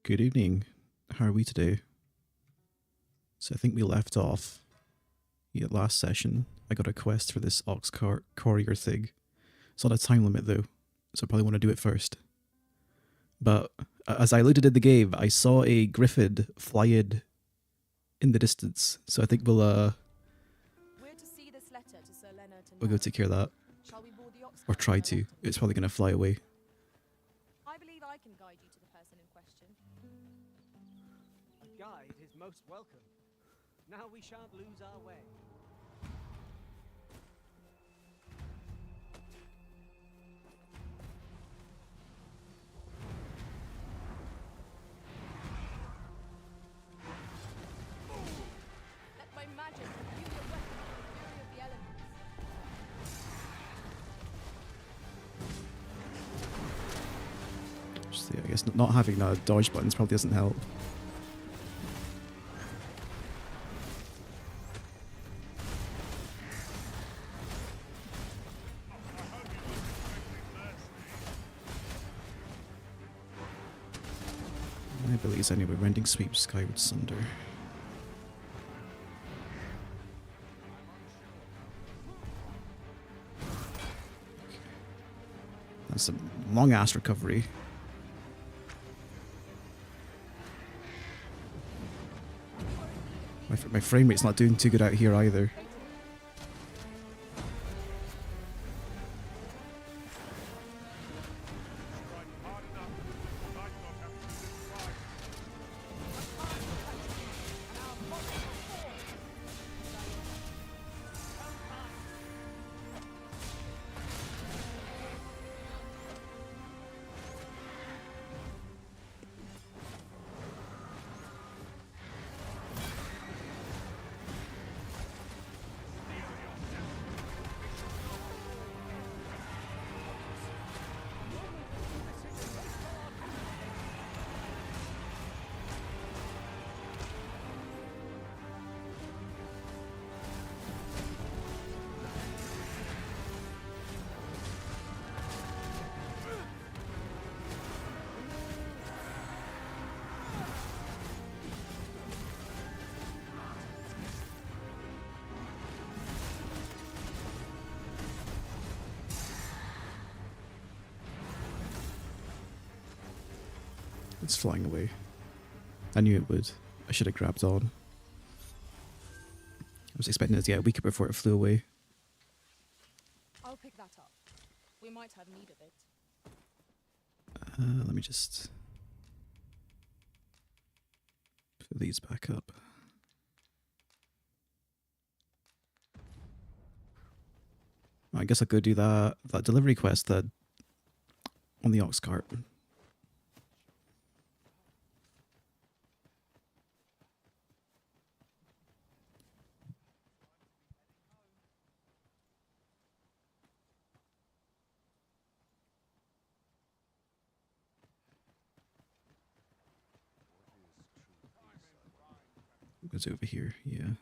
Good evening. How are we today? So I think we left off. Yeah, last session, I got a quest for this ox cart courier thing. It's not a time limit though, so I probably want to do it first. But as I loaded in the game, I saw a griffin fly in the distance. So I think we'll go take care of that, or try to. It's probably gonna fly away. I believe I can guide you to the person in question. A guide is most welcome. Now we shan't lose our way. Let my magic imbue your weapon with the fury of the elements. Just, yeah, I guess not having dodge buttons probably doesn't help. My abilities anyway. Rending sweep, skyward sunder. That's a long ass recovery. My frame rate's not doing too good out here either. It's flying away. I knew it would. I should have grabbed on. I was expecting it to get weaker before it flew away. I'll pick that up. We might have need of it. Let me just put these back up. I guess I'll go do that delivery quest on the ox cart. Goes over here, yeah.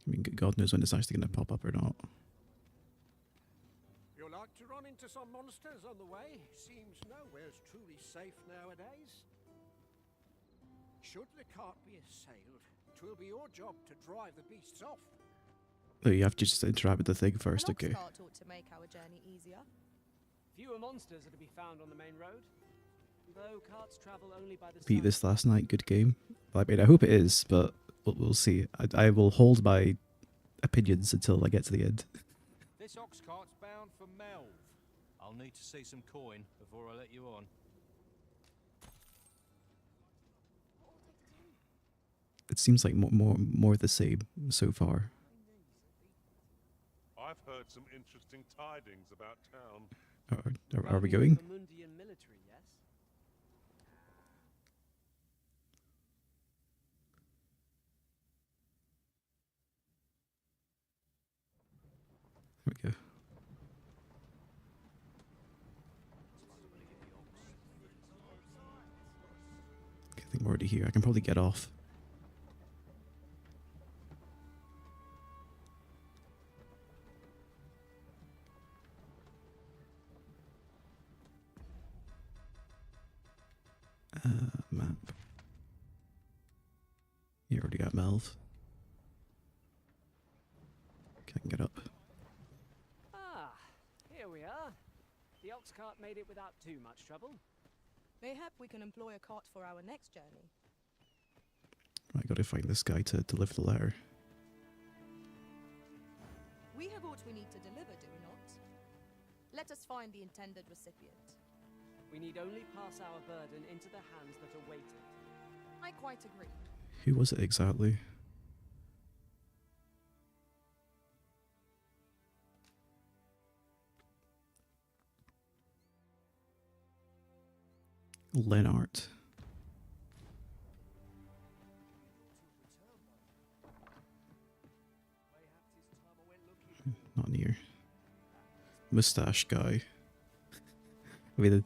I mean, God knows when it's actually going to pop up or not. You'll like to run into some monsters on the way? Seems nowhere's truly safe nowadays. Should the cart be assailed, 'twill be your job to drive the beasts off. Oh, you have to just interact with the thing first, An ox okay. cart ought to make our journey easier. Fewer monsters are to be found on the main road, though carts travel only by the Beat sun. this last night, good game. I mean, I hope it is, but we'll see. I will hold my opinions until I get to the end. This ox cart's bound for Melv. I'll need to see some coin before I let you on. It seems like more of the same so far. I've heard some interesting tidings about town. Are we going? Burgundian military, yes? There we go. Okay, I'm already here. I can probably get off. Map. You already got Melv. Can I get up? Ah, here we are. The ox cart made it without too much trouble. Mayhap we can employ a cart for our next journey. I gotta find this guy to deliver the letter. We have what we need to deliver, do we not? Let us find the intended recipient. We need only pass our burden into the hands that await it. I quite agree. Who was it exactly? Lennart. Not near. Mustache guy. Wait,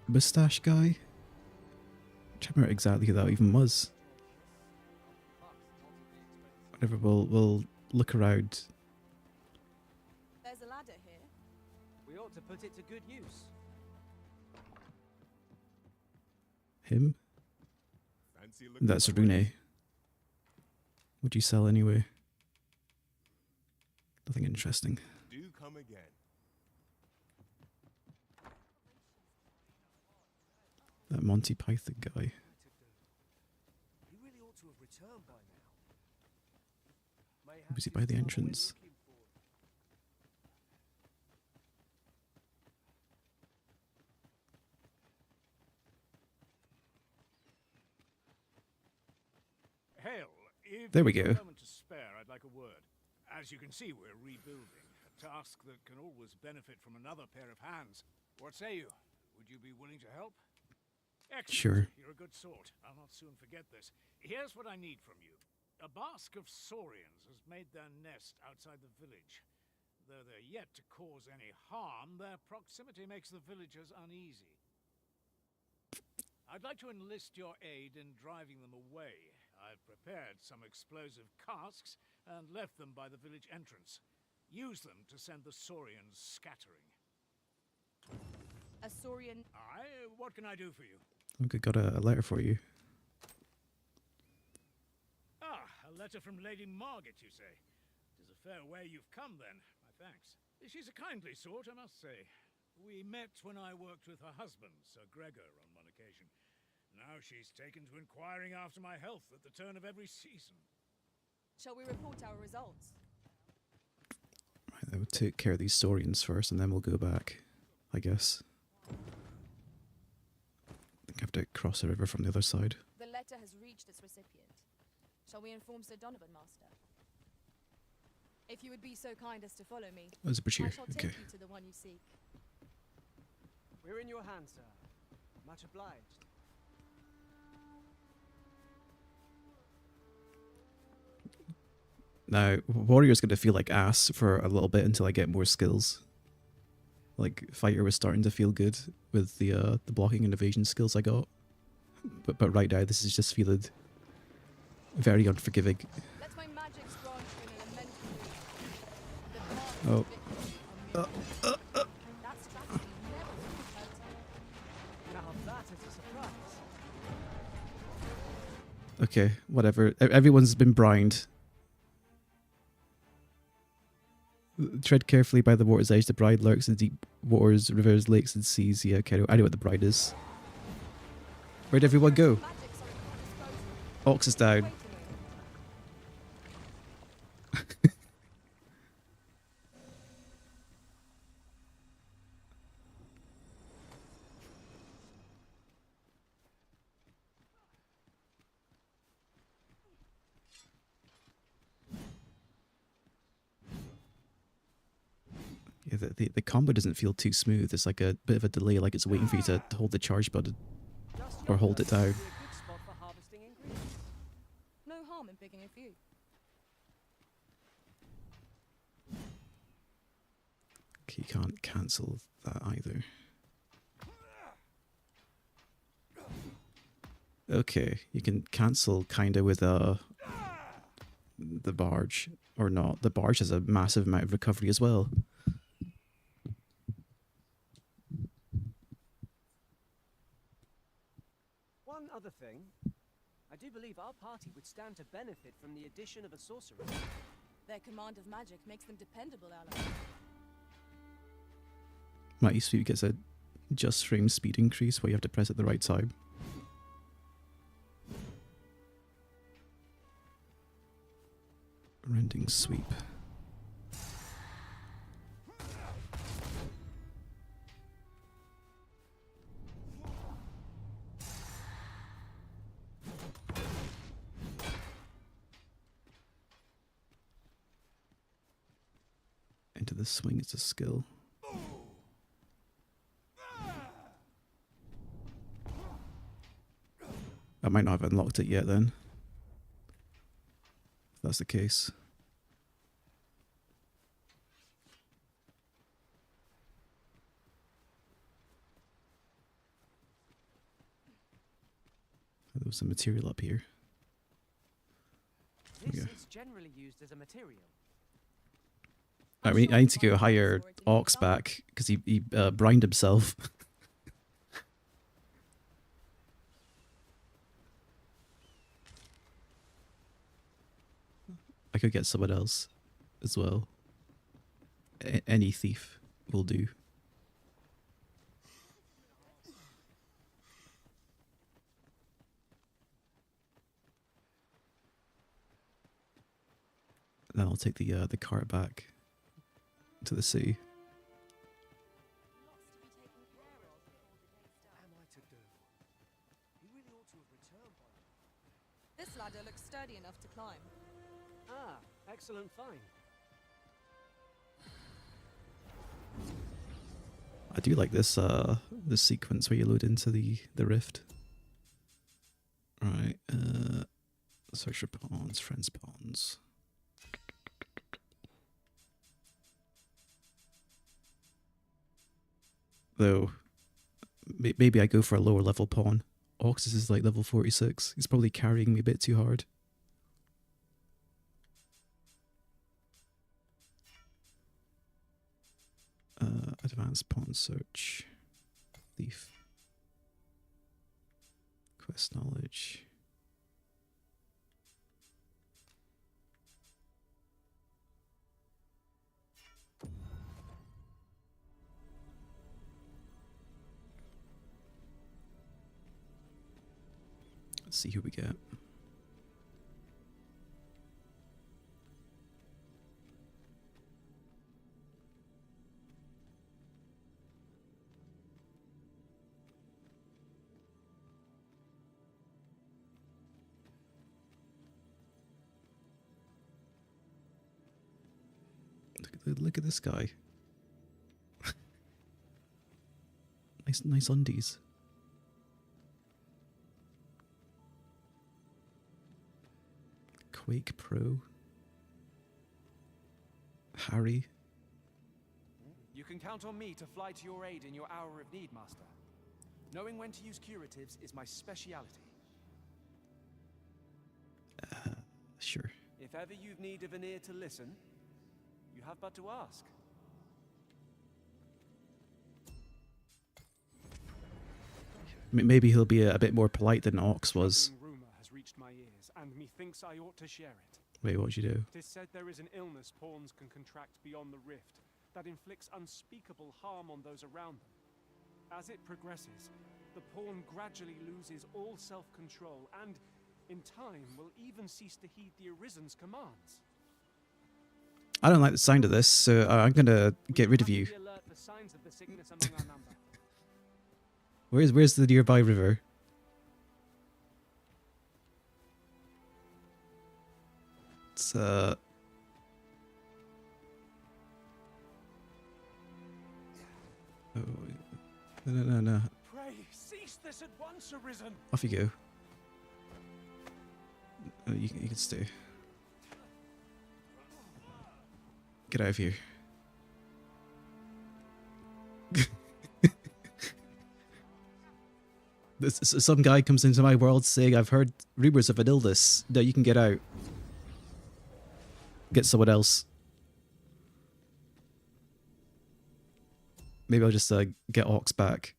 mustache guy? I can't remember exactly who that even was. Whatever, we'll look around. There's a ladder here. We ought to put it to good use. Him? Fancy looking That's one? Rune. What'd you sell anyway? Nothing interesting. Do come again. That Monty Python guy. He really ought to have returned by now. Was he by the entrance? Hail, if There we you've go. a moment to spare, I'd like a word. As you can see, we're rebuilding. A task that can always benefit from another pair of hands. What say you? Would you be willing to help? Excellent. Sure. You're a good sort. I'll not soon forget this. Here's what I need from you. A basque of saurians has made their nest outside the village. Though they're yet to cause any harm, their proximity makes the villagers uneasy. I'd like to enlist your aid in driving them away. I've prepared some explosive casks and left them by the village entrance. Use them to send the saurians scattering. A saurian. Aye, what can I do for you? I've got a letter for you. Ah, a letter from Lady Margaret, you say? It is a fair way you've come, then. My thanks. She's a kindly sort, I must say. We met when I worked with her husband, Sir Gregor, on one occasion. Now she's taken to inquiring after my health at the turn of every season. Shall we report our results? Right, we'll take care of these saurians first and then we'll go back, I guess. I think I have to cross the river from the other side. The letter has reached its recipient. Shall we inform Sir Donovan, Master? If you would be so kind as to follow me, Oh, it's a I brochure. shall Okay. take you to the one you seek. We're in your hands, sir. Much obliged. Now, Warrior's going to feel like ass for a little bit until I get more skills. Like, Fighter was starting to feel good with the blocking and evasion skills I got. But right now, this is just feeling very unforgiving. Let my magics grant you an elemental. The path Oh. to victory are That strategy never occurred to me. Now that is a surprise. Okay, whatever. Everyone's been brined. Tread carefully by the water's edge. The bride lurks in deep waters, rivers, lakes, and seas. Yeah, okay, I know what the bride is. Where'd everyone go? Magics are at your disposal. Ox is down. Wait a moment. Yeah, the combo doesn't feel too smooth. It's like a bit of a delay, like it's waiting for you to hold the charge button. Just Or hold it yonder down. would be a good spot for harvesting ingredients. No harm in picking a few. Okay, you can't cancel that either. Okay, you can cancel kinda with the barge, or not. The barge has a massive amount of recovery as well. other thing, I do believe our party would stand to benefit from the addition of a sorcerer. Their command of magic makes them dependable allies. Mighty Sweep gets a just frame speed increase where you have to press at the right time. Rending Sweep. Into the swing is a skill. I might not have unlocked it yet then. If that's the case. There was some material up here. This Yeah. is generally used as a material. I mean, I need to go hire Ox back because he brined himself. I could get someone else as well. Any thief will do. Then I'll take the cart back to the city. Am I to do? He really ought to have returned by now. This ladder looks sturdy enough to climb. Ah, excellent find. I do like this this sequence where you load into the rift. Right, search for pawns, friends pawns. Though, maybe I go for a lower level pawn. Oxus is like level 46. He's probably carrying me a bit too hard. Advanced pawn search. Thief. Quest knowledge. Let's see who we get. Look at this guy. nice undies. Quake Pro. Harry. You can count on me to fly to your aid in your hour of need, Master. Knowing when to use curatives is my speciality. Sure. If ever you've need of an ear to listen, you have but to ask. Maybe he'll be a bit more polite than Ox was. Rumor has reached my ears, and methinks I ought to share it. Wait, what'd you do? It is said there is an illness pawns can contract beyond the rift that inflicts unspeakable harm on those around them. As it progresses, the pawn gradually loses all self-control and, in time, will even cease to heed the Arisen's commands. I don't like the sound of this, so I'm gonna get rid of you. Alert for signs of the sickness among our number. Where's the nearby river? It's oh, no. Pray, cease this at once, Arisen! Off you go. Oh, you can stay. Get out of here. Some guy comes into my world saying, I've heard rumors of an illness. No, you can get out. Get someone else. Maybe I'll just get Ox back.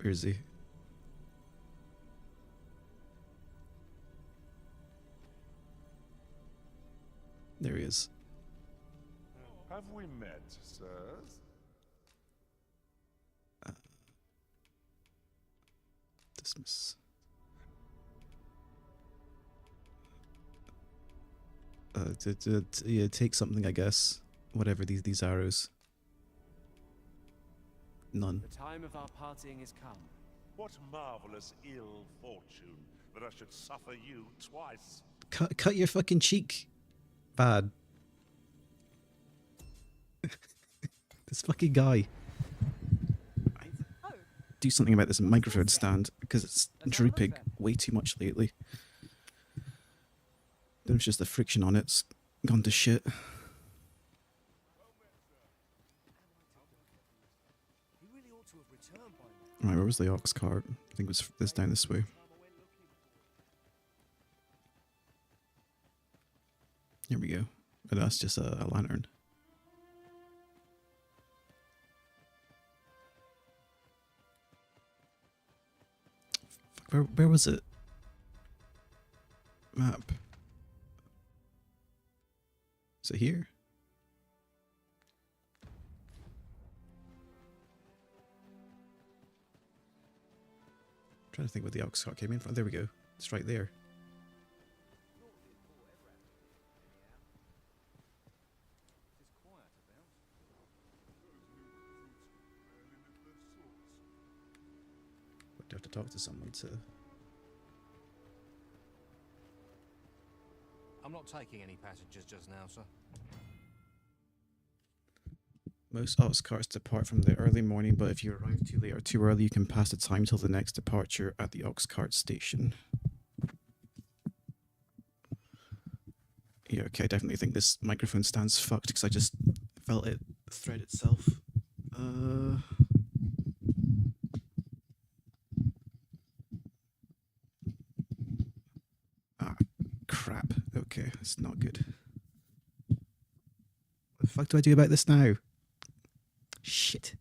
Where is he? There he is. Have we met, sirs? Dismiss. Yeah, take something, I guess. Whatever these arrows. None. The time of our parting is come. What marvelous ill fortune that I should suffer you twice. Cut your fucking cheek. Bad. This fucking guy. Oh, Do something about this microphone stand because it's Let's have a look drooping then. way too much lately. Then it's just the friction on it's gone to shit. He really ought to have returned by now. Right, where was the ox cart? I think it was this down this way. Here we go. But that's just a lantern. Fuck, where was it? Map. Is it here? Trying to think what the ox cart came in from. There we go. It's right there. Would have to talk to someone to. I'm not taking any passengers just now, sir. Most ox carts depart from the early morning, but if you arrive too late or too early, you can pass the time till the next departure at the ox cart station. Yeah, okay, I definitely think this microphone stand's fucked because I just felt it thread itself. Ah, crap. Okay, that's not good. What the fuck do I do about this now? Shit.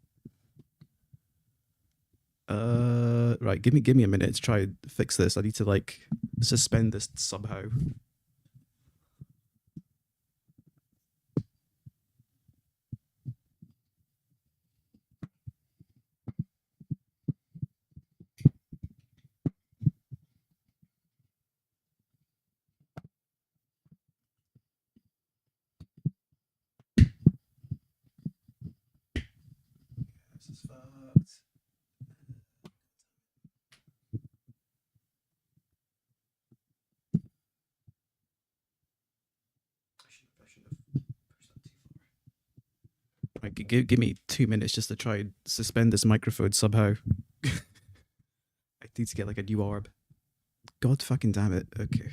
Right, give me a minute to try and fix this. I need to like suspend this somehow. This is fucked. I should have pushed that too far. Right, give me 2 minutes just to try and suspend this microphone somehow. I need to get like a new orb. God fucking damn it. Okay.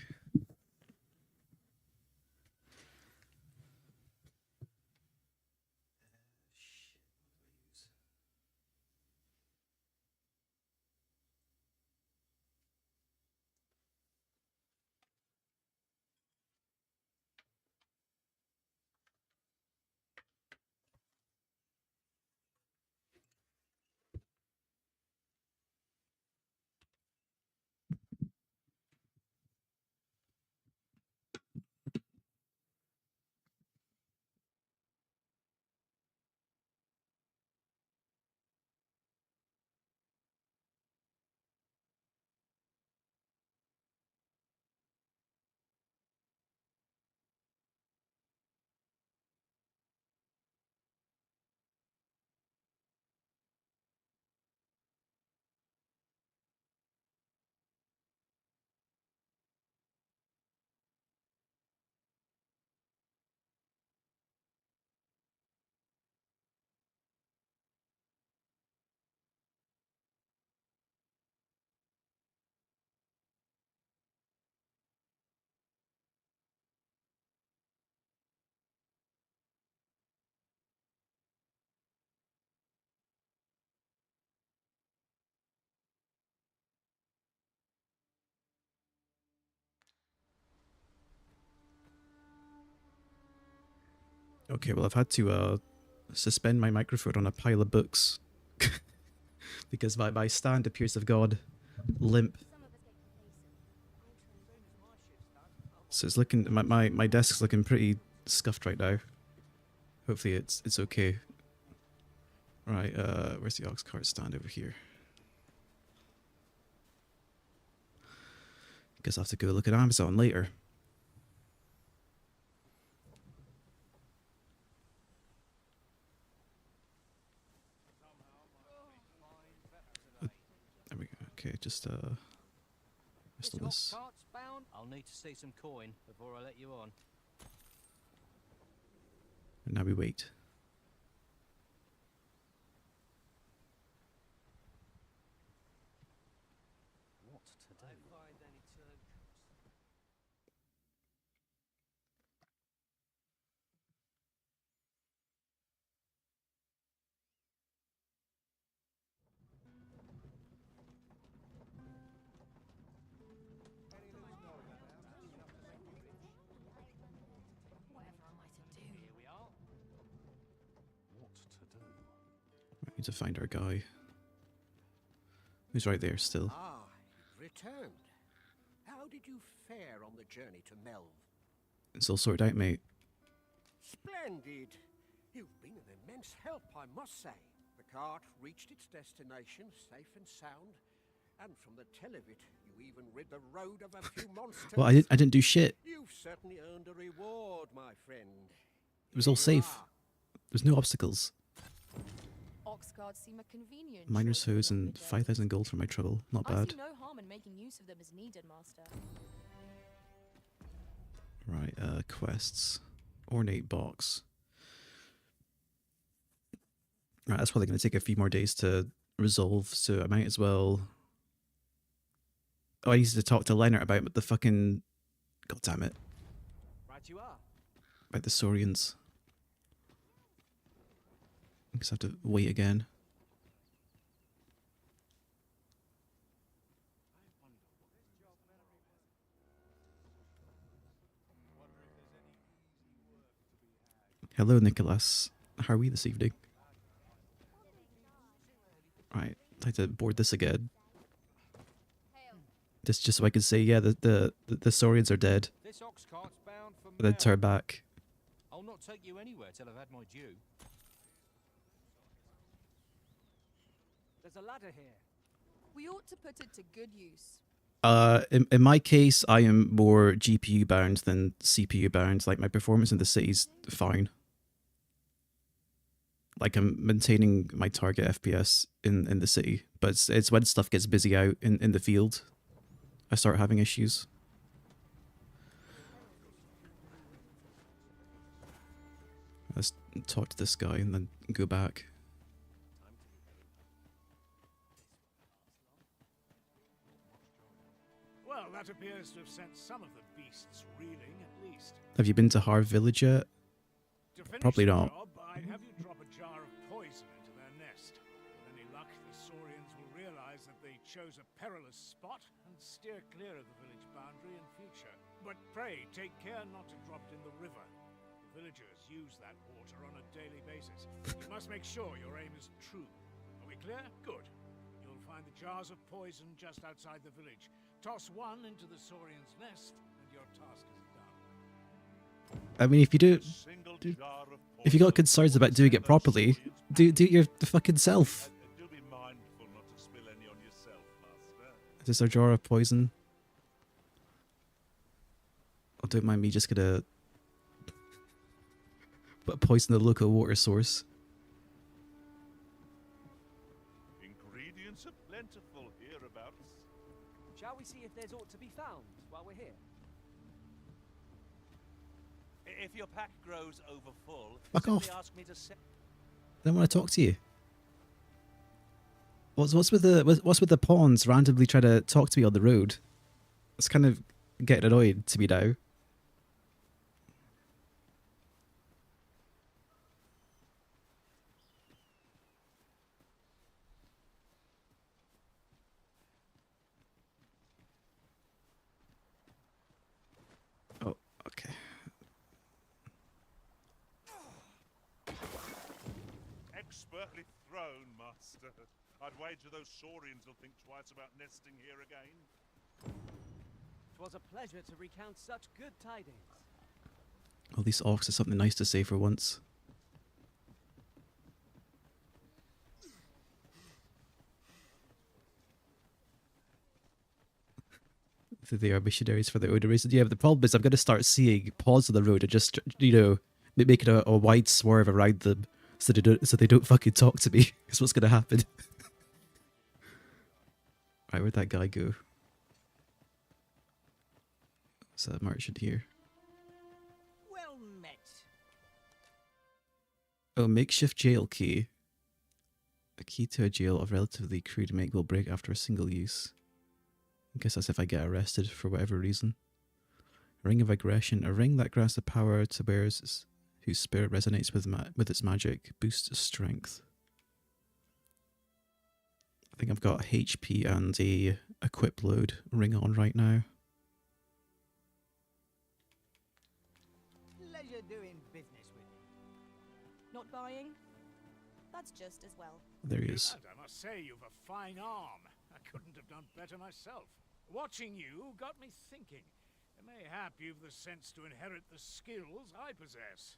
Okay, well I've had to suspend my microphone on a pile of books. because my stand appears to have gone limp. So it's looking, my desk's looking pretty scuffed right now. Hopefully it's okay. Right, where's the ox cart stand over here? Guess I'll have to go look at Amazon later. There we go. Okay, just install this. Cart's bound. I'll need to see some coin before I let you on. And now we wait. What to do? Whatever am I to do? Here we are. What to do? We need to find our guy. Who's right there still. Ah, you've returned. How did you fare on the journey to Melv? It's all sorted out, mate. Splendid. You've been an immense help, I must say. The cart reached its destination safe and sound, and from the tell of it, you even rid the road of a few monsters. Well, I didn't do shit. You've certainly earned a reward, my friend. It was all Here you safe. are. There's no obstacles. Ox carts seem a convenient Miner's choice for hose and longer journeys. 5,000 gold for my trouble. Not I bad. see no harm in making use of them as needed, Master. Right, quests. Ornate box. Right, that's probably going to take a few more days to resolve, so I might as well... Oh, I need to talk to Leonard about the fucking... God damn it. Right you are. About the Saurians. I guess I have to wait again. Hello, Nicholas. How are we this evening? Right, I'd like to board this again. Just so I can say, yeah, the Saurians are dead. This ox cart's bound for And then Mel. turn back. I'll not take you anywhere till I've had my due. There's a ladder here. We ought to put it to good use. In my case, I am more GPU bound than CPU bound. Like, my performance in the city's fine. Like, I'm maintaining my target FPS in the city, but it's when stuff gets busy out in the field, I start having issues. Let's talk to this guy and then go back. Well, that appears to have sent some of the beasts reeling, at least. Have you been to Harv Village yet? To finish Probably the not. job, I'd have you drop a jar of poison into their nest. With any luck, the Saurians will realize that they chose a perilous spot and steer clear of the village boundary in future. But pray, take care not to drop it in the river. The villagers use that water on a daily basis. You must make sure your aim is true. Are we clear? Good. You'll find the jars of poison just outside the village. Toss one into the Saurian's nest, and your task is done. I mean, if you do, Single do- jar of if you got poison concerns about doing it never properly, Saurians do it your fucking self. do be mindful not to spill any on yourself, Master. Is this our jar of poison? Oh, don't mind me, just gonna put poison in the local water source. Ingredients are plentiful hereabouts. Shall we see if there's aught to be found while we're here? If your pack grows over full, Fuck simply off. ask me to I don't want to talk to you. What's with the pawns randomly trying to talk to me on the road? It's kind of getting annoying to me now. Oh, okay. Expertly thrown, Master. I'd wager those Saurians will think twice about nesting here again. 'Twas a pleasure to recount such good tidings. Well, these orcs have something nice to say for once. They are missionaries for the Oda reason. Yeah, but the problem is I'm going to start seeing paws on the road and just, you know, making a wide swerve around them so they don't fucking talk to me. That's what's going to happen. Right, where'd that guy go? What's that merchant here? Well met. Oh, makeshift jail key. A key to a jail of relatively crude make will break after a single use. I guess that's if I get arrested for whatever reason. Ring of aggression. A ring that grants the power to bearers whose spirit resonates with its magic. Boosts strength. I think I've got HP and a equip load ring on right now. Pleasure doing business with you. Not buying? That's just as well. There he is. And I must say, you've a fine arm. I couldn't have done better myself. Watching you got me thinking. Mayhap you've the sense to inherit the skills I possess.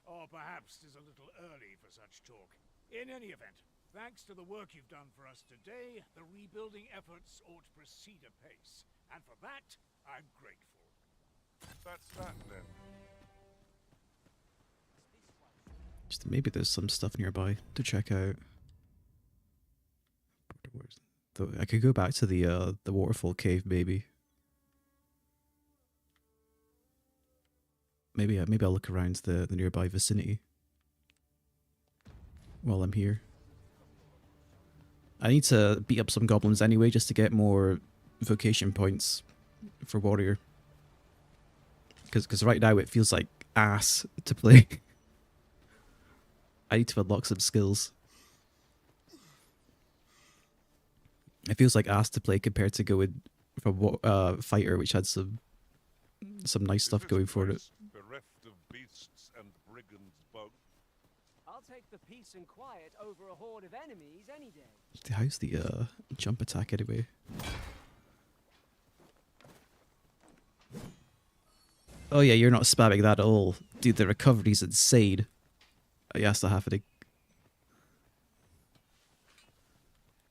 Or perhaps 'tis a little early for such talk. In any event, thanks to the work you've done for us today, the rebuilding efforts ought to proceed apace. And for that, I'm grateful. That's that then. Just maybe there's some stuff nearby to check out. Though I could go back to the waterfall cave, maybe. Maybe I'll look around the nearby vicinity while I'm here. I need to beat up some goblins anyway, just to get more vocation points for warrior. Because right now it feels like ass to play. I need to unlock some skills. It feels like ass to play compared to going for fighter, which had some nice stuff going for it. Bereft of beasts and brigands both. I'll take the peace and quiet over a horde of enemies any day. How's the jump attack anyway? Oh yeah, you're not spamming that at all. Dude, the recovery's insane. Yes, that happening.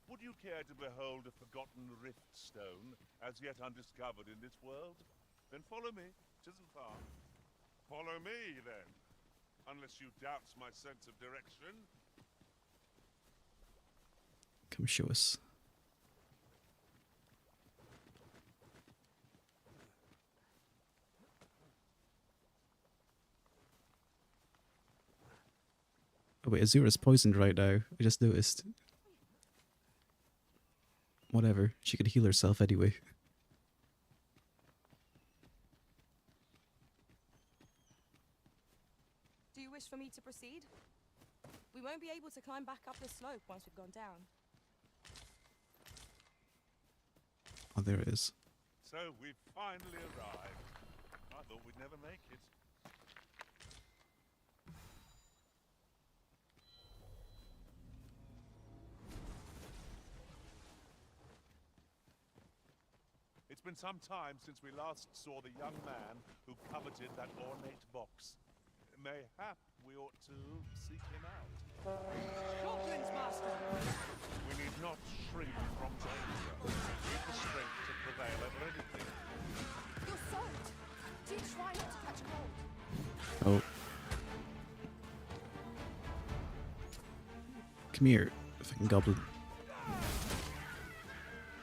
Would you care to behold a forgotten rift stone, as yet undiscovered in this world? Then follow me. 'Tisn't far. Follow me, then. Unless you doubt my sense of direction. Come show us. Oh wait, Azura's poisoned right now. I just noticed. Whatever, she could heal herself anyway. Do you wish for me to proceed? We won't be able to climb back up the slope once we've gone down. Oh, there it is. So we've finally arrived. I thought we'd never make it. It's been some time since we last saw the young man who coveted that ornate box. Mayhap we ought to seek him out. Goblins, Master! We need not shrink from danger. We've the strength to prevail over anything. You're soaked! Do try not to catch a cold. Oh. Come here, fucking goblin.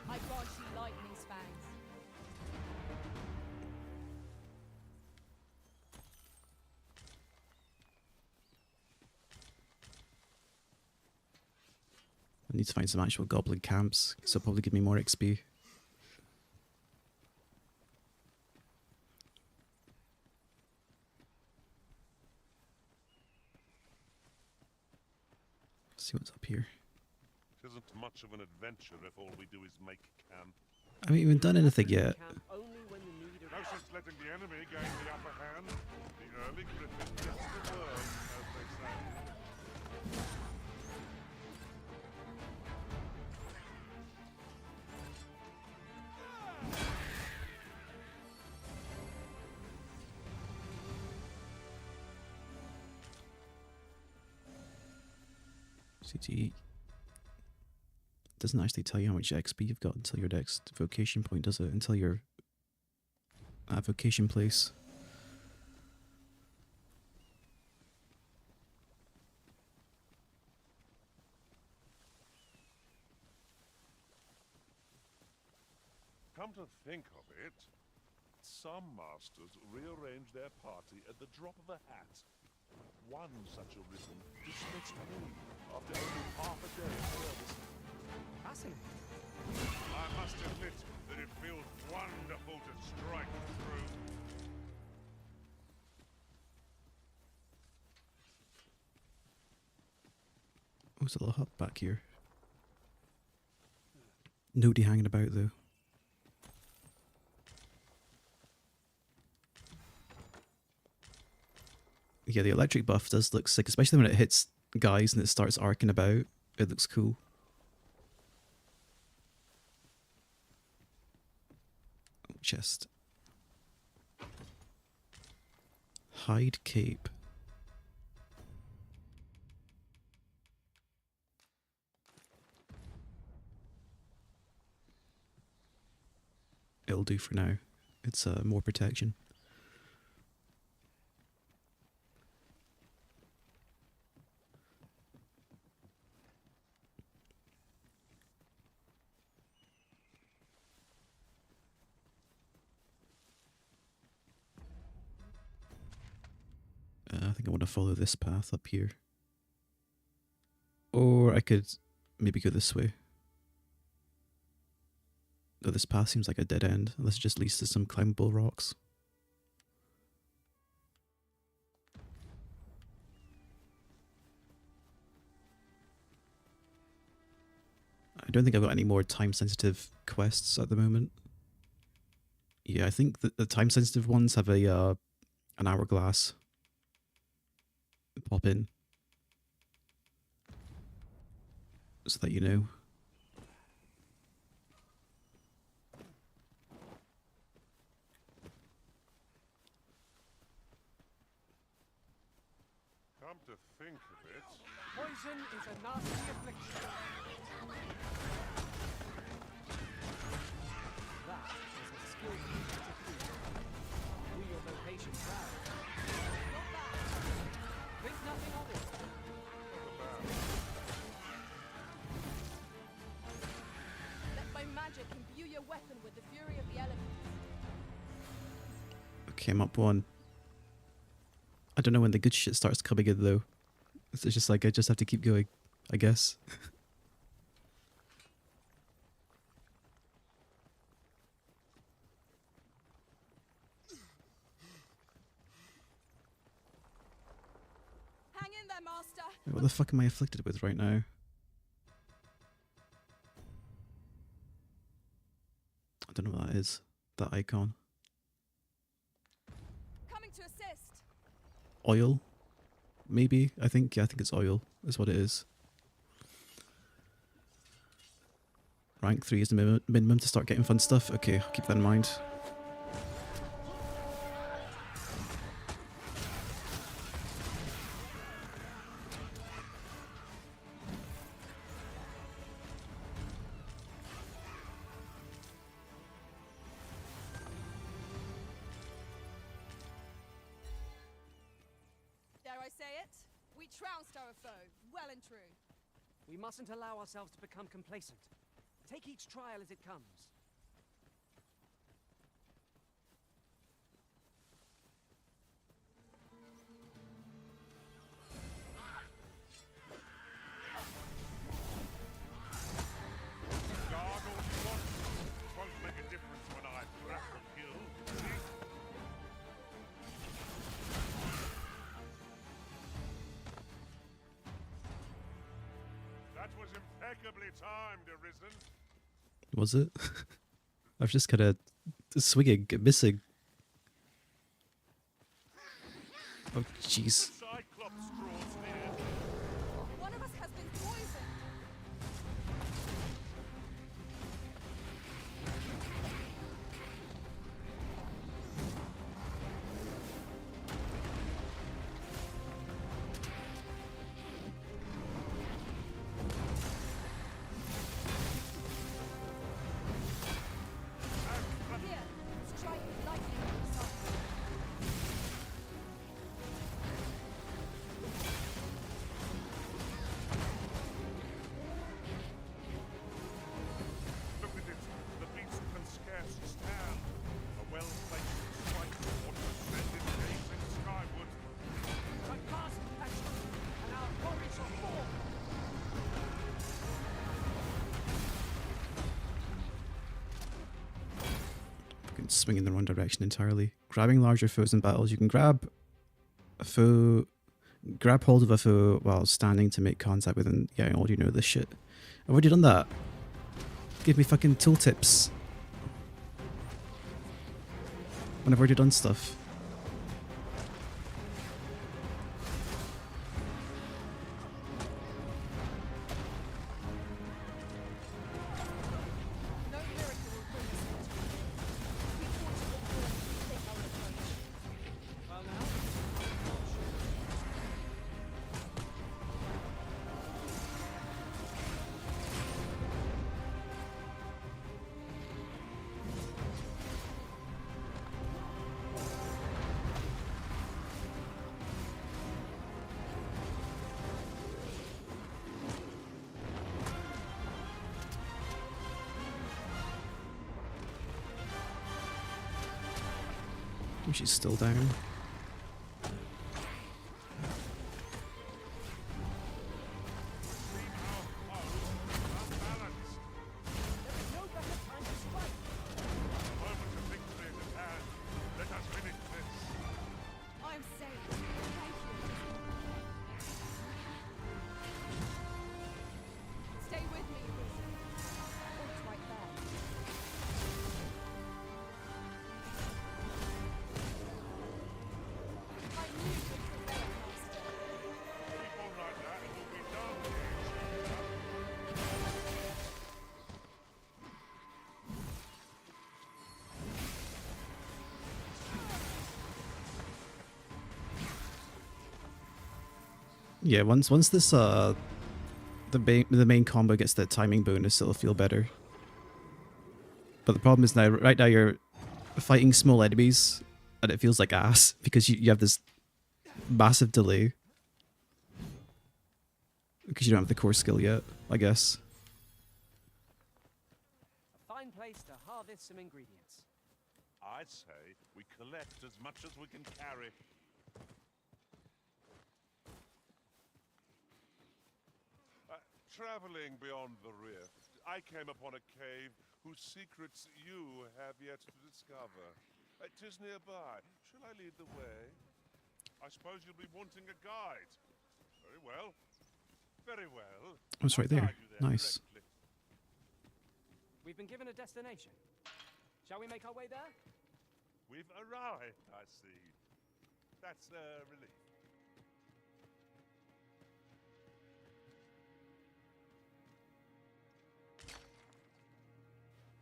I grant you lightning's fangs. I need to find some actual goblin camps, because they'll probably give me more XP. Let's see what's up here. It isn't much of an adventure if all we do is make camp. I haven't even done anything yet. Camp only when the need No sense letting the enemy gain the upper hand. The early griffin gets the worm, as they say. CTE doesn't actually tell you how much XP you've got until your next vocation point, does it? Until you're at vocation place. Come to think of it, some masters rearrange their party at the drop of a hat. One such arisen dismissed me after only half a day of service. Fascinating. I must admit that it feels wonderful to strike through. Oh, there's a little hut back here. Nobody hanging about though. Yeah, the electric buff does look sick, especially when it hits guys and it starts arcing about. It looks cool. Chest. Hide cape. It'll do for now. It's more protection. I think I want to follow this path up here. Or I could maybe go this way. Though this path seems like a dead end, unless it just leads to some climbable rocks. I don't think I've got any more time-sensitive quests at the moment. Yeah, I think the time-sensitive ones have a an hourglass. Pop in. So that you know. Come to think of it, Poison is a nasty affliction. That is a skill you need to prove. Do your vocation proud. Not bad. Think nothing of it. Let my magic imbue your weapon with the fury of the elements. Okay, I'm up one. I don't know when the good shit starts coming in though. It's just like I just have to keep going, I guess. Hang in there, Master. Wait, what the fuck am I afflicted with right now? I don't know what that is. That icon. Coming to assist. Oil? Maybe? I think it's oil is what it is. Rank 3 is the minimum to start getting fun stuff. Okay, I'll keep that in mind. Dare I say it? We trounced our foe, well and true. We mustn't allow ourselves to become complacent. Take each trial as it comes. guard all you want. Won't make a difference when I grapple kill. See? That was impeccably timed, Arisen. Was it? I've just kind of swinging, missing. Oh, jeez. Cyclops draws near. What swinging in the wrong direction entirely. Grabbing larger foes in battles. You can grab a foe, grab hold of a foe while standing to make contact with them. Yeah, I already know this shit. I've already done that. Give me fucking tooltips. When I've already done stuff. No miracle will bring us much. We forged the dawn to think our approach. Well now, Oh, she's still down. there is no better time to strike. Moment of victory is at hand. Let us finish this. I am saved. Thank you. Stay with me, Wizard. It's right there. I knew you'd prevail, Master. Keep on like that and we'll be done. Yeah, once this the main combo gets the timing bonus, it'll feel better. But the problem is right now you're fighting small enemies and it feels like ass because you have this massive delay. Because you don't have the core skill yet, I guess. A fine place to harvest some ingredients. I'd say we collect as much as we can carry. Traveling beyond the rift, I came upon a cave whose secrets you have yet to discover. 'Tis nearby. Shall I lead the way? I suppose you'll be wanting a guide. Very well. Very well. Oh, it's right I'll there. guide you Nice. directly. We've been given a destination. Shall we make our way there? We've arrived, I see. That's a relief.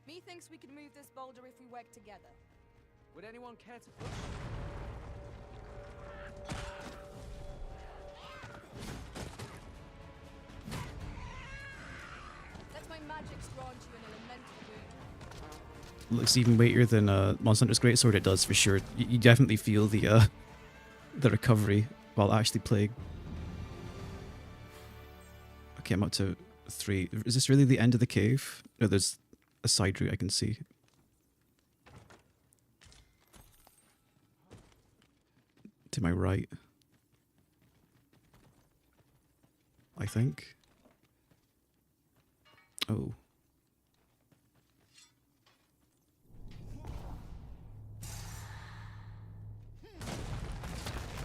Methinks we could move this boulder if we work together. Would anyone care to push? Let my magics grant you an elemental boon. Looks even weightier than Monster Hunter's Greatsword. It does for sure. You definitely feel the recovery while actually playing. Okay, I'm up to 3. Is this really the end of the cave? No, there's a side route I can see. To my right. I think. Oh.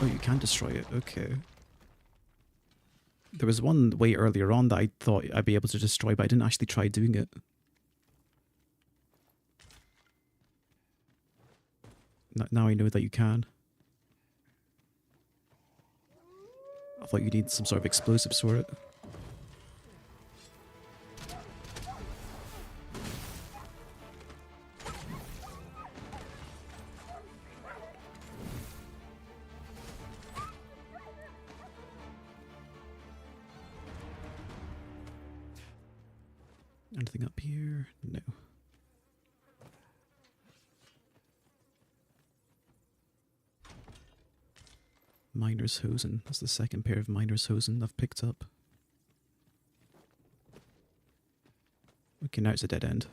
Oh, you can destroy it. Okay. There was one way earlier on that I thought I'd be able to destroy, but I didn't actually try doing it. Now I know that you can. I thought you need some sort of explosives for it. Anything up here? No. Miner's Hosen. That's the second pair of Miner's Hosen I've picked up. Okay, now it's a dead end.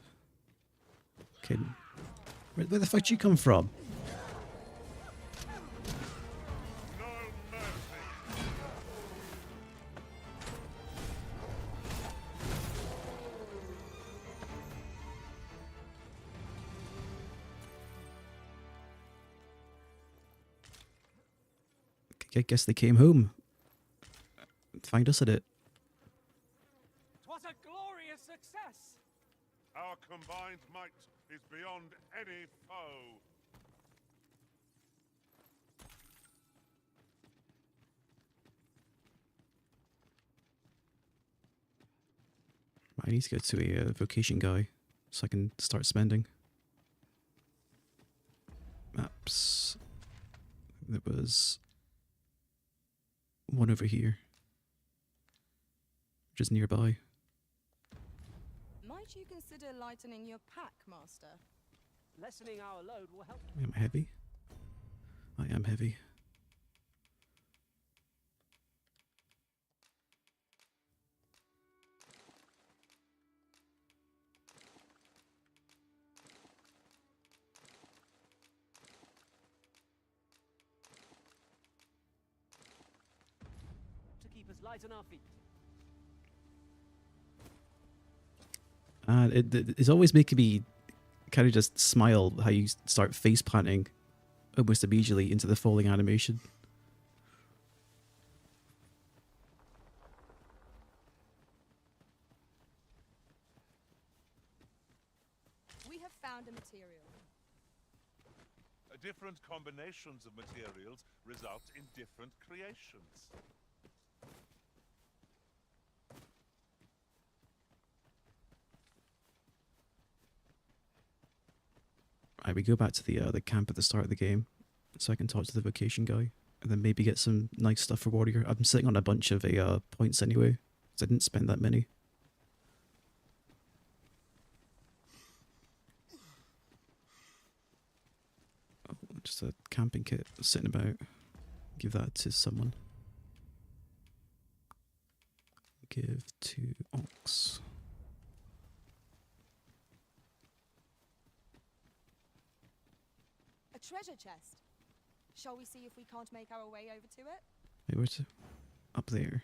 Okay. Where the fuck did you come from? No mercy. guess they came home. Find us at it. 'Twas a glorious success! Our combined might is beyond any foe. I need to go to a vocation guy so I can start spending. Maps. There was one over here, which is nearby. Might you consider lightening your pack, Master? Lessening our load will help. Am I heavy? I am heavy. To keep us light on our feet. And it's always making me kind of just smile how you start face planting almost immediately into the falling animation. We have found a material. Different combinations of materials result in different creations. Right, we go back to the camp at the start of the game, so I can talk to the vocation guy, and then maybe get some nice stuff for warrior. I'm sitting on a bunch of points anyway, because I didn't spend that many. Oh, just a camping kit sitting about. Give that to someone. Give to Ox. A treasure chest. Shall we see if we can't make our way over to it? Wait, where's it? Up there.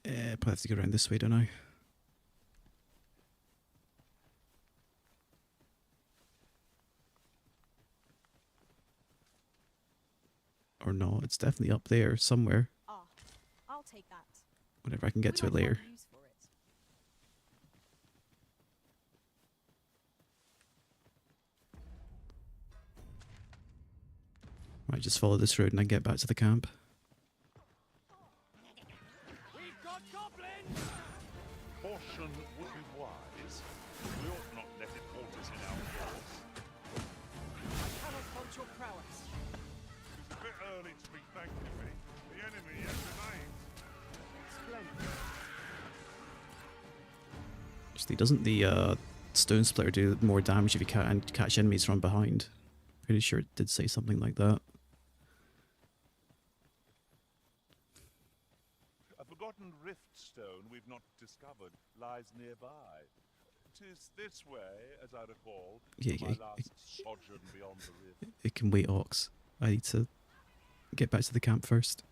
Probably have to go around this way, don't I? Or no, it's definitely up there somewhere. Ah, I'll take that. Whenever I can get We to it might find later. use for it. Right, just follow this road and I get back to the camp. We've got goblins! Caution would be wise. We ought not let it halt us in our course. I cannot fault your prowess. It's a bit early to be thanking me. The enemy yet remains. Splendid. Actually, doesn't the stone splitter do more damage if you catch enemies from behind? Pretty sure it did say something like that. A forgotten rift stone we've not discovered lies nearby. 'Tis this way, as I recall, Yeah, my yeah, last sojourn beyond the rift. It can wait, Ox. I need to get back to the camp first.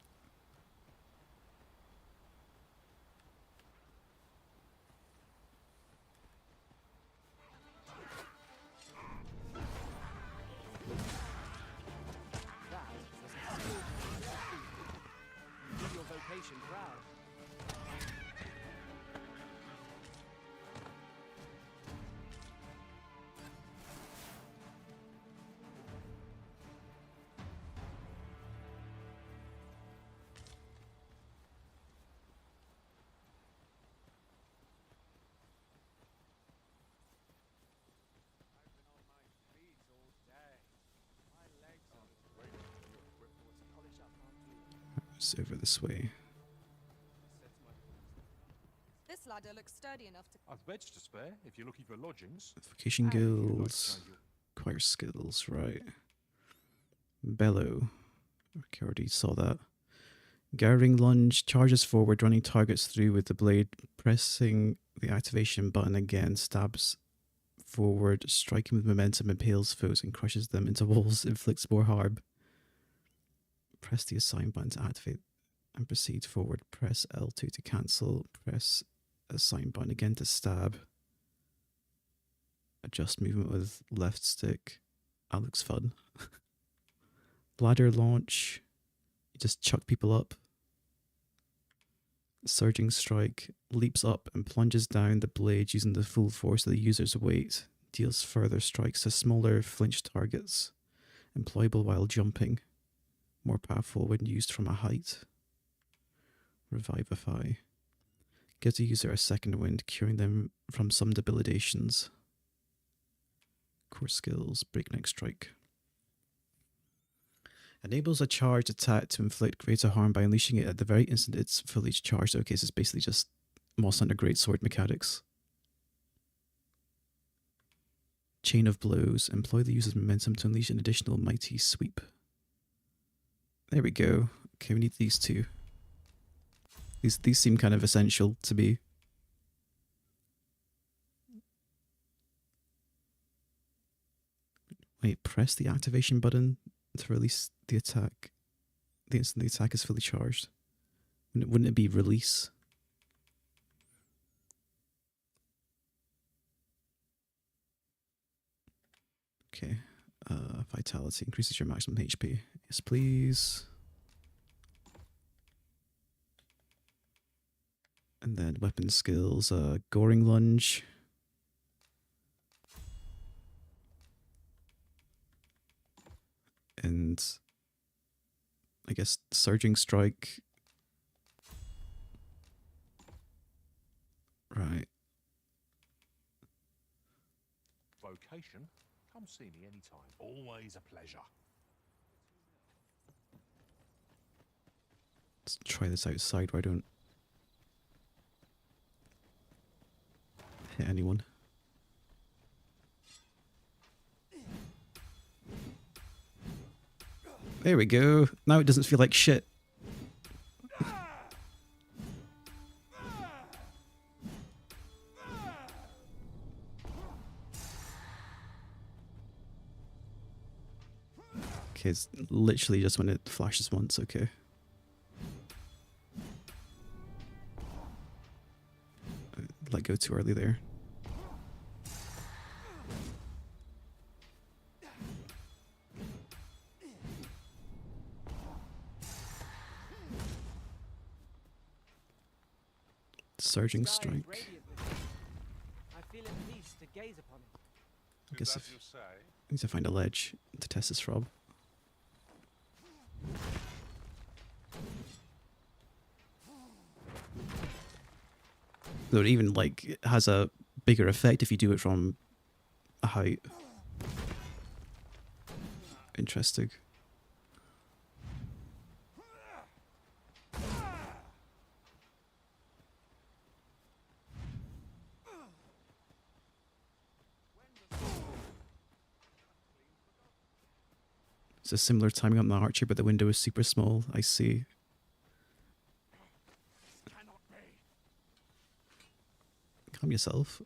That was a skillful feat. Do your vocation proud. I've been on my feet all day. My legs are waiting for your equipment to polish up our gear. It's over this way. Sets my This ladder looks sturdy enough to. I've beds to spare if you're looking for lodgings. Vocation And if you'd like to guilds. know your- Acquire skills, right. Bellow. Okay, already saw that. Garroting lunge, charges forward, running targets through with the blade, pressing the activation button again, stabs forward, striking with momentum, impales foes and crushes them into walls, inflicts more harm. Press the assign button to activate and proceed forward. Press L2 to cancel. Press assign button again to stab. Adjust movement with left stick. That looks fun. Ladder launch. You just chuck people up. Surging strike. Leaps up and plunges down the blade using the full force of the user's weight. Deals further strikes to smaller flinch targets. Employable while jumping. More powerful when used from a height. Revivify. Gives the user a second wind, curing them from some debilitations. Core skills. Breakneck strike. Enables a charged attack to inflict greater harm by unleashing it at the very instant it's fully charged. Okay, so it's basically just Moss Hunter Greatsword mechanics. Chain of blows. Employ the user's momentum to unleash an additional mighty sweep. There we go. Okay, we need these two. These seem kind of essential to me. Wait, press the activation button to release the attack. The instant the attack is fully charged. Wouldn't it be release? Okay. Vitality increases your maximum HP. Yes, please. And then weapon skills, goring lunge. And I guess surging strike. Right. Vocation? Come see me anytime. Always a pleasure. Let's try this outside where I don't hit anyone. There we go. Now it doesn't feel like shit. Okay, it's literally just when it flashes once, okay. Let go too early there. Surging strike. I feel at peace to gaze upon it. I guess if I need to find a ledge to test this from. Though it even like has a bigger effect if you do it from a height. Interesting. It's a similar timing on the archer, but the window is super small. I see. Calm yourself.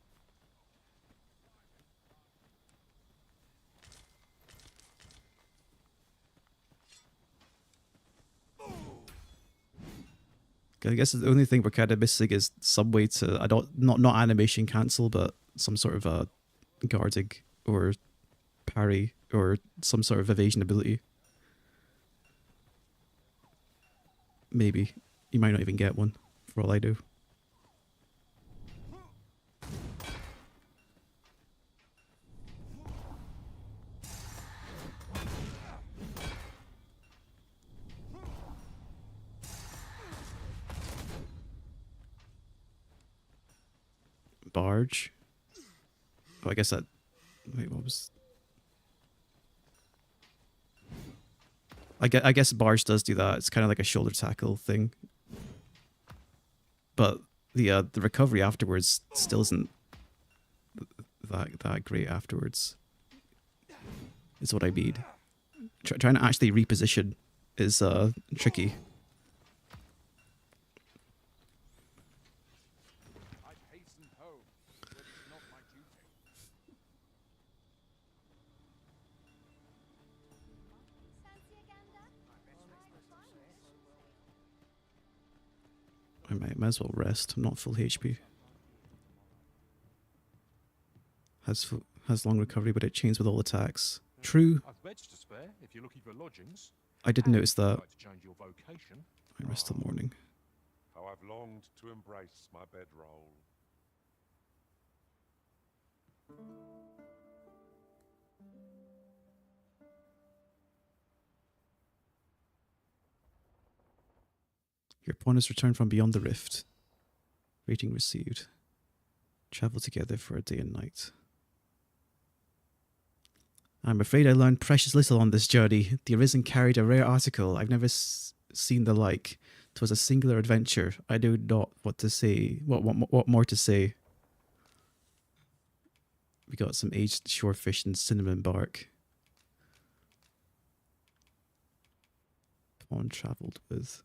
I guess the only thing we're kind of missing is some way to not animation cancel, but some sort of a guarding or parry or some sort of evasion ability. Maybe. You might not even get one, for all I do. Barge. Oh, I guess that... Wait, what was... I guess Barge does do that. It's kind of like a shoulder tackle thing. But the recovery afterwards still isn't that great afterwards. Is what I mean. Trying to actually reposition is tricky. I'd hasten home, but it's not my duty. I might as well rest. I'm not full HP. Has long recovery, but it chains with all attacks. True. I've beds to spare if you're looking for lodgings. I did And notice if you'd that. like to change your vocation. I rest till morning. How I've longed to embrace my bedroll. Your pawn has returned from beyond the rift. Rating received. Travel together for a day and night. I'm afraid I learned precious little on this journey. The Arisen carried a rare article. I've never seen the like. 'Twas a singular adventure. I know not what to say. What more to say? We got some aged shorefish and cinnamon bark. Pawn travelled with.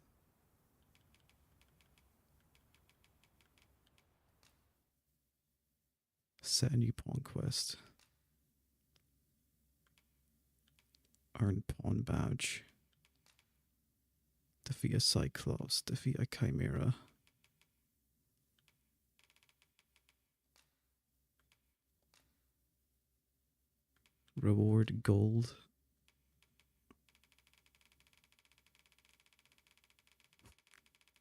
Set a new pawn quest. Earn pawn badge. Defeat a Cyclops. Defeat a Chimera. Reward gold.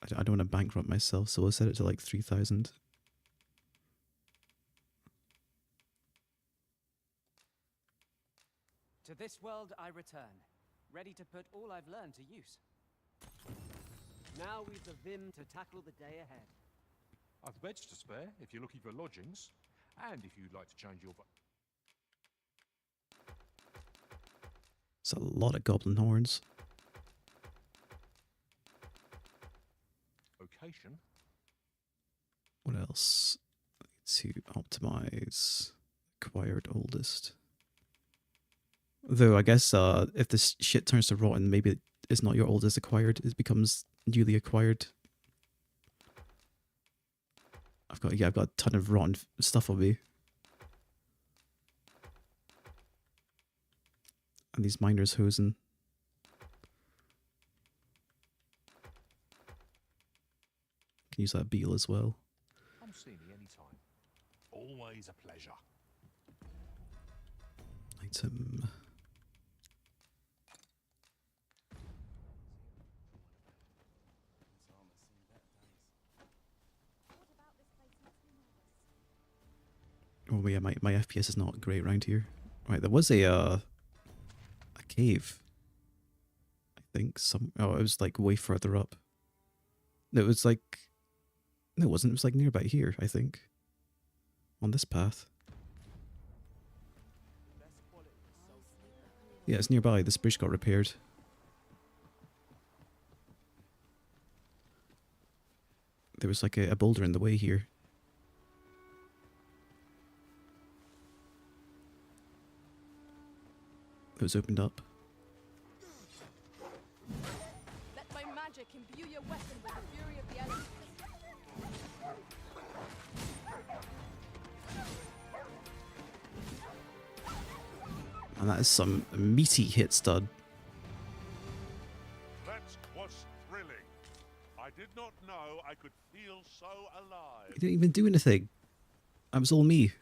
I don't want to bankrupt myself, so we'll set it to like 3,000. To this world I return, ready to put all I've learned to use. Now we've the vim to tackle the day ahead. I've beds to spare if you're looking for lodgings. And if you'd like to change your It's a lot of goblin horns. vocation. What else? To optimize acquired oldest. Though I guess if this shit turns to rotten, maybe it's not your oldest acquired, it becomes newly acquired. I've got a ton of rotten stuff on me. And these miners hosen. Can use that beetle as well. Come see me anytime. Always a pleasure. Item. Oh yeah, my FPS is not great around here. Right, there was a cave. I think oh, it was like way further up. No, it was like, no, it wasn't. It was like nearby here, I think. On this path. Yeah, it's nearby. This bridge got repaired. There was like a boulder in the way here. It was opened up. Let my magic imbue your weapon with the fury of the elements. And that is some meaty hit stud. That was thrilling. I did not know I could feel so He alive. didn't even do anything. That was all me.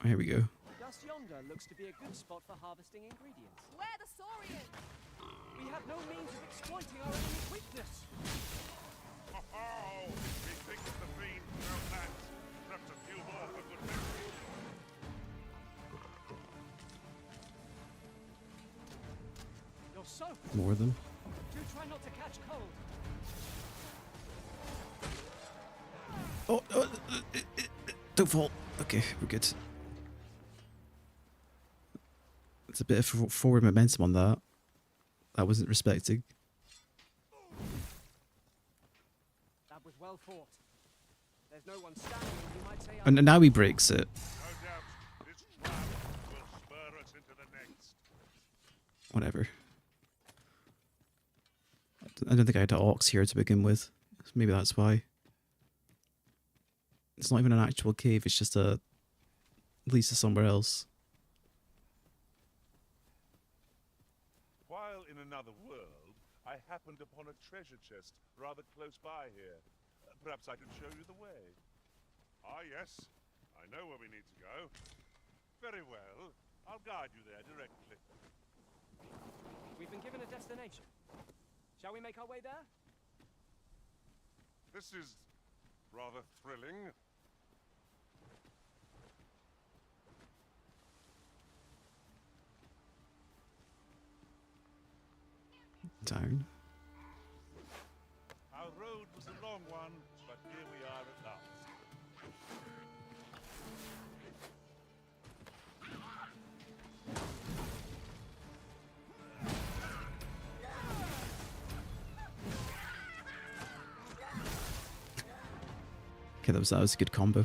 Oh, here we go. Just yonder looks to be a good spot for harvesting ingredients. Where the saurians? We have no means of exploiting our enemy's weakness. Oh, methinks the fiend now plans. Perhaps a few more for good measure. You're soaked. More of them. Do try not to catch cold. Oh, don't fall. Okay, we're good. It's a bit of forward momentum on that. That wasn't respected. That was well fought. There's no one standing, you might say. And now he breaks it. No doubt this trap will spur us into the next. Whatever. I don't think I had to ox here to begin with. Maybe that's why. It's not even an actual cave, it's just a... At least it's somewhere else. While in another world, I happened upon a treasure chest rather close by here. Perhaps I can show you the way. Ah, yes. I know where we need to go. Very well. I'll guide you there directly. We've been given a destination. Shall we make our way there? This is rather thrilling. Down. Our road was a long one, but here we are at last. Okay, that was a good combo.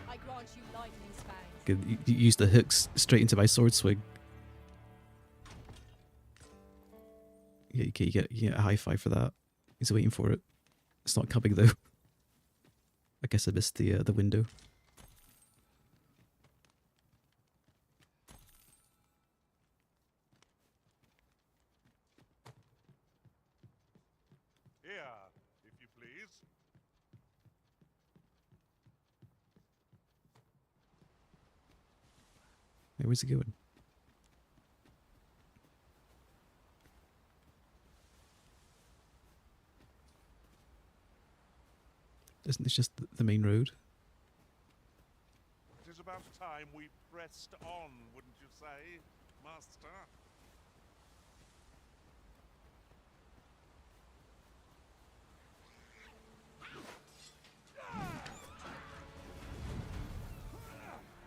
I grant you lightning fangs. Good, you used the hooks straight into my sword swing. Yeah, you get a high five for that. He's waiting for it. It's not coming though. I guess I missed the window. Here, if you please. Hey, where's it going? Isn't this just the main road? It is about time we pressed on, wouldn't you say, Master?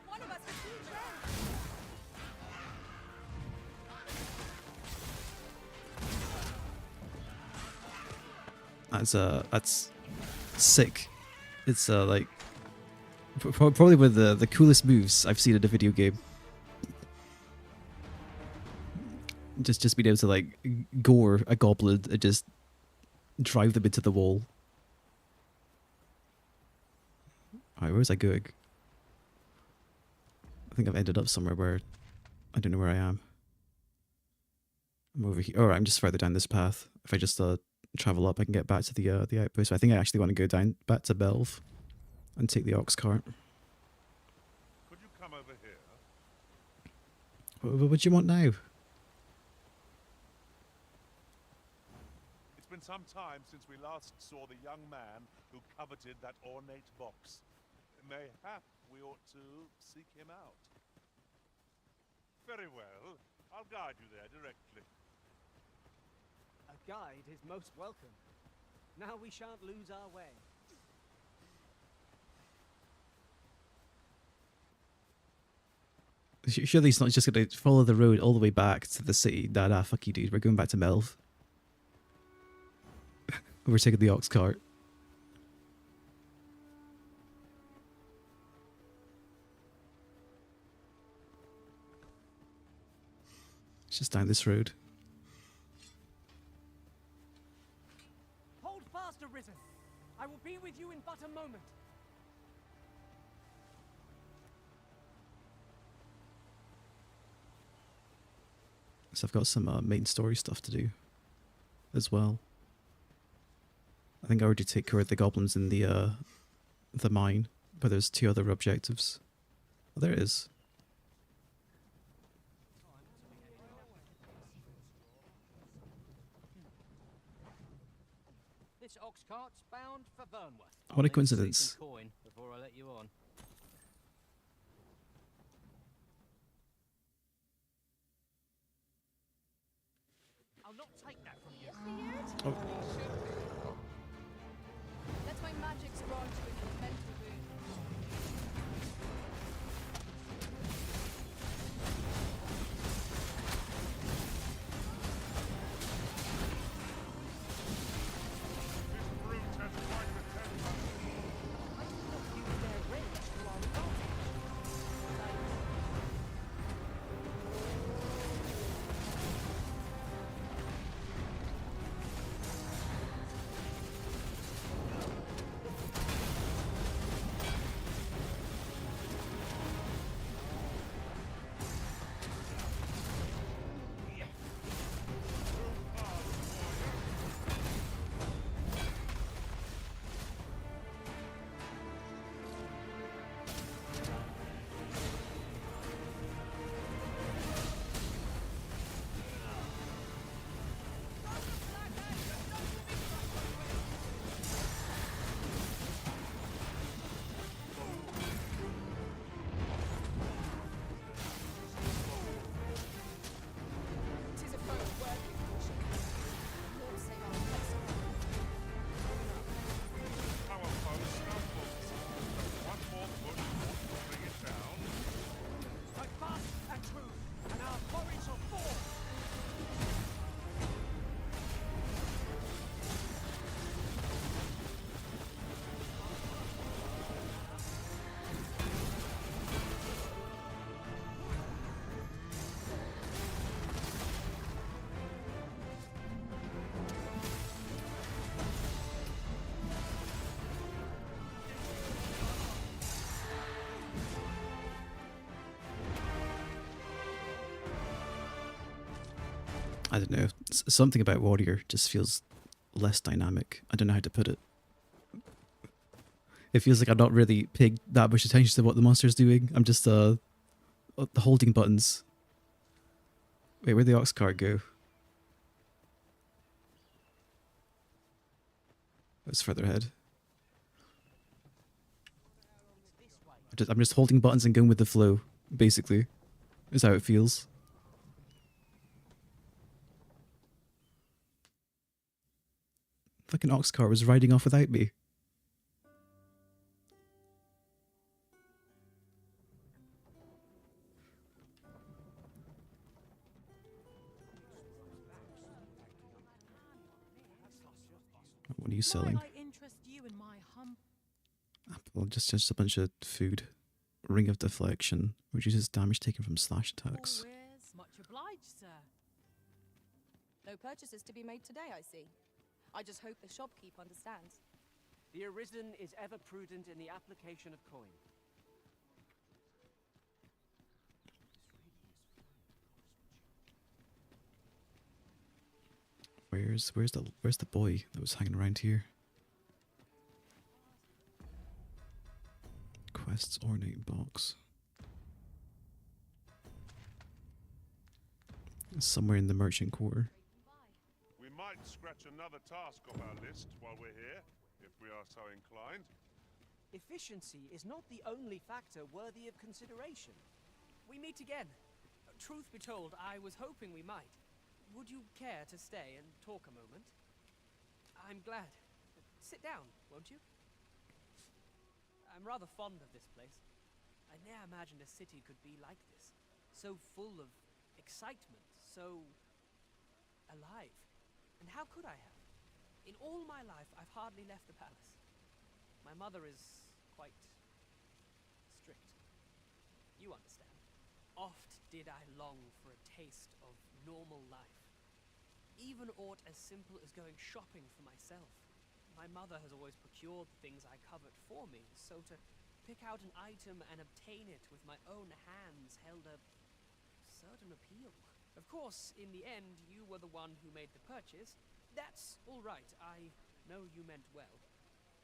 One of us has huge range. That's sick. It's like probably one of the coolest moves I've seen in a video game. Just being able to like gore a goblin and just drive them into the wall. Alright, where was I going? I think I've ended up somewhere where I don't know where I am. I'm over here. Alright, I'm just further down this path. If I just travel up, I can get back to the outpost. So I think I actually want to go down back to Belv and take the ox cart. Could you come over here? What do you want now? It's been some time since we last saw the young man who coveted that ornate box. Mayhap we ought to seek him out. Very well. I'll guide you there directly. A guide is most welcome. Now we shan't lose our way. Surely he's not just going to follow the road all the way back to the city. Nah, fuck you, dude. We're going back to Melv. We're taking the ox cart. It's just down this road. Hold fast, Arisen. I will be with you in but a moment. So I've got some main story stuff to do as well. I think I already take care of the goblins in the mine, but there's 2 other objectives. Oh, there it is. This ox cart's bound for Burnworth. What a coincidence. Coin before I let you on. I'll not take that from you. Weird. Let my magic grant you an elemental boon. This brute has quite the temper. I do not use their rage to our advantage. don't know. Something about Warrior just feels less dynamic. I don't know how to put it. It feels like I'm not really paying that much attention to what the monster's doing. I'm just holding buttons. Wait, where'd the ox cart go? It's further ahead. I'm just holding buttons and going with the flow, basically. Is how it feels. Like an ox cart was riding off without me. What are you selling? Might I interest you in my Well, just a bunch of food. Ring of Deflection reduces damage taken from slash attacks. wares? Much obliged, sir. No purchases to be made today, I see. I just hope the shopkeep understands. The Arisen is ever prudent in the application of coin. Where's the boy that was hanging around here? Quests ornate box. Somewhere in the merchant quarter. We might scratch another task off our list while we're here, if we are so inclined. Efficiency is not the only factor worthy of consideration. We meet again. Truth be told, I was hoping we might. Would you care to stay and talk a moment? I'm glad. Sit down, won't you? I'm rather fond of this place. I ne'er imagined a city could be like this. So full of excitement, so alive. And how could I have? In all my life, I've hardly left the palace. My mother is quite strict. You understand. Oft did I long for a taste of normal life. Even aught as simple as going shopping for myself. My mother has always procured the things I covet for me, so to pick out an item and obtain it with my own hands held a certain appeal. Of course, in the end, you were the one who made the purchase. That's all right. I know you meant well.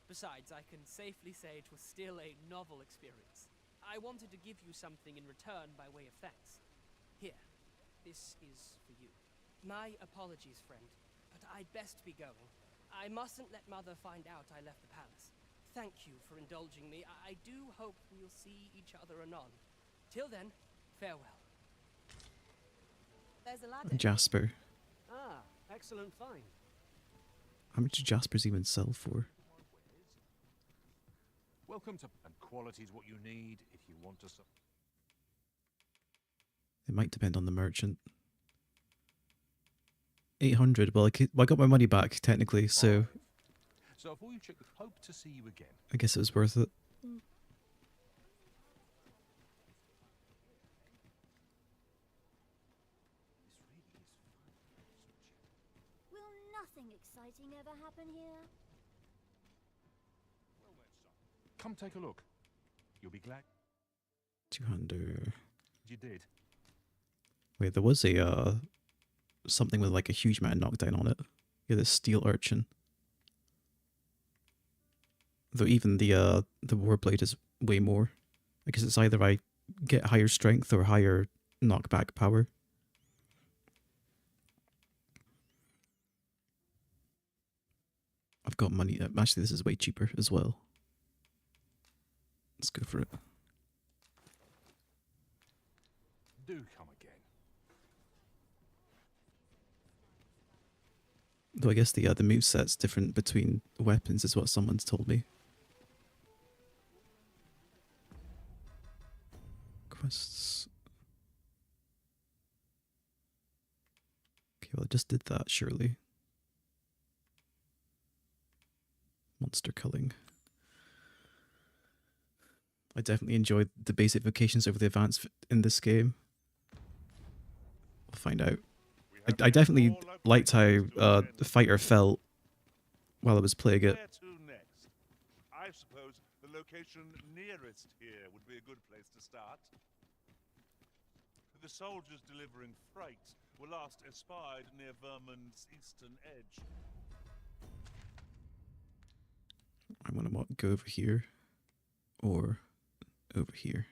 Besides, I can safely say it was still a novel experience. I wanted to give you something in return by way of thanks. Here, this is for you. My apologies, friend, but I'd best be going. I mustn't let Mother find out I left the palace. Thank you for indulging me. I do hope we'll see each other anon. Till then, farewell. There's a ladder. Jasper. Ah, excellent find. How much do Jaspers even sell for? Welcome to... And quality's what you need if you want to... It might depend on the merchant. 800. Well, I got my money back technically, so So if we hope to see you again. I guess it was worth it. Will nothing exciting ever happen here? Come take a look. You'll be glad 200. you did. Wait, there was a something with like a huge amount of knockdown on it. Yeah, this steel urchin. Though even the warblade is way more. I guess it's either I get higher strength or higher knockback power. I've got money. Actually, this is way cheaper as well. Let's go for it. Do come again. Though I guess the moveset's different between weapons is what someone's told me. Quests. Okay, well I just did that, surely. Monster culling. I definitely enjoyed the basic vocations over the advanced in this game. We'll find out. I definitely liked how the fighter felt while I was playing it. Where to next? I suppose the location nearest here would be a good place to start. The soldiers delivering freight were last espied near Vermund's eastern edge. I want to go over here or over here.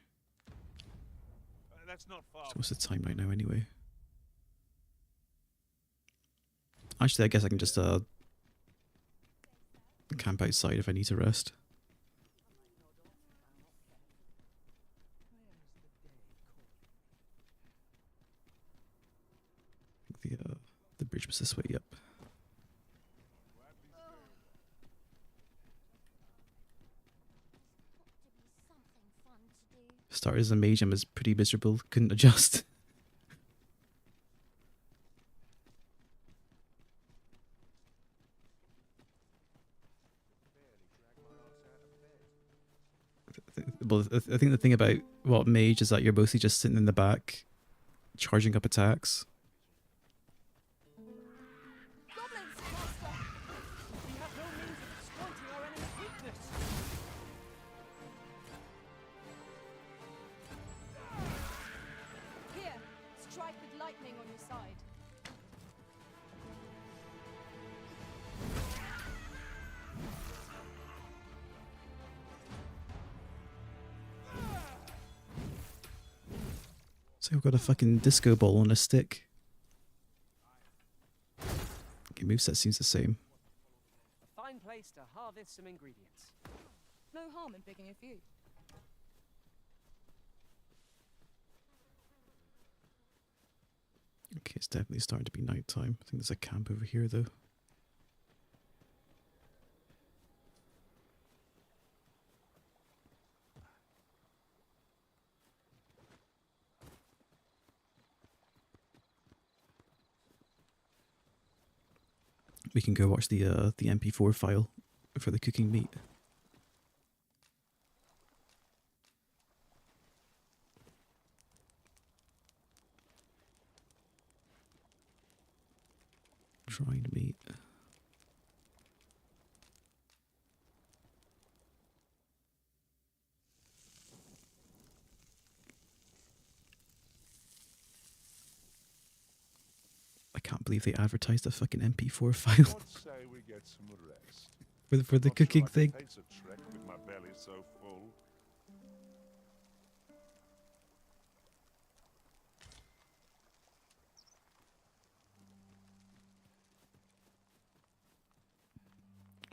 That's not far. So what's the time right now anyway? Actually, I guess I can just camp outside if I need to rest. I think the bridge was this way. Yep. Started as a mage and was pretty miserable. Couldn't adjust. Well, I think the thing about mage is that you're mostly just sitting in the back, charging up attacks. Goblins, Master! We have no means of exploiting our enemy's weakness. Here, strike with lightning on your side. So I've got a fucking disco ball on a stick. Okay, moveset seems the same. A fine place to harvest some ingredients. No harm in picking a few. Okay, it's definitely starting to be night time. I think there's a camp over here though. We can go watch the MP4 file for the cooking meat. Dried meat. I can't believe they advertised a fucking MP4 file What say we get some rest? for the Not cooking sure I can thing. face a trek with my belly so full.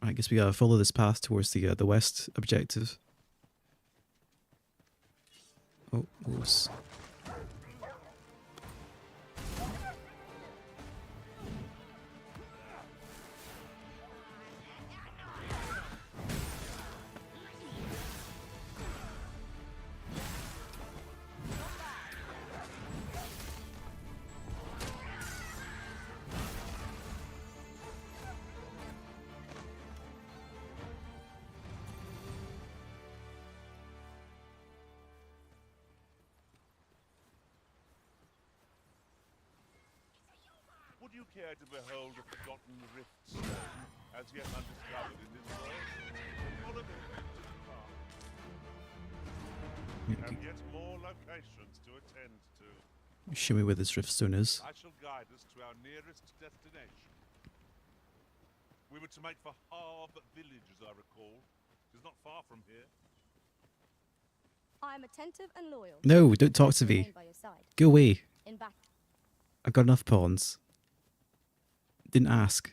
I guess we gotta follow this path towards the west objective. Oh, whoops. Would you care to behold a forgotten rift stone, as yet undiscovered in this world? Follow me to the path. We have yet more locations to attend to. Show me where this riftstone is. I shall guide us to our nearest destination. We were to make for Harb Village, as I recall. It is not far from here. I am attentive and loyal. No, don't talk to me. Remain by your side. Go away. In battle. I've got enough pawns. Didn't ask.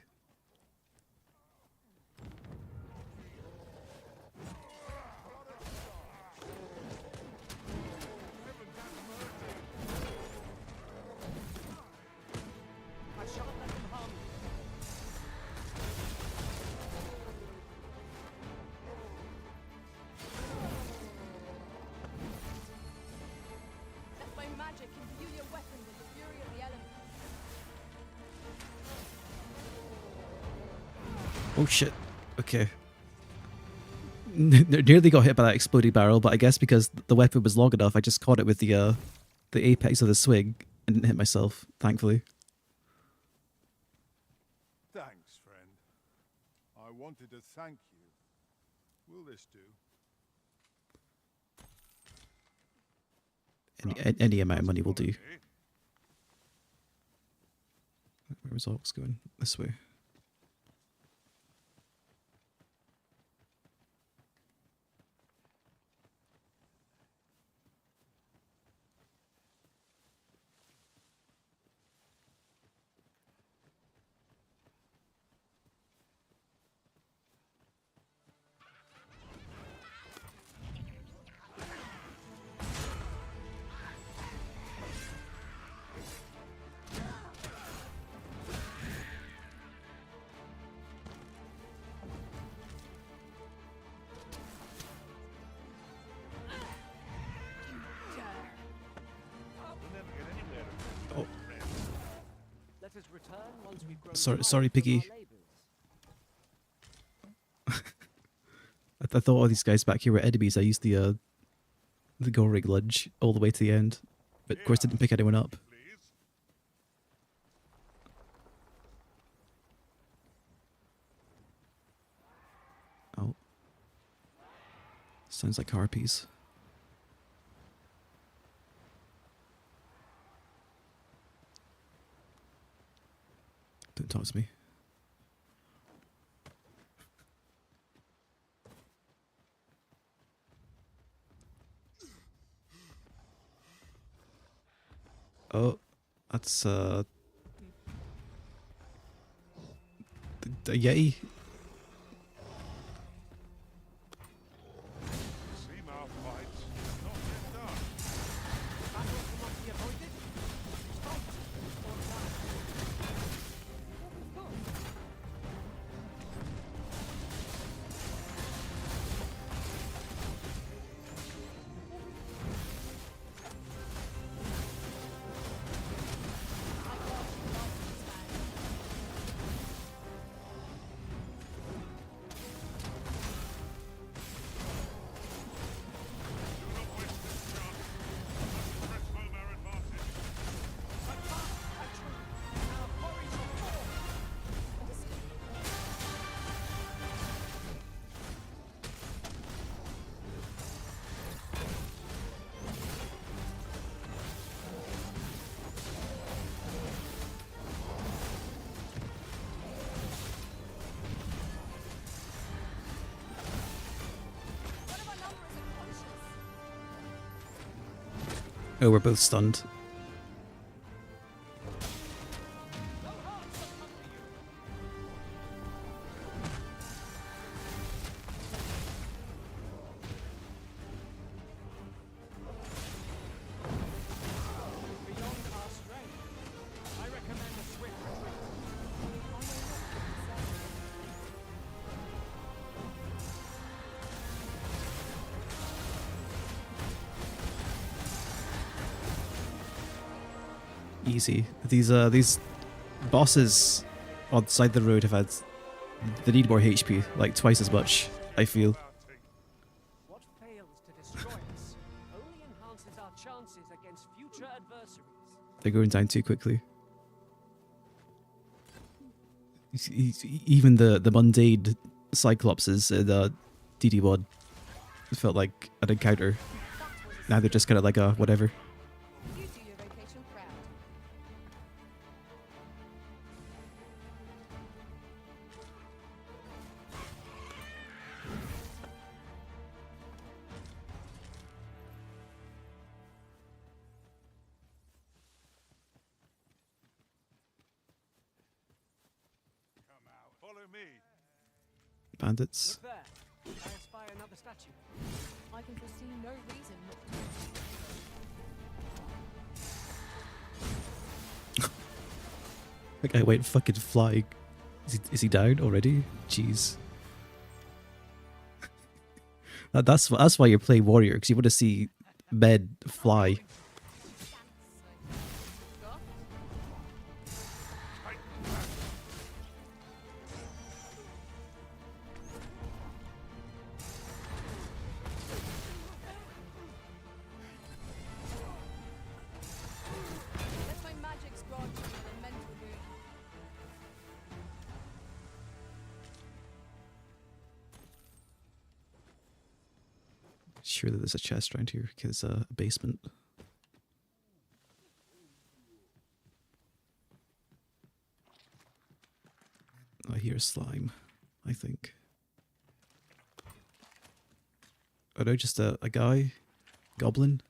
I shan't let them harm you. Let my magic imbue your weapon with the fury of the elements. Oh shit. Okay. Nearly got hit by that exploding barrel, but I guess because the weapon was long enough, I just caught it with the apex of the swing and didn't hit myself, thankfully. Thanks, friend. I wanted to thank you. Will this do? Any amount of money will do. Where was Ox going? This way. Oh. Let us return once we've grown Sorry, tired from our Piggy. labours. I thought all these guys back here were enemies. I used the Gorig Lunge all the way to the end, but of course didn't pick anyone up. Oh. Sounds like harpies. Don't talk to me. Oh, that's the Yeti. Seamouth fights not yet done. Battle cannot be avoided. Fight or die. What we've got? Oh, we're both stunned. Beyond our strength. I recommend a swift retreat. Easy. These bosses on the side of the road have had, they need more HP, like twice as much, I feel. What fails to destroy us only enhances our chances against future adversaries. They're going down too quickly. Even the mundane Cyclopses in DD1 felt like an encounter. Now they're just kind of like a whatever. You do your vocation proud. Follow me. Bandits. Look there. I espy another statue. I can foresee no reason not to. Okay, wait, fucking flying. Is he down already? Jeez. That's why you're playing warrior, because you want to see men fly. Let my magics grant you a mental boon. Surely there's a chest around here, because a basement. I hear slime, I think. Oh no, just a guy? Goblin?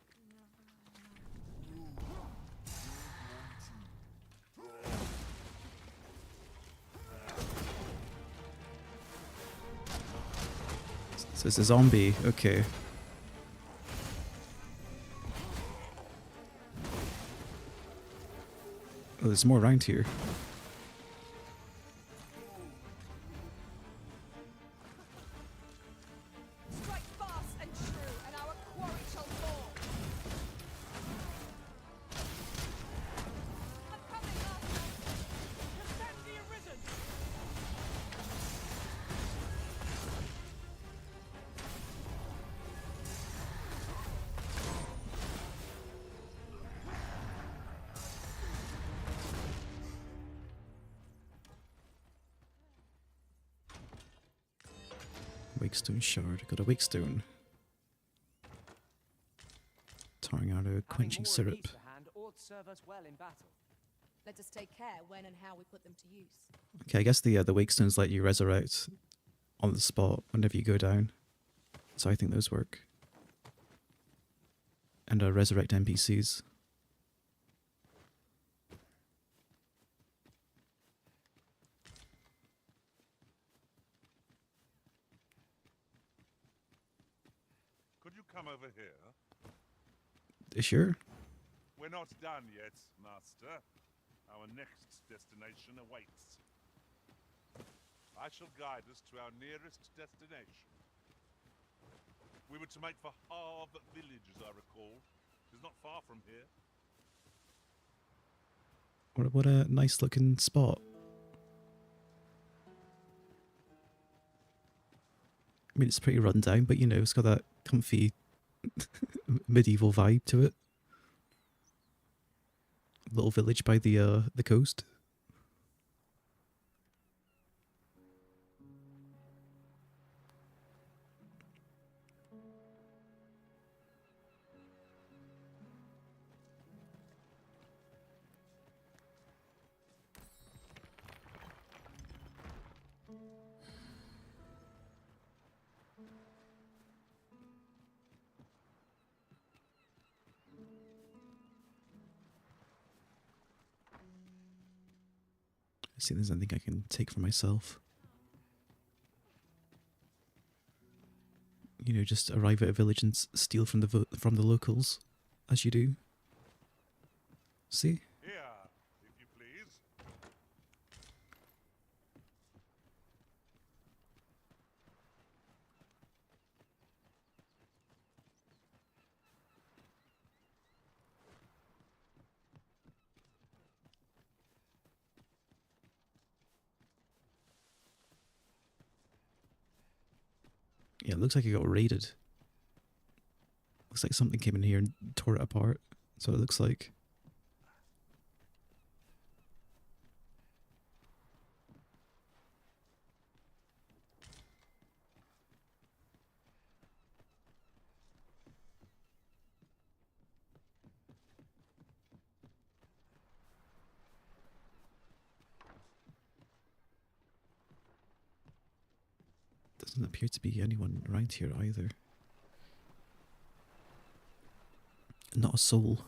So it's a zombie, okay. Oh, there's more around here. Strike fast and true, and our quarry shall fall. I'm coming, Master. Defend the Arisen! Wakestone shard. Got a wakestone. Tarring arrow, quenching syrup. Ought serve us well in battle. Let us take care when and how we put them to use. Okay, I guess the wakestones let you resurrect on the spot whenever you go down. So I think those work. And resurrect NPCs. Could you come over here? Sure. We're not done yet, Master. Our next destination awaits. I shall guide us to our nearest destination. We were to make for Harv Village, as I recall. It's not far from here. What a nice looking spot. I mean, it's pretty run down, but you know, it's got that comfy medieval vibe to it. Little village by the coast. See if there's anything I can take for myself. You know, just arrive at a village and steal from the locals, as you do. See? Here, if you please. Yeah, it looks like it got raided. Looks like something came in here and tore it apart. That's what it looks like. Doesn't appear to be anyone around here either. Not a soul.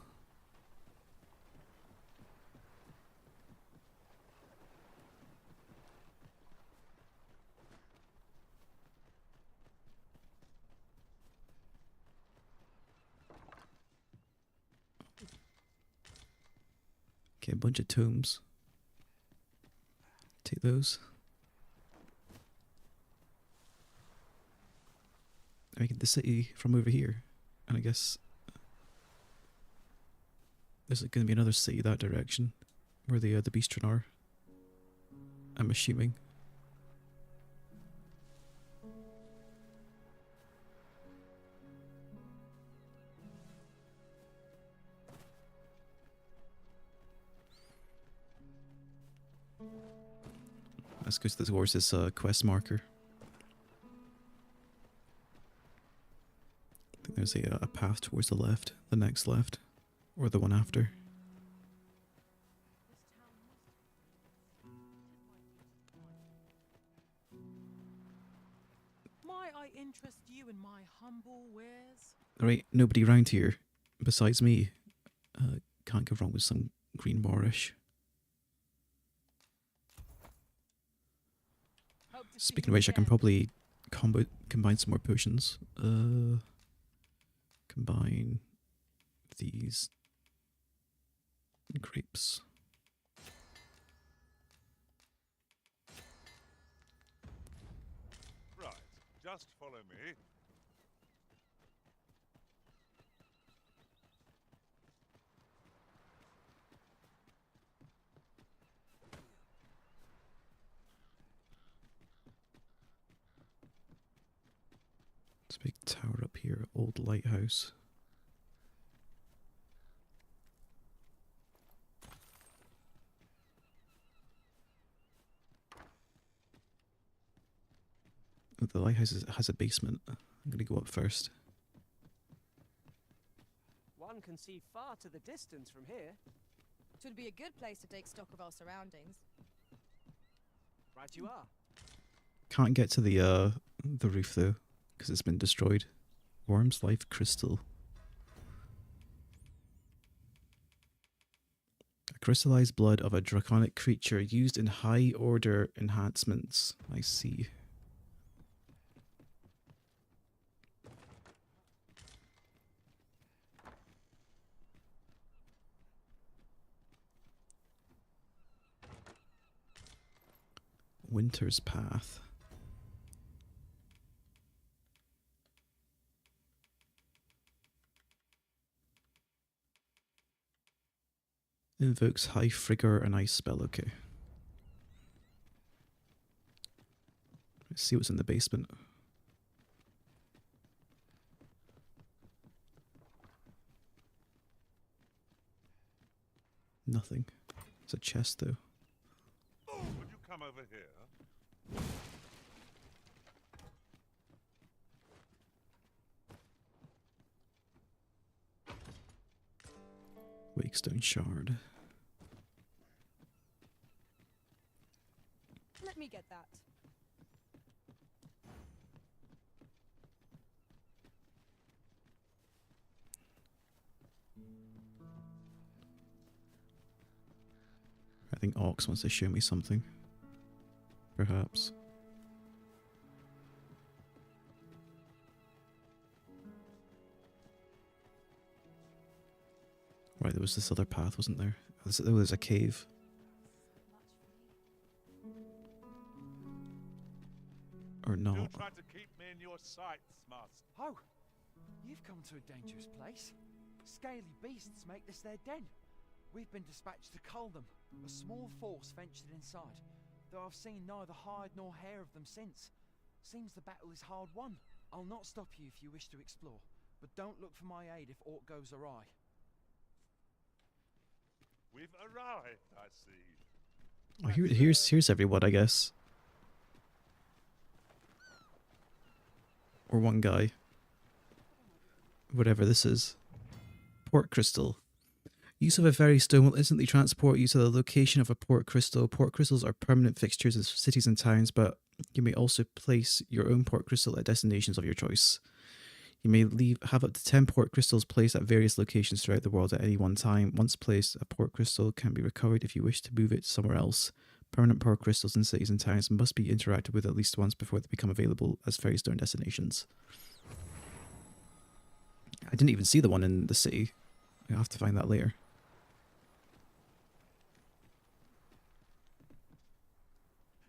Okay, a bunch of tombs. Take those. I get the city from over here, and I guess there's going to be another city that direction, where the Beastren are. I'm assuming. Let's go to the horse's quest marker. I think there's a path towards the left, the next left, or the one after. Might I interest you in my humble wares? Right, nobody round here besides me. Can't go wrong with some green moorish. Speaking of which, I can probably combine some more potions. Combine these grapes. Right, just follow me. This big tower up here, old lighthouse. Oh, the lighthouse has a basement. I'm gonna go up first. One can see far to the distance from here. Should be a good place to take stock of our surroundings. Right you are. Can't get to the roof though, because it's been destroyed. Worm's life crystal. A crystallized blood of a draconic creature used in high order enhancements. I see. Winter's Path. Invokes High Frigor and Ice spell, okay. Let's see what's in the basement. Nothing. It's a chest though. Would you come over here? Wakestone shard. Let me get that. I think Ox wants to show me something. Perhaps. Right, there was this other path, wasn't there? Oh, there's a cave. Or not. You tried to keep me in your sights, master. Oh, you've come to a dangerous place. Scaly beasts make this their den. We've been dispatched to cull them. A small force ventured inside, though I've seen neither hide nor hair of them since. Seems the battle is hard won. I'll not stop you if you wish to explore, but don't look for my aid if aught goes awry. We've arrived, I see. Oh, here's everyone, I guess. Or one guy. Whatever this is. Port crystal. Use of a fairy stone will instantly transport you to the location of a port crystal. Port crystals are permanent fixtures in cities and towns, but you may also place your own port crystal at destinations of your choice. You may have up to 10 port crystals placed at various locations throughout the world at any one time. Once placed, a port crystal can be recovered if you wish to move it somewhere else. Permanent port crystals in cities and towns must be interacted with at least once before they become available as fairy stone destinations. I didn't even see the one in the city. I'll have to find that later.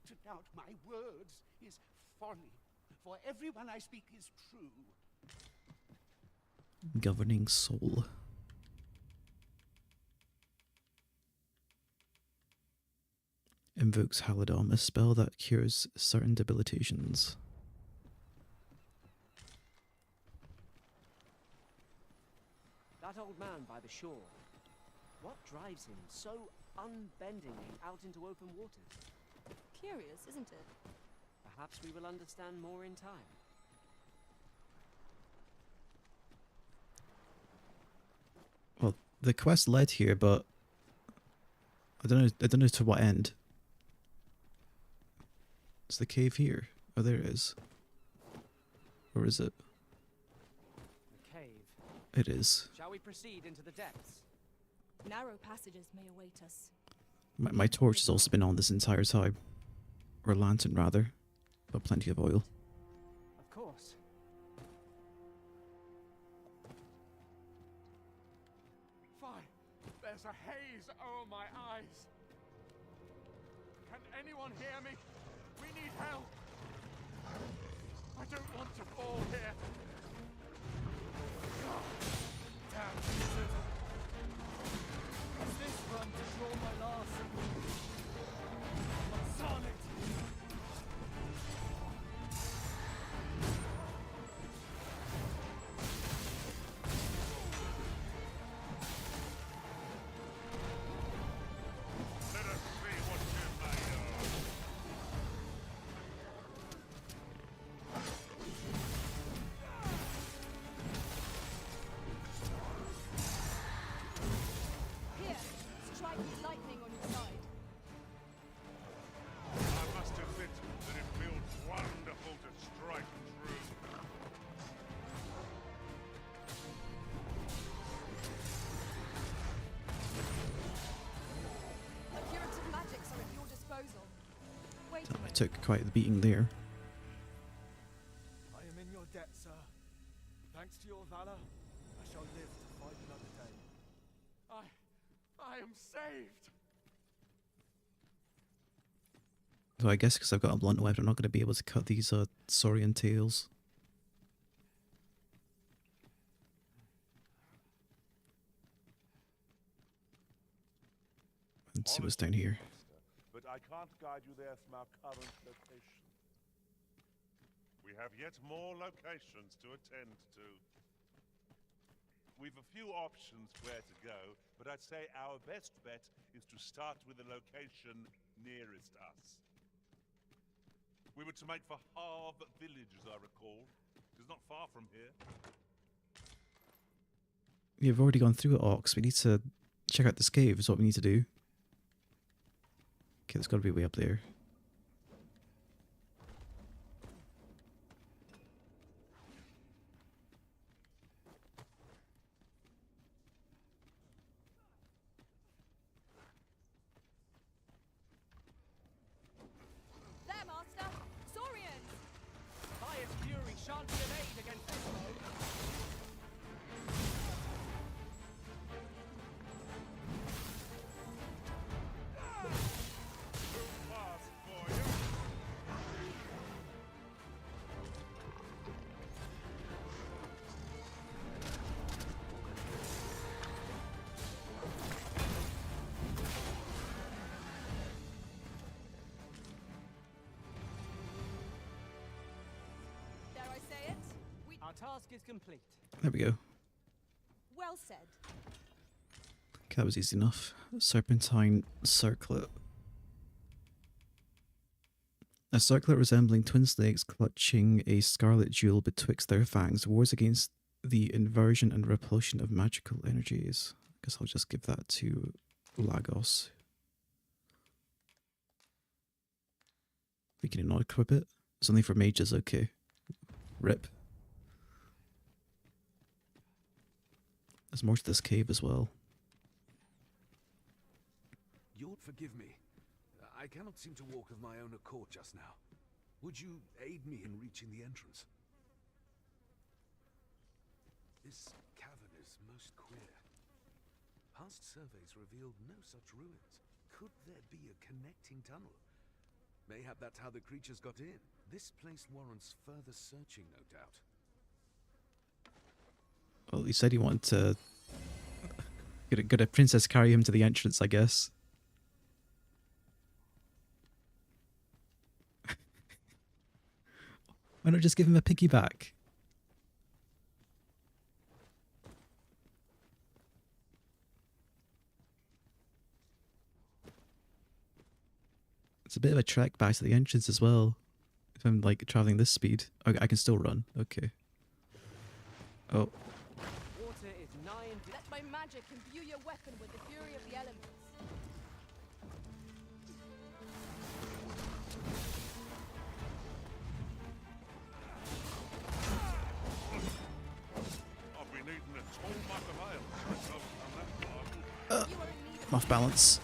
To doubt my words is folly, for everyone I speak is true. Governing soul. Invokes Halidom, a spell that cures certain debilitations. That old man by the shore. What drives him so unbendingly out into open waters? Curious, isn't it? Perhaps we will understand more in time. Well, the quest led here, but I don't know to what end. Is the cave here? Oh, there it is. Or is it? A cave. It is. Shall we proceed into the depths? Narrow passages may await us. My torch has also been on this entire time. Or lantern, rather. But plenty of oil. Of course. Fine. There's a haze over my eyes. Can anyone hear me? We need help. I don't want to fall here. Damn Jesus. Is this run to draw my last? Sonnet. Let us see what you're made of. Here, strike with lightning on your side. I must admit that it feels wonderful to strike true. The curative magics are at your disposal. Wait a I moment. took quite the beating there. I am in your debt, sir. Thanks to your valor, I shall live to fight another day. I am saved! So I guess because I've got a blunt weapon, I'm not going to be able to cut these saurian tails. Let's see what's down here. But I can't guide you there from our current location. We have yet more locations to attend to. We've a few options where to go, but I'd say our best bet is to start with the location nearest us. We were to make for Harv Village, as I recall. It's not far from here. We've already gone through it, Ox. We need to check out this cave is what we need to do. Okay, there's got to be a way up there. There, Master! Saurians! Fire's fury shan't be delayed against this foe. Too fast for you. Dare I say it? Our task is complete. There we go. Well said. Okay, that was easy enough. Serpentine circlet. A circlet resembling twin snakes clutching a scarlet jewel betwixt their fangs wars against the inversion and repulsion of magical energies. I guess I'll just give that to Lagos. We can not equip it. It's only for mages, okay. Rip. There's more to this cave as well. You'll forgive me. I cannot seem to walk of my own accord just now. Would you aid me in reaching the entrance? This cavern is most queer. Past surveys revealed no such ruins. Could there be a connecting tunnel? Mayhap that's how the creatures got in. This place warrants further searching, no doubt. Well, he said he wanted to get a princess carry him to the entrance, I guess. Why not just give him a piggyback? It's a bit of a trek back to the entrance as well. If I'm like traveling this speed. Okay, I can still run. Okay. Oh. Water is nigh and Let my magic imbue your weapon with the fury of the elements. Off balance.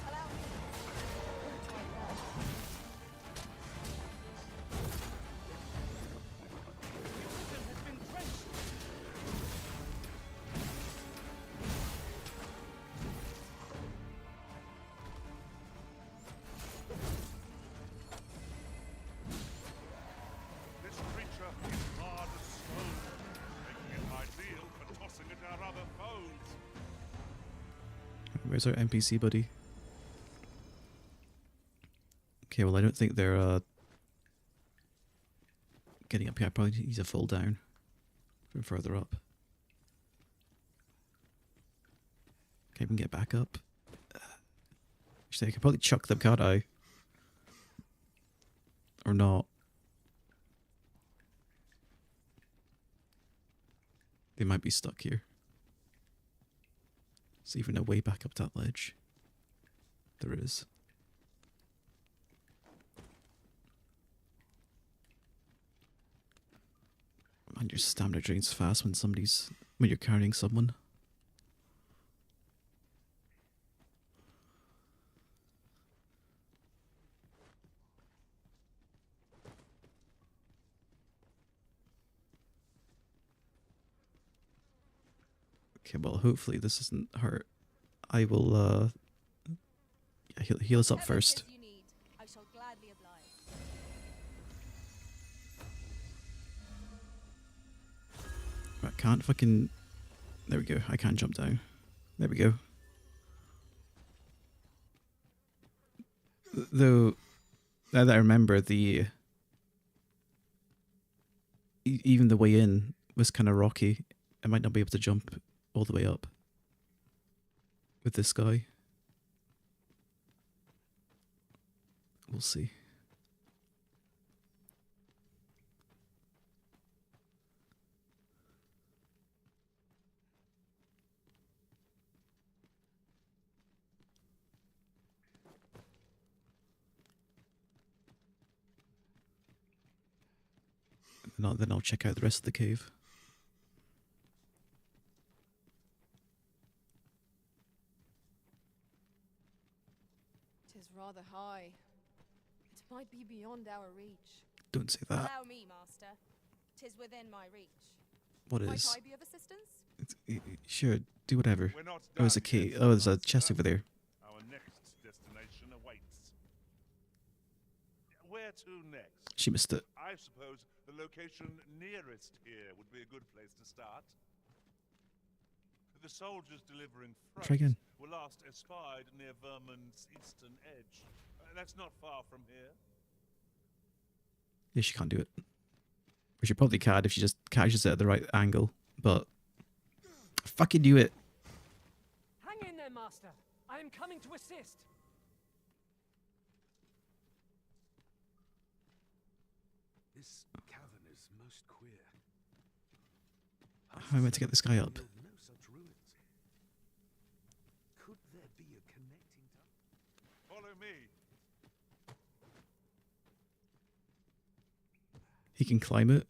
This creature is hard as stone, making it ideal for tossing at our other foes. Where's our NPC buddy? Okay, well I don't think they're getting up here. I probably need to fall down from further up. Okay, we can get back up. Actually, I could probably chuck them, can't I? Or not. They might be stuck here. Is there even a way back up that ledge? There is. And your stamina drains fast when you're carrying someone. Okay, well, hopefully this doesn't hurt. I will, heal us up first. You need, I shall gladly oblige. I can't fucking... There we go. I can't jump down. There we go. Though, now that I remember, even the way in was kind of rocky. I might not be able to jump all the way up with this guy. We'll see. Then I'll check out the rest of the cave. Tis rather high. It might be beyond our reach. Don't say that. Allow me, master. Tis within my reach. What Might is? I be of assistance? Sure, do whatever. We're not Oh, there's a done key. yet, Oh, there's a Master. chest over there. Our next destination awaits. Where to next? She missed it. I suppose the location nearest here would be a good place to start. The soldiers delivering Try freight again. were last espied near Vermin's eastern edge. That's not far from here. Yeah, she can't do it. Or she probably can if she just catches it at the right angle. But I fucking knew it. Hang in there, master. I am coming to assist. This cavern is most queer. How am I meant to get this guy up? No such ruins. Could there be a connecting tunnel? Follow me. He can climb it.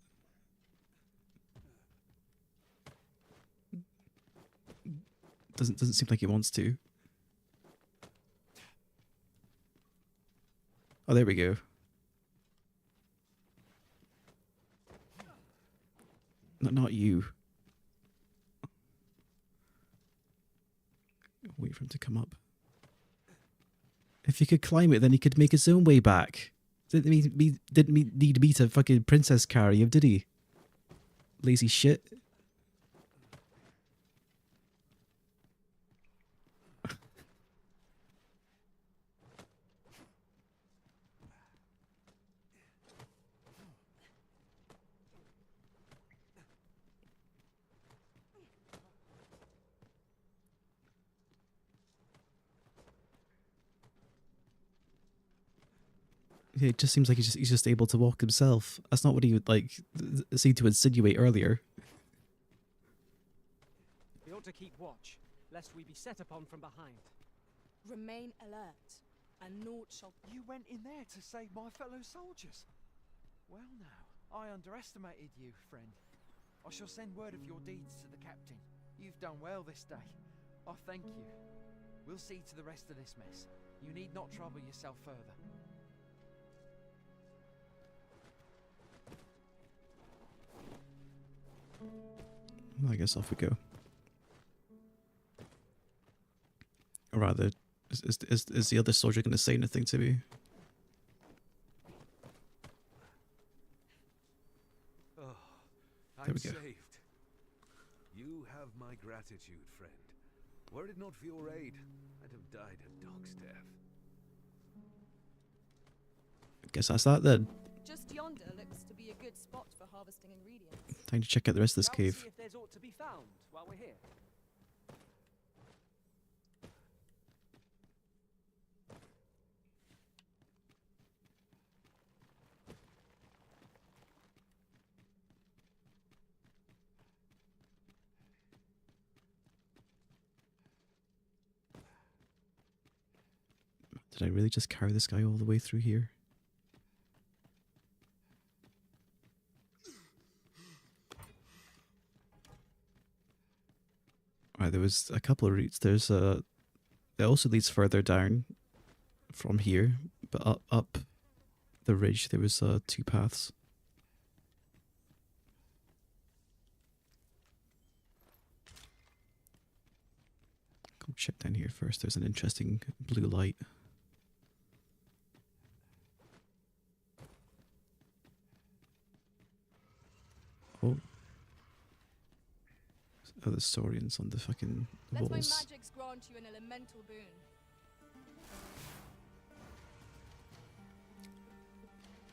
Doesn't seem like he wants to. Oh, there we go. Not you. Wait for him to come up. If he could climb it, then he could make his own way back. Didn't need me to fucking princess carry him, did he? Lazy shit. It just seems like he's just able to walk himself. That's not what he would seem to insinuate earlier. We ought to keep watch, lest we be set upon from behind. Remain alert, and naught shall... You went in there to save my fellow soldiers. Well now, I underestimated you, friend. I shall send word of your deeds to the captain. You've done well this day. I thank you. We'll see to the rest of this mess. You need not trouble yourself further. I guess off we go. Or rather, is the other soldier going to say anything to me? Oh, There I'm we go. saved. You have my gratitude, friend. Were it not for your aid, I'd have died a dog's death. I guess that's that then. Just yonder looks to be a good spot for harvesting ingredients. Time to check out the rest of this Shall we cave. see if there's aught to be found while we're here. Did I really just carry this guy all the way through here? Alright, there was a couple of routes. There's a... It also leads further down from here, but up the ridge there was 2 paths. Go check down here first. There's an interesting blue light. Oh. Oh, the Saurians on the fucking Let my walls. magics grant you an elemental boon.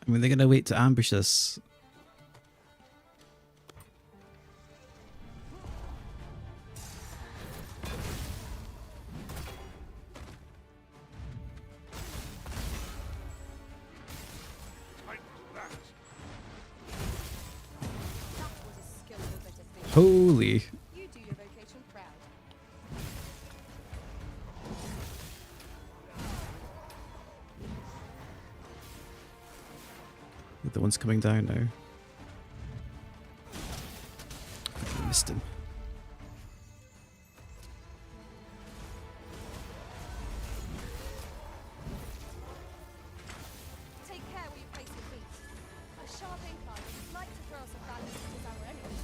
I mean, they're gonna wait to ambush us. That was a skillful bit of vision. Holy. You do your vocation proud. The one's coming down now. I missed him. Take care where you place your feet. A sharp incline is like to throw us a bad as our enemy.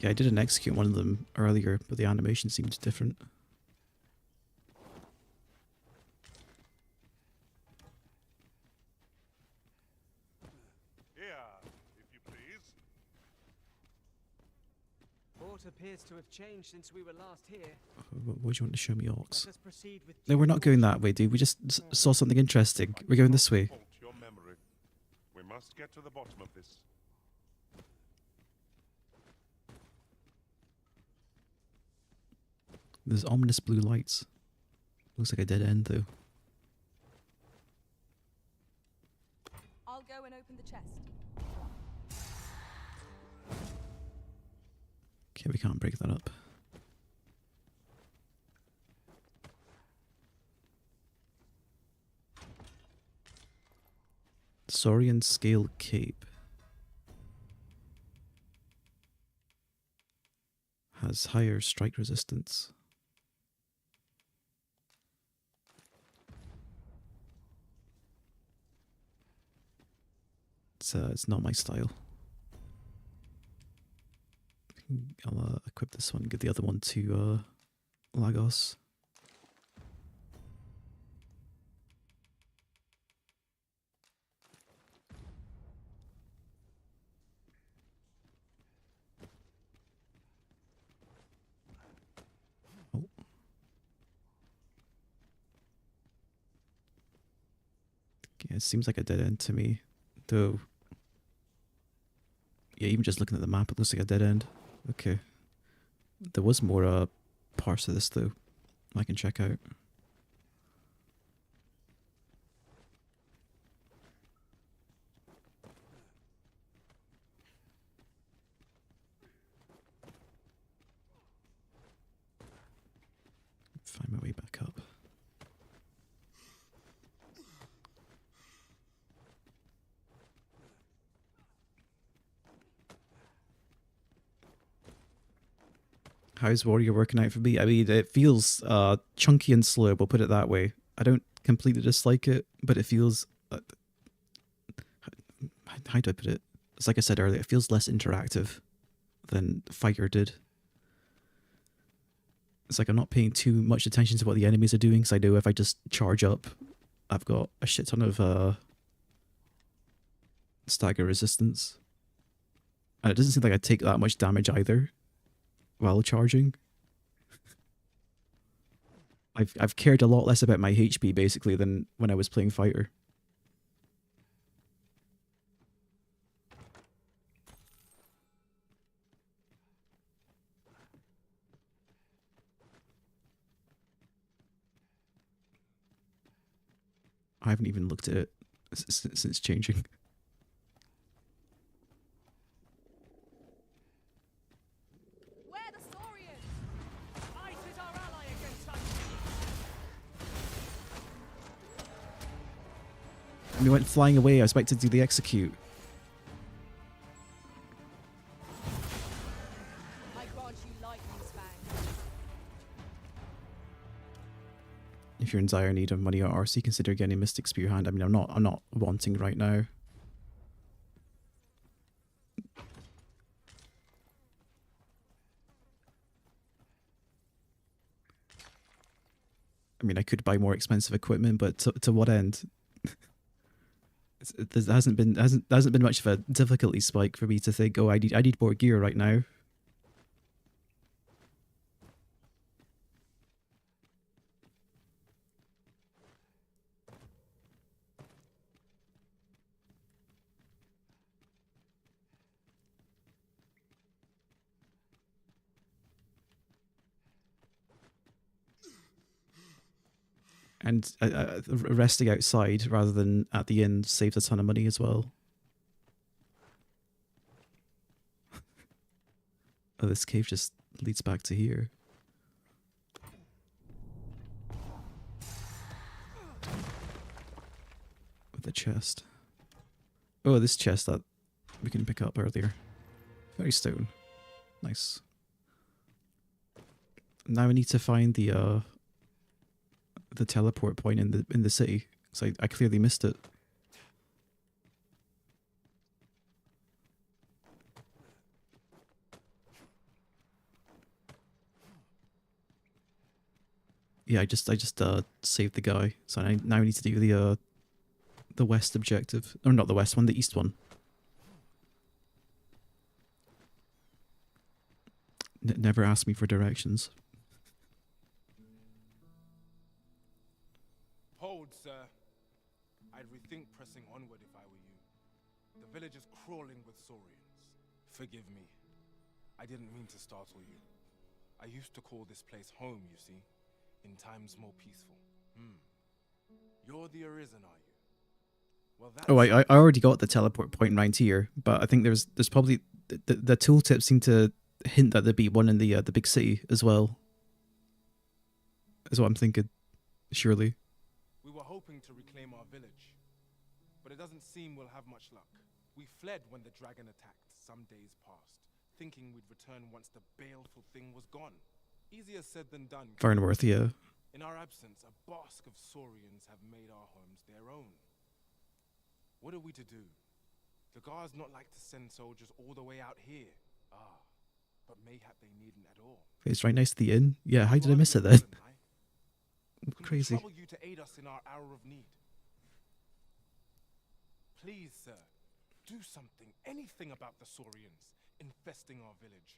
Yeah, I didn't execute one of them earlier, but the animation seemed different. Here, if you please. Aught appears to have changed since we were last here. What do you want to show me, Orcs? Let us proceed with No, we're not going that way, dude. We just saw something interesting. We're going this way. Fault your memory. We must get to the bottom of this. There's ominous blue lights. Looks like a dead end, though. I'll go and open the chest. Okay, we can't break that up. Saurian Scale Cape. Has higher strike resistance. It's not my style. I'll equip this one, give the other one to Lagos. Oh. Okay, it seems like a dead end to me, though. Yeah, even just looking at the map, it looks like a dead end. Okay. There was more parts of this, though, I can check out. Find my way back up. How's Warrior working out for me? I mean, it feels chunky and slow, we'll put it that way. I don't completely dislike it, but it feels... how do I put it? It's like I said earlier, it feels less interactive than Fighter did. It's like I'm not paying too much attention to what the enemies are doing, because I know if I just charge up, I've got a shit ton of stagger resistance. And it doesn't seem like I take that much damage either while charging. I've cared a lot less about my HP basically than when I was playing Fighter. I haven't even looked at it since changing. Where the Saurians? Ice is our ally against us. And we went flying away. I was about to do the execute. I grant you lightning's fang. If you're in dire need of money or RC, consider getting Mystic Spear Hand. I mean, I'm not wanting right now. I mean, I could buy more expensive equipment, but to what end? There hasn't been much of a difficulty spike for me to think, oh, I need more gear right now. And resting outside rather than at the inn saves a ton of money as well. Oh, this cave just leads back to here. With the chest. Oh, this chest that we can pick up earlier. Very stone. Nice. Now we need to find the teleport point in the city, so I clearly missed it. Yeah, I just saved the guy, so now I need to do the west objective, or not the west one, the east one. Never ask me for directions. Hold, sir. I'd rethink pressing onward if I were you. The village is crawling with saurians. Forgive me. I didn't mean to startle you. I used to call this place home, you see, in times more peaceful. You're the Arisen, are you? Well, that's... Oh, I already got the teleport point right here, but I think there's probably the tooltips seem to hint that there'd be one in the big city as well. Is what I'm thinking. Surely. We were hoping to reclaim our village, but it doesn't seem we'll have much luck. We fled when the dragon attacked some days past, thinking we'd return once the baleful thing was gone. Easier said than done. Farnworth, yeah. In our absence, a bask of saurians have made our homes their own. What are we to do? The guards not like to send soldiers all the way out here. But mayhap they needn't at all. It's right next to the inn. Yeah, how did I miss it then? Crazy. Trouble you to aid us in our hour of need. Please, sir, do something, anything about the saurians infesting our village.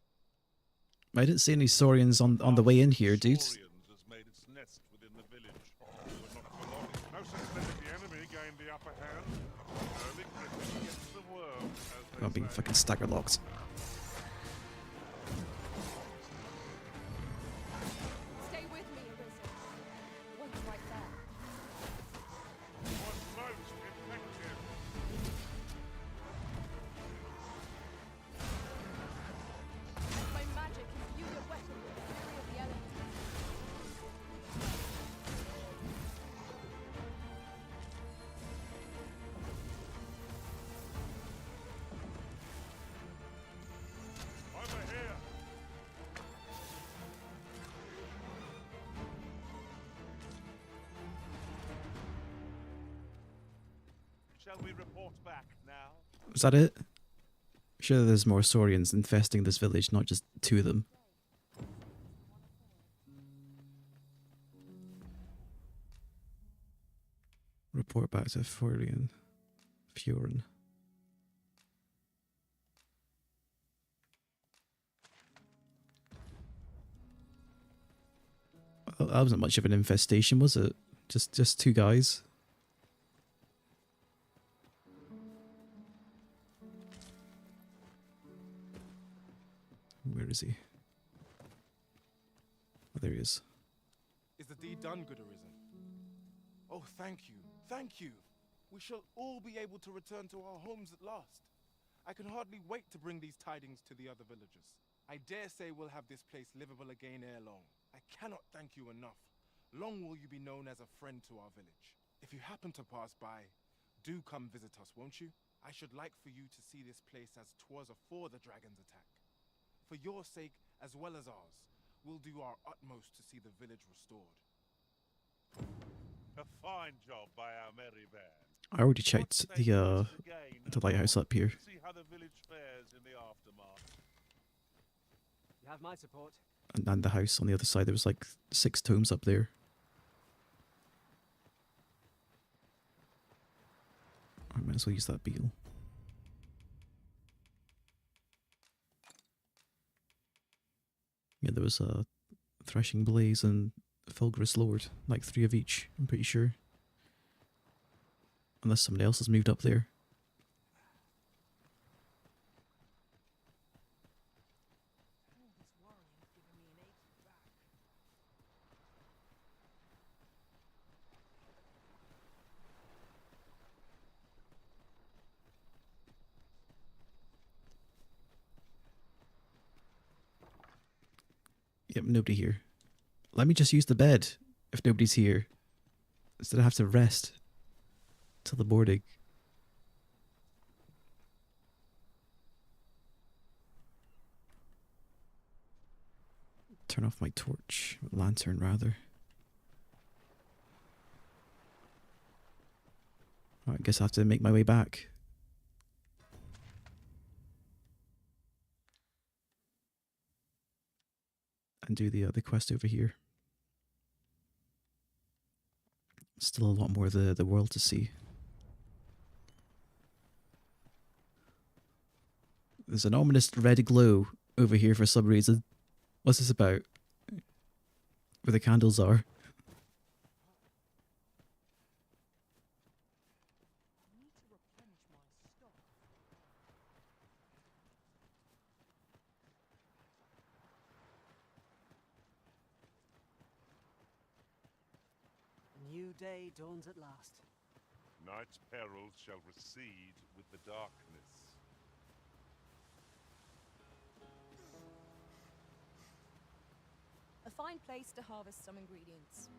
I didn't see any saurians on the way in here, dude. Saurians has made its nest within the village. But not for long. No sense letting the enemy gain the upper hand. Early Christmas gets the world, as they I'm being say. fucking stagger locked. Stay with me, Arisen. One's right there. One most effective. My magic imbued a weapon with the fury of the elements. Shall we report back now? Is that it? Sure, there's more Saurians infesting this village, not just 2 of them. Report back to Furion. Well, that wasn't much of an infestation, was it? Just 2 guys. Where is he? Oh, there he is. Is the deed done, good Arisen? Oh, thank you. Thank you. We shall all be able to return to our homes at last. I can hardly wait to bring these tidings to the other villagers. I dare say we'll have this place livable again ere long. I cannot thank you enough. Long will you be known as a friend to our village. If you happen to pass by, do come visit us, won't you? I should like for you to see this place as 'twas afore the dragon's attack. For your sake, as well as ours, we'll do our utmost to see the village restored. A fine job by our merry band. I already checked the lighthouse up here. See how the village fares in the aftermath. You have my support. And the house on the other side, there was like 6 tomes up there. I might as well use that beetle. Yeah, there was a Threshing Blaze and Fulgurous Lord, like 3 of each, I'm pretty sure. Unless somebody else has moved up there. Yep, nobody here. Let me just use the bed if nobody's here. Instead I have to rest till the morning. Turn off my torch. Lantern, rather. I guess I have to make my way back. And do the quest over here. Still a lot more of the world to see. There's an ominous red glow over here for some reason. What's this about? Where the candles are. A new day dawns at last. Night's perils shall recede with the darkness. A fine place to harvest some ingredients.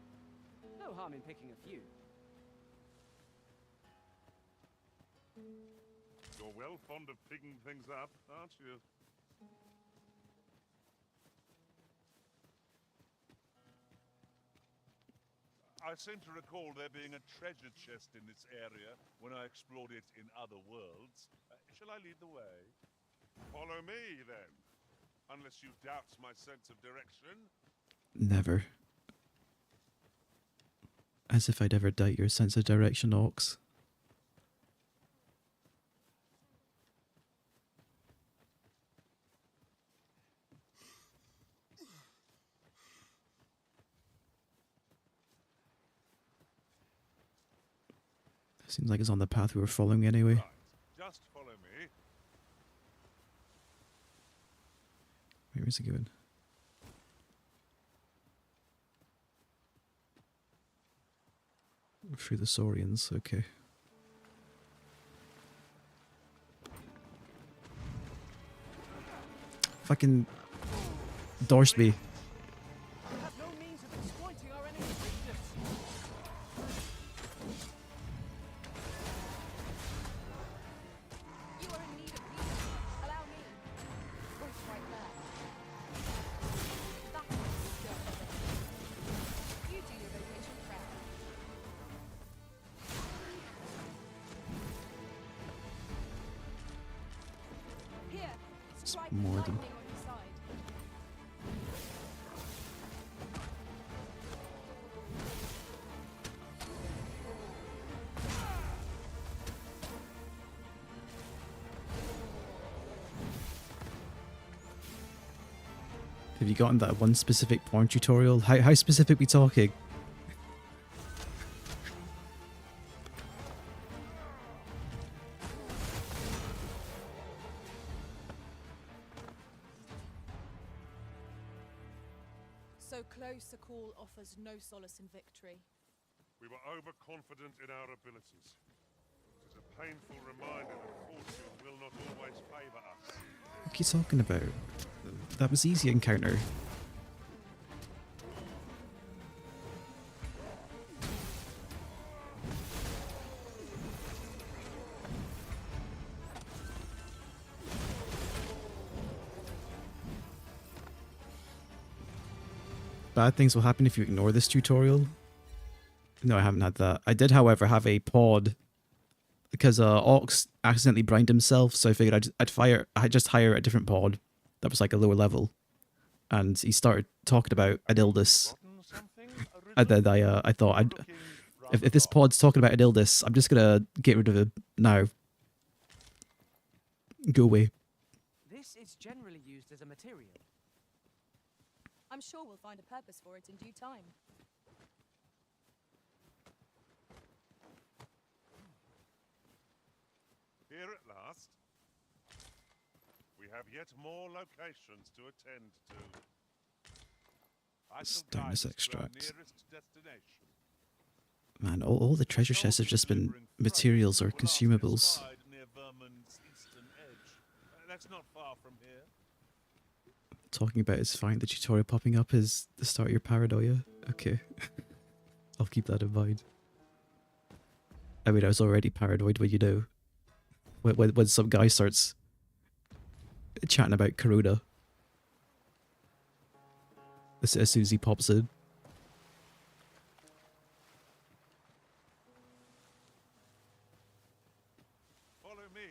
No harm in picking a few. You're well fond of picking things up, aren't you? I seem to recall there being a treasure chest in this area when I explored it in other worlds. Shall I lead the way? Follow me, then. Unless you doubt my sense of direction. Never. As if I'd ever doubt your sense of direction, Ox. Seems like it's on the path we were following anyway. Right. Just follow me. Where is he going? Through the Saurians, okay. Fucking dodged me. Have no means of exploiting our enemy's weakness. You are in need of peace. Allow me. Voice right there. That is good. You do your vocation proud. That's more than... Have you gotten that one specific porn tutorial? How specific we talking? So close a call offers no solace in victory. We were overconfident in our abilities. It is a painful reminder that fortune will not always favour us. What are you talking about? That was easy encounter. Bad things will happen if you ignore this tutorial. No, I haven't had that. I did, however, have a pod because Ox accidentally brined himself, so I figured I'd just hire a different pod that was like a lower level, and he started talking about Adildis, and then I thought if this pod's talking about Adildis, I'm just gonna get rid of him now. Go away. This is generally used as a material. I'm sure we'll find a purpose for it in due time. Here at last. We have yet more locations to attend to. I shall guide us to our Extract. nearest destination. Man, all the treasure chests have just been materials or consumables. Near Vermund's eastern edge. That's not far from here. Talking about is fine. The tutorial popping up is the start of your paranoia. Okay. I'll keep that in mind. I mean, I was already paranoid when you know. When some guy starts chatting about Corona. As soon as he pops in. Follow me.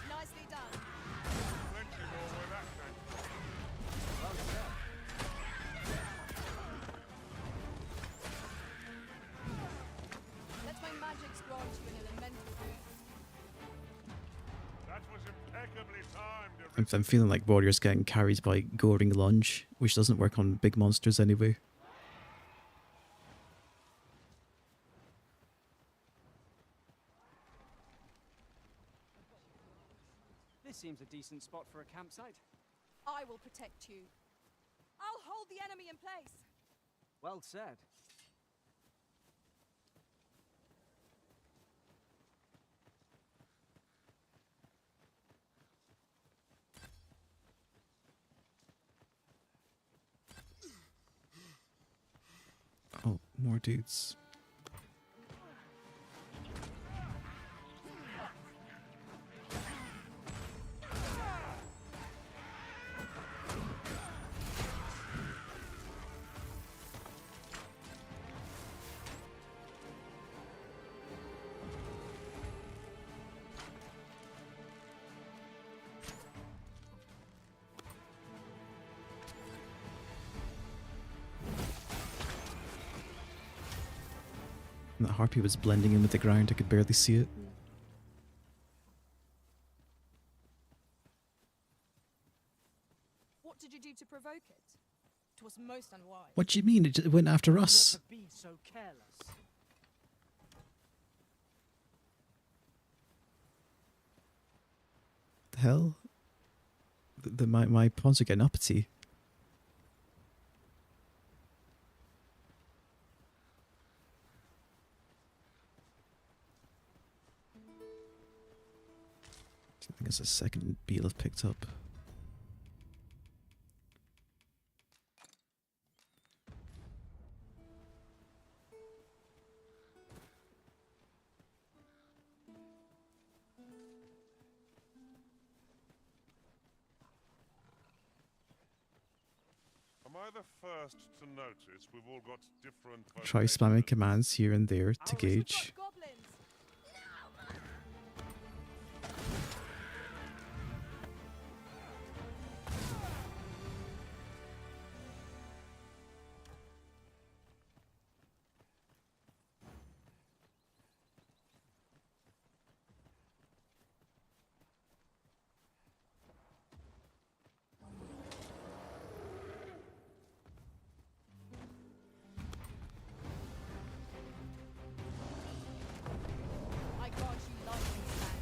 Nicely done. Plenty more where that came from. Let my magics grant you an elemental boost. That was impeccably timed. I'm feeling like Warrior's getting carried by Goring Lunge, which doesn't work on big monsters anyway. This seems a decent spot for a campsite. I will protect you. I'll hold the enemy in place. Well said. Oh, more dudes. And that harpy was blending in with the ground, I could barely see it. What did you do to provoke it? It was most unwise. What do you mean? It went after us? Not to be so careless. The hell? My pawns are getting uppity. I think it's a second beetle I've picked up. the first to notice we've all got different Try spamming commands here and there to gauge. Goblins! I got you lightning flanks.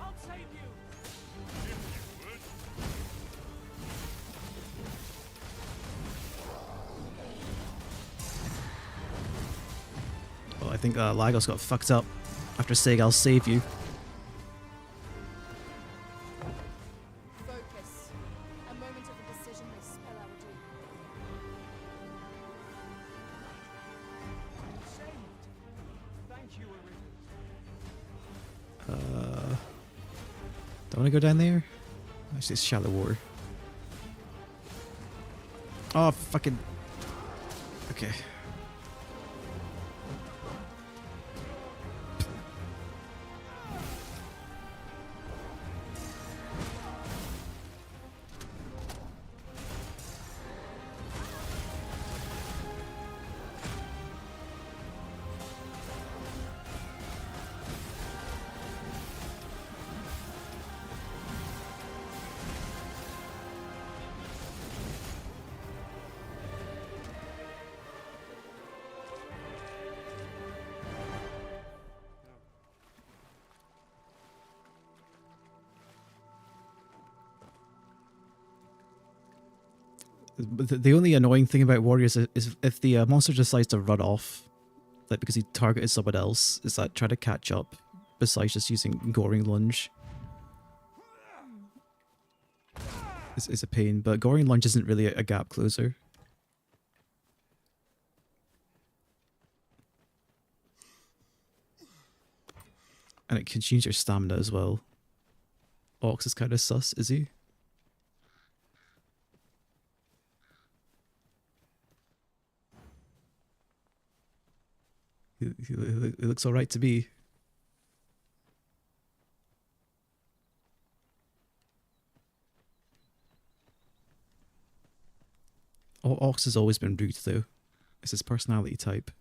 I'll save you! Well, I think Lagos got fucked up after saying I'll save you. Focus. A moment of indecision may spell our doom. Saved. Thank you, Emarrel. Don't want to go down there? Actually, it's shallow water. Oh, fucking. Okay. The only annoying thing about warriors is if the monster decides to run off, like because he targeted someone else, is that try to catch up, besides just using Goring Lunge. It's a pain, but Goring Lunge isn't really a gap closer. And it consumes your stamina as well. Ox is kind of sus, is he? He looks alright to me. Ox has always been rude though. It's his personality type.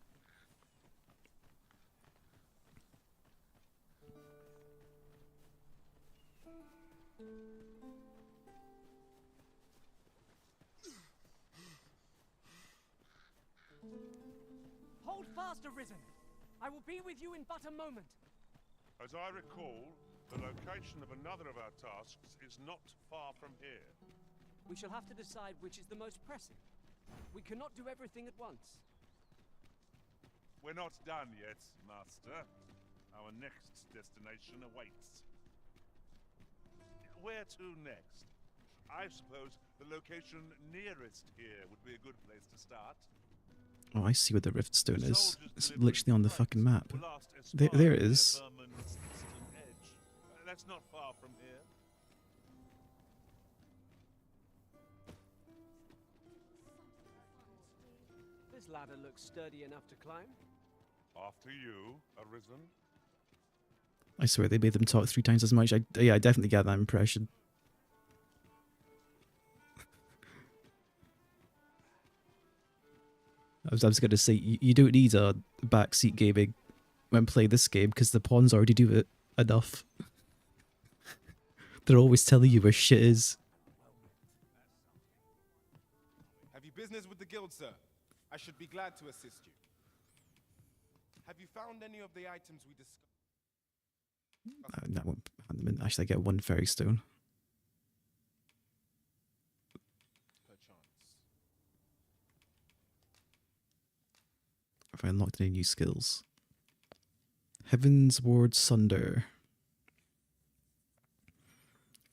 Hold fast, Arisen! I will be with you in but a moment. As I recall, the location of another of our tasks is not far from here. We shall have to decide which is the most pressing. We cannot do everything at once. We're not done yet, Master. Our next destination awaits. Where to next? I suppose the location nearest here would be a good place to start. Oh, I see where the Riftstone is. It's literally on the fucking map. There it is. That's not far from here. This ladder looks sturdy enough to climb. After you, Arisen. I swear they made them talk 3 times as much. Yeah, I definitely get that impression. I was going to say, you don't need a backseat gaming when playing this game because the pawns already do it enough. They're always telling you where shit is. Have you business with the guild, sir? I should be glad to assist you. Have you found any of the items we discussed? That won't hand them in. Actually, I get one fairy stone. Have I unlocked any new skills? Heaven's Ward Sunder.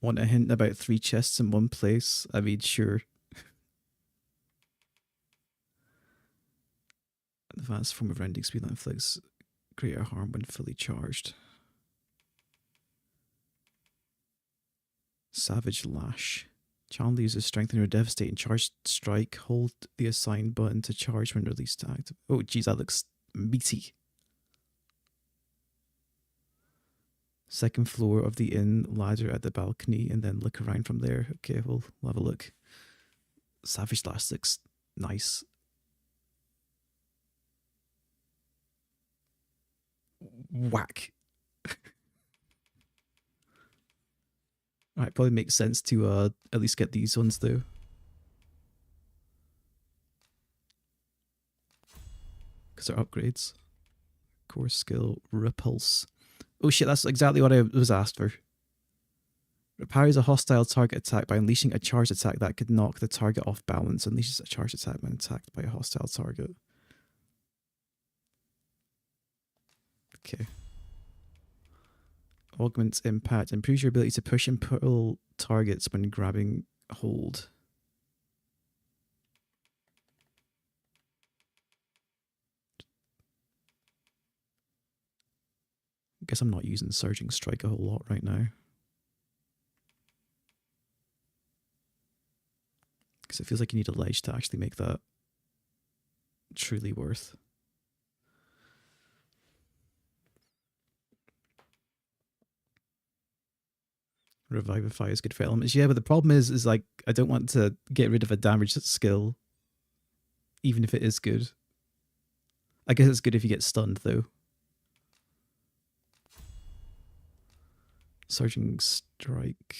Want a hint about 3 chests in one place? I mean, sure. Advanced form of rending speed that inflicts greater harm when fully charged. Savage Lash. Channel uses strengthen or devastate and charge strike. Hold the assigned button to charge when released to active. Oh, geez, that looks meaty. Second floor of the inn, ladder at the balcony, and then look around from there. Okay, we'll have a look. Savage Lash looks nice. Whack. Alright, probably makes sense to at least get these ones though. Because they're upgrades. Core skill, Repulse. Oh shit, that's exactly what I was asked for. Repowers a hostile target attack by unleashing a charged attack that could knock the target off balance. Unleashes a charged attack when attacked by a hostile target. Okay. Augments impact. Improves your ability to push and pull targets when grabbing hold. I guess I'm not using Surging Strike a whole lot right now. Because it feels like you need a ledge to actually make that truly worth. Revivify is good for elements. Yeah, but the problem is like, I don't want to get rid of a damage skill, even if it is good. I guess it's good if you get stunned, though. Surging Strike.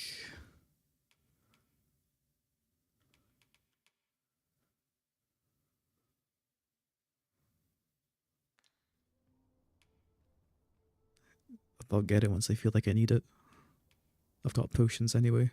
I'll get it once I feel like I need it. I've got potions anyway.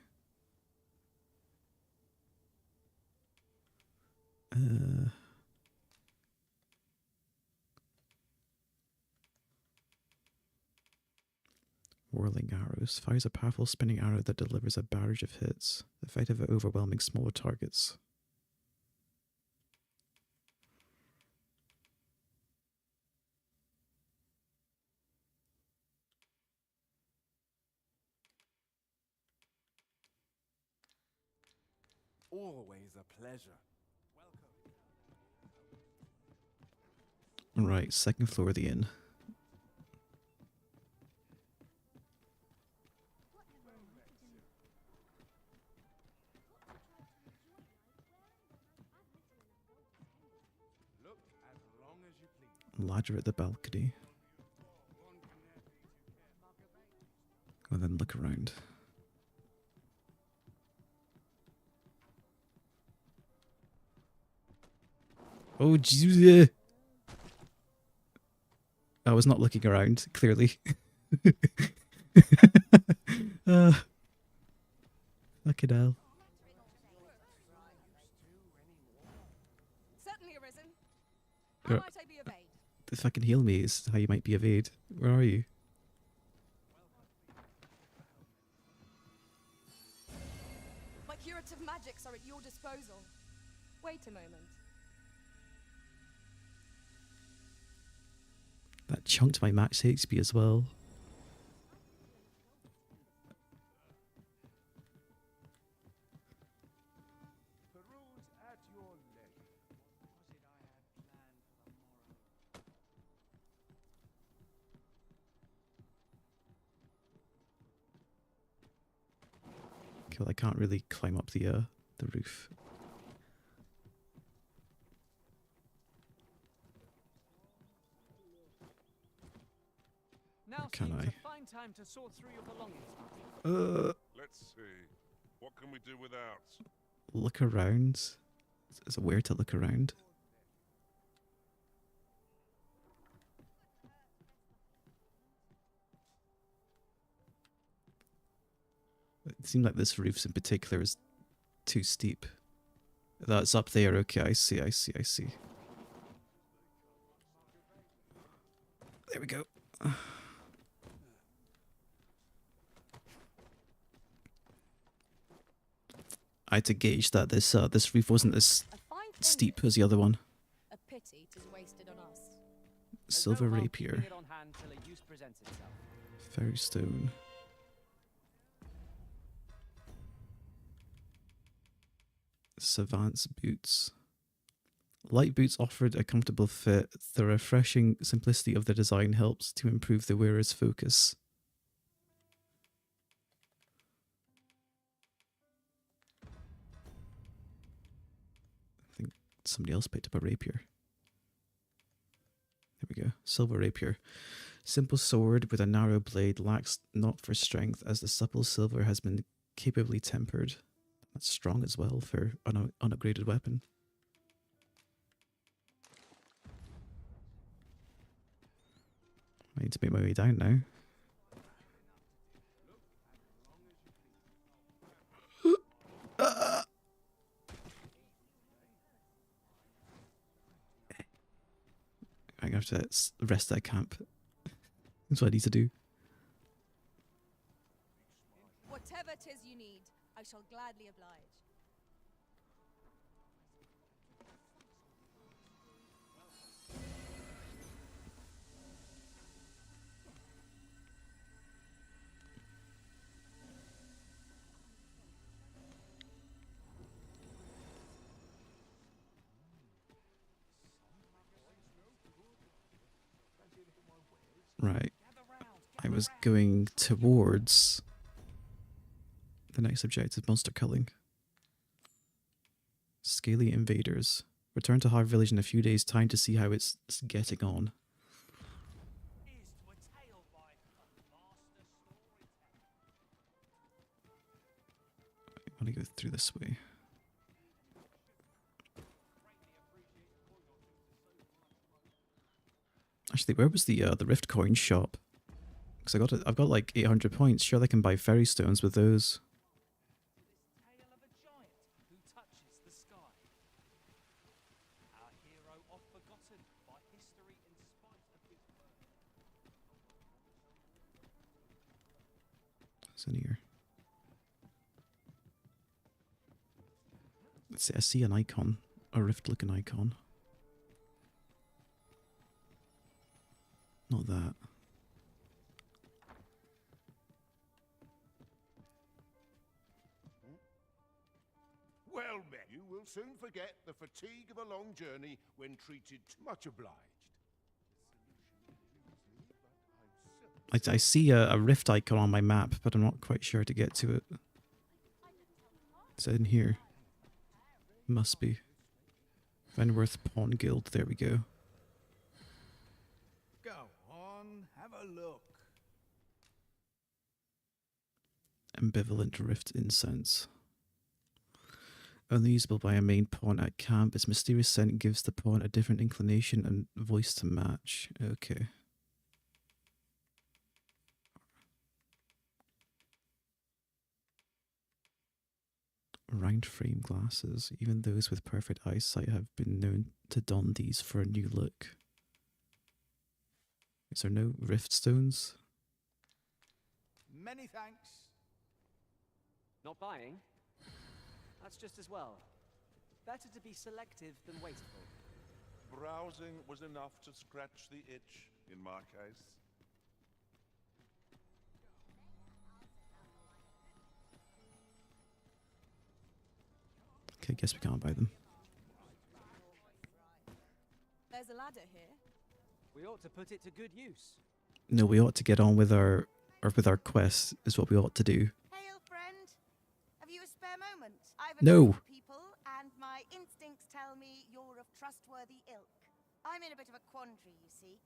Whirling Arrows. Fires a powerful spinning arrow that delivers a barrage of hits, effective at overwhelming smaller targets. Always a pleasure. Right, second floor of the inn. Look as long as you please. Ladder at the balcony. And then look around. Oh, Jesus. I was not looking around, clearly. Fucking hell. Certainly arisen. How might I be of aid? If I can heal me is how you might be of aid. Where are you? My curative magics are at your disposal. Wait a moment. That chunked my max HP as well. Peruse at your leisure. Cool, I can't really climb up the roof. Can seems I? a fine time to sort through your belongings, Martin. Let's see. What can we do without? Look around. Is it weird to look around? It seemed like this roof in particular is too steep. That's up there. Okay, I see. There we go. I had to gauge that this roof wasn't as steep as the other one. A pity 'tis wasted on us. Silver There's no harm rapier. keeping it on hand till a use presents itself. Fairy stone. Savant's boots. Light boots offered a comfortable fit. The refreshing simplicity of the design helps to improve the wearer's focus. I think somebody else picked up a rapier. There we go. Silver rapier. Simple sword with a narrow blade lacks not for strength as the supple silver has been capably tempered. That's strong as well for an unupgraded weapon. I need to make my way down now. I'm going to have to rest at camp. That's what I need to do. Whatever 'tis you need, I shall gladly oblige. Right. I was going towards the next objective, monster culling. Scaly invaders. Return to Hive Village in a few days' time to see how it's getting on. I want to go through this way. Actually, where was the Rift coin shop? Because I've got like 800 points. Sure, I can buy fairy stones with those. What's in here? Let's see. I see an icon, a rift-looking icon. Not that. Well met. You will soon forget the fatigue of a long journey when treated much obliged. I see a rift icon on my map, but I'm not quite sure how to get to it. Is it in here? Must be. Fenworth Pawn Guild. There we go. Go on, have a look. Ambivalent Rift Incense. Only usable by a main pawn at camp. Its mysterious scent gives the pawn a different inclination and voice to match. Okay. Round frame glasses. Even those with perfect eyesight have been known to don these for a new look. Is there no rift stones? Many thanks. Not buying? That's just as well. Better to be selective than wasteful. Browsing was enough to scratch the itch, in my case. Okay, guess we can't buy them. There's a ladder here. We ought to put it to good use. No, we ought to get on with our quest. Is what we ought to do. Hail, friend. Have you a spare moment? I've No. people, and my instincts tell me you're of trustworthy ilk. I'm in a bit of a quandary, you see.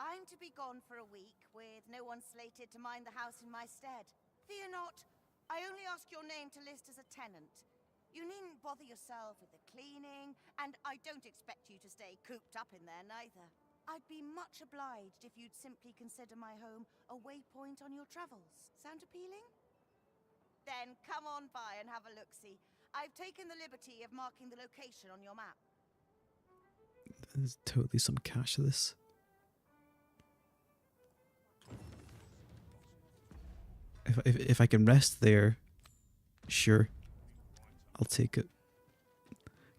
I'm to be gone for a week, with no one slated to mind the house in my stead. Fear not, I only ask your name to list as a tenant. You needn't bother yourself with the cleaning, and I don't expect you to stay cooped up in there neither. I'd be much obliged if you'd simply consider my home a waypoint on your travels. Sound appealing? Then come on by and have a look-see. I've taken the liberty of marking the location on your map. There's totally some cash to this. If I can rest there, sure, I'll take it.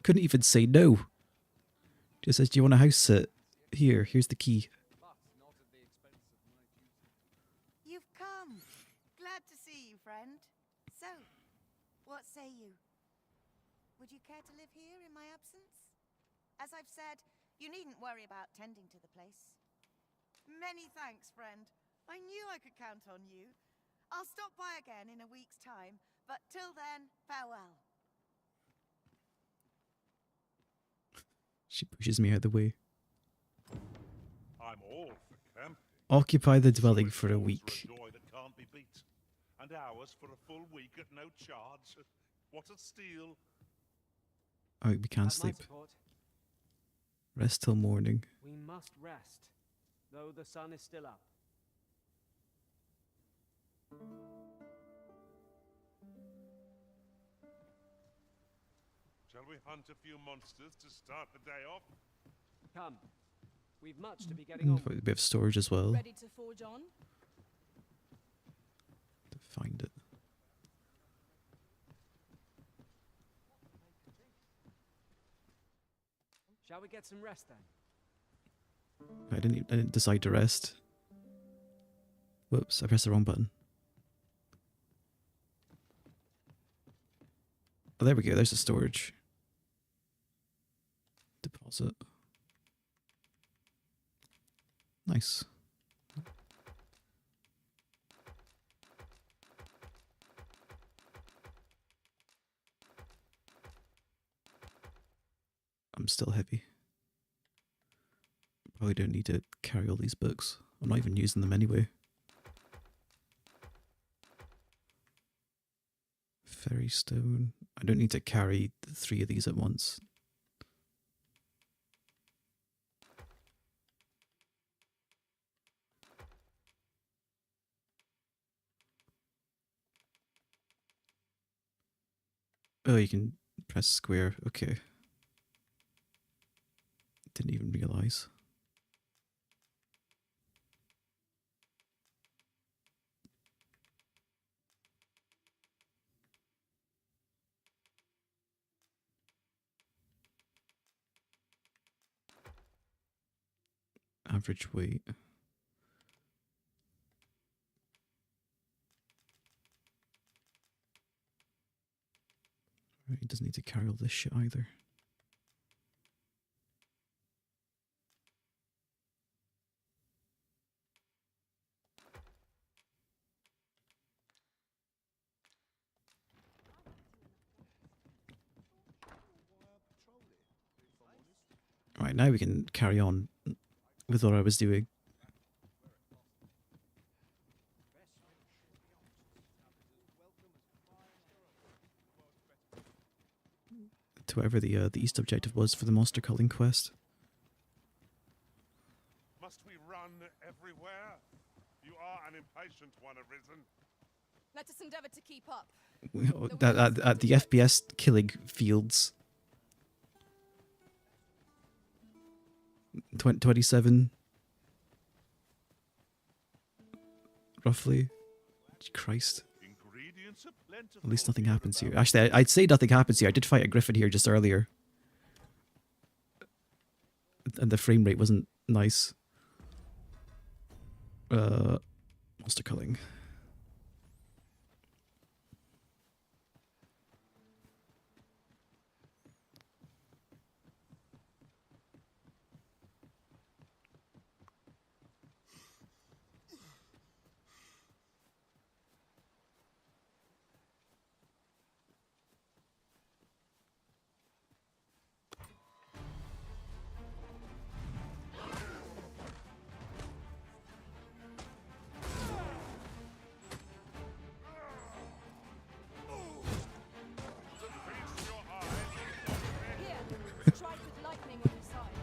Couldn't even say no. Just says, do you want a house sit? Here's the key. You've come. Glad to see you, friend. So, what say you? Would you care to live here in my absence? As I've said, you needn't worry about tending to the place. Many thanks, friend. I knew I could count on you. I'll stop by again in a week's time, but till then, farewell. She pushes me out of the way. I'm all for camping. Occupy the dwelling for a week. For a joy that can't be beat. And ours for a full week at no charge. What a steal. Oh, we can't sleep. Rest till morning. We must rest, though the sun is still up. Shall we hunt a few monsters to start the day off? Come. We've much to be getting on. We have storage as well. Ready to forge on? To find it. Shall we get some rest then? I didn't decide to rest. Whoops, I pressed the wrong button. Oh, there we go, there's the storage. Deposit. Nice. I'm still heavy. Probably don't need to carry all these books. I'm not even using them anyway. Fairy stone. I don't need to carry 3 of these at once. Oh, you can press square. Okay. Didn't even realize. Average weight. Right, he doesn't need to carry all this shit either. Right, now we can carry on with what I was doing. To whatever the east objective was for the monster culling quest. Must we run everywhere? You are an impatient one, Arisen. Let us endeavor to keep up. At the FPS killing fields. 27 roughly. Christ. At least nothing happens here. Actually, I'd say nothing happens here. I did fight a griffin here just earlier. And the frame rate wasn't nice. Monster culling.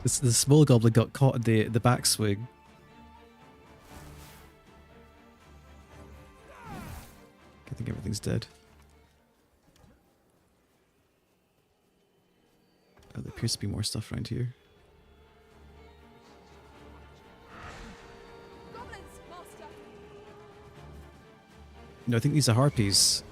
The small goblin got caught in the backswing. I think everything's dead. Oh, there appears to be more stuff around here. Goblins, master. No, I think these are harpies.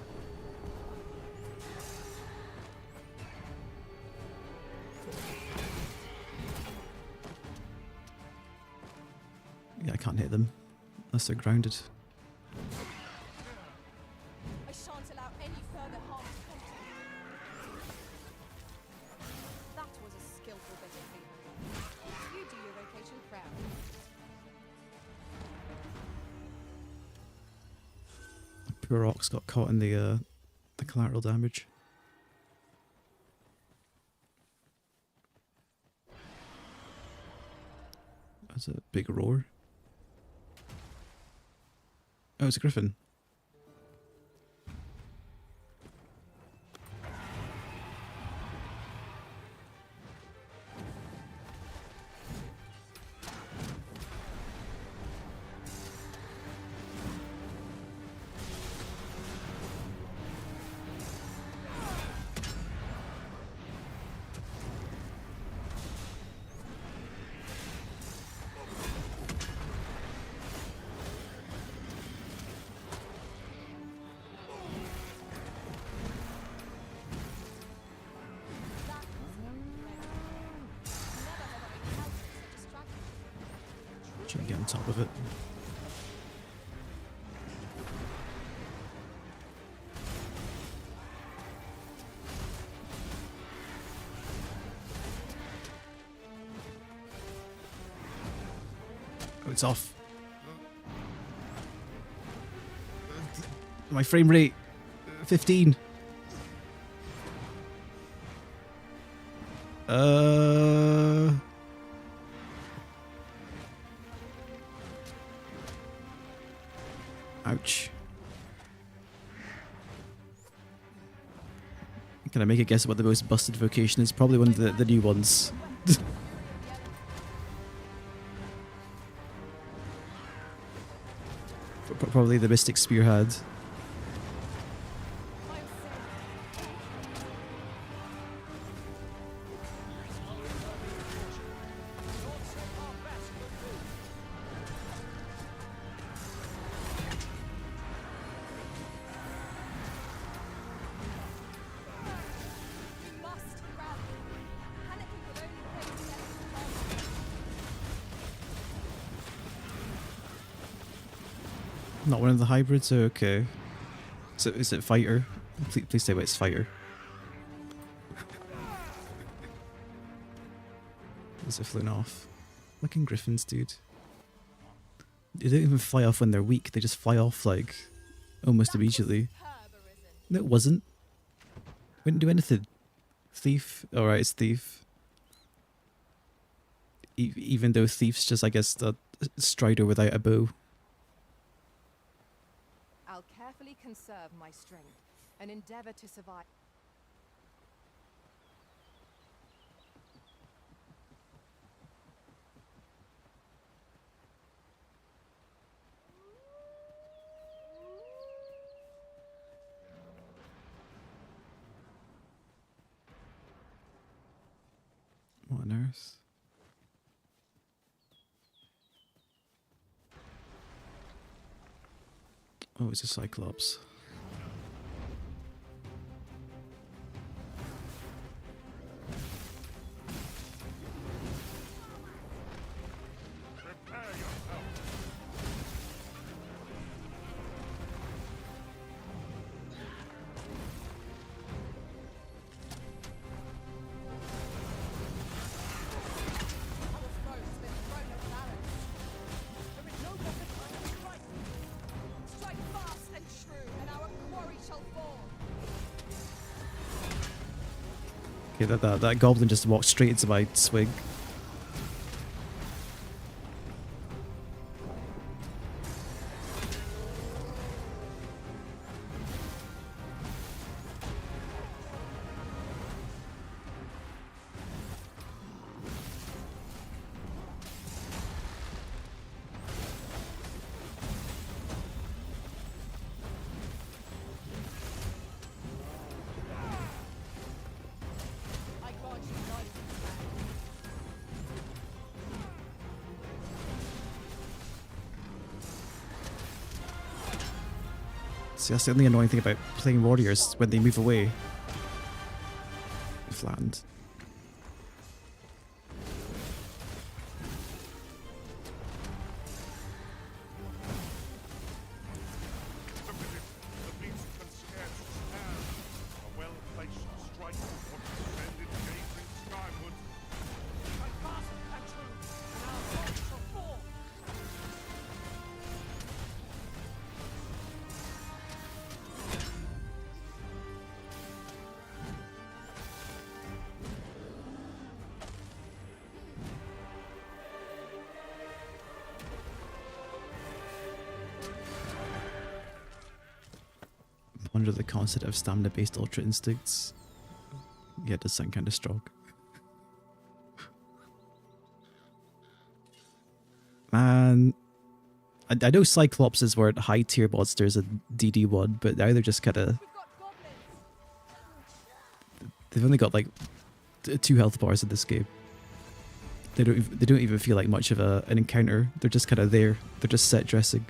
Yeah, I can't hit them unless they're grounded. I shan't allow any further harm to come to you. That was a skillful bit of thievery. You do your vocation proud. Poor ox got caught in the collateral damage. That's a big roar. Oh, it's a griffin. Try and get on top of it. Oh, it's off. My frame rate, 15. Ouch. Can I make a guess what the most busted vocation is? Probably one of the new ones. Probably the Mystic Spearhead. Not one of the hybrids? Okay. So is it fighter? Please say what it's fighter. Is it flown off? Looking griffins, dude. They don't even fly off when they're weak, they just fly off like almost immediately. No, it wasn't. Wouldn't do anything. Thief. Alright, it's thief. Even though thief's just, I guess, a strider without a bow. I'll carefully conserve my strength and endeavor to survive. What on earth? Oh, it's a Cyclops. Okay, that goblin just walked straight into my swing. See, that's the only annoying thing about playing warriors when they move away. Flattened. The beast can scarce stand. A well-placed strike would send it gazing skyward. Fight fast and true, and our thoughts shall fall. Under the concept of stamina-based ultra instincts. Yeah, it does sound kind of strong. Man, I know Cyclopses were high tier monsters in DD1, but now they're just kind of. They've only got like 2 health bars in this game. They don't even feel like much of an encounter. They're just kind of there. They're just set dressing.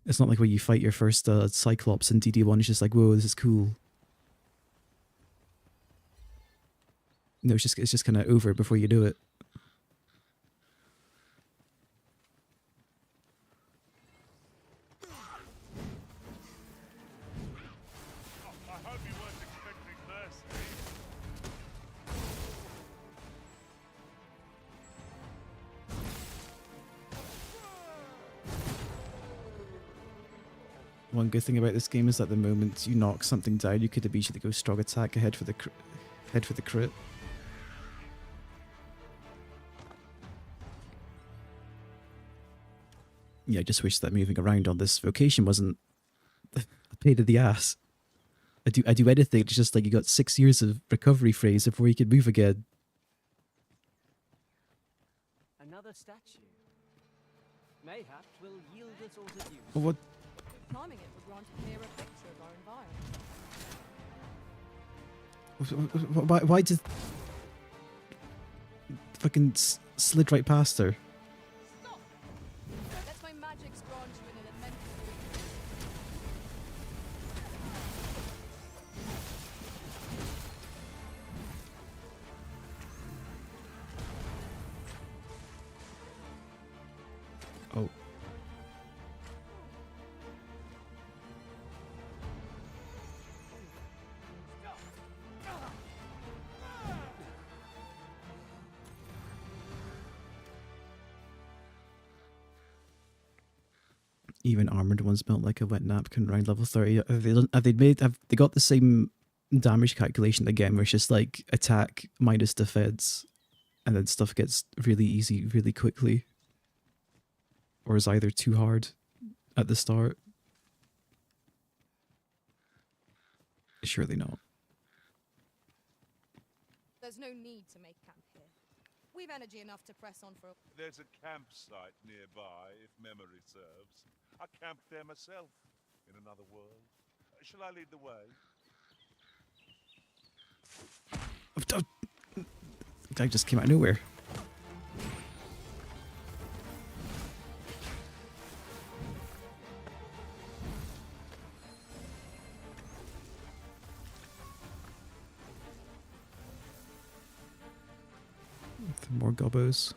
It's not like when you fight your first Cyclops in DD1, it's just like, whoa, this is cool. No, it's just kind of over before you do it. I hope you weren't expecting mercy. One good thing about this game is that the moment you knock something down, you could immediately go strong attack ahead for the crit. Yeah, I just wish that moving around on this vocation wasn't a pain in the ass. I do anything, it's just like you got 6 years of recovery phase before you can move again. Another statue. Mayhaps will yield us all to use. What? Climbing it would grant a clearer picture of our environment. Why did fucking slid right past her? Stop! Let my magics grant you an elemental. Oh. Even armored ones melt like a wet napkin around level 30. Have they got the same damage calculation again, where it's just like attack minus defense, and then stuff gets really easy really quickly? Or is either too hard at the start? Surely not. There's no need to make camp here. We've energy enough to press on for. There's a campsite nearby, if memory serves. I camped there myself, in another world. Shall I lead the way? That just came out of nowhere. More gobos.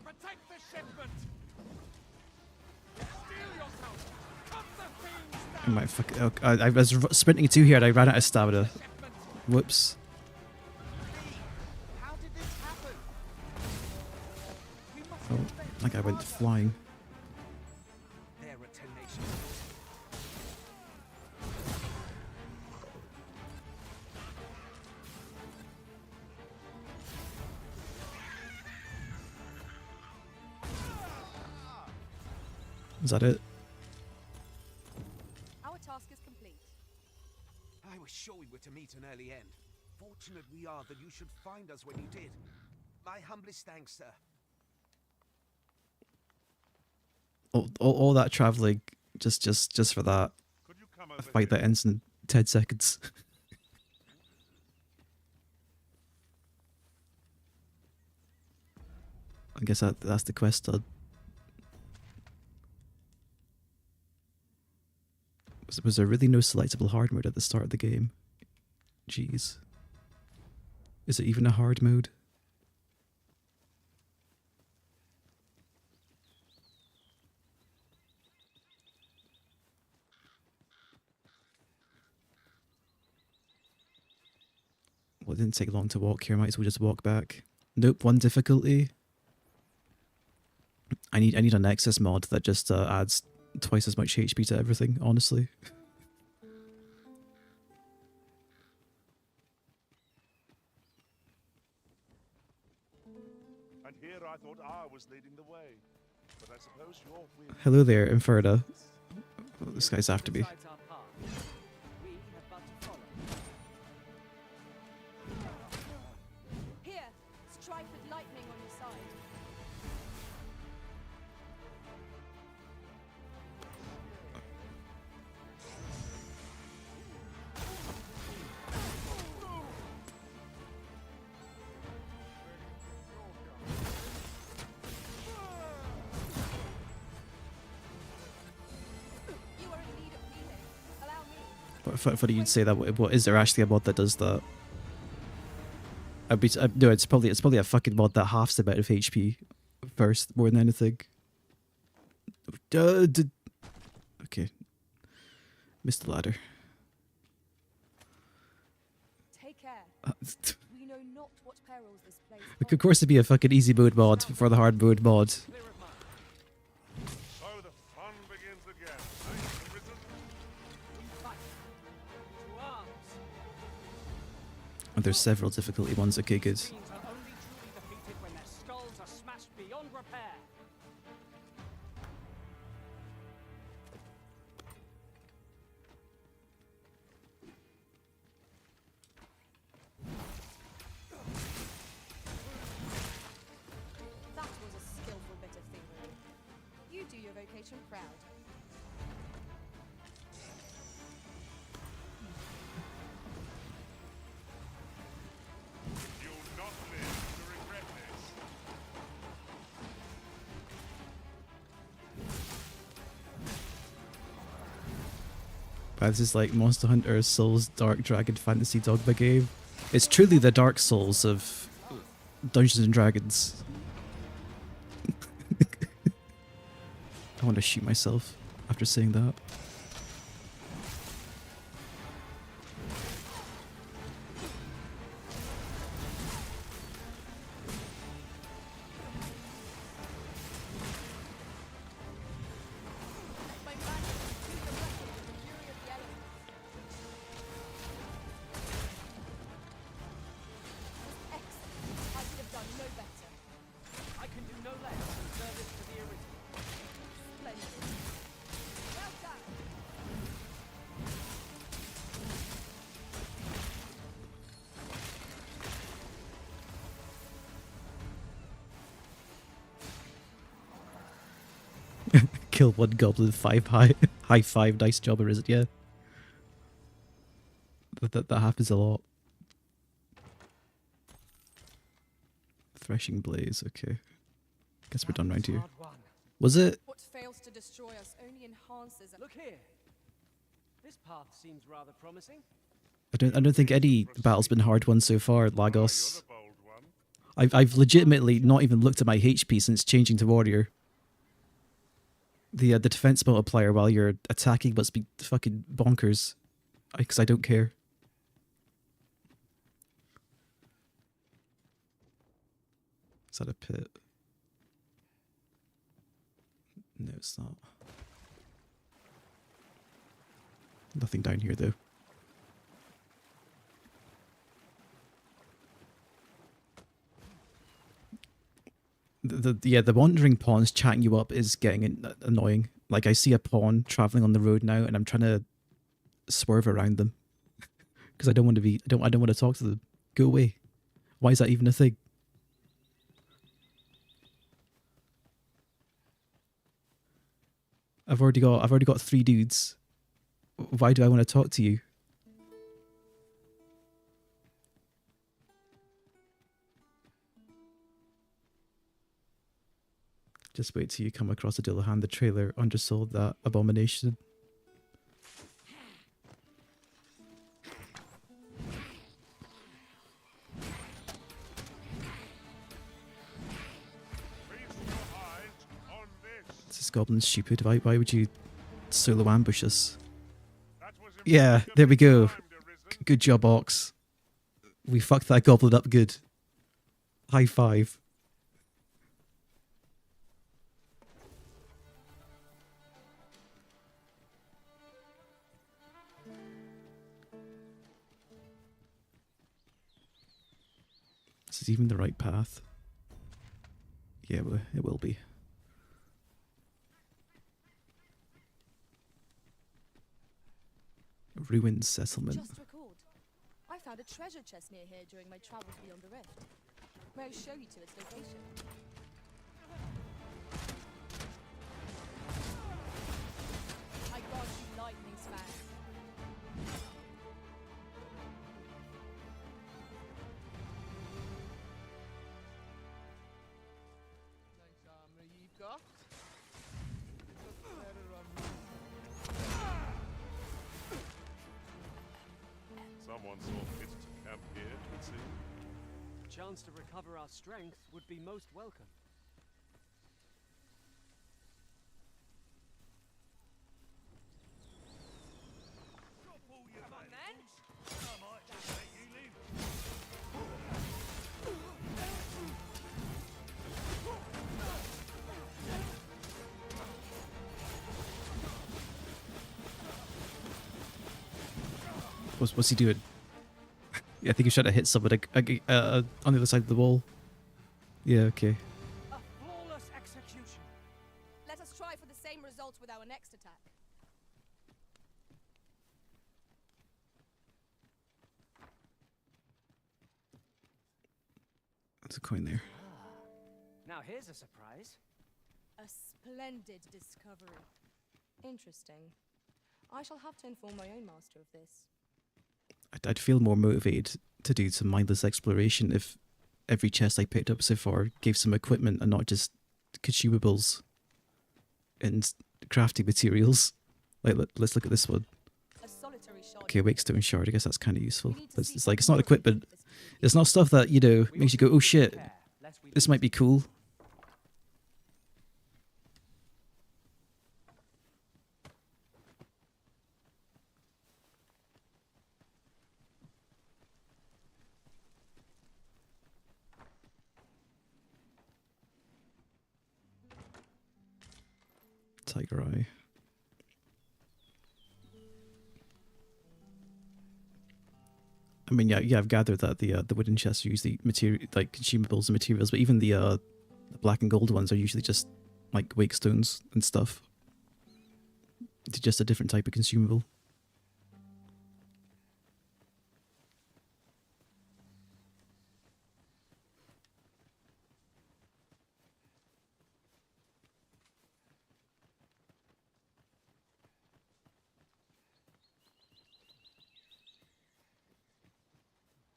Protect the shipment! Steel yourself! Cut the fiends down! I might fuck. Oh, I was sprinting too here and I ran out of stamina. Whoops. How did this happen? We must Oh, like I went flying. They're a tenacious. Is that it? Our task is complete. I was sure we were to meet an early end. Fortunate we are that you should find us when you did. My humblest thanks, sir. All that traveling just for that. A fight that ends in 10 seconds. I guess that's the quest done. Was there really no selectable hard mode at the start of the game? Jeez. Is it even a hard mode? Well, it didn't take long to walk here. Might as well just walk back. Nope, one difficulty. I need a Nexus mod that just adds twice as much HP to everything, honestly. And here I thought I was leading the way. But I suppose you're with Hello there, Inferda. Oh, this guy's after me. Here, strike with lightning on your side. You are in need of healing. Allow me. But funny you'd say that. What is there actually a mod that does that? No, it's probably a fucking mod that halves the amount of HP first more than anything. Okay, missed the ladder. Take care. We know not what perils this place Like, of course, it'd be a fucking easy mode mod before the hard mode mod. So the fun begins again. Nice and risen. And there's several difficulty ones. Okay, good. Are only truly defeated when their skulls are smashed beyond repair. That was a skillful bit of thievery. You do your vocation proud. You'll not live to regret this. This is like Monster Hunter Souls Dark Dragon Fantasy Dogma game. It's truly the Dark Souls of Dungeons and Dragons. I want to shoot myself after saying that. My man is too directed with the fury of the elements. Excellent. I could have done no better. I can do no less than service to the original. Splendid. Well done. Kill one goblin, high five, nice job, or is it? Yeah. That happens a lot. Threshing blaze, okay. Guess we're done round here. Was it? What fails to destroy us only enhances. Look here. This path seems rather promising. I don't think any battle's been hard one so far, Lagos. I've legitimately not even looked at my HP since changing to warrior. The defense multiplier while you're attacking must be fucking bonkers. Because I don't care. Is that a pit? No, it's not. Nothing down here though. the wandering pawns chatting you up is getting annoying. Like I see a pawn traveling on the road now, and I'm trying to swerve around them because I don't want to be. I don't want to talk to them. Go away. Why is that even a thing? I've already got 3 dudes. Why do I want to talk to you? Just wait till you come across a Dillahan the trailer undersold that abomination. This goblin stupid. Why would you solo ambush us? Yeah, there we go. Good job, Ox. We fucked that goblin up good. High five. This is even the right path. Yeah, it will be. Ruined settlement. Just recalled. I found a treasure chest near here during my travels beyond the rift. May I show you to its location? I got you lightning span. Nice armor you've got. Someone saw fit to camp here, it would seem. A chance to recover our strength would be most welcome. Come on then. I might just let you live. What's he doing? Yeah, I think he's trying to hit someone on the other side of the wall. Yeah, okay. A flawless execution. Let us try for the same result with our next attack. That's a coin there. Now here's a surprise. A splendid discovery. Interesting. I shall have to inform my own master of this. I'd feel more motivated to do some mindless exploration if every chest I picked up so far gave some equipment and not just consumables and crafting materials. Like, let's look at this one. Okay, Wakestone Shard, I guess that's kind of useful. But it's like, it's not equipment. It's not stuff that, you know, makes you go, oh shit, this might be cool. Tiger Eye. I mean, yeah, I've gathered that the wooden chests are usually material, like consumables and materials, but even the black and gold ones are usually just like wakestones and stuff. It's just a different type of consumable.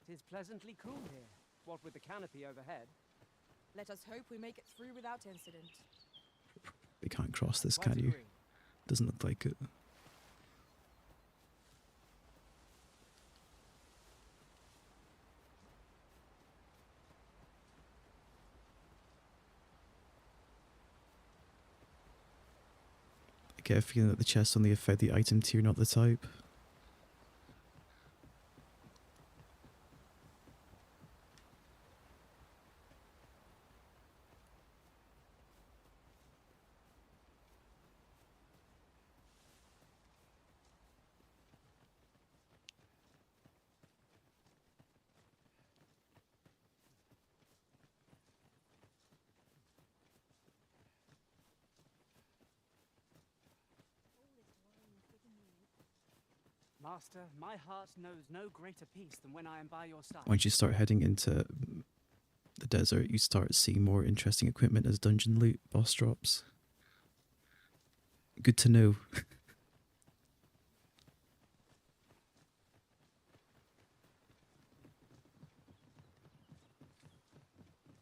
Tis pleasantly cool here, what with the canopy overhead. Let us hope we make it through without incident. We can't cross this, can you? Doesn't look like it. I get a feeling that the chests only affect the item tier, not the type. Master, my heart knows no greater peace than when I am by your side. Once you start heading into the desert, you start seeing more interesting equipment as dungeon loot, boss drops. Good to know.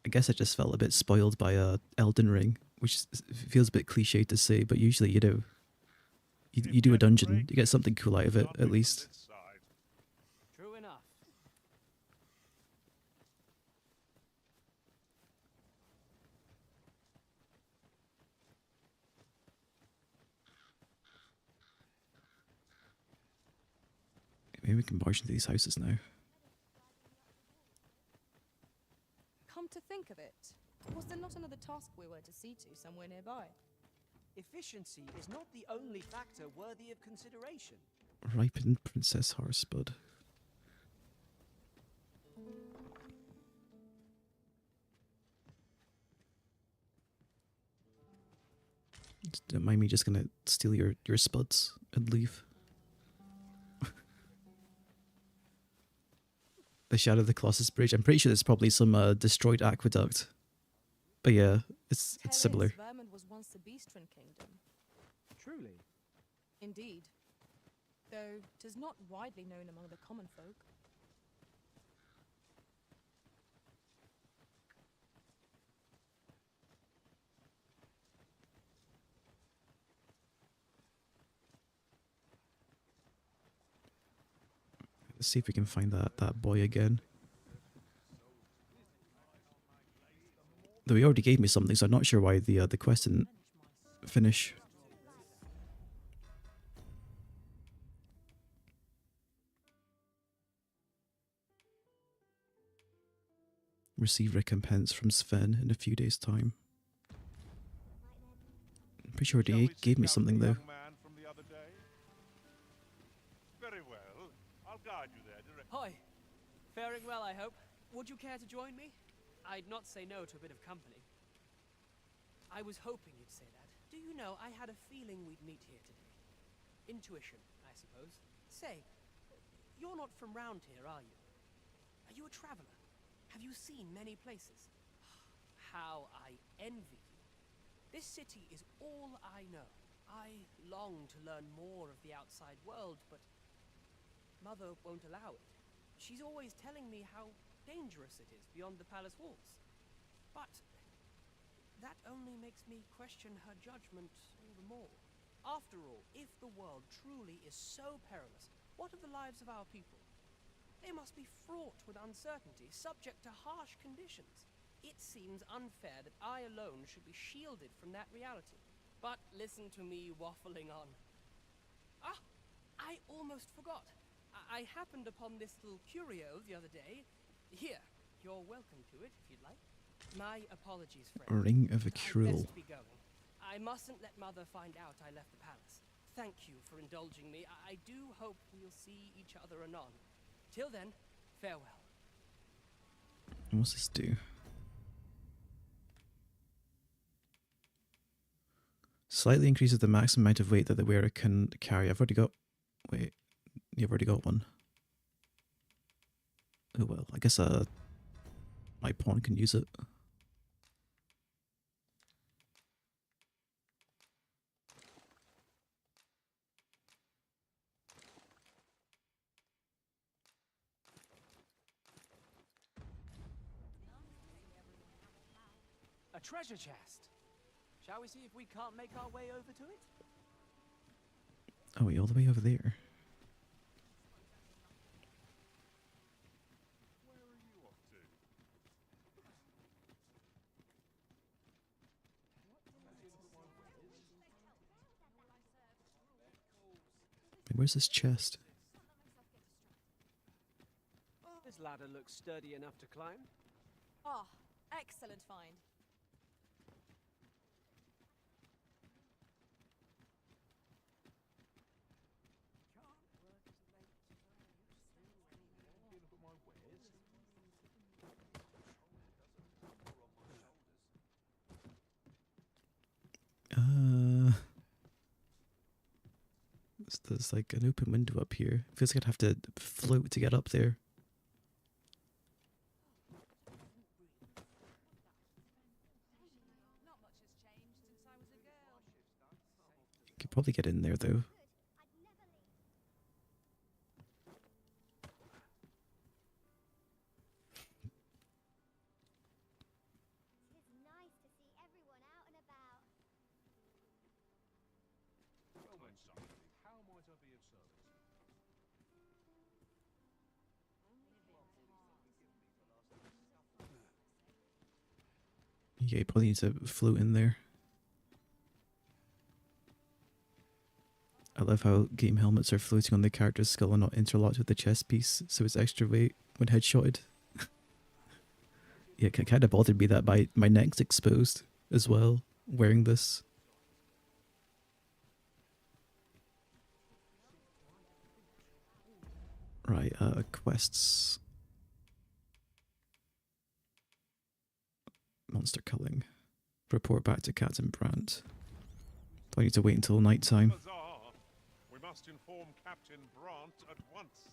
I guess I just felt a bit spoiled by Elden Ring, which feels a bit cliche to say, but usually, you know, you do a dungeon, you get something cool out of it, at least. True enough. Maybe we can barge into these houses now. Come to think of it, was there not another task we were to see to somewhere nearby? Efficiency is not the only factor worthy of consideration. Ripened Princess Harsbud. Don't mind me just gonna steal your spuds and leave. The Shadow of the Colossus Bridge. I'm pretty sure there's probably some destroyed aqueduct. But yeah, it's similar. Vermund was once the Beastren Kingdom. Truly? Indeed. Though 'tis not widely known among the common folk. Let's see if we can find that boy again. Though he already gave me something, so I'm not sure why the quest didn't finish. Receive recompense from Sven in a few days' time. I'm pretty sure he gave me something though. Very well. I'll guide you there directly. Hi. Faring well, I hope. Would you care to join me? I'd not say no to a bit of company. I was hoping you'd say that. Do you know, I had a feeling we'd meet here today. Intuition, I suppose. Say, you're not from round here, are you? Are you a traveler? Have you seen many places? How I envy you. This city is all I know. I long to learn more of the outside world, but Mother won't allow it. She's always telling me how dangerous it is beyond the palace walls. But that only makes me question her judgment all the more. After all, if the world truly is so perilous, what of the lives of our people? They must be fraught with uncertainty, subject to harsh conditions. It seems unfair that I alone should be shielded from that reality. But listen to me waffling on. Ah, I almost forgot. I happened upon this little curio the other day. Here, you're welcome to it if you'd like. My apologies, friend. Ring of a I'd Cruel. best be going. I mustn't let Mother find out I left the palace. Thank you for indulging me. I do hope we'll see each other anon. Till then, farewell. And what's this do? Slightly increases the maximum amount of weight that the wearer can carry. I've already got... Wait. You've already got one. Oh well, I guess my pawn can use it. A treasure chest. Shall we see if we can't make our way over to it? Oh wait, all the way over there. Where's this chest? This ladder looks sturdy enough to climb. Ah, excellent find. There's like an open window up here. Feels like I'd have to float to get up there. Could probably get in there though. How might I be of service? Yeah, you probably need to float in there. I love how game helmets are floating on the character's skull and not interlocked with the chest piece, so it's extra weight when headshotted. Yeah, it kind of bothered me that my neck's exposed as well, wearing this. Right, quests. Monster culling. Report back to Captain Brandt. Do I need to wait until night time? We must inform Captain Brandt at once.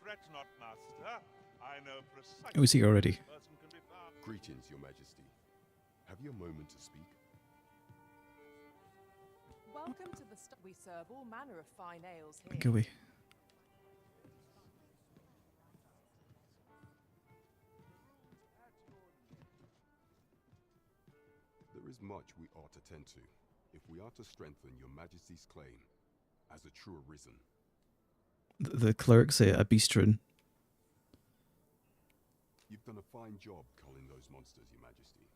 Fret not, Master. I know precisely. Oh, is he already? Greetings, Your Majesty. Have you a moment to speak? Welcome to the we serve all manner of fine ales here. Go away. There is much we ought to tend to, if we are to strengthen Your Majesty's claim as a true arisen. The clerics say a bistron. You've done a fine job culling those monsters, Your Majesty.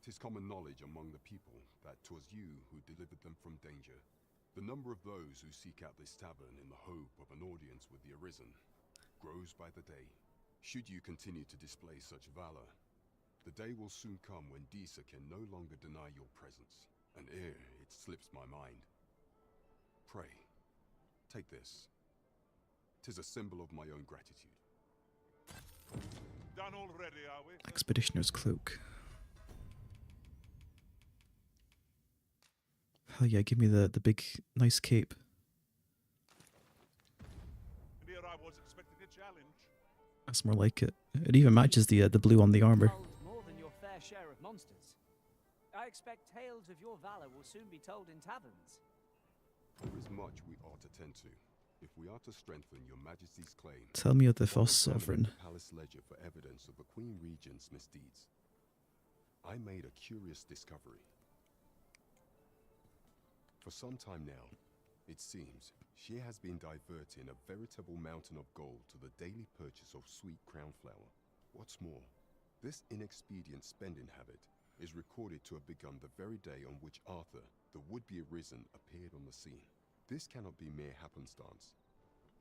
'Tis common knowledge among the people that 'twas you who delivered them from danger. The number of those who seek out this tavern in the hope of an audience with the Arisen grows by the day. Should you continue to display such valor, the day will soon come when Disa can no longer deny your presence, and ere it slips my mind. Pray, take this. 'Tis a symbol of my own gratitude. Done already, are we? Expeditioner's cloak. Hell yeah, give me the big, nice cape. And here I was expecting a challenge. That's more like it. It even matches the blue on the armor. More than your fair share of monsters. I expect tales of your valor will soon be told in taverns. There is much we ought to tend to, if we are to strengthen Your Majesty's claim. Tell me of the false sovereign. The palace ledger for evidence of the Queen Regent's misdeeds. I made a curious discovery. For some time now, it seems, she has been diverting a veritable mountain of gold to the daily purchase of sweet crown flower. What's more, this inexpedient spending habit is recorded to have begun the very day on which Arthur, the would-be arisen, appeared on the scene. This cannot be mere happenstance.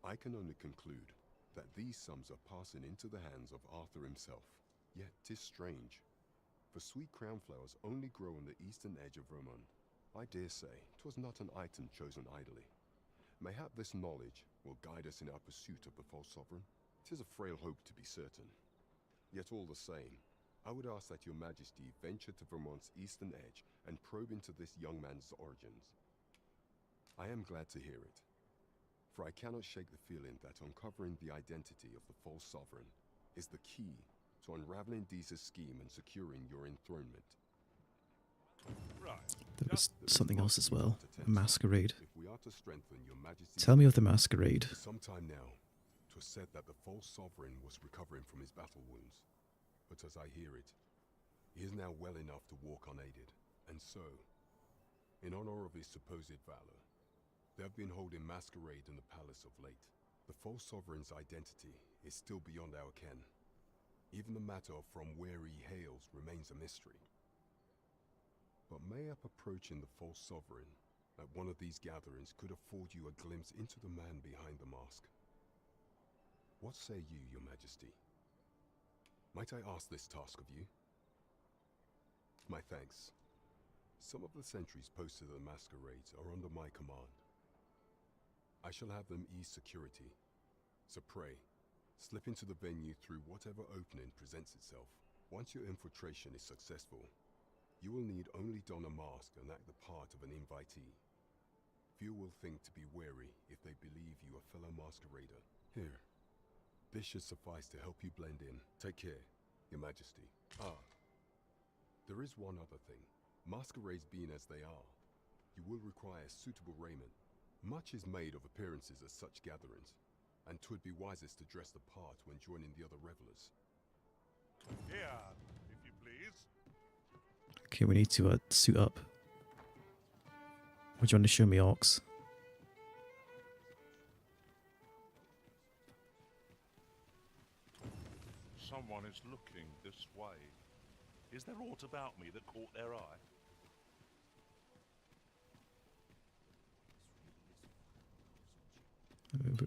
I can only conclude that these sums are passing into the hands of Arthur himself. Yet 'tis strange, for sweet crown flowers only grow on the eastern edge of Vermont. I dare say 'twas not an item chosen idly. Mayhap this knowledge will guide us in our pursuit of the false sovereign. 'Tis a frail hope to be certain. Yet all the same, I would ask that Your Majesty venture to Vermont's eastern edge and probe into this young man's origins. I am glad to hear it, for I cannot shake the feeling that uncovering the identity of the false sovereign is the key to unraveling Disa's scheme and securing your enthronement. There was something else as well. A masquerade. If we are to strengthen Your Majesty's Tell me of the masquerade. For some time now, 'twas said that the false sovereign was recovering from his battle wounds. But as I hear it, he is now well enough to walk unaided. And so, in honor of his supposed valor, they have been holding masquerade in the palace of late. The false sovereign's identity is still beyond our ken. Even the matter of from where he hails remains a mystery. But mayhap approaching the false sovereign at one of these gatherings could afford you a glimpse into the man behind the mask. What say you, Your Majesty? Might I ask this task of you? My thanks. Some of the sentries posted at the masquerades are under my command. I shall have them ease security. So pray, slip into the venue through whatever opening presents itself. Once your infiltration is successful, you will need only don a mask and act the part of an invitee. few will think to be wary if they believe you a fellow masquerader. Here. This should suffice to help you blend in. Take care, Your Majesty. Ah. There is one other thing. Masquerades being as they are, you will require suitable raiment. Much is made of appearances at such gatherings, and 'twould be wisest to dress the part when joining the other revelers. Here, if you please. Okay, we need to suit up. What do you want to show me, Ox? Someone is looking this way. Is there aught about me that caught their eye?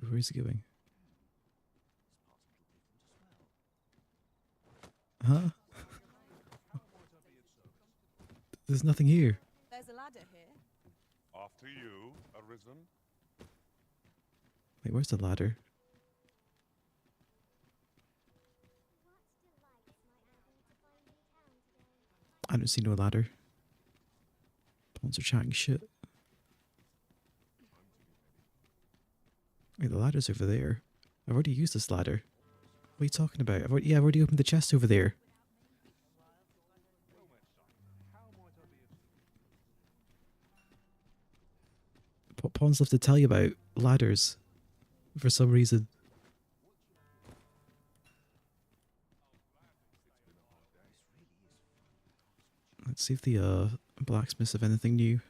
Where's he going? Huh? There's nothing here. There's a ladder here. After you, Arisen. Wait, where's the ladder? I don't see no ladder. Pawns are chatting shit. Wait, the ladder's over there. I've already used this ladder. What are you talking about? I've already opened the chest over there. Pawns love to tell you about ladders for some reason. Let's see if the blacksmiths have anything new.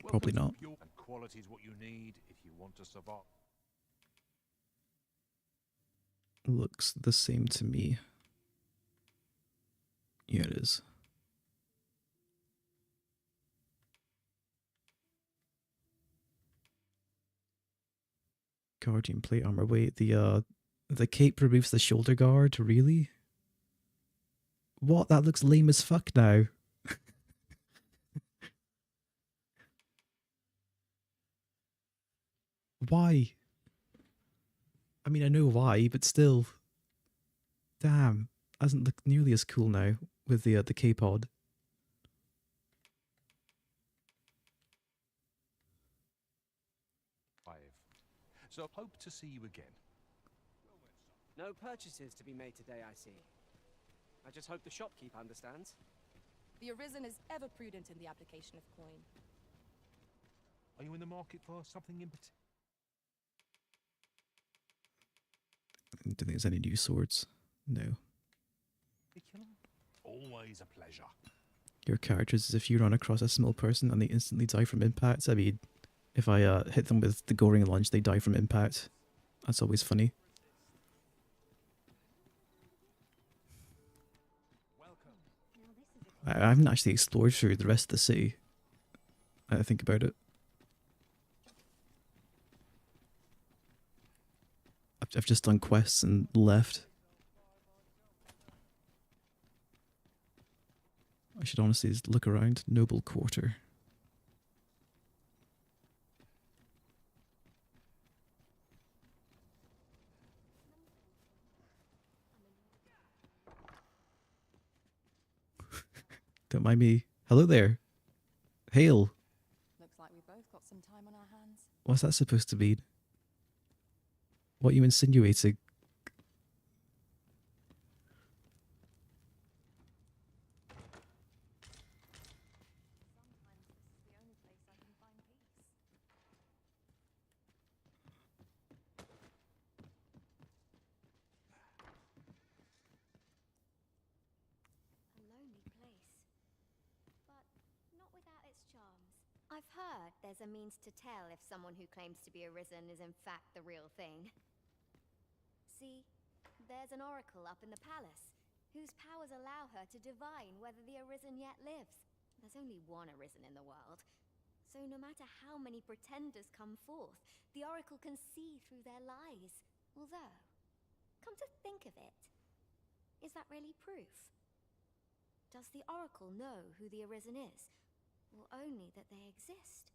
Probably not. Quality is what you need if you want to survive. Looks the same to me. Yeah, it is. Guardian plate armor. Wait, the cape removes the shoulder guard, really? What? That looks lame as fuck now. Why? I mean, I know why, but still. Damn. Doesn't look nearly as cool now with the K-pod. So hope to see you again. No purchases to be made today, I see. I just hope the shopkeep understands. The Arisen is ever prudent in the application of coin. Are you in the market for something in particular? I don't think there's any new swords. No. Always a pleasure. Your characters, as if you run across a small person and they instantly die from impact. I mean, if I hit them with the goring lunge, they die from impact. That's always funny. I haven't actually explored through the rest of the city. I think about it. I've just done quests and left. I should honestly just look around. Noble Quarter. Don't mind me. Hello there. Hail. Looks like we both got some time on our hands. What's that supposed to mean? What are you insinuating? I've heard there's a means to tell if someone who claims to be Arisen is in fact the real thing. See, there's an oracle up in the palace, whose powers allow her to divine whether the Arisen yet lives. There's only one Arisen in the world, so no matter how many pretenders come forth, the oracle can see through their lies. Although, come to think of it, is that really proof? Does the oracle know who the Arisen is? Or only that they exist?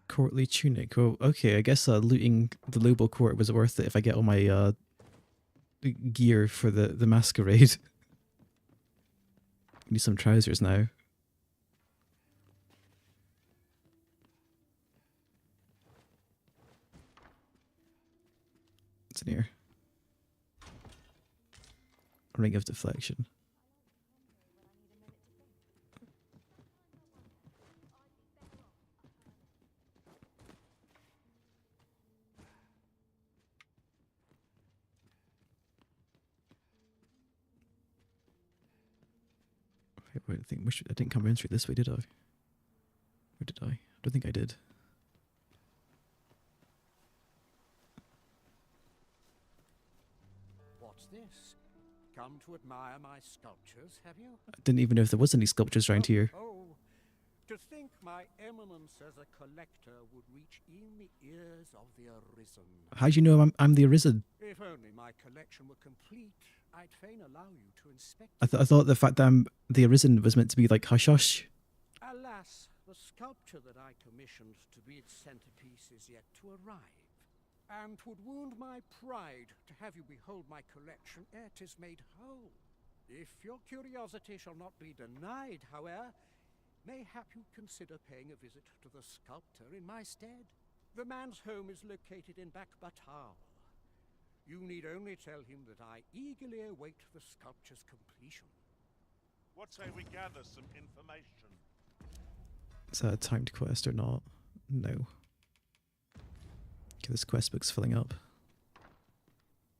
Courtly tunic. Oh, okay, I guess looting the Noble Court was worth it if I get all my gear for the masquerade. Need some trousers now. What's in here? Ring of deflection. Wait, I didn't come in through this way, did I? Or did I? I don't think I did. What's this? Come to admire my sculptures, have you? I didn't even know if there was any sculptures around here. Oh, to think my eminence as a collector would reach in the ears of the Arisen. How do you know I'm the Arisen? If only my collection were complete, I'd fain allow you to inspect I thought the fact that I'm the Arisen was meant to be like hush hush. Alas, the sculpture that I commissioned to be its centerpiece is yet to arrive, and 'twould wound my pride to have you behold my collection ere 'tis made whole. If your curiosity shall not be denied, however, mayhap you'd consider paying a visit to the sculptor in my stead. The man's home is located in Bakbatal. You need only tell him that I eagerly await the sculpture's completion. What say we gather some information? Is that a timed quest or not? No. Okay, this quest book's filling up.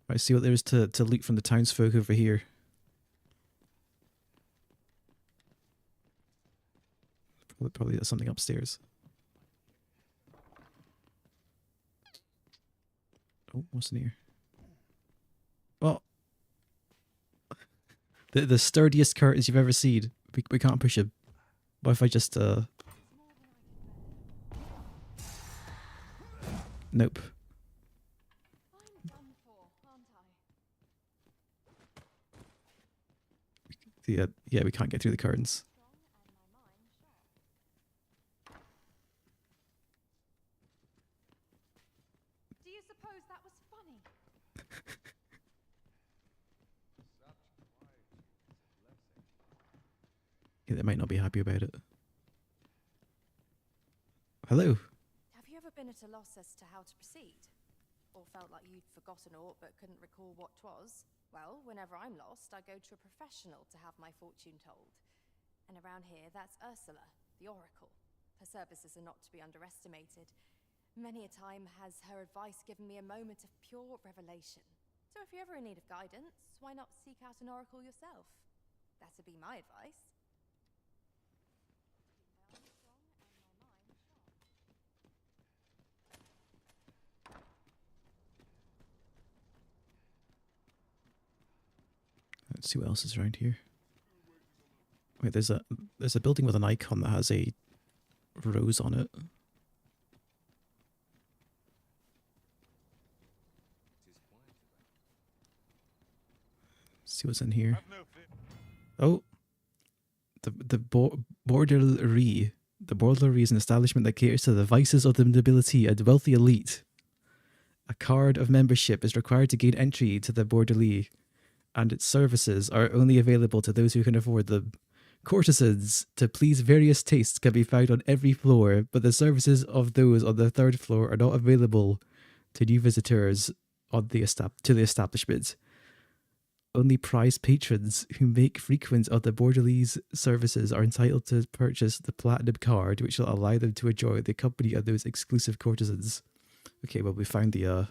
Right, see what there is to loot from the townsfolk over here. Probably there's something upstairs. Oh, what's in here? Oh! The sturdiest curtains you've ever seen. We can't push him. What if I just, Nope. Yeah, we can't get through the curtains. Do you suppose that was funny? Yeah, they might not be happy about it. Hello. Have you ever been at a loss as to how to proceed? Or felt like you'd forgotten aught but couldn't recall what 'twas? Well, whenever I'm lost, I go to a professional to have my fortune told. And around here, that's Ursula, the Oracle. Her services are not to be underestimated. Many a time has her advice given me a moment of pure revelation. So if you're ever in need of guidance, why not seek out an oracle yourself? That'd be my advice. Let's see what else is around here. Wait, there's a building with an icon that has a rose on it. See what's in here. Oh, the bordellerie. The bordellerie is an establishment that caters to the vices of the nobility and wealthy elite. A card of membership is required to gain entry to the bordellerie, and its services are only available to those who can afford them. Courtesans to please various tastes can be found on every floor, but the services of those on the third floor are not available to new visitors on the establishment. Only prized patrons who make frequent of the borderlie's services are entitled to purchase the platinum card, which will allow them to enjoy the company of those exclusive courtesans. Okay, well, we found the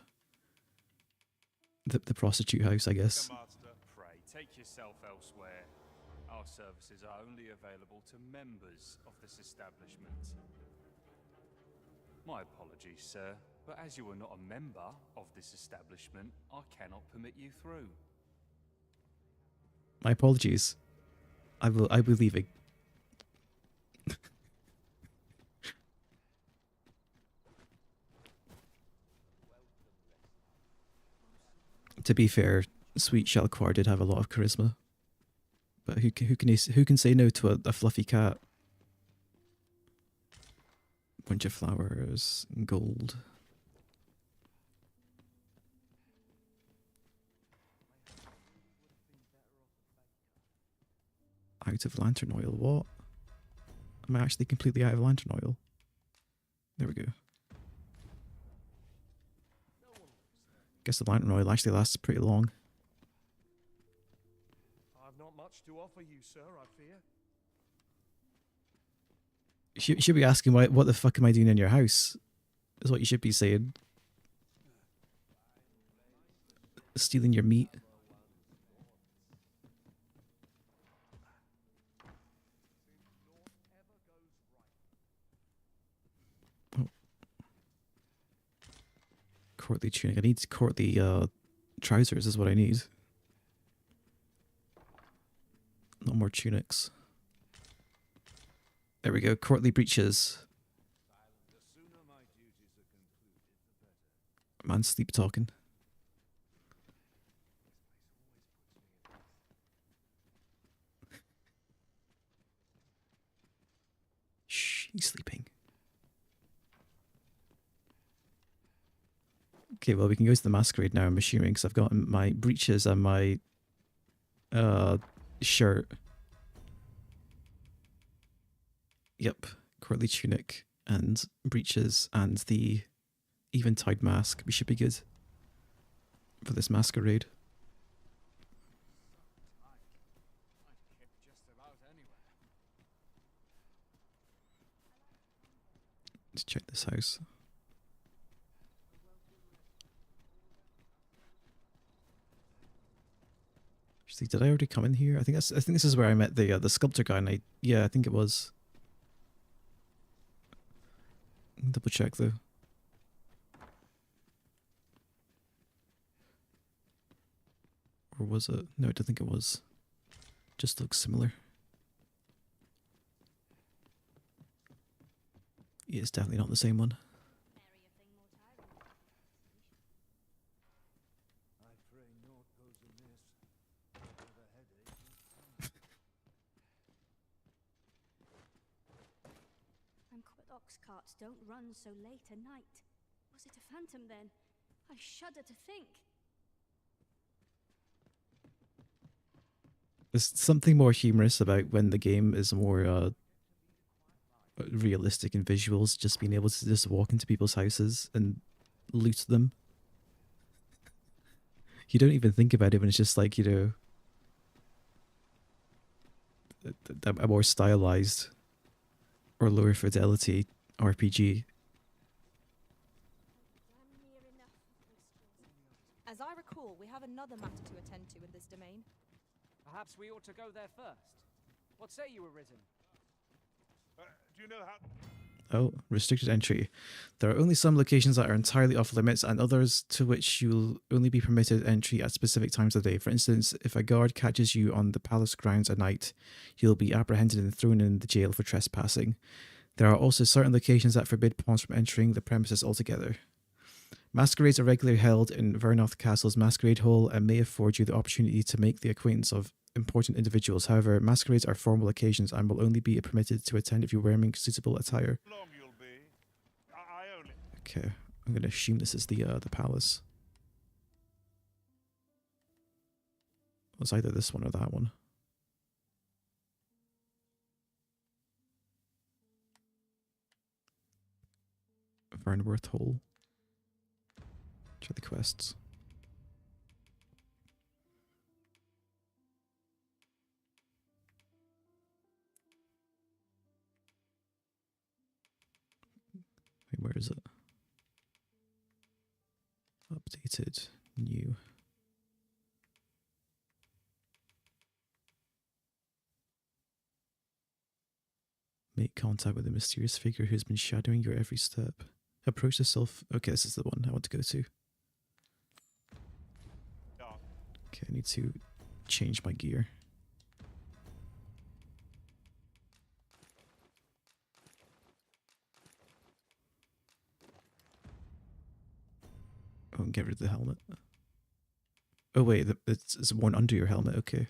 prostitute house, I guess. Master, pray, take yourself elsewhere. Our services are only available to members of this establishment. My apologies, sir, but as you are not a member of this establishment, I cannot permit you through. My apologies. I will be leaving. To be fair, Sweet Shalquar did have a lot of charisma. But who can say no to a fluffy cat? Bunch of flowers, gold. Out of lantern oil. What? Am I actually completely out of lantern oil? There we go. Guess the lantern oil actually lasts pretty long. I've not much to offer you, sir, I fear. You should be asking, what the fuck am I doing in your house? Is what you should be saying. Stealing your meat. Oh. Courtly tunic. I need courtly trousers is what I need. No more tunics. There we go. Courtly breeches. Man, sleep talking. Shh, he's sleeping. Okay, well, we can go to the masquerade now, I'm assuming, because I've got my breeches and my shirt. Yep, courtly tunic and breeches and the eventide mask. We should be good for this masquerade. Let's check this house. Actually, did I already come in here? I think this is where I met the sculptor guy, and I think it was. Double check though. Or was it? No, I don't think it was. Just looks similar. Yeah, it's definitely not the same one. Ox carts don't run so late at night. Was it a phantom then? I shudder to think. There's something more humorous about when the game is more realistic in visuals, just being able to just walk into people's houses and loot them. You don't even think about it when it's just like, you know, a more stylized or lower fidelity RPG. As I recall, we have another matter to attend to in this domain. Perhaps we ought to go there first. What say you, Arisen? Do you know how... Oh, restricted entry. There are only some locations that are entirely off limits and others to which you'll only be permitted entry at specific times of the day. For instance, if a guard catches you on the palace grounds at night, you'll be apprehended and thrown in the jail for trespassing. There are also certain locations that forbid pawns from entering the premises altogether. Masquerades are regularly held in Vernoth Castle's Masquerade Hall and may afford you the opportunity to make the acquaintance of important individuals. However, masquerades are formal occasions and will only be permitted to attend if you're wearing suitable attire. Okay, I'm going to assume this is the palace. It's either this one or that one. Vernworth Hall. Try the quests. Wait, where is it? Updated. New. Make contact with a mysterious figure who's been shadowing your every step. Approach the self. Okay, this is the one I want to go to. Okay, I need to change my gear. Oh, and get rid of the helmet. Oh wait, it's worn under your helmet. Okay,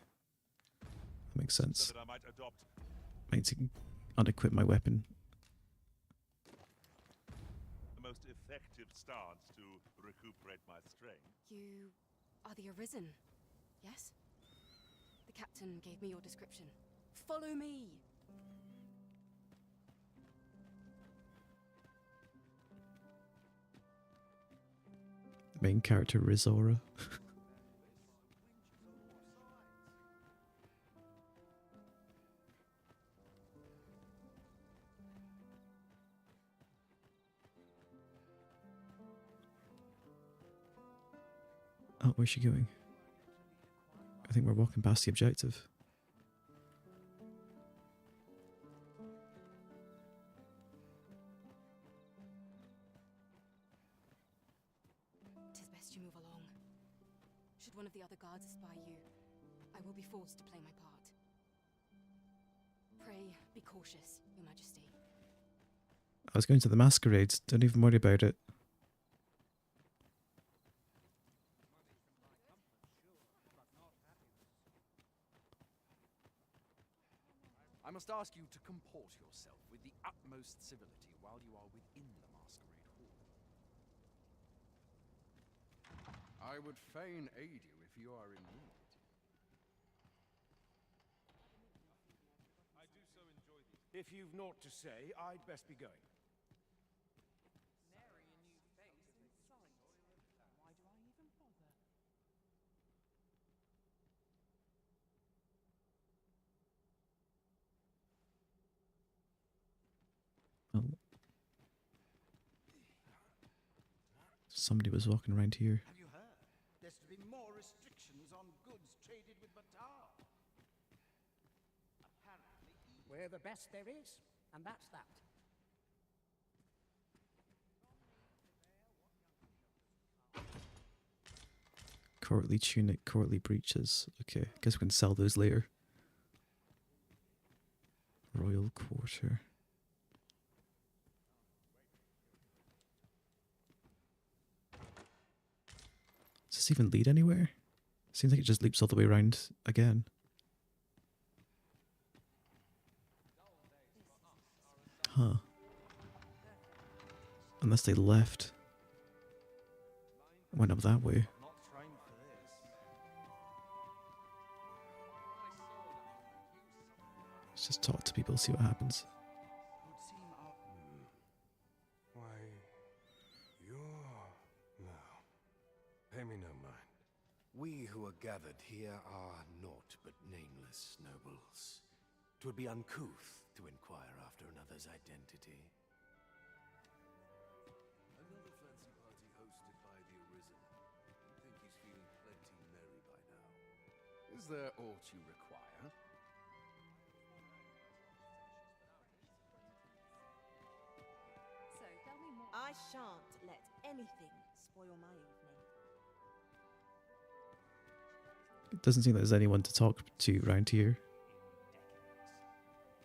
that makes sense. I need to unequip my weapon. The most effective stance to recuperate my strength. You are the Arisen, yes? The captain gave me your description. Follow me. Main character Rizora. Oh, where's she going? I think we're walking past the objective. Tis best you move along. Should one of the other guards espy you, I will be forced to play my part. Pray, be cautious, Your Majesty. I was going to the masquerades. Don't even worry about it. I must ask you to comport yourself with the utmost civility while you are within the masquerade hall. I would fain aid you if you are in need. I do so enjoy these. If you've naught to say, I'd best be going. Nary a new face in sight. Why do I even bother? Oh. Somebody was walking around here. Have you heard? There's to be more restrictions on goods traded with Batar. Apparently, We're the best there is, and that's that. Courtly tunic, courtly breeches. Okay, guess we can sell those later. Royal quarter. Does this even lead anywhere? Seems like it just leaps all the way around again. Huh. Unless they left. Went up that way. Let's just talk to people, see what happens. Why, you're... No. Pay me no mind. We who are gathered here are naught but nameless nobles. 'Twould be uncouth to inquire after another's identity. Another fancy party hosted by the Arisen. I think he's feeling plenty merry by now. Is there aught you require? So, tell me more. I shan't let anything spoil my evening. It doesn't seem like there's anyone to talk to around here.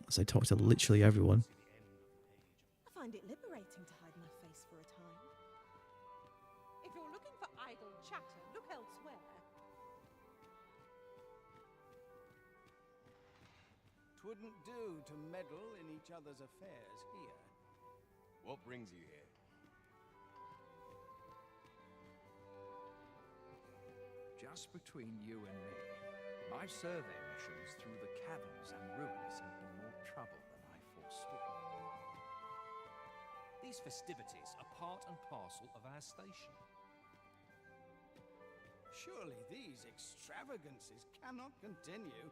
As I talk to literally everyone. I find it liberating to hide my face for a time. If you're looking for idle chatter, look elsewhere. Twouldn't do to meddle in each other's affairs here. What brings you here? Just between you and me, my survey missions through the caverns and ruins have been more trouble than I foresaw. These festivities are part and parcel of our station. Surely these extravagances cannot continue.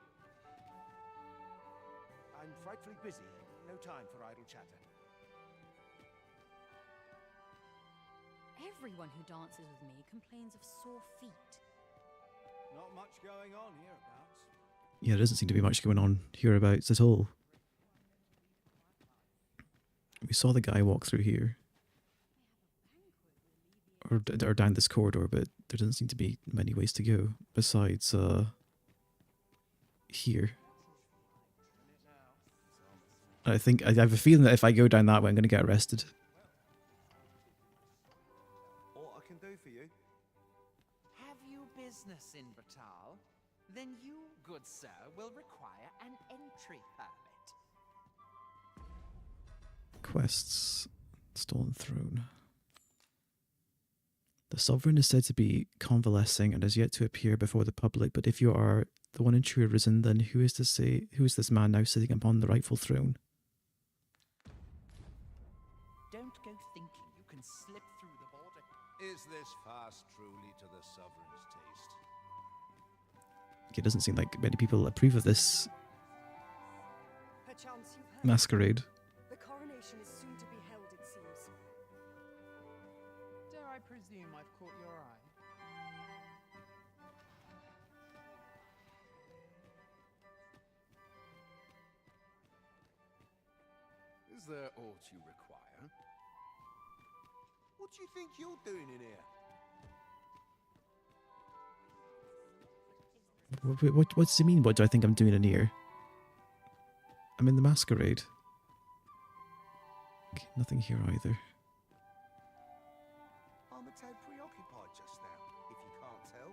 I'm frightfully busy. No time for idle chatter. Everyone who dances with me complains of sore feet. Not much going on hereabouts. Yeah, there doesn't seem to be much going on hereabouts at all. We saw the guy walk through here. Or down this corridor, but there doesn't seem to be many ways to go besides here. I think I have a feeling that if I go down that way, I'm going to get arrested. All I can do for you. Have you business in Batal? Then you, good sir, will require an entry permit. Quests. Stolen Throne. The sovereign is said to be convalescing and has yet to appear before the public, but if you are the one and true arisen, then who is this man now sitting upon the rightful throne? Don't go thinking you can slip through the border. Is this fast truly to the sovereign's taste? It doesn't seem like many people approve of this Perchance you've heard. masquerade. The coronation is soon to be held, it seems. Dare I presume I've caught your eye? Is there aught you require? What do you think you're doing in here? What does he mean? What do I think I'm doing in here? I'm in the masquerade. Okay, nothing here either. I'm a tad preoccupied just now, if you can't tell.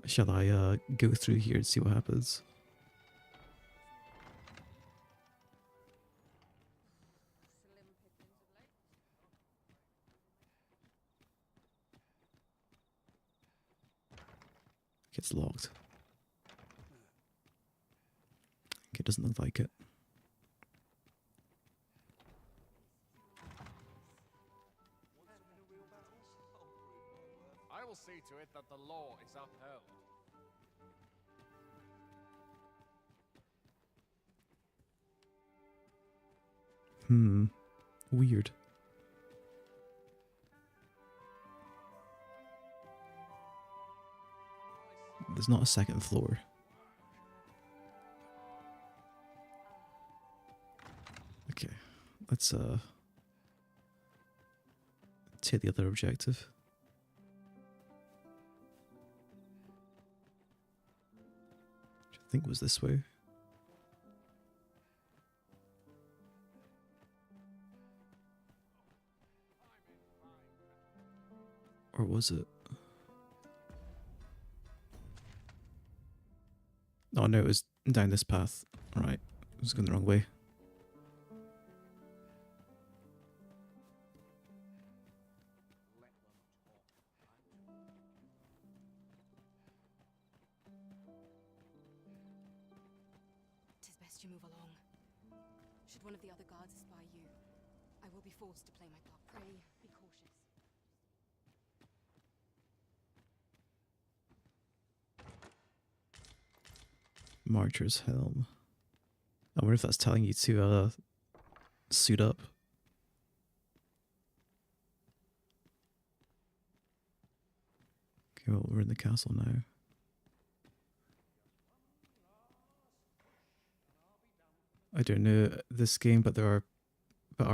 Shall I go through here and see what happens? It's locked. Okay, it doesn't look like it. I will see to it that the law is upheld. Weird. There's not a second floor. Okay, let's hit the other objective. Which I think was this way. Or was it? Oh no, it was down this path. Right, I was going the wrong way. Tis best you move along. Should one of the other guards espy you, I will be forced to play my part. Pray, be cautious. Marcher's helm. I wonder if that's telling you to suit up. Okay, well, we're in the castle now. I don't know this game, but are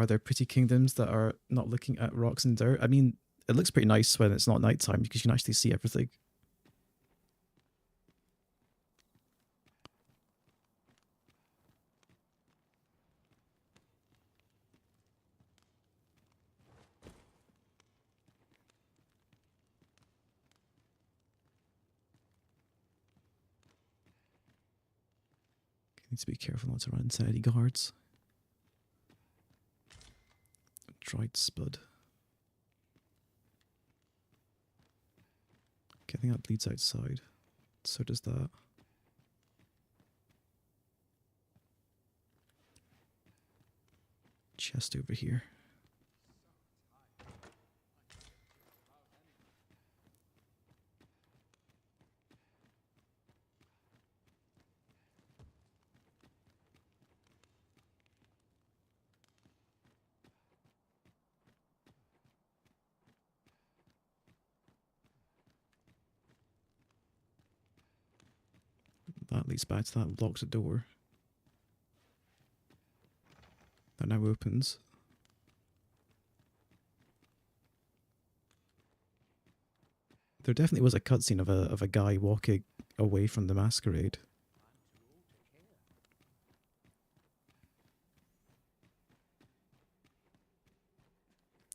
there pretty kingdoms that are not looking at rocks and dirt? I mean, it looks pretty nice when it's not nighttime because you can actually see everything. Need to be careful not to run into any guards. Dried spud. Okay, I think that leads outside. So does that. Chest over here. That leads back to that locked door. That now opens. There definitely was a cutscene of a guy walking away from the masquerade.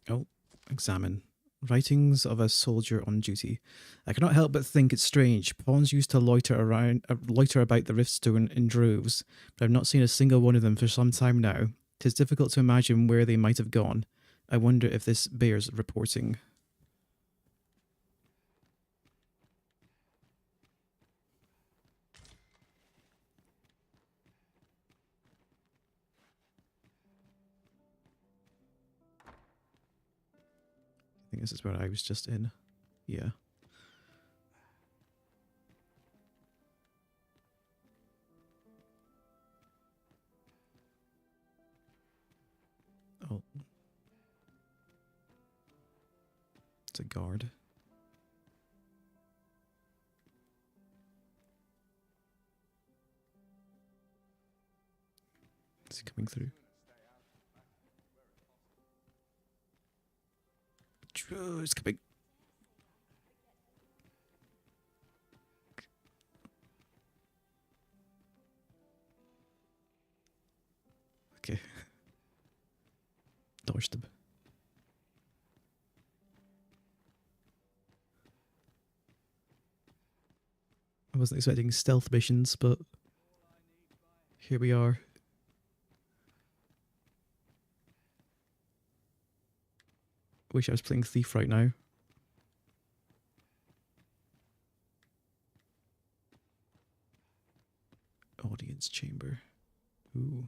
Oh, examine. Writings of a soldier on duty. I cannot help but think it strange. Pawns used to loiter about the Riftstone in droves, but I've not seen a single one of them for some time now. 'Tis difficult to imagine where they might have gone. I wonder if this bears reporting. This is where I was just in. Yeah. Oh. It's a guard. Is he coming through? It's coming. Okay. Dodged him. I wasn't expecting stealth missions, but here we are. Wish I was playing Thief right now. Audience chamber. Ooh.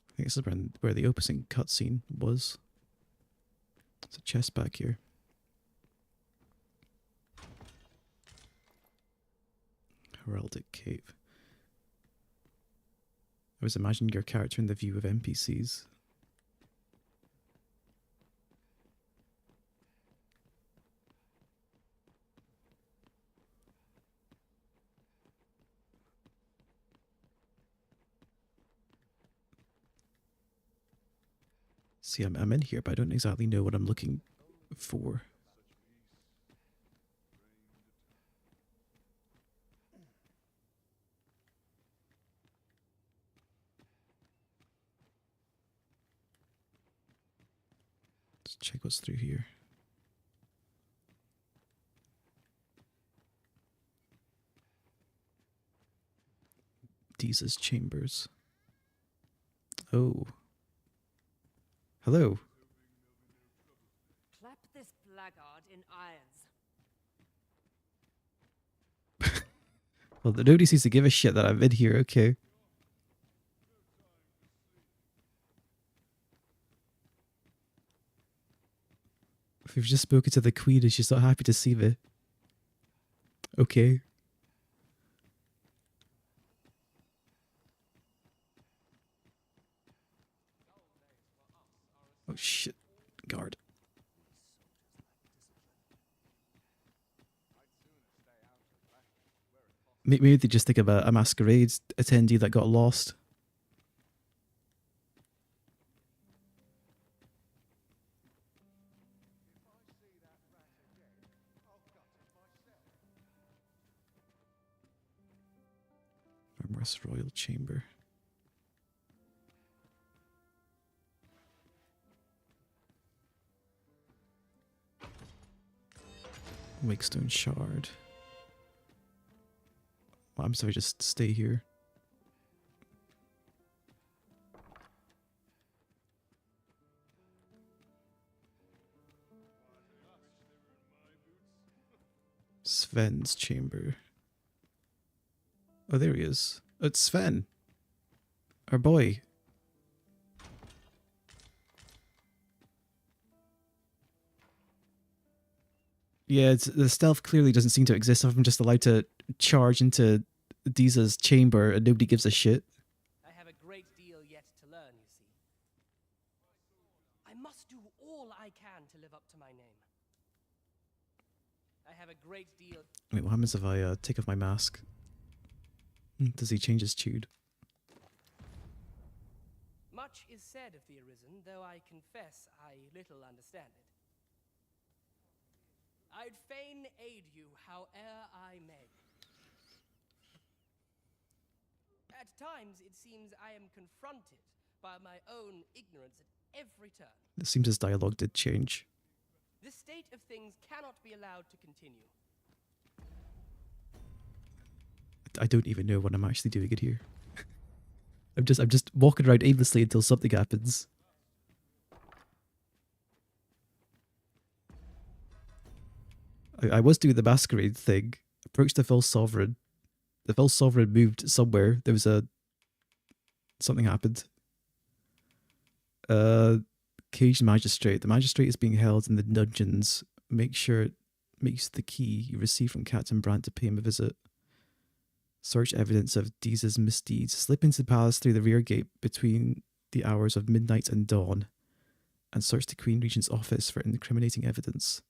I think this is where the opening cutscene was. There's a chest back here. Heraldic Cave. I was imagining your character in the view of NPCs. See, I'm in here, but I don't exactly know what I'm looking for. Let's check what's through here. Deeza's chambers. Oh. Hello. Clap this blackguard in irons. Well, nobody seems to give a shit that I'm in here, okay. If you've just spoken to the queen and she's not happy to see me. Okay. Oh shit. Guard. Maybe they just think of a masquerade attendee that got lost. Armorous Royal Chamber. Wakestone Shard. Well, I'm sorry, just stay here. Sven's chamber. Oh, there he is. Oh, it's Sven. Our boy. Yeah, the stealth clearly doesn't seem to exist if I'm just allowed to charge into Deeza's chamber and nobody gives a shit. I have a great deal yet to learn, you see. I must do all I can to live up to my name. I have a great deal... Wait, what happens if I take off my mask? Does he change his tune? Much is said of the Arisen, though I confess I little understand it. I'd fain aid you howe'er I may. At times it seems I am confronted by my own ignorance at every turn. It seems his dialogue did change. This state of things cannot be allowed to continue. I don't even know what I'm actually doing in here. I'm just walking around aimlessly until something happens. I was doing the masquerade thing. Approached the false sovereign. The false sovereign moved somewhere. There was something happened. Caged magistrate. The magistrate is being held in the dungeons. Make sure it makes the key you receive from Captain Brandt to pay him a visit. Search evidence of Deeza's misdeeds. Slip into the palace through the rear gate between the hours of midnight and dawn. And search the Queen Regent's office for incriminating evidence.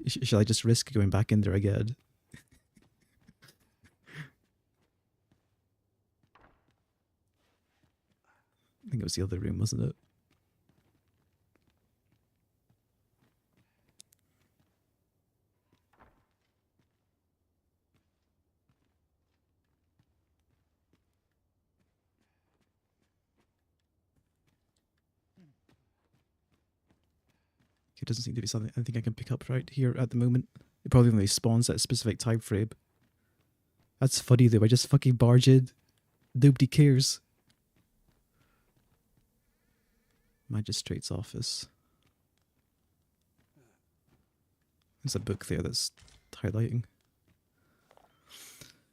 Shall I just risk going back in there again? I think it was the other room, wasn't it? It doesn't seem to be something I think I can pick up right here at the moment. It probably only spawns at a specific time frame. That's funny though, I just fucking barge in. Nobody cares. Magistrate's office. There's a book there that's highlighting.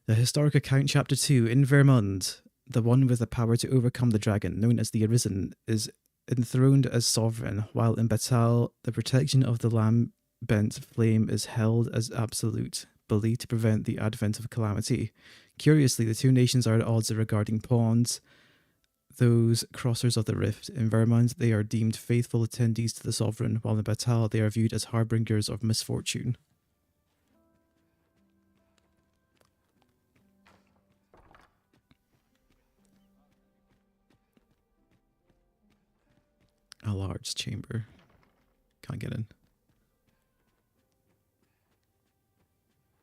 The Historic Account, Chapter 2. In Vermund, the one with the power to overcome the dragon, known as the Arisen, is enthroned as sovereign, while in Batal, the protection of the lambent flame is held as absolute, believed to prevent the advent of calamity. Curiously, the two nations are at odds regarding pawns, those crossers of the rift. In Vermund, they are deemed faithful attendees to the sovereign, while in Batal, they are viewed as harbingers of misfortune. A large chamber. Can't get in.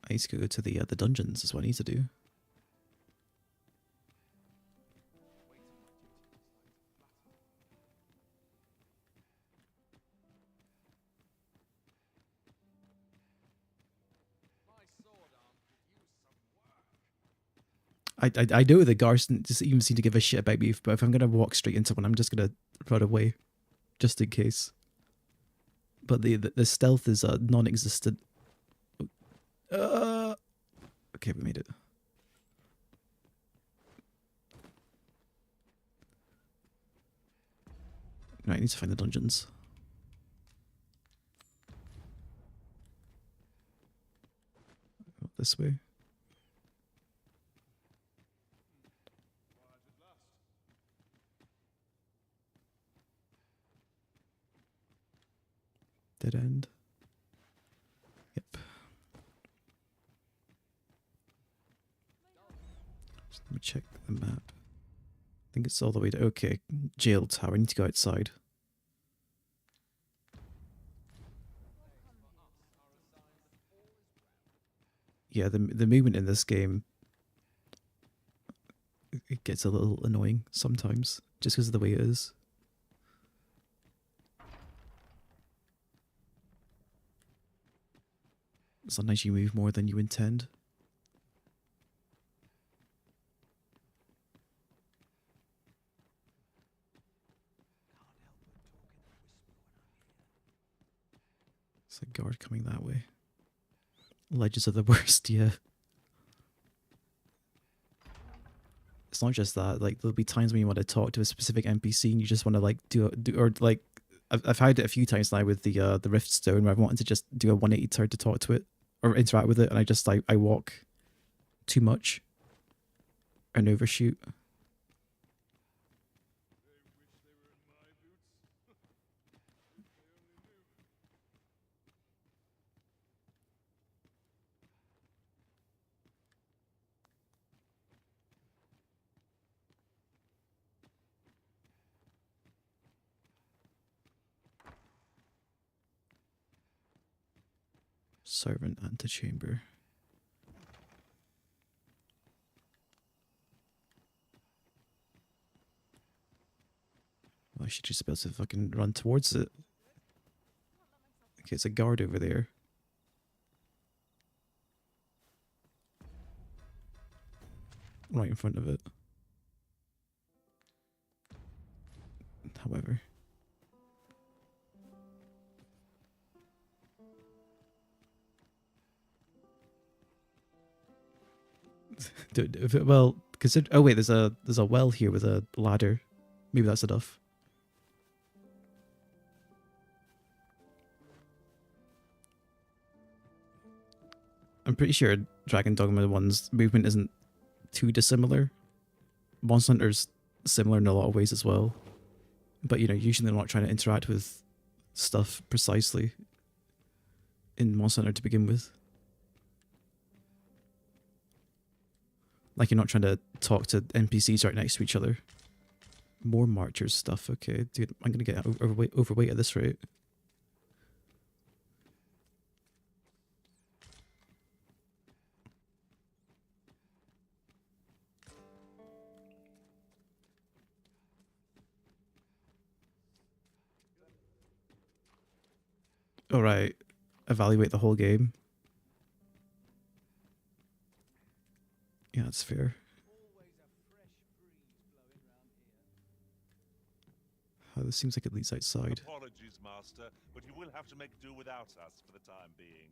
I need to go to the dungeons is what I need to do. I know the guards doesn't even seem to give a shit about me, but if I'm gonna walk straight into one, I'm just gonna run away, just in case. But the stealth is non-existent. Okay, we made it. Right, I need to find the dungeons. This way. Dead end. Yep. Just let me check the map. I think it's all the way to... Okay, jail tower. I need to go outside. Yeah, the movement in this game, it gets a little annoying sometimes, just because of the way it is. Sometimes you move more than you intend. It's a guard coming that way. Legends are the worst, yeah. It's not just that, like, there'll be times when you want to talk to a specific NPC and you just want to, like, I've had it a few times now with the Rift Stone where I've wanted to just do a 180 turn to talk to it or interact with it, and I walk too much and overshoot. Servant antechamber. Well, I should just be able to fucking run towards it. Okay, it's a guard over there. Right in front of it. However. Well, consider. Oh wait, there's a well here with a ladder. Maybe that's enough. I'm pretty sure Dragon Dogma 1's movement isn't too dissimilar. Monster Hunter's similar in a lot of ways as well. But, you know, usually they're not trying to interact with stuff precisely in Monster Hunter to begin with. Like, you're not trying to talk to NPCs right next to each other. More Marchers stuff, okay. Dude, I'm gonna get overweight at this rate. Alright, evaluate the whole game. Yeah, that's fair. Oh, this seems like it leads outside. Apologies, Master, but you will have to make do without us for the time being.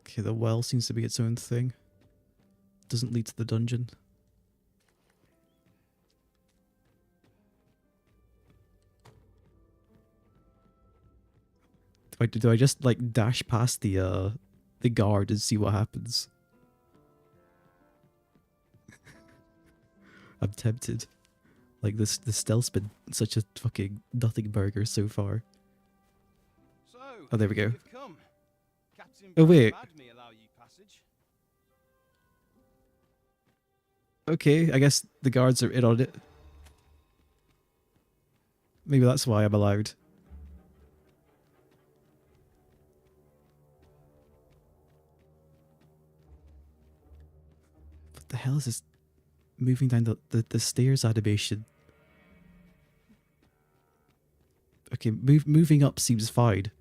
Okay, the well seems to be its own thing. Doesn't lead to the dungeon. Do I just like dash past the guard and see what happens? I'm tempted. Like the stealth's been such a fucking nothing burger so far. So, Oh, there we go. you've come. Captain Oh wait. bade me allow you passage. Okay, I guess the guards are in on it. Maybe that's why I'm allowed. What the hell is this moving down the stairs animation? Okay, moving up seems fine.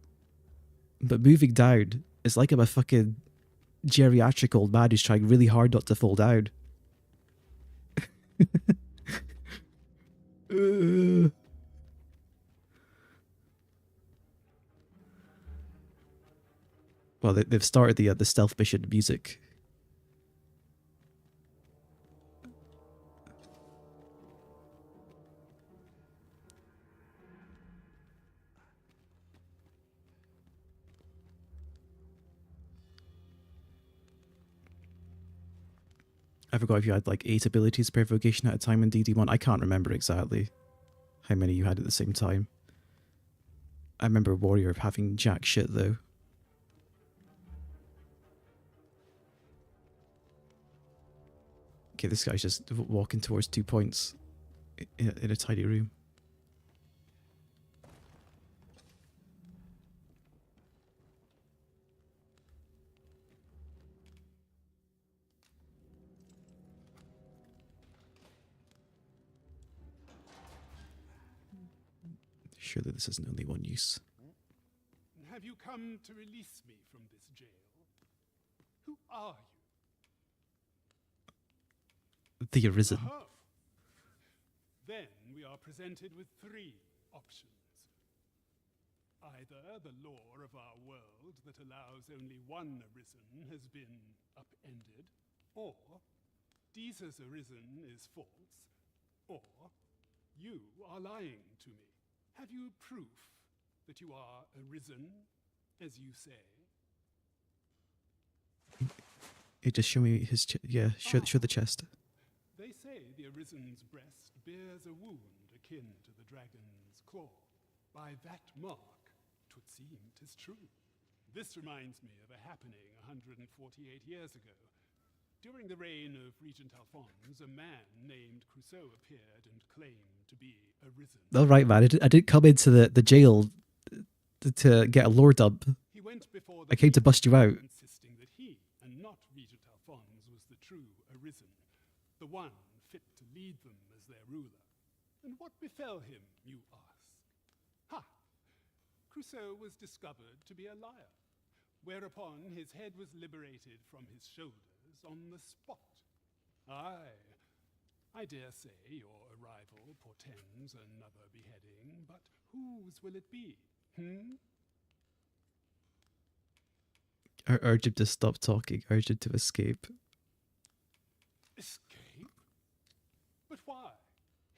But moving down, it's like I'm a fucking geriatric old man who's trying really hard not to fall down. Well, they've started the stealth mission music. I forgot if you had like 8 abilities per vocation at a time in DD1. I can't remember exactly how many you had at the same time. I remember Warrior having jack shit though. Okay, this guy's just walking towards 2 points in a tiny room. Surely this isn't only one use. Have you come to release me from this jail? Who are you? The Arisen. Oh. Then we are presented with 3 options. Either the law of our world that allows only one Arisen has been upended, or Jesus Arisen is false, or you are lying to me. Have you proof that you are arisen, as you say? It just show me his show the chest. They say the Arisen's breast bears a wound akin to the dragon's claw. By that mark, 'twould seem 'tis true. This reminds me of a happening 148 years ago. During the reign of Regent Alphonse, a man named Crusoe appeared and claimed to be arisen. All right, man. I didn't come into the jail to get a lore dump. He went before the I came to bust you out. insisting that he, and not Regent Alphonse, was the true arisen, the one fit to lead them as their ruler. And what befell him, you ask? Ha! Crusoe was discovered to be a liar, whereupon his head was liberated from his shoulders on the spot. Aye, I dare say your arrival portends another beheading, but whose will it be? Urge him to stop talking. Urge him to escape. Escape? But why?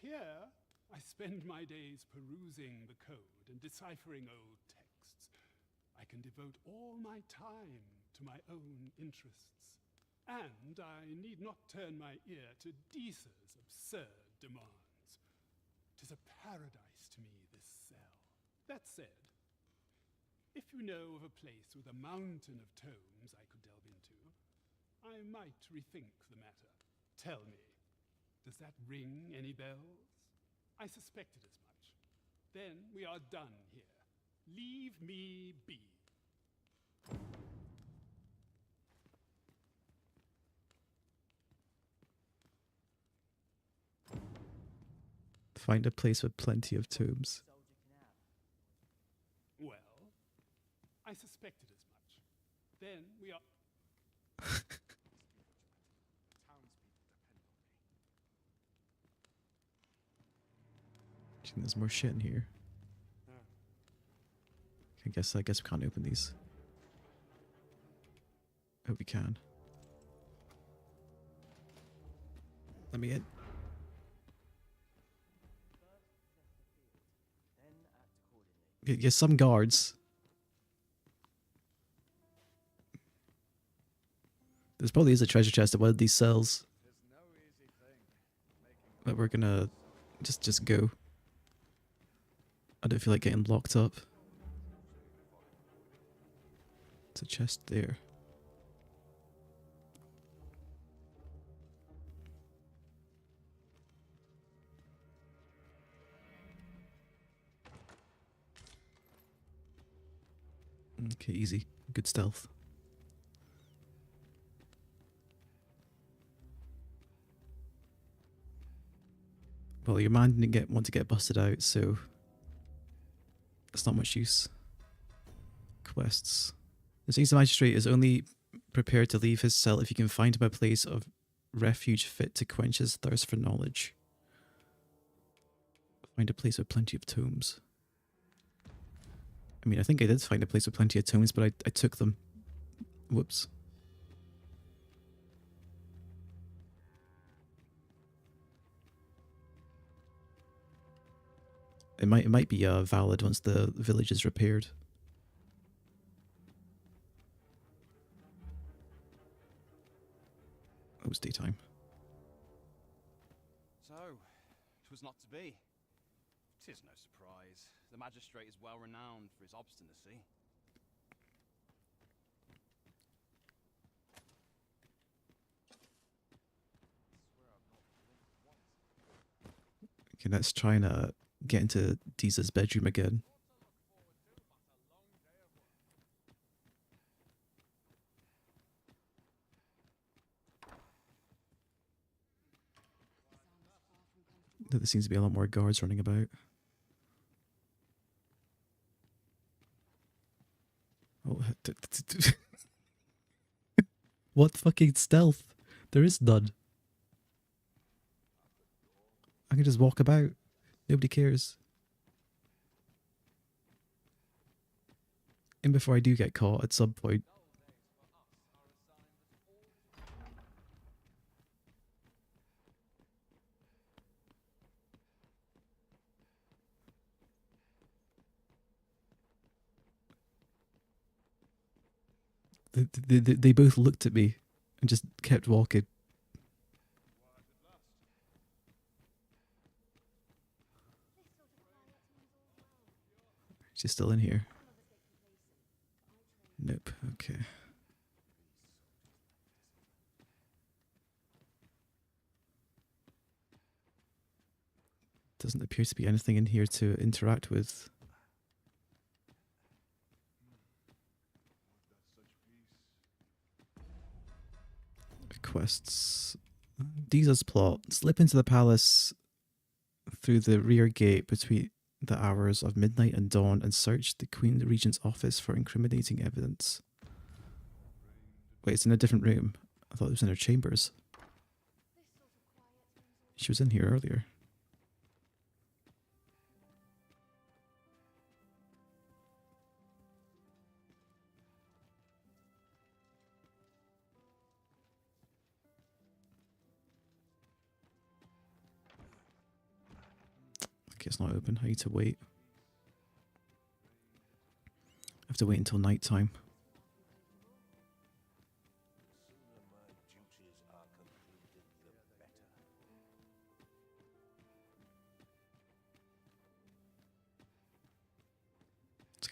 Here, I spend my days perusing the code and deciphering old texts. I can devote all my time to my own interests. And I need not turn my ear to Disa's absurd demands. 'Tis a paradise to me, this cell. That said, if you know of a place with a mountain of tomes I could delve into, I might rethink the matter. Tell me, does that ring any bells? I suspected as much. Then we are done here. Leave me be. Find a place with plenty of tombs. Well, I suspected as much. Then we are... There's more shit in here. I guess we can't open these. Hope we can. Let me in. Yeah, some guards. There's probably is a treasure chest at one of these cells. But we're gonna just go. I don't feel like getting locked up. There's a chest there. Okay, easy. Good stealth. Well, your man didn't want to get busted out, so that's not much use. Quests. The senior magistrate is only prepared to leave his cell if you can find him a place of refuge fit to quench his thirst for knowledge. Find a place with plenty of tomes. I mean, I think I did find a place with plenty of tomes, but I took them. Whoops. It might be valid once the village is repaired. It was daytime. So, 'twas not to be. 'Tis no surprise. The magistrate is well renowned for his obstinacy. Okay, let's try and get into Disa's bedroom again. There seems to be a lot more guards running about. Oh, what fucking stealth? There is none. I can just walk about. Nobody cares. And before I do get caught at some point. They both looked at me and just kept walking. She's still in here. Nope, okay. Doesn't appear to be anything in here to interact with. Quests. Disa's plot. Slip into the palace through the rear gate between the hours of midnight and dawn and search the Queen Regent's office for incriminating evidence. Wait, it's in a different room. I thought it was in her chambers. She was in here earlier. Okay, it's not open. I need to wait. I have to wait until night time.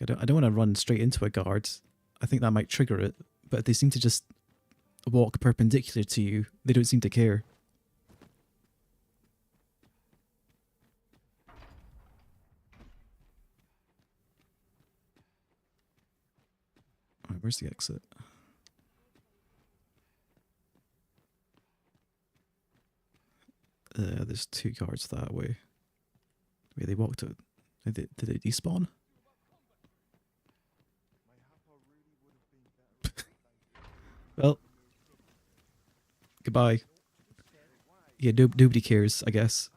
I don't want to run straight into a guard. I think that might trigger it, but if they seem to just walk perpendicular to you, they don't seem to care. Alright, where's the exit? There's 2 guards that way. Wait, they walked to... Did they despawn? Well, goodbye. Yeah, nobody cares, I guess.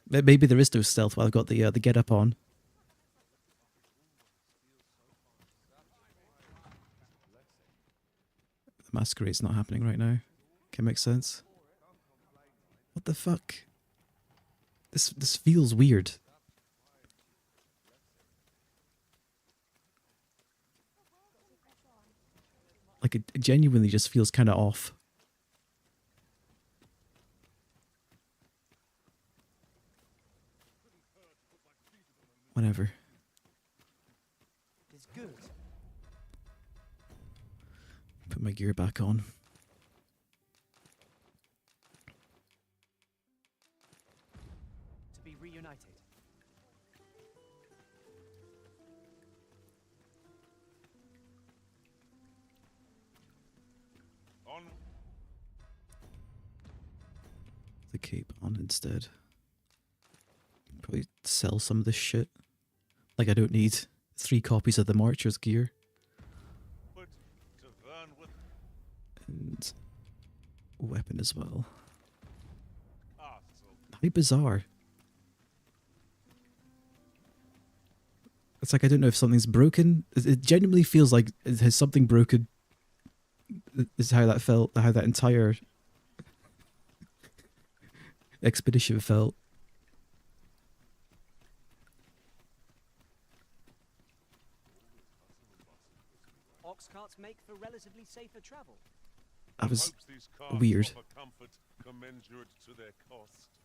Maybe there is no stealth while I've got the get up on. The masquerade's not happening right now. Okay, makes sense. What the fuck? This feels weird. Like it genuinely just feels kind of off. Whatever. It's good. Put my gear back on. To be reunited. On. The cape on instead. Probably sell some of this shit. Like I don't need 3 copies of the Marcher's gear. And weapon as well. How bizarre. It's like I don't know if something's broken. It genuinely feels like it has something broken. Is how that felt. How that entire expedition felt. Ox carts make for relatively safer travel. That was weird. Comfort commensurate to their cost.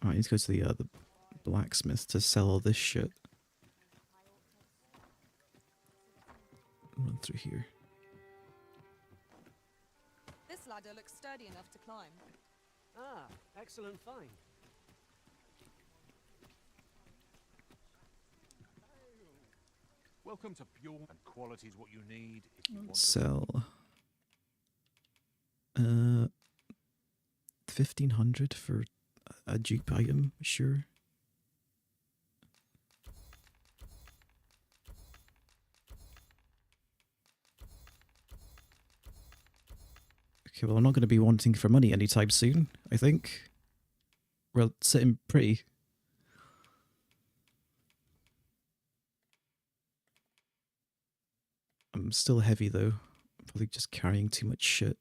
Alright, let's go to the blacksmith to sell all this shit. Run through here. This ladder looks sturdy enough to climb. Ah, excellent find. Welcome to Pure, and quality is what you need if you want Sell. 1500 for a dupe item, sure. Okay, well I'm not going to be wanting for money anytime soon, I think. We're sitting pretty. I'm still heavy though. I'm probably just carrying too much shit.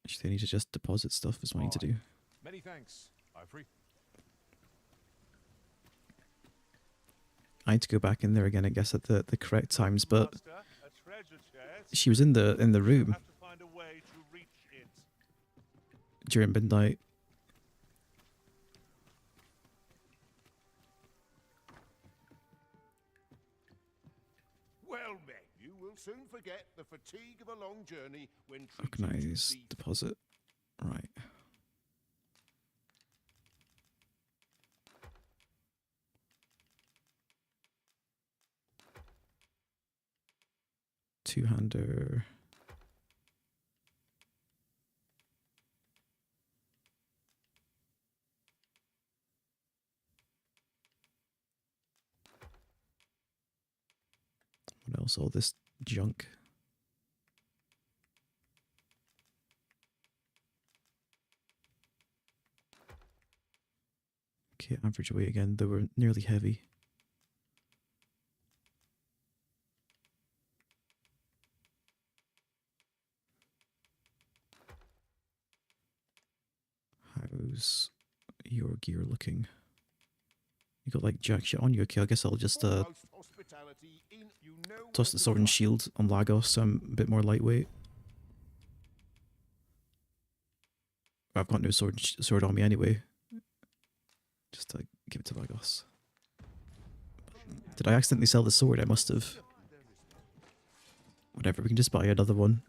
Actually, I need to just deposit stuff is what I need to do. Many thanks. I need to go back in there again, I guess, at the correct times, but she was in the room during midnight. Well met. You will soon forget the fatigue of a long journey when Organize deposit. Right. Two-hander. What else? All this junk. Okay, average weight again. They were nearly heavy. How's your gear looking? You got like jack shit on you. Okay, I guess I'll just toss the sword and shield on Lagos so I'm a bit more lightweight. I've got no sword on me anyway. Just to give it to Lagos. Did I accidentally sell the sword? I must have. Whatever, we can just buy another one.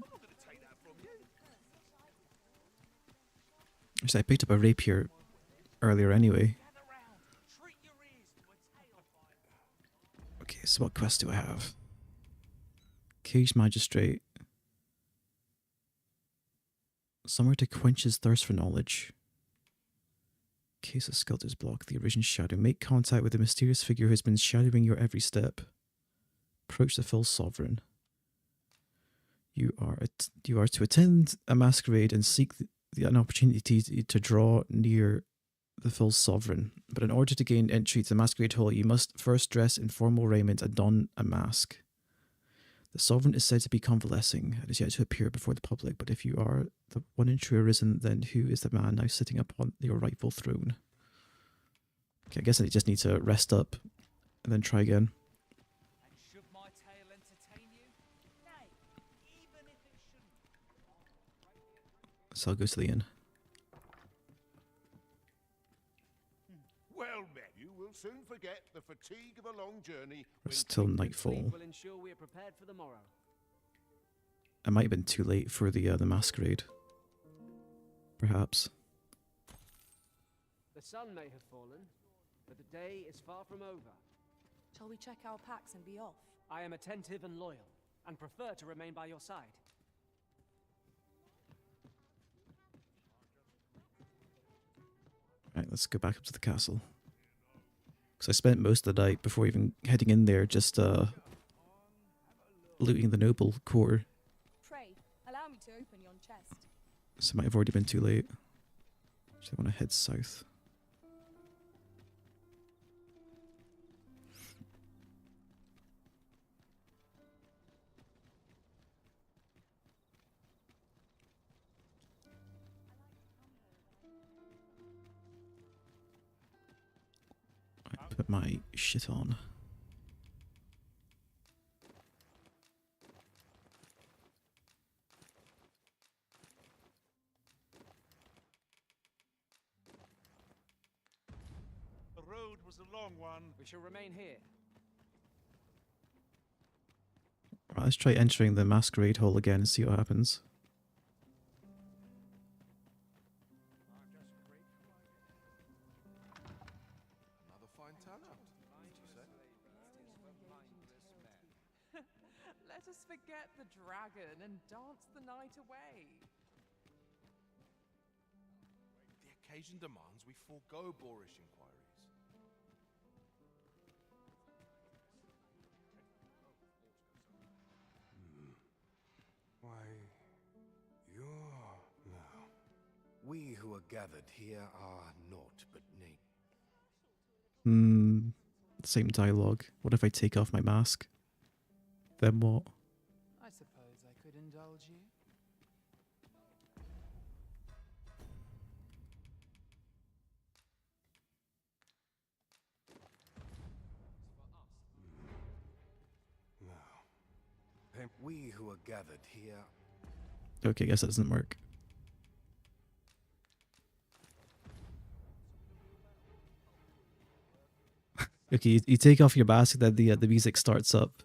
Actually, I picked up a rapier earlier anyway. Okay, so what quest do I have? Caged Magistrate. Somewhere to quench his thirst for knowledge. Case of Skelter's Block, the Arisen Shadow. Make contact with the mysterious figure who has been shadowing your every step. Approach the full sovereign. You are to attend a masquerade and seek an opportunity to draw near the full sovereign. But in order to gain entry to the masquerade hall, you must first dress in formal raiment and don a mask. The sovereign is said to be convalescing and is yet to appear before the public, but if you are the one and true Arisen, then who is the man now sitting upon your rightful throne? Okay, I guess I just need to rest up and then try again. So I'll go to the inn. Well met. You will soon forget the fatigue of a long journey. It's till nightfall. Will ensure we are prepared for the morrow. I might have been too late for the masquerade. Perhaps. The sun may have fallen, but the day is far from over. Shall we check our packs and be off? I am attentive and loyal, and prefer to remain by your side. Right, let's go back up to the castle. Because I spent most of the night before even heading in there just looting the noble core. Pray, allow me to open yon chest. So it might have already been too late. So I want to head south. I put my shit on. The road was a long one. We shall remain here. Right, let's try entering the masquerade hall again and see what happens. Another fine turnout, did you say? Let us forget the dragon and dance the night away. The occasion demands we forego boorish inquiries. Why, you're... No. We who are gathered here are naught but Same dialogue. What if I take off my mask? Then what? I suppose I could indulge you. No. We who are gathered here... Okay, I guess that doesn't work. Okay, you take off your mask, then the music starts up.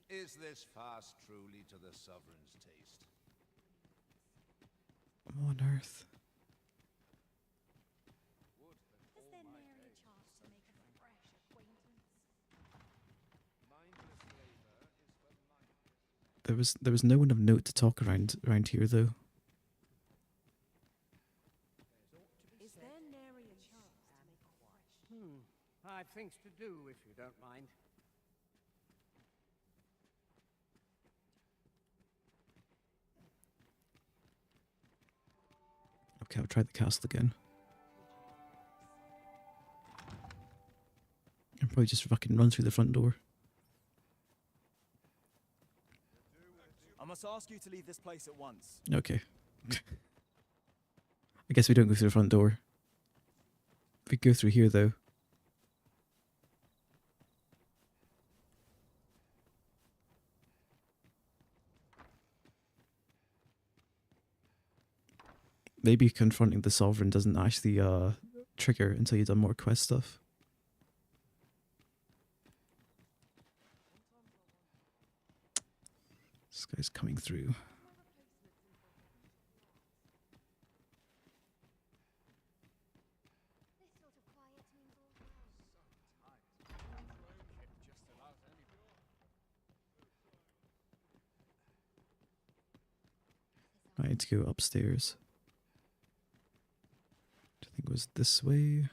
Is this fast truly to the sovereign's taste? What on earth? Is there nary a chance to make a fresh acquaintance? There was no one of note to talk around here though. Is there nary a chance to make a fresh... I've things to do, if you don't mind. Okay, I'll try the castle again. Probably just fucking run through the front door. I must ask you to leave this place at once. Okay. I guess we don't go through the front door. We go through here though. Maybe confronting the Sovereign doesn't actually trigger until you've done more quest stuff. This guy's coming through. I need to go upstairs. I think it was this way.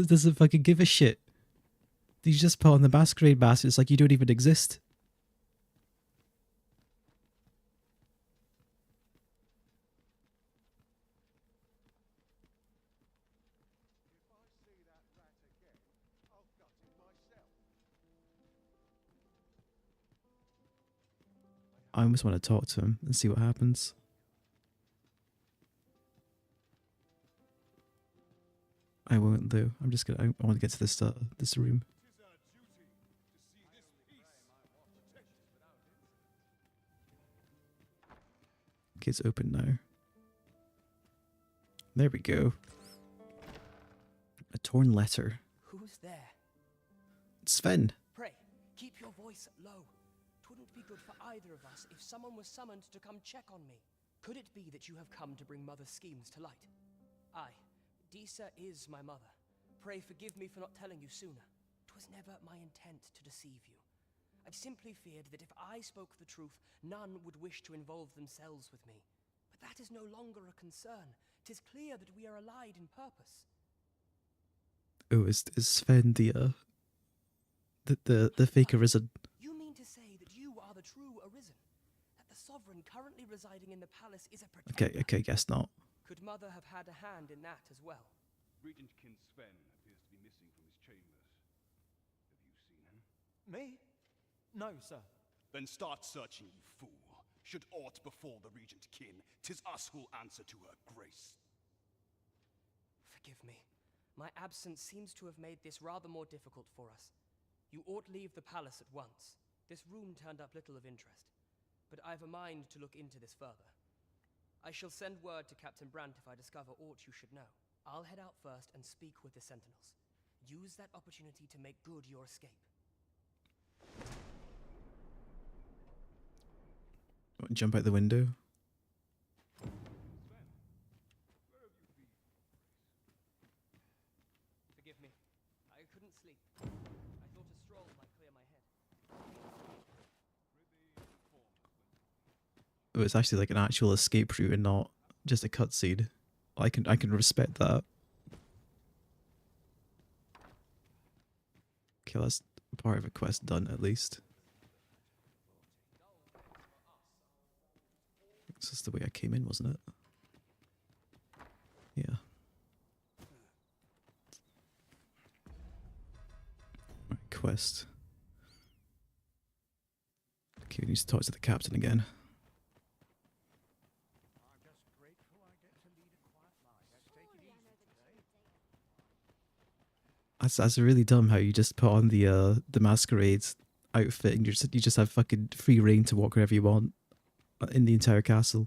Doesn't fucking give a shit. You just put on the masquerade mask, it's like you don't even exist. I almost want to talk to him and see what happens. I won't though. I'm just gonna. I want to get to this room. Okay, it's open now. There we go. A torn letter. Who's there? It's Sven. Pray, keep your voice low. 'Twouldn't be good for either of us if someone was summoned to come check on me. Could it be that you have come to bring Mother's schemes to light? Aye, Disa is my mother. Pray forgive me for not telling you sooner. 'Twas never my intent to deceive you. I've simply feared that if I spoke the truth, none would wish to involve themselves with me. But that is no longer a concern. 'Tis clear that we are allied in purpose. Oh, is Sven the fake Arisen? You mean to say that you are the true Arisen? That the Sovereign currently residing in the palace is a pretender? Okay, guess not. Could Mother have had a hand in that as well? Regent Kin Sven appears to be missing from his chambers. Have you seen him? Me? No, sir. Then start searching, you fool. Should aught befall the Regent Kin, 'tis us who'll answer to her grace. Forgive me. My absence seems to have made this rather more difficult for us. You ought leave the palace at once. This room turned up little of interest, but I've a mind to look into this further. I shall send word to Captain Brandt if I discover aught you should know. I'll head out first and speak with the Sentinels. Use that opportunity to make good your escape. Jump out the window. Forgive me. I couldn't sleep. I thought a stroll might clear my head. Oh, it's actually like an actual escape route and not just a cutscene. I can respect that. Okay, that's part of a quest done at least. This is the way I came in, wasn't it? Yeah. Right, quest. Okay, we need to talk to the captain again. That's really dumb how you just put on the masquerade outfit and you just have fucking free reign to walk wherever you want in the entire castle.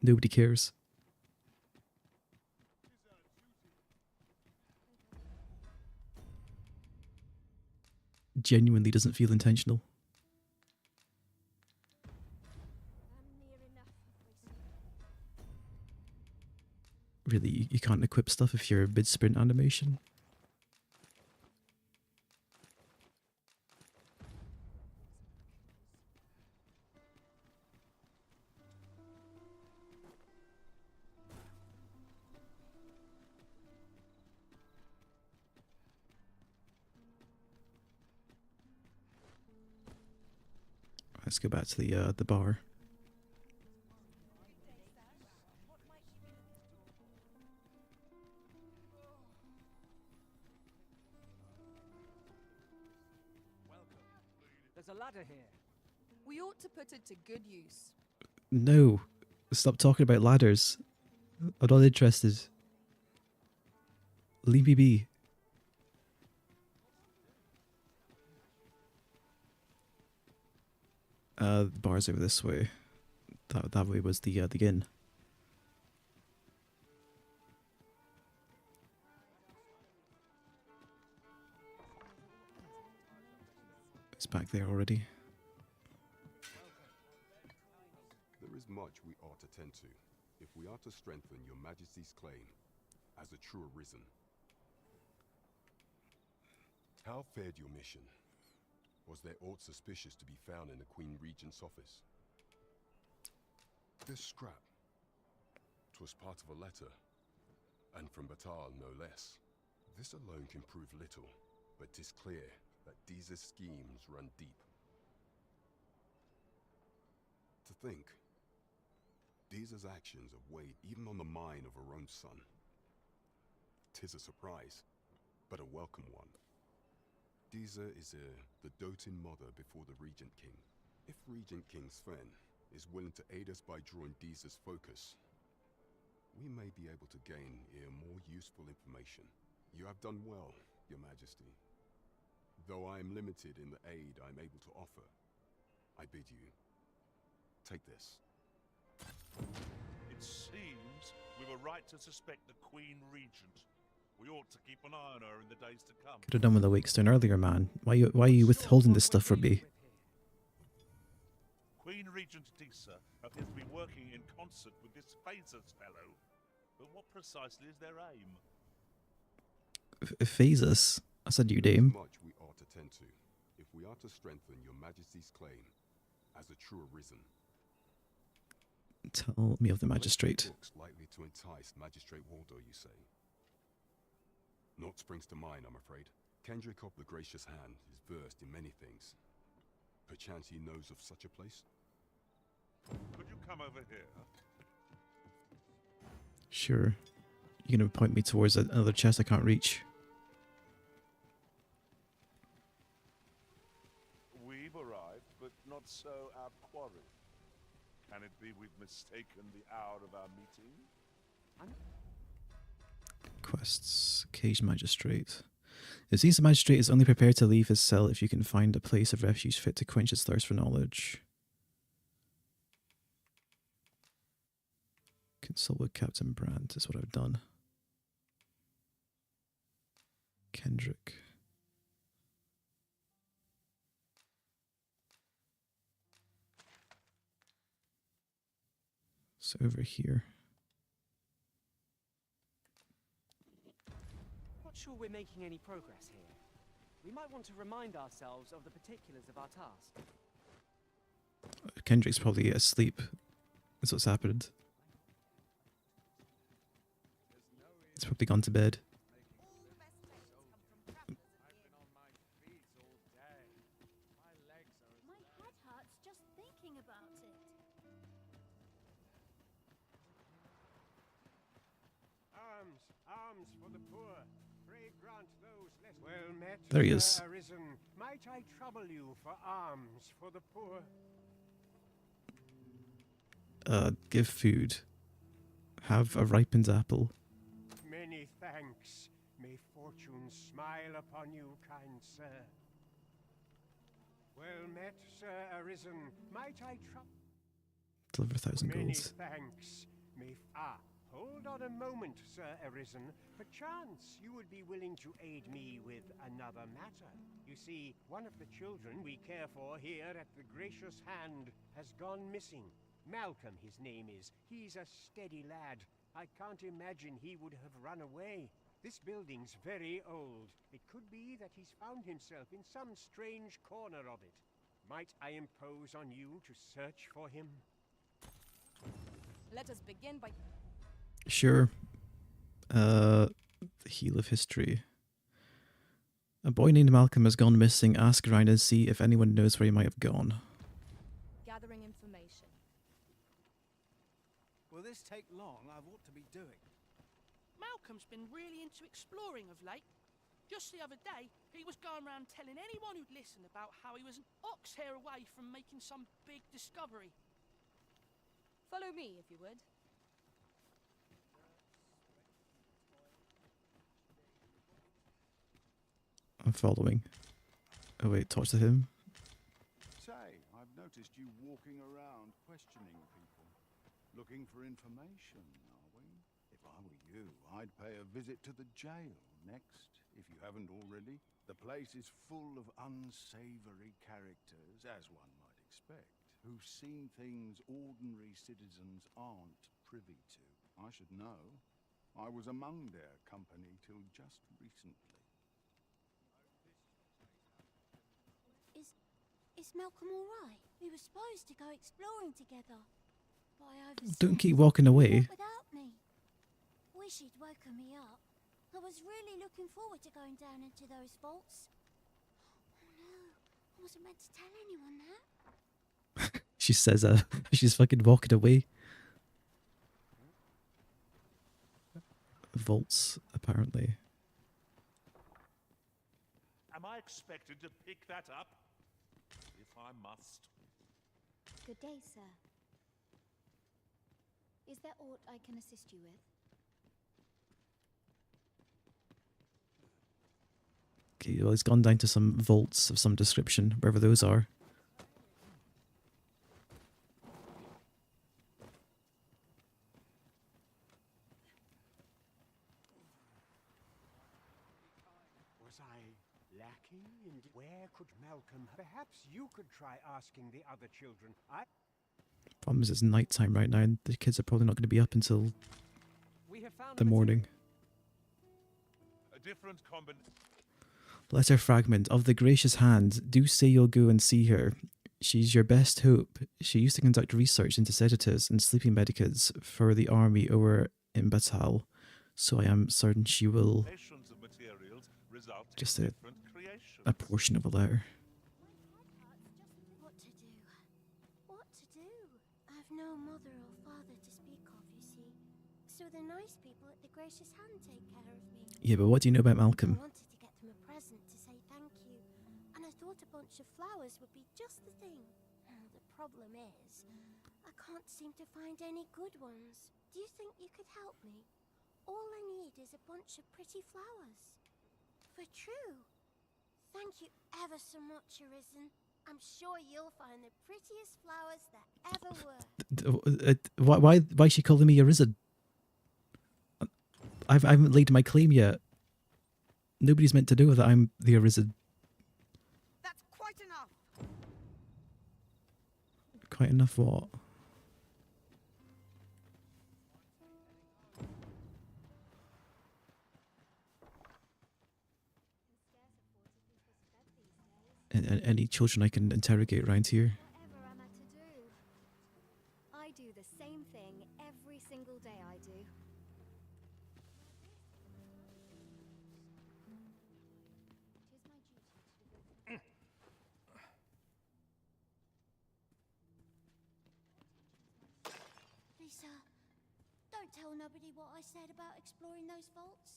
Nobody cares. Genuinely doesn't feel intentional. Really, you can't equip stuff if you're mid-sprint animation. Let's go back to the bar. there's a ladder here. We ought to put it to good use. No. Stop talking about ladders. I'm not interested. Leave me be. The bar's over this way. That way was the inn. It's back there already. There is much we ought to tend to, if we are to strengthen your Majesty's claim as a true Arisen. How fared your mission? Was there aught suspicious to be found in the Queen Regent's office? This scrap. 'Twas part of a letter, and from Batal no less. This alone can prove little, but 'tis clear that these schemes run deep. To think, Deeza's actions have weighed even on the mind of her own son. 'Tis a surprise, but a welcome one. Deeza is the doting mother before the Regent King. If Regent King Sven is willing to aid us by drawing Deeza's focus, we may be able to gain more useful information. You have done well, Your Majesty. Though I am limited in the aid I'm able to offer, I bid you, take this. It seems we were right to suspect the Queen Regent. We ought to keep an eye on her in the days to come. Could have done with the Wakestone earlier, man. Why are you withholding this stuff from me? Queen Regent Deesa appears to be working in concert with this Phases fellow. But what precisely is their aim? Phases? I said you name. Much we ought to tend to, if we are to strengthen your Majesty's claim as a true Arisen. Tell me of the magistrate. Looks likely to entice Magistrate Waldo, you say? Naught springs to mind, I'm afraid. Kendrick of the Gracious Hand is versed in many things. Perchance he knows of such a place? Could you come over here? Sure. You're gonna point me towards another chest I can't reach. We've arrived, but not so our quarry. Can it be we've mistaken the hour of our meeting? Quests. Caged Magistrate. It seems the Magistrate is only prepared to leave his cell if you can find a place of refuge fit to quench his thirst for knowledge. Consult with Captain Brandt is what I've done. Kendrick. So over here. Not sure we're making any progress here. We might want to remind ourselves of the particulars of our task. Kendrick's probably asleep. That's what's happened. He's probably gone to bed. My head hurts just thinking about it. Arms for the poor. Pray grant those less well met. There he is. Arisen. Might I trouble you for alms for the poor? Give food. Have a ripened apple. Many thanks. May fortune smile upon you, kind sir. Well met, Sir Arisen. Might I trouble? Deliver 1,000 Many golds. thanks. Hold on a moment, Sir Arisen. Perchance you would be willing to aid me with another matter. You see, one of the children we care for here at the Gracious Hand has gone missing. Malcolm, his name is. He's a steady lad. I can't imagine he would have run away. This building's very old. It could be that he's found himself in some strange corner of it. Might I impose on you to search for him? Let us begin by... Sure. The Heel of History. A boy named Malcolm has gone missing. Ask around and see if anyone knows where he might have gone. Gathering information. Will this take long? I've ought to be doing. Malcolm's been really into exploring of late. Just the other day, he was going around telling anyone who'd listen about how he was an ox hair away from making some big discovery. Follow me, if you would. I'm following. Oh wait, talk to him. Say, I've noticed you walking around questioning people. Looking for information, are we? If I were you, I'd pay a visit to the jail next, if you haven't already. The place is full of unsavory characters, as one might expect, who've seen things ordinary citizens aren't privy to. I should know. I was among their company till just recently. Is Malcolm all right? We were supposed to go exploring together. But I overslept. Don't keep walking away. Not without me. Wish he'd woken me up. I was really looking forward to going down into those vaults. Oh no, I wasn't meant to tell anyone that. She says, she's fucking walking away. Vaults, apparently. Am I expected to pick that up? If I must. Good day, sir. Is there aught I can assist you with? Okay, well, he's gone down to some vaults of some description, wherever those are. Was I lacking? And where could Malcolm? Perhaps you could try asking the other children. Problem is, it's night time right now, and the kids are probably not going to be up until the morning. A different combination. Letter fragment. Of the gracious hand, do say you'll go and see her. She's your best hope. She used to conduct research into sedatives and sleeping medicaments for the army over in Batal, so I am certain she will. Just a portion of a letter. What to do? What to do? I've no mother or father to speak of, you see. So the nice people at the Gracious Hand take care of me. Yeah, but what do you know about Malcolm? I wanted to get them a present to say thank you, and I thought a bunch of flowers would be just the thing. The problem is, I can't seem to find any good ones. Do you think you could help me? All I need is a bunch of pretty flowers. For true. Thank you ever so much, Arisen. I'm sure you'll find the prettiest flowers that ever were. Why is she calling me Arisen? I haven't laid my claim yet. Nobody's meant to know that I'm the Arisen. That's quite enough. Quite enough what? Any children I can interrogate around here? Whatever am I to do? I do the same thing every single day I do. Lisa, don't tell nobody what I said about exploring those vaults.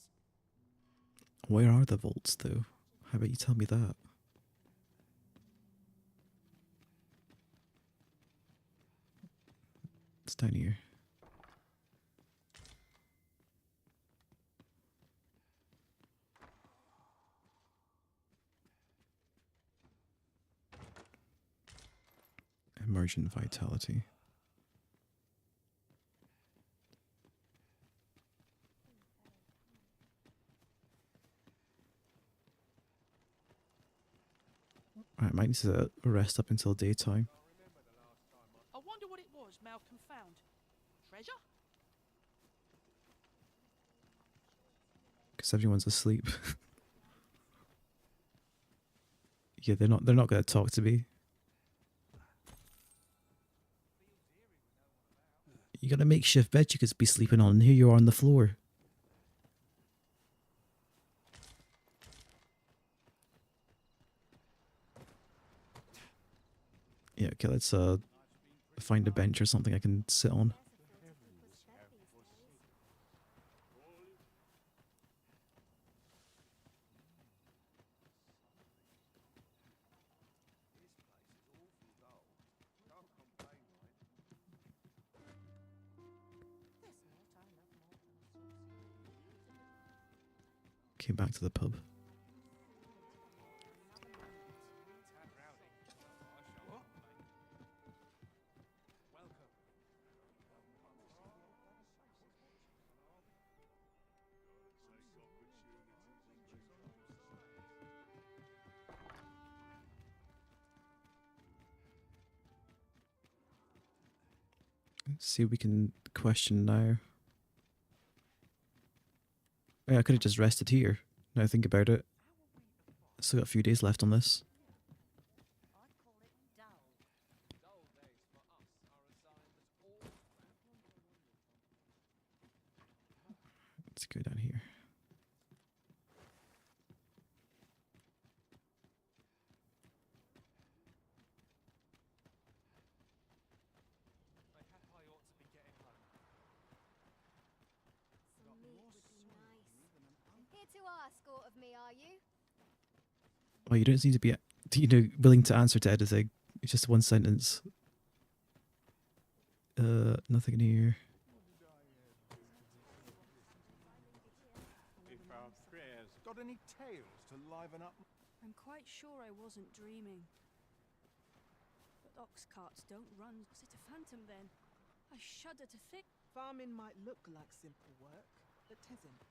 Where are the vaults, though? How about you tell me that? It's down here. Emergent vitality. Alright, might need to rest up until daytime. I wonder what it was Malcolm found. Treasure? Because everyone's asleep. Yeah, they're not going to talk to me. You got a makeshift bed you could be sleeping on, and here you are on the floor. Yeah, okay, let's find a bench or something I can sit on. came back to the pub. Let's see if we can question now. Yeah, I could have just rested here. Now I think about it. Still got a few days left on this. Let's go down here. Here to ask aught of me, are you? Oh, you don't seem to be, willing to answer to anything. It's just one sentence. Nothing in here. If our prayers got any tales to liven up. I'm quite sure I wasn't dreaming. But ox carts don't run. Was it a phantom then? I shudder to think. Farming might look like simple work, but tisn't.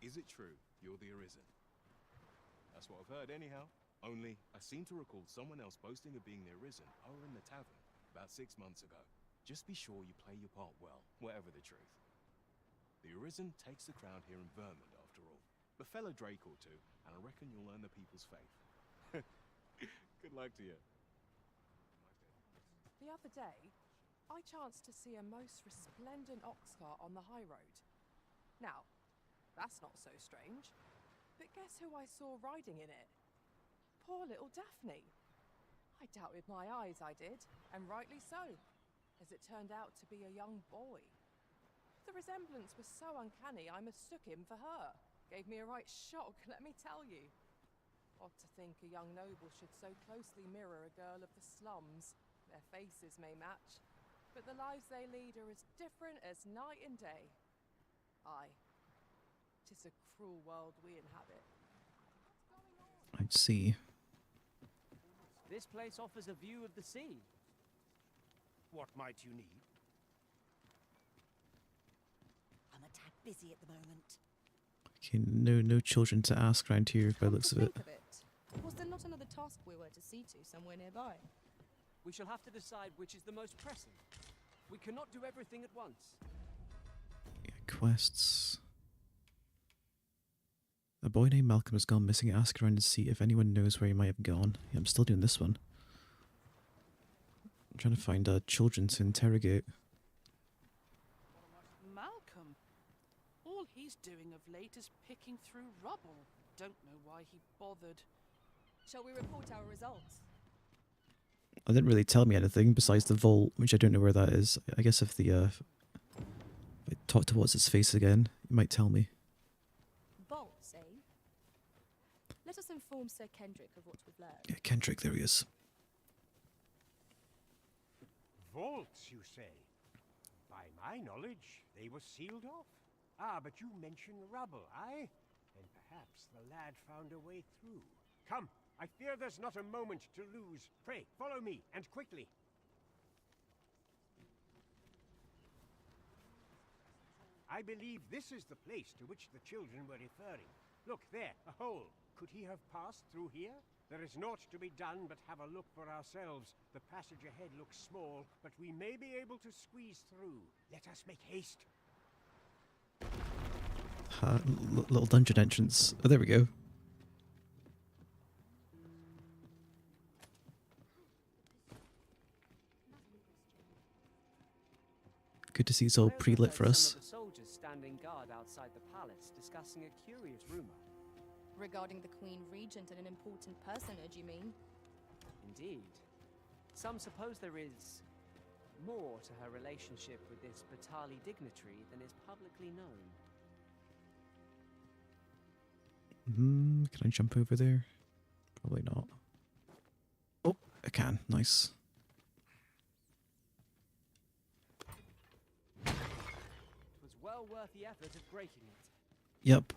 Is it true you're the Arisen? That's what I've heard anyhow. Only, I seem to recall someone else boasting of being the Arisen over in the tavern about 6 months ago. Just be sure you play your part well, whatever the truth. The Arisen takes the crown here in Vermund, after all. Befell a Drake or two, and I reckon you'll earn the people's faith. Good luck to you. The other day, I chanced to see a most resplendent ox cart on the high road. Now, that's not so strange. But guess who I saw riding in it? Poor little Daphne. I doubted my eyes, I did, and rightly so, as it turned out to be a young boy. The resemblance was so uncanny I mistook him for her. Gave me a right shock, let me tell you. Odd to think a young noble should so closely mirror a girl of the slums. Their faces may match, but the lives they lead are as different as night and day. Aye. 'Tis a cruel world we inhabit. I'd see. This place offers a view of the sea. What might you need? I'm a tad busy at the moment. Okay, no children to ask around here by the looks of it. Was there not another task we were to see to somewhere nearby? We shall have to decide which is the most pressing. We cannot do everything at once. Yeah, quests. A boy named Malcolm has gone missing. Ask around to see if anyone knows where he might have gone. Yeah, I'm still doing this one. I'm trying to find children to interrogate. Malcolm. All he's doing of late is picking through rubble. Don't know why he bothered. Shall we report our results? It didn't really tell me anything besides the vault, which I don't know where that is. I guess if I talk to what's his face again, he might tell me. Vaults, eh? Let us inform Sir Kendrick of what we've learned. Yeah, Kendrick, there he is. Vaults, you say? By my knowledge, they were sealed off. Ah, but you mention rubble, aye? Then perhaps the lad found a way through. Come, I fear there's not a moment to lose. Pray, follow me, and quickly. I believe this is the place to which the children were referring. Look there, a hole. Could he have passed through here? There is naught to be done but have a look for ourselves. The passage ahead looks small, but we may be able to squeeze through. Let us make haste. Little dungeon entrance. Oh, there we go. Good to see it's all pre-lit for us. Some of the soldiers standing guard outside the palace discussing a curious rumor. Regarding the Queen Regent and an important personage, you mean? Indeed. Some suppose there is more to her relationship with this Batali dignitary than is publicly known. Can I jump over there? Probably not. Oh, I can. Nice. It was well worth the effort of breaking it. Yep.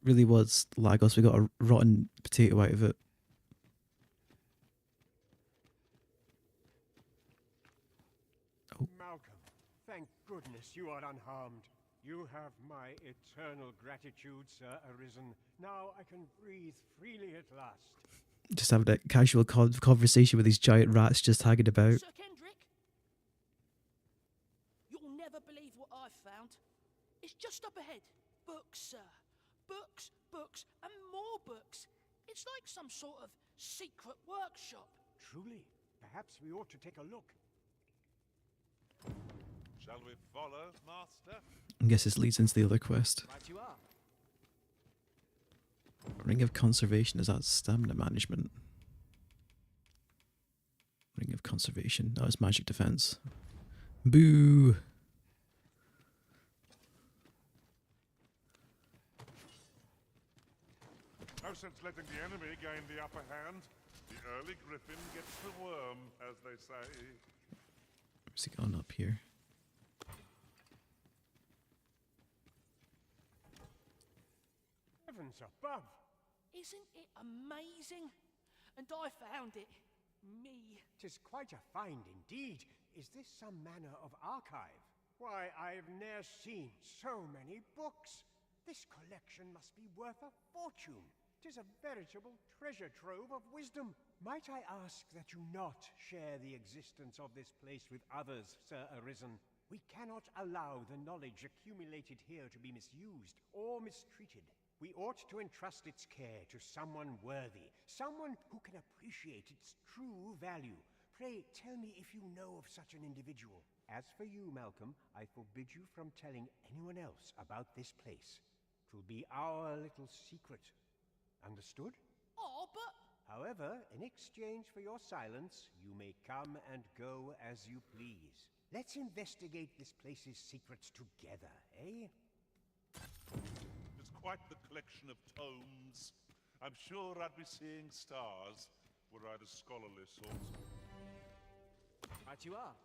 Really was Lagos. We got a rotten potato out of it. Malcolm, thank goodness you are unharmed. You have my eternal gratitude, Sir Arisen. Now I can breathe freely at last. Just having a casual conversation with these giant rats just hanging about. Sir Kendrick? You'll never believe what I've found. It's just up ahead. Books, sir. Books, books, and more books. It's like some sort of secret workshop. Truly, perhaps we ought to take a look. Shall we follow, Master? I guess this leads into the other quest. Right you are. Ring of Conservation, is that stamina management? Ring of Conservation, that was magic defense. Boo! No sense letting the enemy gain the upper hand. The early griffin gets the worm, as they say. Where's he gone up here? Heavens above! Isn't it amazing? And I found it. Me. 'Tis quite a find indeed. Is this some manner of archive? Why, I've ne'er seen so many books. This collection must be worth a fortune. 'Tis a veritable treasure trove of wisdom. Might I ask that you not share the existence of this place with others, Sir Arisen? We cannot allow the knowledge accumulated here to be misused or mistreated. We ought to entrust its care to someone worthy, someone who can appreciate its true value. Pray tell me if you know of such an individual. As for you, Malcolm, I forbid you from telling anyone else about this place. 'Twill be our little secret. Understood? Oh, but... However, in exchange for your silence, you may come and go as you please. Let's investigate this place's secrets together, eh? It's quite the collection of tomes. I'm sure I'd be seeing stars were I the scholarly sort. Right you are.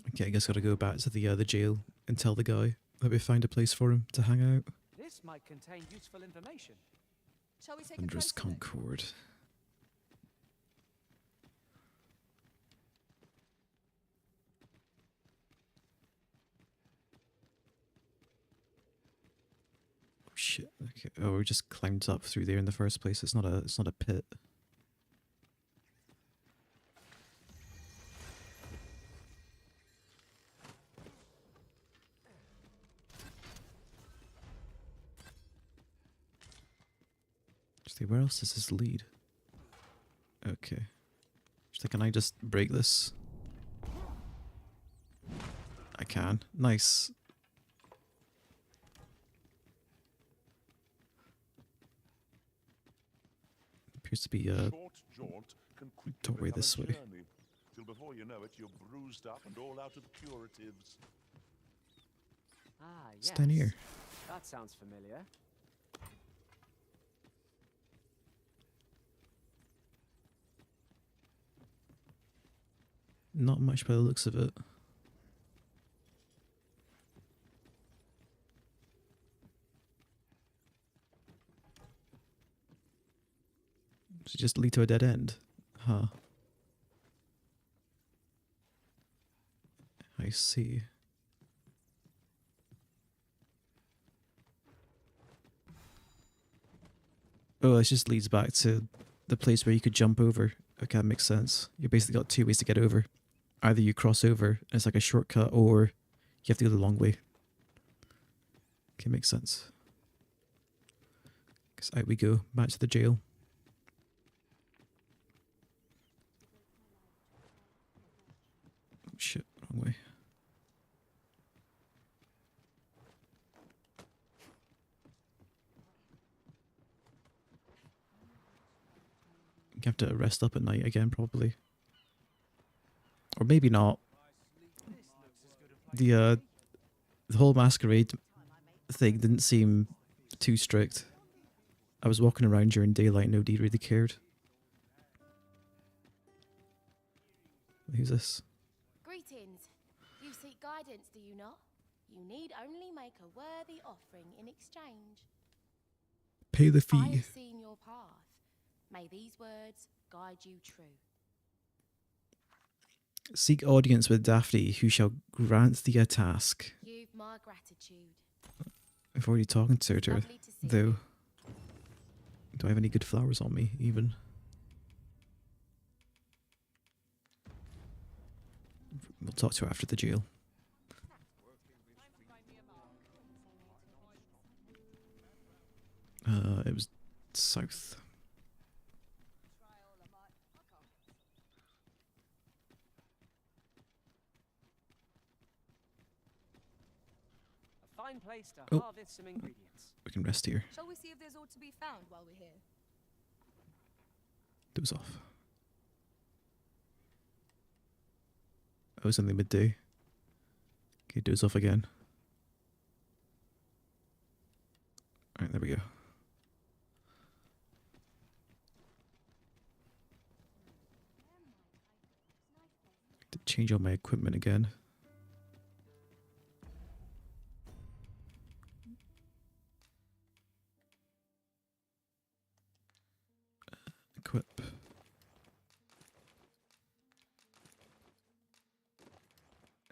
Okay, I guess I gotta go back to the jail and tell the guy that we found a place for him to hang out. This might contain useful information. Shall we take Thunderous a closer look? Concord. Oh shit. Okay. Oh, we just climbed up through there in the first place. It's not a pit. Where else does this lead? Okay. Can I just break this? I can. Nice. Appears to be a doorway this way. Till before you know it, you're bruised up and all out of curatives. Ah, yes. It's down here. That sounds familiar. Not much by the looks of it. Does it just lead to a dead end? Huh. I see. Oh, it just leads back to the place where you could jump over. Okay, that makes sense. You basically got two ways to get over. Either you cross over, and it's like a shortcut, or you have to go the long way. Okay, makes sense. Because out we go, back to the jail. Oh shit, wrong way. You have to rest up at night again, probably. Or maybe not. The whole masquerade thing didn't seem too strict. I was walking around during daylight, nobody really cared. Who's this? Greetings. seek guidance, do you not? You need only make a worthy offering in exchange. Pay the I fee. have seen your path. May these words guide you true. Seek audience with Daphne, who shall grant thee a task. You've my gratitude. I've already talked to her, Lovely to see though. Do I have any good flowers on me, even? We'll talk to her after the jail. It was south. A fine place to Oh. harvest some ingredients. We can rest here. Shall we see if there's aught to be found while we're here? Doze off. I was only midday. Okay, doze off again. Alright, there we go. To change all my equipment again. Equip.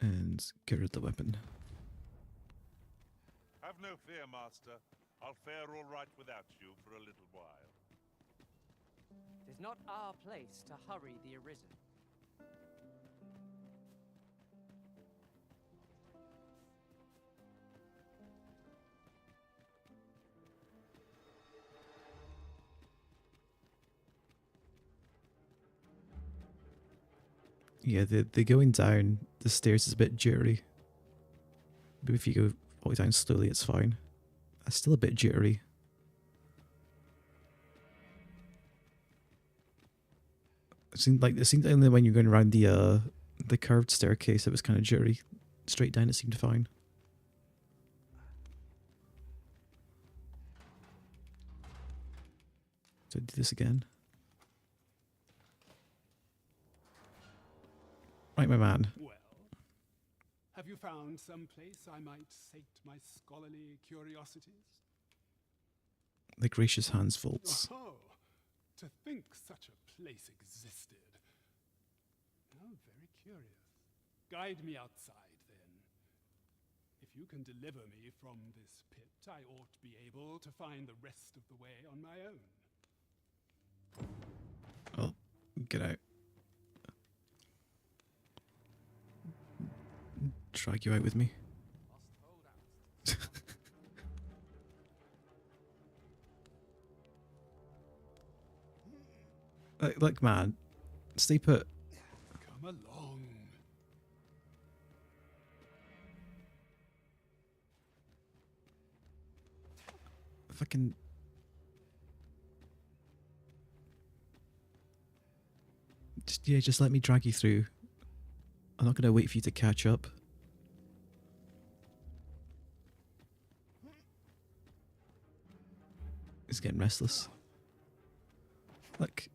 And get rid of the weapon. Have no fear, Master. I'll fare all right without you for a little while. It is not our place to hurry the Arisen. Yeah, the going down the stairs is a bit jittery. But if you go all the way down slowly, it's fine. It's still a bit jittery. It seemed only when you're going around the curved staircase it was kind of jittery. Straight down it seemed fine. So do this again. Right, my man. Well, have you found some place I might sate my scholarly curiosities? The gracious hands vaults. Oh, to think such a place existed. How very curious. Guide me outside, then. If you can deliver me from this pit, I ought to be able to find the rest of the way on my own. Oh, get out. Drag you out with me. Look, man. Stay put. Come along. Fucking. Just let me drag you through. I'm not gonna wait for you to catch up. He's getting restless. Look.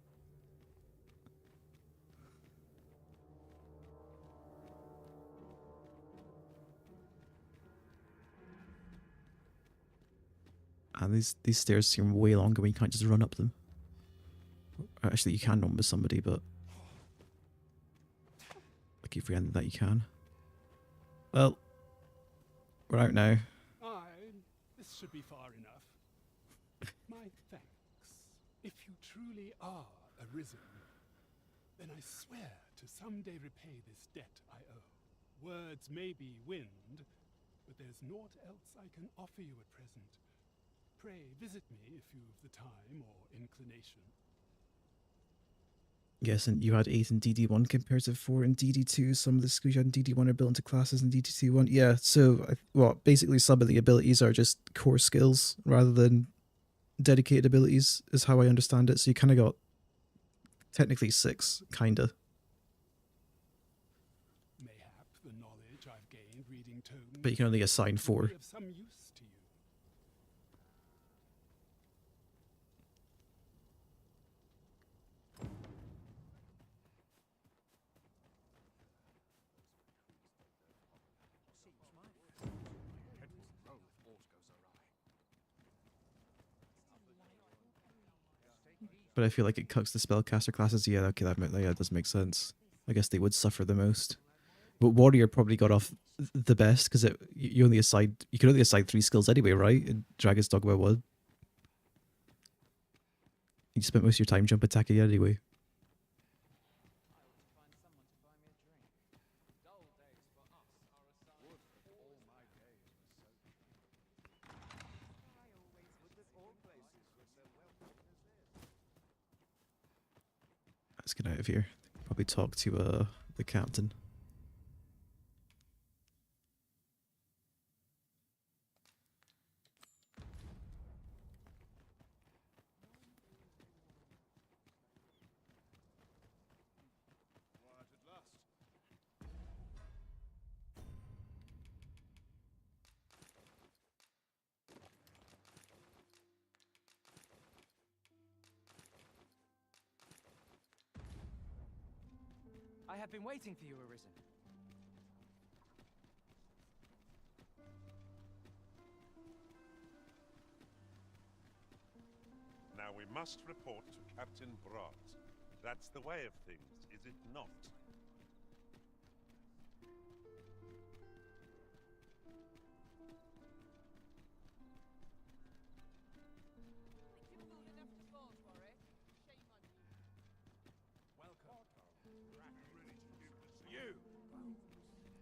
And these stairs seem way longer when you can't just run up them. Actually, you can run with somebody, but I keep forgetting that you can. Well, we're out now. This should be far enough. My thanks. If you truly are Arisen, then I swear to someday repay this debt I owe. Words may be wind, but there's naught else I can offer you at present. Pray visit me if you've the time or inclination. Yes, and you had 8 in DD1 compared to 4 in DD2. Some of the skills you had in DD1 are built into classes in DD2-1. Yeah, so, basically some of the abilities are just core skills rather than dedicated abilities, is how I understand it. So you kind of got, technically 6, kinda. Mayhap the knowledge I've gained reading tomes But you can only assign 4. will be of some use to you. But I feel like it cuts the spellcaster classes. Yeah, okay, that does make sense. I guess they would suffer the most. But warrior probably got off the best because you can only assign 3 skills anyway, right? In Dragon's Dogma 1. You spent most of your time jump attacking anyway. Let's get out of here. Probably talk to the captain. I have been waiting for you, Arisen. Now we must report to Captain Brat. That's the way of things, is it not?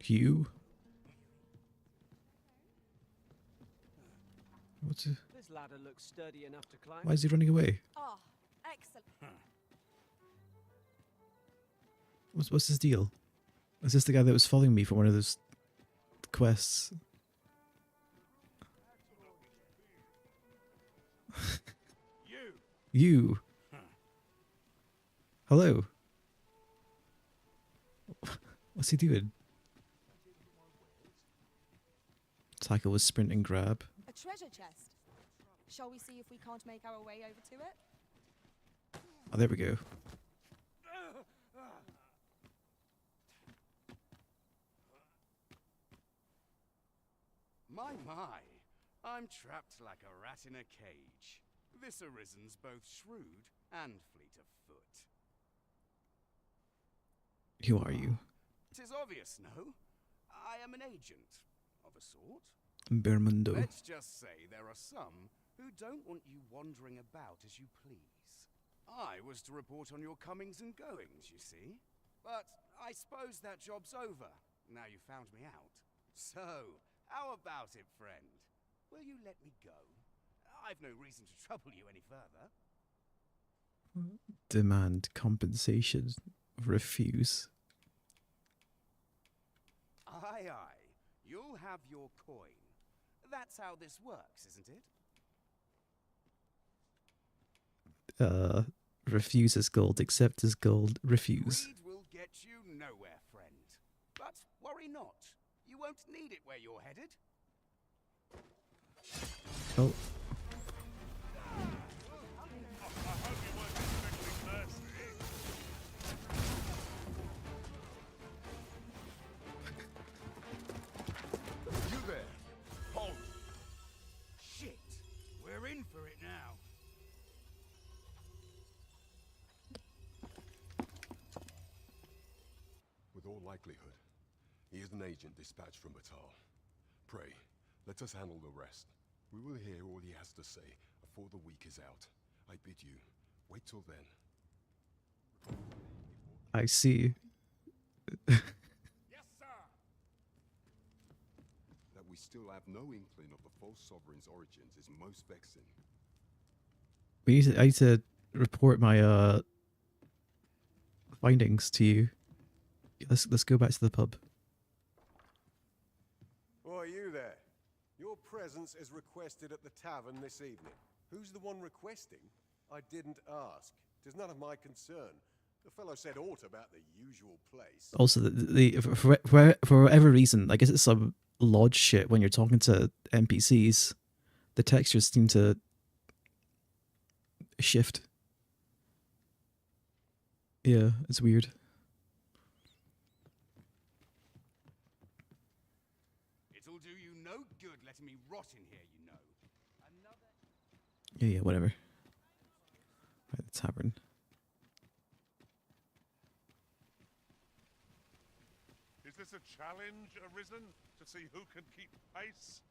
You? What's it? This ladder looks sturdy enough to climb. Why is he running away? Ah, excellent. What's his deal? Is this the guy that was following me for one of those quests? You. Hello. What's he doing? Tackle with sprint and grab. A treasure chest. Shall we see if we can't make our way over to it? Oh, there we go. My, I'm trapped like a rat in a cage. This Arisen's both shrewd and fleet of foot. Who are you? 'Tis obvious, no? I am an agent, of a sort. Bermundo. Let's just say there are some who don't want you wandering about as you please. I was to report on your comings and goings, you see. But I suppose that job's over, now you found me out. So, how about it, friend? Will you let me go? I've no reason to trouble you any further. Demand compensation. Refuse. Aye, aye. You'll have your coin. That's how this works, isn't it? Refuse as gold, accept as gold, refuse. Greed will get you nowhere, friend. But worry not. You won't need it where you're headed. Oh. You there. Hold. Shit. We're in for it now. With all likelihood, he is an agent dispatched from Batal. Pray, let us handle the rest. We will hear all he has to say before the week is out. I bid you, wait till then. I see. Yes, sir. That we still have no inkling of the false sovereign's origins is most vexing. I need to report my findings to you. Let's go back to the pub. Oh, are you there? Your presence is requested at the tavern this evening. Who's the one requesting? I didn't ask. 'Tis none of my concern. The fellow said aught about the usual place. Also, for whatever reason, I guess it's some lodge shit when you're talking to NPCs. The textures seem to shift. Yeah, it's weird. It'll do you no good letting me rot in here, you know. Yeah, whatever. Right, the tavern. Is this a challenge, Arisen, to see who can keep pace?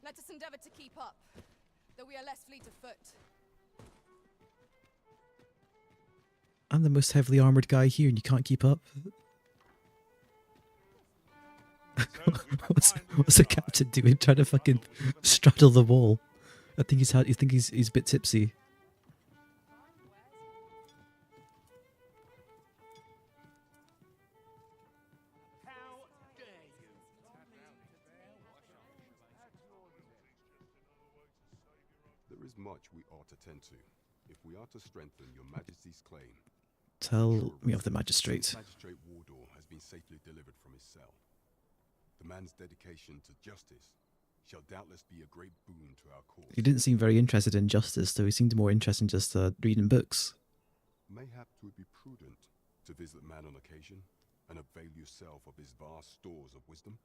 Let us endeavor to keep up, though we are less fleet of foot. I'm the most heavily armored guy here, and you can't keep up. what's the captain doing? Trying to fucking straddle the wall. I think he's a bit tipsy. There is much we ought to tend to, if we are to strengthen your Majesty's claim. Tell me of the magistrate. Magistrate Wardor has been safely delivered from his cell. The man's dedication to justice shall doubtless be a great boon to our cause. He didn't seem very interested in justice, though. He seemed more interested in just reading books. Mayhap 'twould be prudent to visit the man on occasion and avail yourself of his vast stores of wisdom.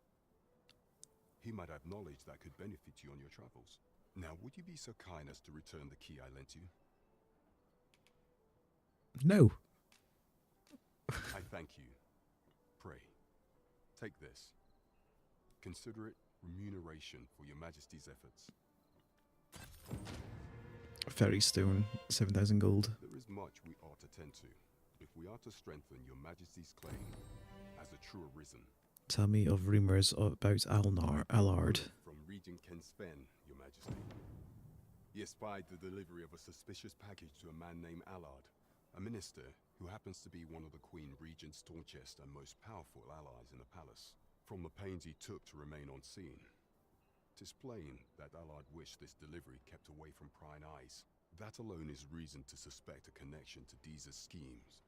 He might have knowledge that could benefit you on your travels. Now, would you be so kind as to return the key I lent you? No. I thank you. Pray, take this. Consider it remuneration for your Majesty's efforts. Fairy stone, 7,000 gold. There is much we ought to tend to, if we are to strengthen your Majesty's claim as a true Arisen. Tell me of rumours about Allard. From Regent Ken Sven, your Majesty. He espied the delivery of a suspicious package to a man named Allard, a minister who happens to be one of the Queen Regent's staunchest and most powerful allies in the palace. From the pains he took to remain unseen, 'tis plain that Allard wished this delivery kept away from prying eyes. That alone is reason to suspect a connection to Deeza's schemes.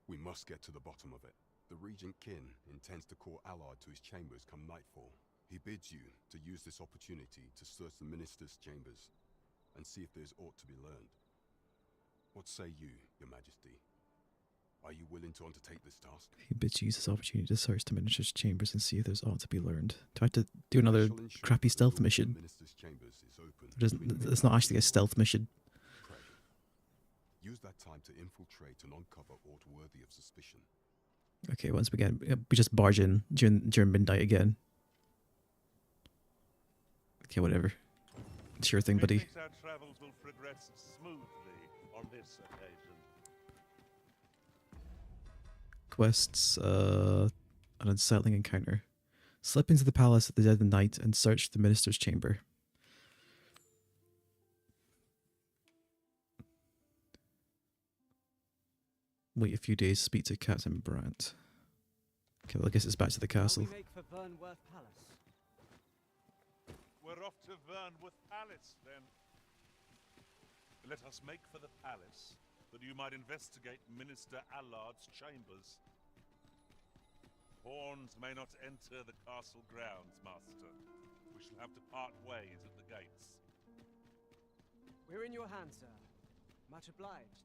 We must get to the bottom of it. The Regent Kin intends to call Allard to his chambers come nightfall. He bids you to use this opportunity to search the minister's chambers and see if there's aught to be learned. What say you, your Majesty? Are you willing to undertake this task? He bids you use this opportunity to search the minister's chambers and see if there's aught to be learned. Do I have to do another crappy stealth mission? It's not actually a stealth mission. Pray. Use that time to infiltrate and uncover aught worthy of suspicion. Okay, once again, we just barge in during midnight again. Okay, whatever. Sure thing, buddy. Our travels will progress smoothly on this occasion. Quests, an unsettling encounter. Slip into the palace at the dead of night and search the minister's chamber. Wait a few days, speak to Captain Brandt. Okay, well, I guess it's back to the castle. Shall we make for Vernworth Palace? We're off to Vernworth Palace, then. Let us make for the palace, that you might investigate Minister Allard's chambers. Pawns may not enter the castle grounds, Master. We shall have to part ways at the gates. We're in your hands, sir. Much obliged.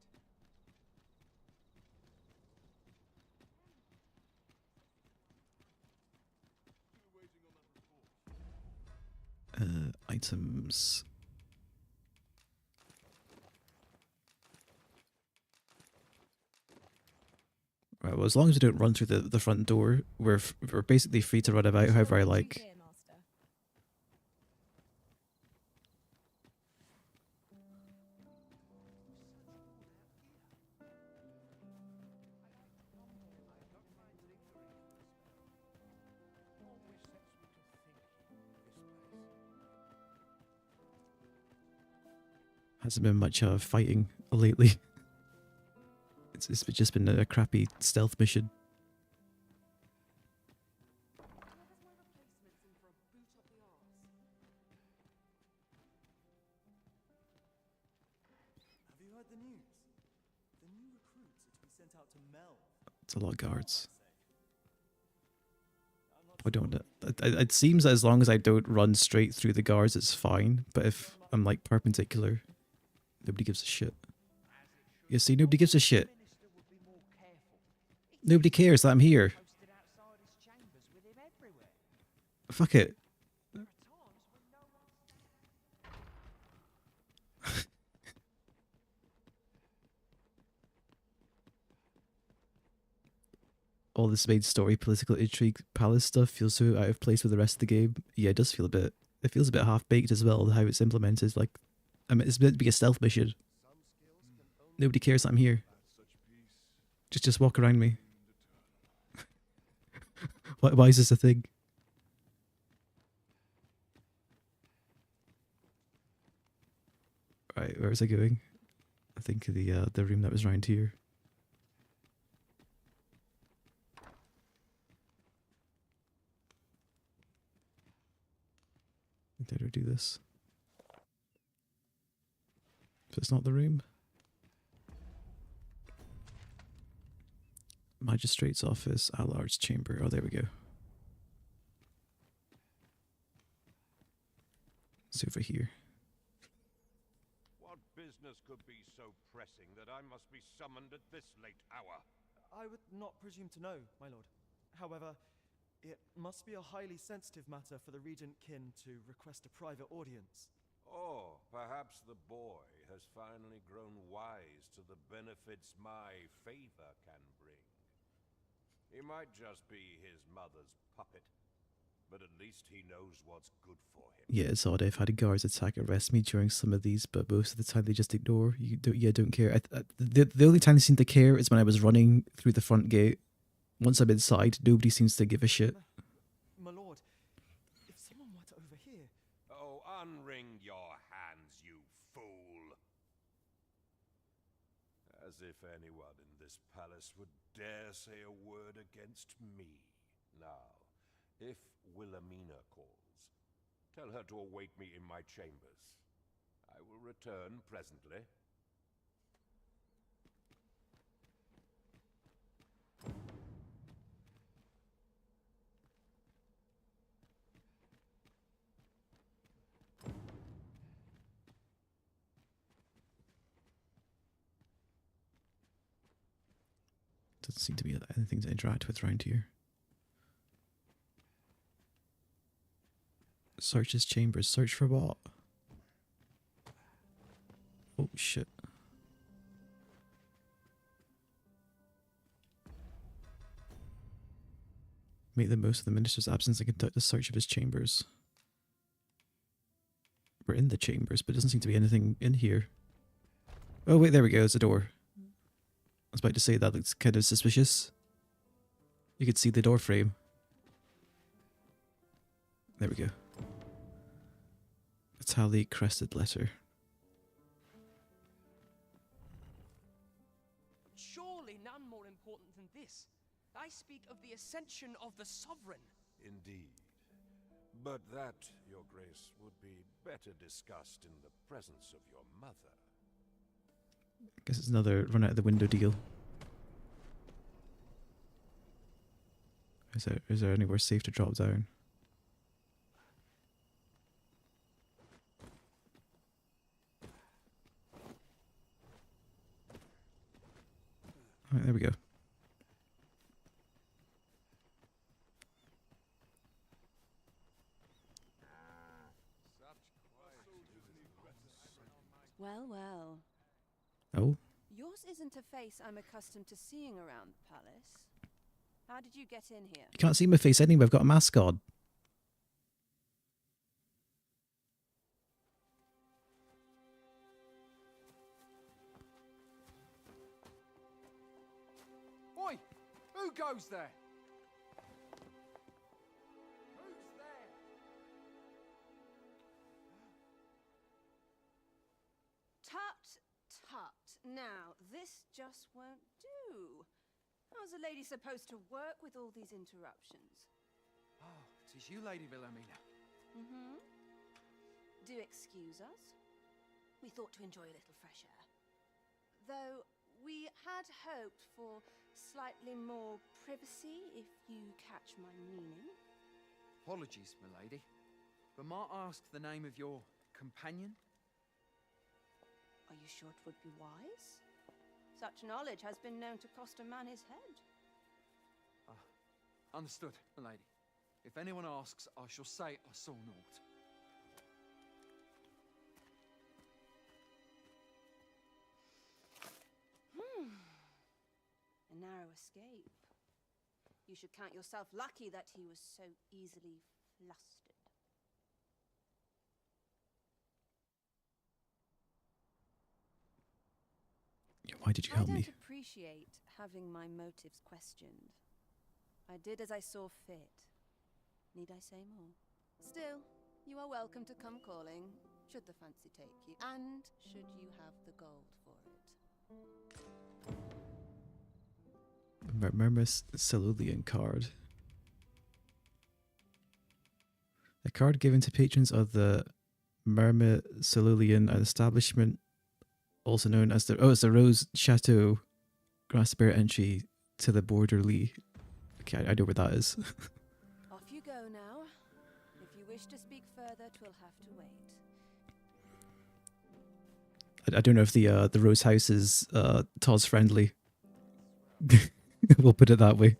Items. Right, well, as long as we don't run through the front door, we're basically free to run about however I like. Hasn't been much fighting lately. It's just been a crappy stealth mission. Have you heard the news? The new recruits are to be sent out to Mel. It's a lot of guards. I don't. It seems that as long as I don't run straight through the guards, it's fine. But if I'm like perpendicular, nobody gives a shit. You see, nobody gives a shit. Nobody cares that I'm here. Fuck it. all this main story, political intrigue, palace stuff feels so out of place with the rest of the game. Yeah, it does feel a bit. It feels a bit half baked as well. How it's implemented. Like, I mean, it's meant to be a stealth mission. Nobody cares that I'm here. Just walk around me. Why is this a thing? Right, where was I going? I think the room that was round here. Did I do this? If it's not the room. Magistrate's office, Allard's chamber. Oh, there we go. It's over here. What business could be so pressing that I must be summoned at this late hour? I would not presume to know, my lord. However, it must be a highly sensitive matter for the regent kin to request a private audience. Or perhaps the boy has finally grown wise to the benefits my favor can bring. He might just be his mother's puppet, but at least he knows what's good for him. Yeah, it's odd. I've had guards attack arrest me during some of these, but most of the time they just ignore. You don't care. The only time they seem to care is when I was running through the front gate. Once I'm inside, nobody seems to give a shit. My lord, if someone were to overhear... Oh, unwring your hands, you fool! As if anyone in this palace would dare say a word against me. Now, if Wilhelmina calls, tell her to await me in my chambers. I will return presently. Doesn't seem to be anything to interact with around here. Search his chambers. Search for what? Oh, shit. Make the most of the minister's absence and conduct a search of his chambers. We're in the chambers, but it doesn't seem to be anything in here. Oh, wait, there we go. There's a door. I was about to say that looks kind of suspicious. You could see the door frame. There we go. A tally crested letter. Surely none more important than this. I speak of the ascension of the sovereign. Indeed. But that, Your Grace, would be better discussed in the presence of your mother. Guess it's another run out of the window deal. Is there anywhere safe to drop down? Alright, there we go. Well, well. Oh? Yours isn't a face I'm accustomed to seeing around the palace. How did you get in here? You can't see my face anyway, I've got a mask on. Oi! Who goes there? Who's there? Tut, tut. Now, this just won't do. How's a lady supposed to work with all these interruptions? Oh, 'tis you, Lady Wilhelmina. Mm-hmm. Do excuse us. We thought to enjoy a little fresh air. Though we had hoped for slightly more privacy, if you catch my meaning. Apologies, my lady. But might I ask the name of your companion? Are you sure it would be wise? Such knowledge has been known to cost a man his head. Understood, my lady. If anyone asks, I shall say I saw naught. A narrow escape. You should count yourself lucky that he was so easily flustered. Why did you help me? I don't appreciate having my motives questioned. I did as I saw fit. Need I say more? Still, you are welcome to come calling, should the fancy take you, and should you have the gold for it. Mermis Cerulean card. A card given to patrons of the Merma Cerulean establishment, also known as the it's the Rose Chateau. Grasp bear entry to the Borderly. Okay, I know where that is. Off you go now. If you wish to speak further, 'twill have to wait. I don't know if the Rose House is Todd's friendly. We'll put it that way.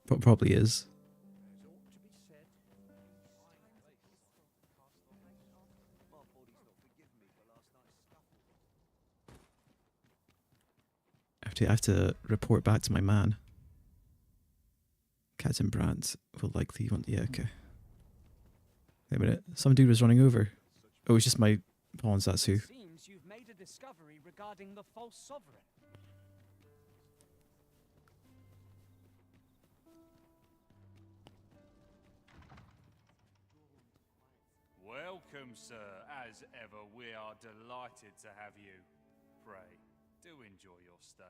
Probably is. I have to report back to my man. Captain Brandt will likely want. Yeah, okay. Wait a minute. Some dude was running over. Oh, it's just my pawns. That's who. Seems you've made a discovery regarding the false sovereign. Welcome, sir. As ever, we are delighted to have you. Pray, do enjoy your stay.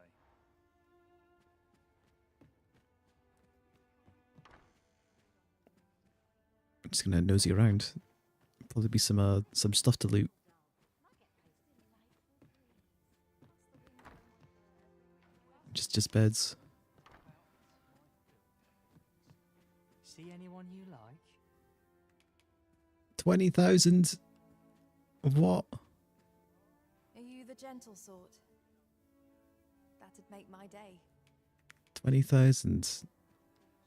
I'm just gonna nosy around. Probably be some stuff to loot. Just beds. See anyone you like? 20,000. What? Are you the gentle sort? That'd make my day. 20,000.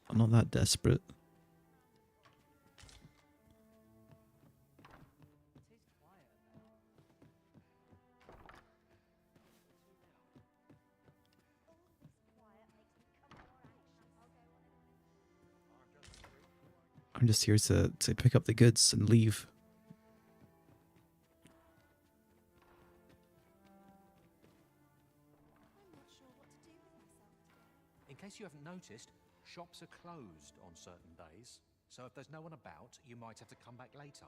I'm not that desperate. I'm just here to pick up the goods and leave. In case you haven't noticed, shops are closed on certain days, so if there's no one about, you might have to come back later.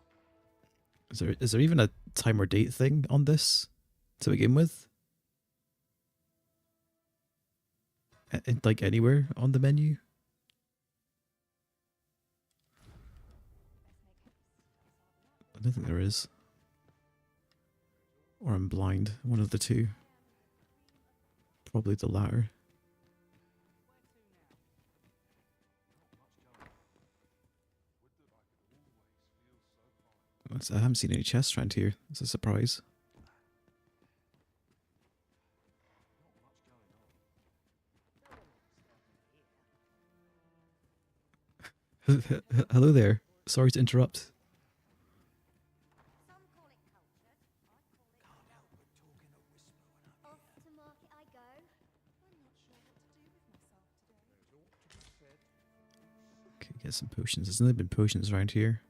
Is there even a time or date thing on this to begin with? Like anywhere on the menu? I don't think there is. Or I'm blind. One of the two. Probably the latter. I haven't seen any chests around here. It's a surprise. Hello there. Sorry to interrupt. Off to market I go. I'm not sure what to do with myself today. Okay, get some potions. There's only been potions around here.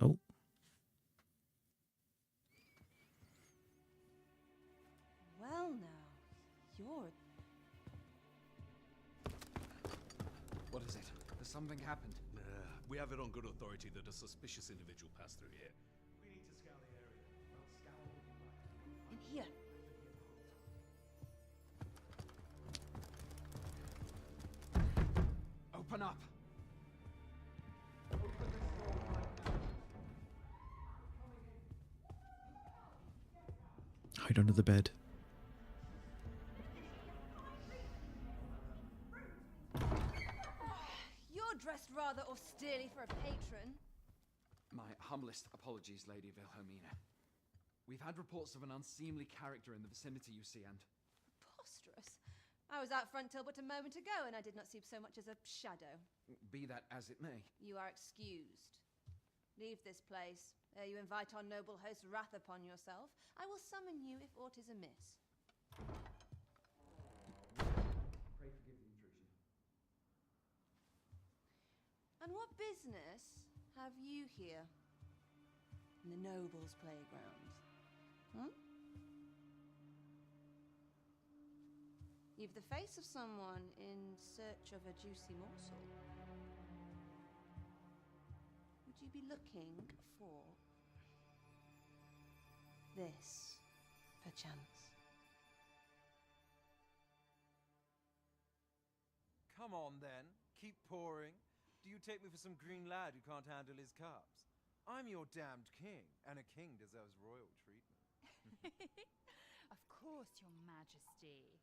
Oh. Well now, you're... What is it? Has something happened? We have it on good authority that a suspicious individual passed through here. We need to scour the area. Well, scour would be right. In here. Open up! Hide under the bed. You're dressed rather austerely for a patron. My humblest apologies, Lady Wilhelmina. We've had reports of an unseemly character in the vicinity, you see, and... Preposterous. I was out front till but a moment ago, and I did not see so much as a shadow. Be that as it may. You are excused. Leave this place. Ere you invite our noble host's wrath upon yourself, I will summon you if aught is amiss. Pray forgive the intrusion. And what business have you here? In the nobles' playground? Hmm? You've the face of someone in search of a juicy morsel. Would you be looking for this, perchance? Come on, then. Keep pouring. Do you take me for some green lad who can't handle his cups? I'm your damned king, and a king deserves royal treatment. Of course, Your Majesty.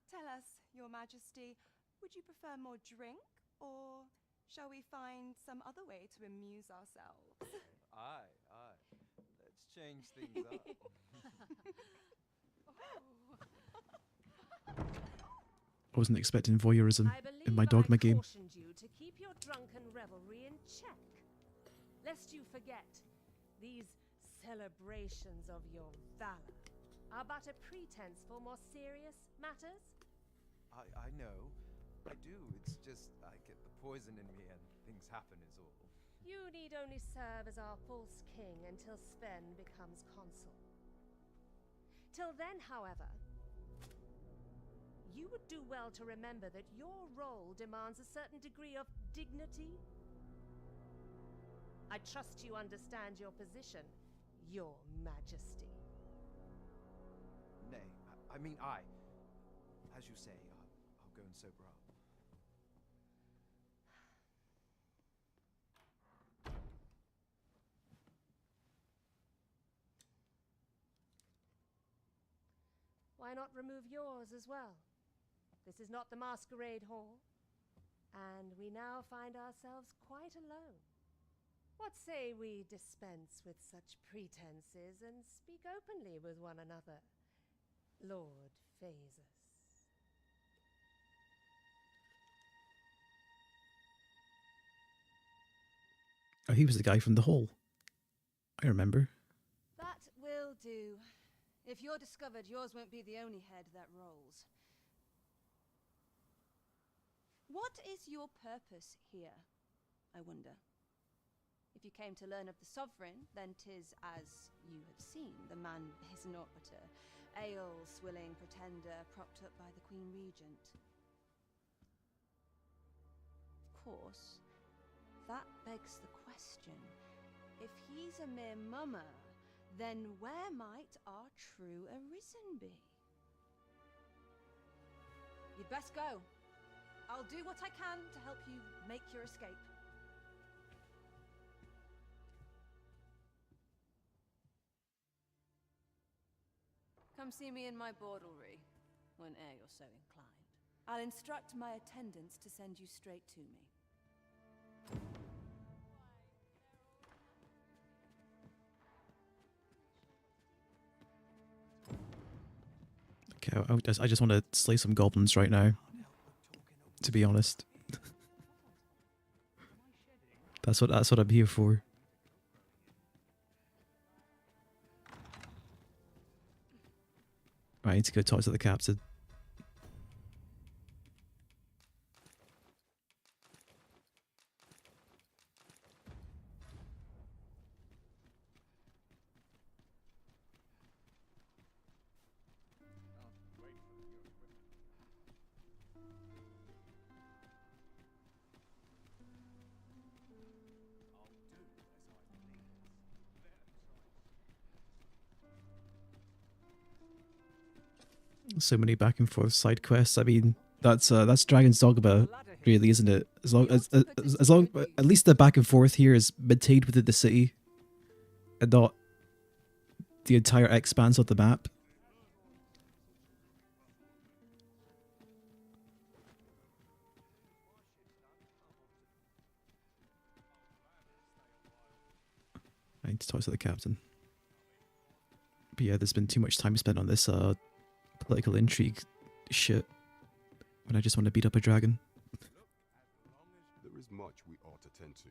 Tell us, Your Majesty, would you prefer more drink, or shall we find some other way to amuse ourselves? Aye. Let's change things up. I wasn't expecting voyeurism in my Dogma game. I cautioned you to keep your drunken revelry in check, lest you forget these celebrations of your valor are but a pretense for more serious matters. I know. I do. It's just I get the poison in me and things happen is all. You need only serve as our false king until Sven becomes consul. Till then, however, you would do well to remember that your role demands a certain degree of dignity. I trust you understand your position, Your Majesty. Nay, I mean I. As you say, I'll go and sober up. Why not remove yours as well? This is not the masquerade hall, and we now find ourselves quite alone. What say we dispense with such pretenses and speak openly with one another, Lord Phaesus? Oh, he was the guy from the hall. I remember. That will do. If you're discovered, yours won't be the only head that rolls. What is your purpose here, I wonder? If you came to learn of the sovereign, then 'tis as you have seen. The man is naught but a ale-swilling pretender propped up by the Queen Regent. Of course, that begs the question. If he's a mere mummer, then where might our true arisen be? You'd best go. I'll do what I can to help you make your escape. Come see me in my bordlery, whene'er you're so inclined. I'll instruct my attendants to send you straight to me. Okay, I just want to slay some goblins right now. To be honest, that's what I'm here for. Right, I need to go talk to the captain. So many back and forth side quests. I mean, that's Dragon's Dogma, really, isn't it? As long at least the back and forth here is maintained within the city, and not the entire expanse of the map. I need to talk to the captain. But yeah, there's been too much time spent on this political intrigue shit when I just want to beat up a dragon. There is much we ought to tend to,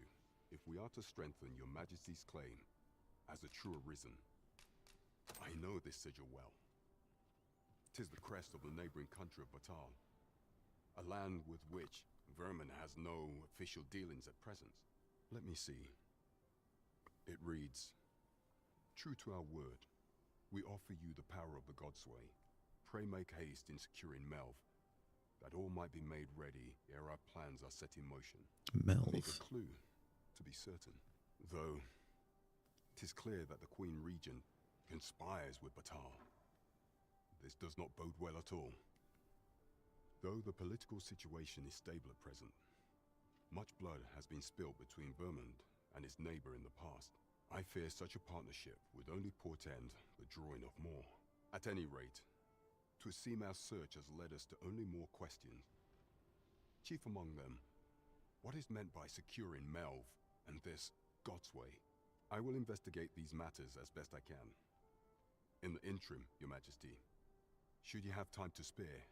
if we are to strengthen your Majesty's claim as a true arisen. I know this sigil well. 'Tis the crest of the neighboring country of Batal, a land with which Vermin has no official dealings at present. Let me see. It reads, "True to our word, we offer you the power of the Godsway. Pray make haste in securing Melv, that all might be made ready ere our plans are set in motion." Melv. Leave a clue, to be certain. Though, 'tis clear that the Queen Regent conspires with Batal. This does not bode well at all. Though the political situation is stable at present, much blood has been spilled between Vermund and his neighbor in the past. I fear such a partnership would only portend the drawing of more. At any rate, 'twould seem our search has led us to only more questions. Chief among them, what is meant by securing Melv and this Godsway? I will investigate these matters as best I can. In the interim, Your Majesty, should you have time to spare,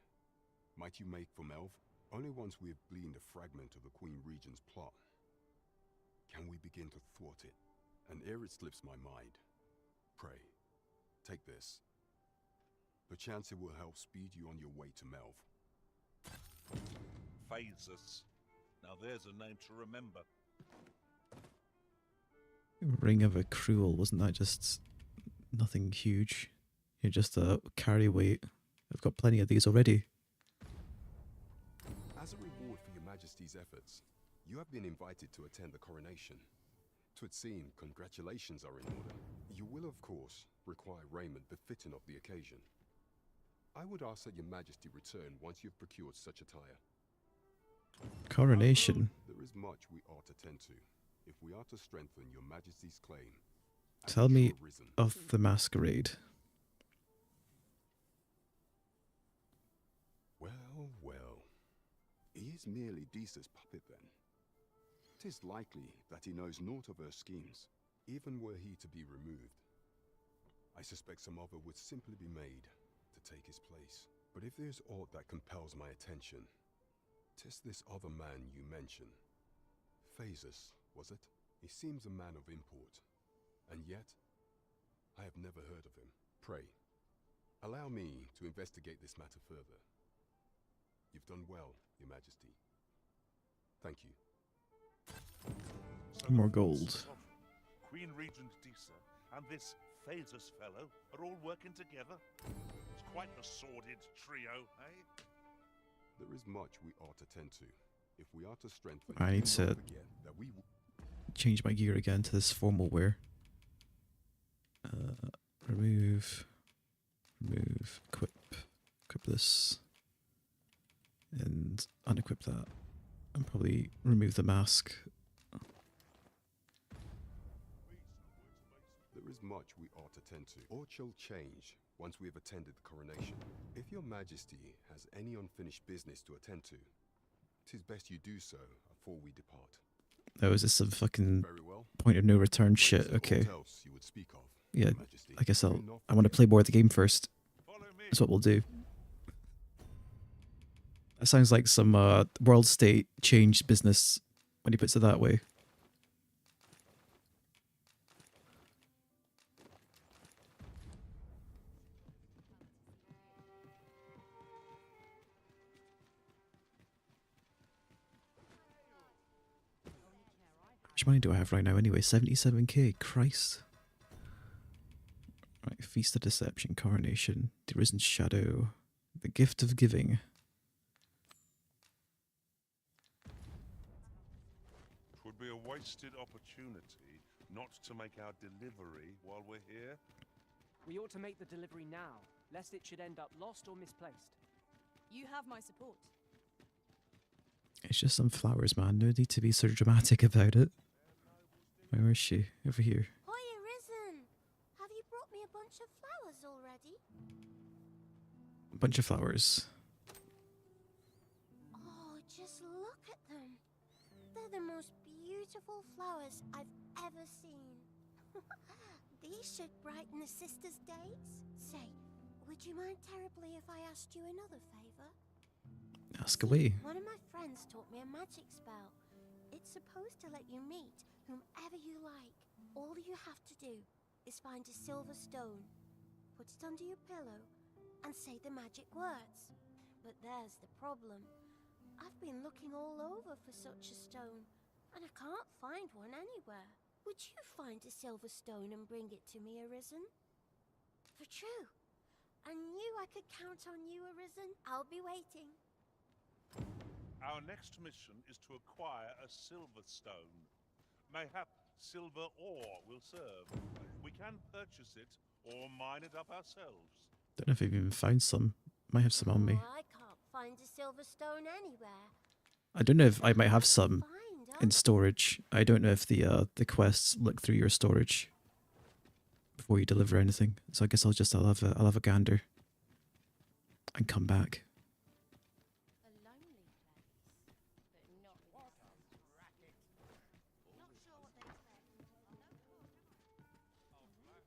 might you make for Melv? Only once we have gleaned a fragment of the Queen Regent's plot can we begin to thwart it. And ere it slips my mind, pray, take this. Perchance it will help speed you on your way to Melv. Phasus. Now there's a name to remember. Ring of a Cruel, wasn't that just nothing huge? You're just a carry weight. I've got plenty of these already. As a reward for Your Majesty's efforts, you have been invited to attend the coronation. 'Twould seem congratulations are in order. You will, of course, require raiment befitting of the occasion. I would ask that Your Majesty return once you've procured such attire. Coronation. There is much we ought to tend to, if we are to strengthen Your Majesty's claim. Tell me of the masquerade. Well, well. He is merely Disa's puppet then. 'Tis likely that he knows naught of her schemes, even were he to be removed. I suspect some other would simply be made to take his place. But if there's aught that compels my attention, 'tis this other man you mention. Phasus, was it? He seems a man of import, and yet I have never heard of him. Pray, allow me to investigate this matter further. You've done well, Your Majesty. Thank you. So More the gold. forces of Queen Regent Disa and this Phasus fellow are all working together. It's quite the sordid trio, eh? There is much we ought to tend to, if we are to strengthen. I need to that we change my gear again to this formal wear. Remove, equip this, and unequip that, and probably remove the mask. There is much we ought to tend to. Aught shall change once we have attended the coronation. If Your Majesty has any unfinished business to attend to, 'tis best you do so before we depart. Oh, is this some fucking Very well. point of no return shit? Okay. What else you would speak of, Yeah, Your Majesty? I guess Do not I want to play more of the game first. That's what we'll do. That sounds like some world state changed business when he puts it that way. How much money do I have right now anyway? 77k, Christ. Right, Feast of Deception, Coronation, The Risen Shadow, The Gift of Giving. It would be a wasted opportunity not to make our delivery while we're here. We ought to make the delivery now, lest it should end up lost or misplaced. You have my support. It's just some flowers, man. No need to be so dramatic about it. Where is she? Over here. Hiya, Risen! Have you brought me a bunch of flowers already? A bunch of flowers. Oh, just look at them. They're the most beautiful flowers I've ever seen. These should brighten the sisters' days. Say, would you mind terribly if I asked you another favor? Ask away. One of my friends taught me a magic spell. It's supposed to let you meet whomever you like. All you have to do is find a silver stone, put it under your pillow, and say the magic words. But there's the problem. I've been looking all over for such a stone, and I can't find one anywhere. Would you find a silver stone and bring it to me, Arisen? For true. I knew I could count on you, Arisen. I'll be waiting. Our next mission is to acquire a silver stone. Mayhap silver ore will serve. We can purchase it or mine it up ourselves. Don't know if I've even found some. Might have some on me. I can't find a silver stone anywhere. I don't know if I might have some in storage. I don't know if the quests look through your storage before you deliver anything. So I guess I'll have a gander and come back.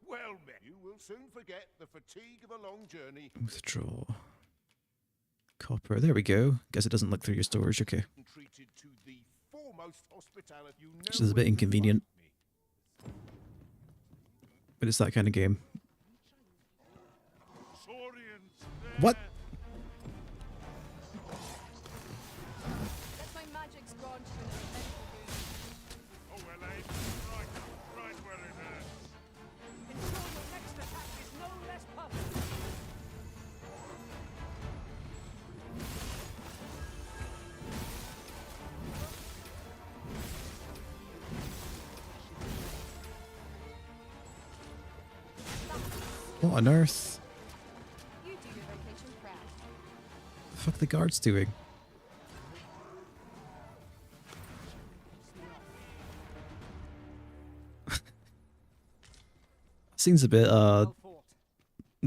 Well met. You will soon forget the fatigue of a long journey. Withdraw. Copper. There we go. Guess it doesn't look through your storage. Okay. Treated to the foremost hospitality. You know Which is a bit inconvenient. But it's that kind of game. What? That's my magic's gone to Oh, well, right where it hurts. Ensure your next attack is no less perfect. What on earth? You do your vocation proud. The fuck are the guards doing? Seems a bit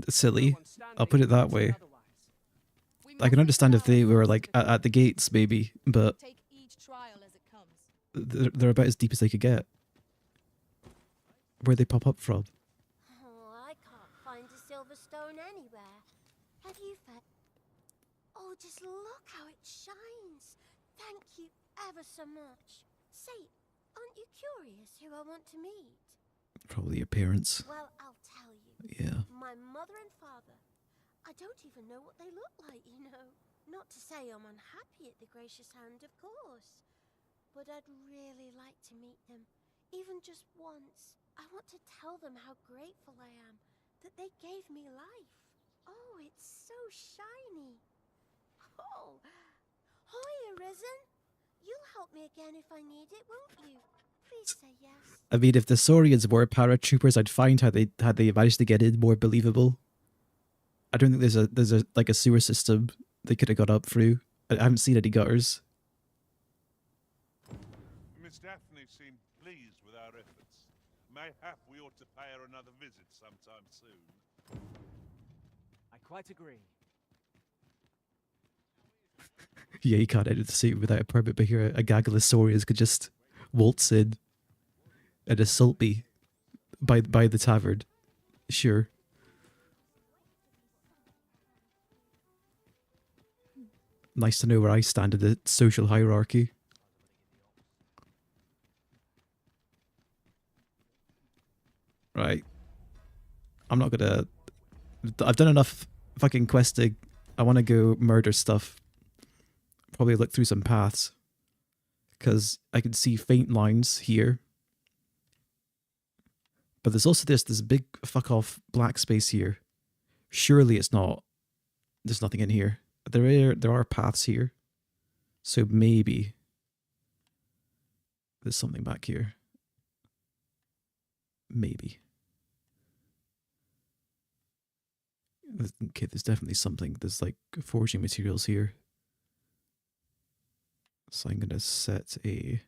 silly. I'll put it that way. I can understand if they were like at the gates maybe, but Take each trial as it comes. they're about as deep as they could get. Where'd they pop up from? Oh, I can't find a silver stone anywhere. Have you found? Oh, just look how it shines. Thank you ever so much. Say, aren't you curious who I want to meet? Probably your parents. Well, I'll tell you. Yeah. My mother and father. I don't even know what they look like, you know. Not to say I'm unhappy at the gracious hand, of course. But I'd really like to meet them, even just once. I want to tell them how grateful I am that they gave me life. Oh, it's so shiny. Oh, hi, Arisen. You'll help me again if I need it, won't you? Please say yes. I mean, if the Saurians were paratroopers, I'd find how they managed to get in more believable. I don't think there's a like a sewer system they could have got up through. I haven't seen any gutters. Miss Daphne seemed pleased with our efforts. Mayhap we ought to pay her another visit sometime soon. I quite agree. Yeah, you can't enter the city without a permit, but here a gaggle of Saurians could just waltz in and assault me by the tavern. Sure. Nice to know where I stand in the social hierarchy. Right. I'm not gonna... I've done enough fucking questing. I want to go murder stuff. Probably look through some paths. Because I can see faint lines here. But there's also this big fuck off black space here. Surely it's not... There's nothing in here. There are paths here. So maybe there's something back here. Maybe. Okay, there's definitely something. There's like forging materials here. So I'm gonna set a...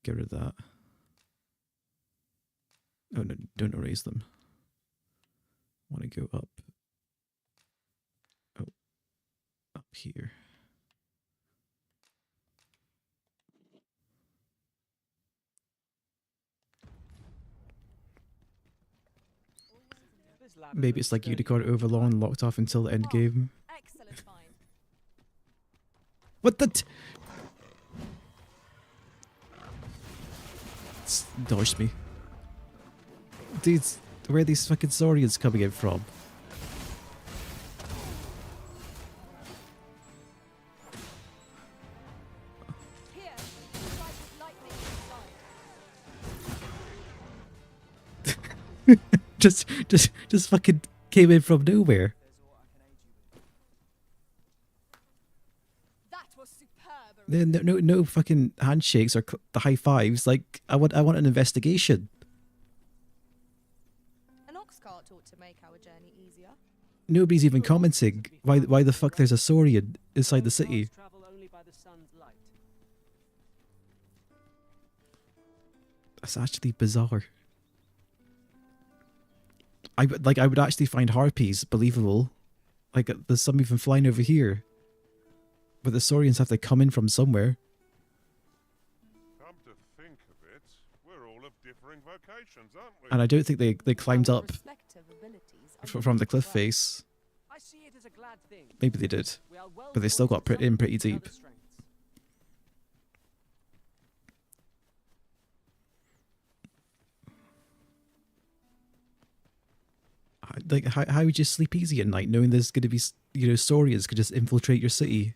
Get rid of that. Oh no, don't erase them. I want to go up. Oh, up here. Maybe it's like Unicorn Overlong locked off until the end game. Excellent find. What the... dodged me. Dude, where are these fucking Saurians coming in from? just fucking came in from nowhere. No fucking handshakes or the high fives. Like I want an investigation. An ox cart ought to make our journey easier. Nobody's even commenting. Why the fuck there's a Saurian inside the city? Travel only by the sun's light. That's actually bizarre. I would actually find harpies believable. Like there's some even flying over here. But the Saurians have to come in from somewhere. Come to think of it, we're all of differing vocations, aren't we? And I don't think they climbed up from the cliff face. I see it as a glad thing. Maybe they did. But they still got in pretty deep. Like, how would you sleep easy at night knowing there's going to be, you know, Saurians could just infiltrate your city?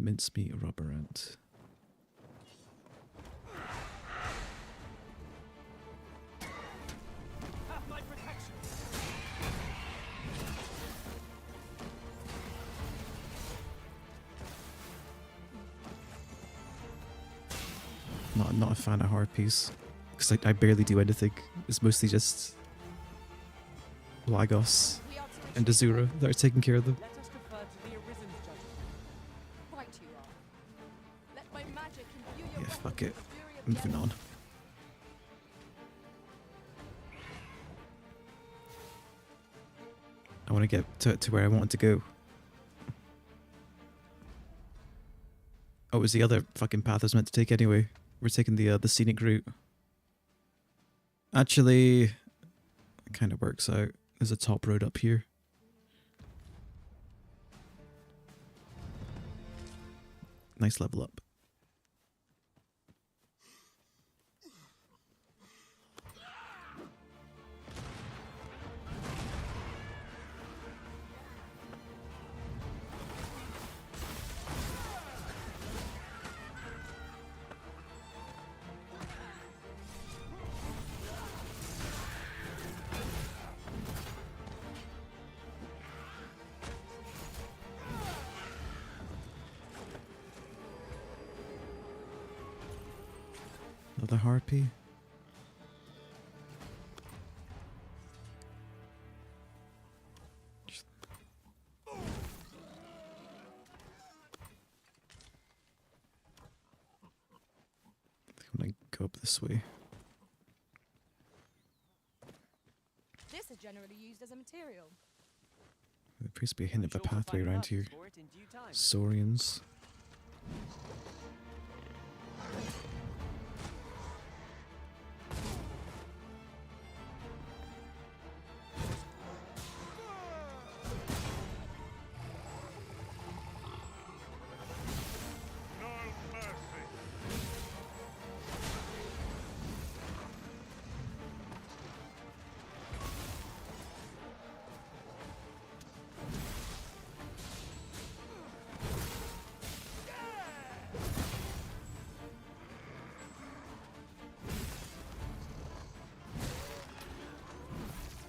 Mincemeat rubber ant. Have my protection. Not a fan of harpies. Because I barely do anything. It's mostly just Lagos and Azura that are taking care of them. Let us defer to the Arisen's judgment. Right you are. Let my magic imbue your Yeah, weapons fuck it. with the fury of Moving on. I want to get to where I wanted to go. Oh, it was the other fucking path I was meant to take anyway. We're taking the scenic route. Actually, it kind of works out. There's a top road up here. Nice level up. Another harpy. I'm gonna go up this way. This is generally used as a material. There appears to be a hint of a pathway around here. Saurians.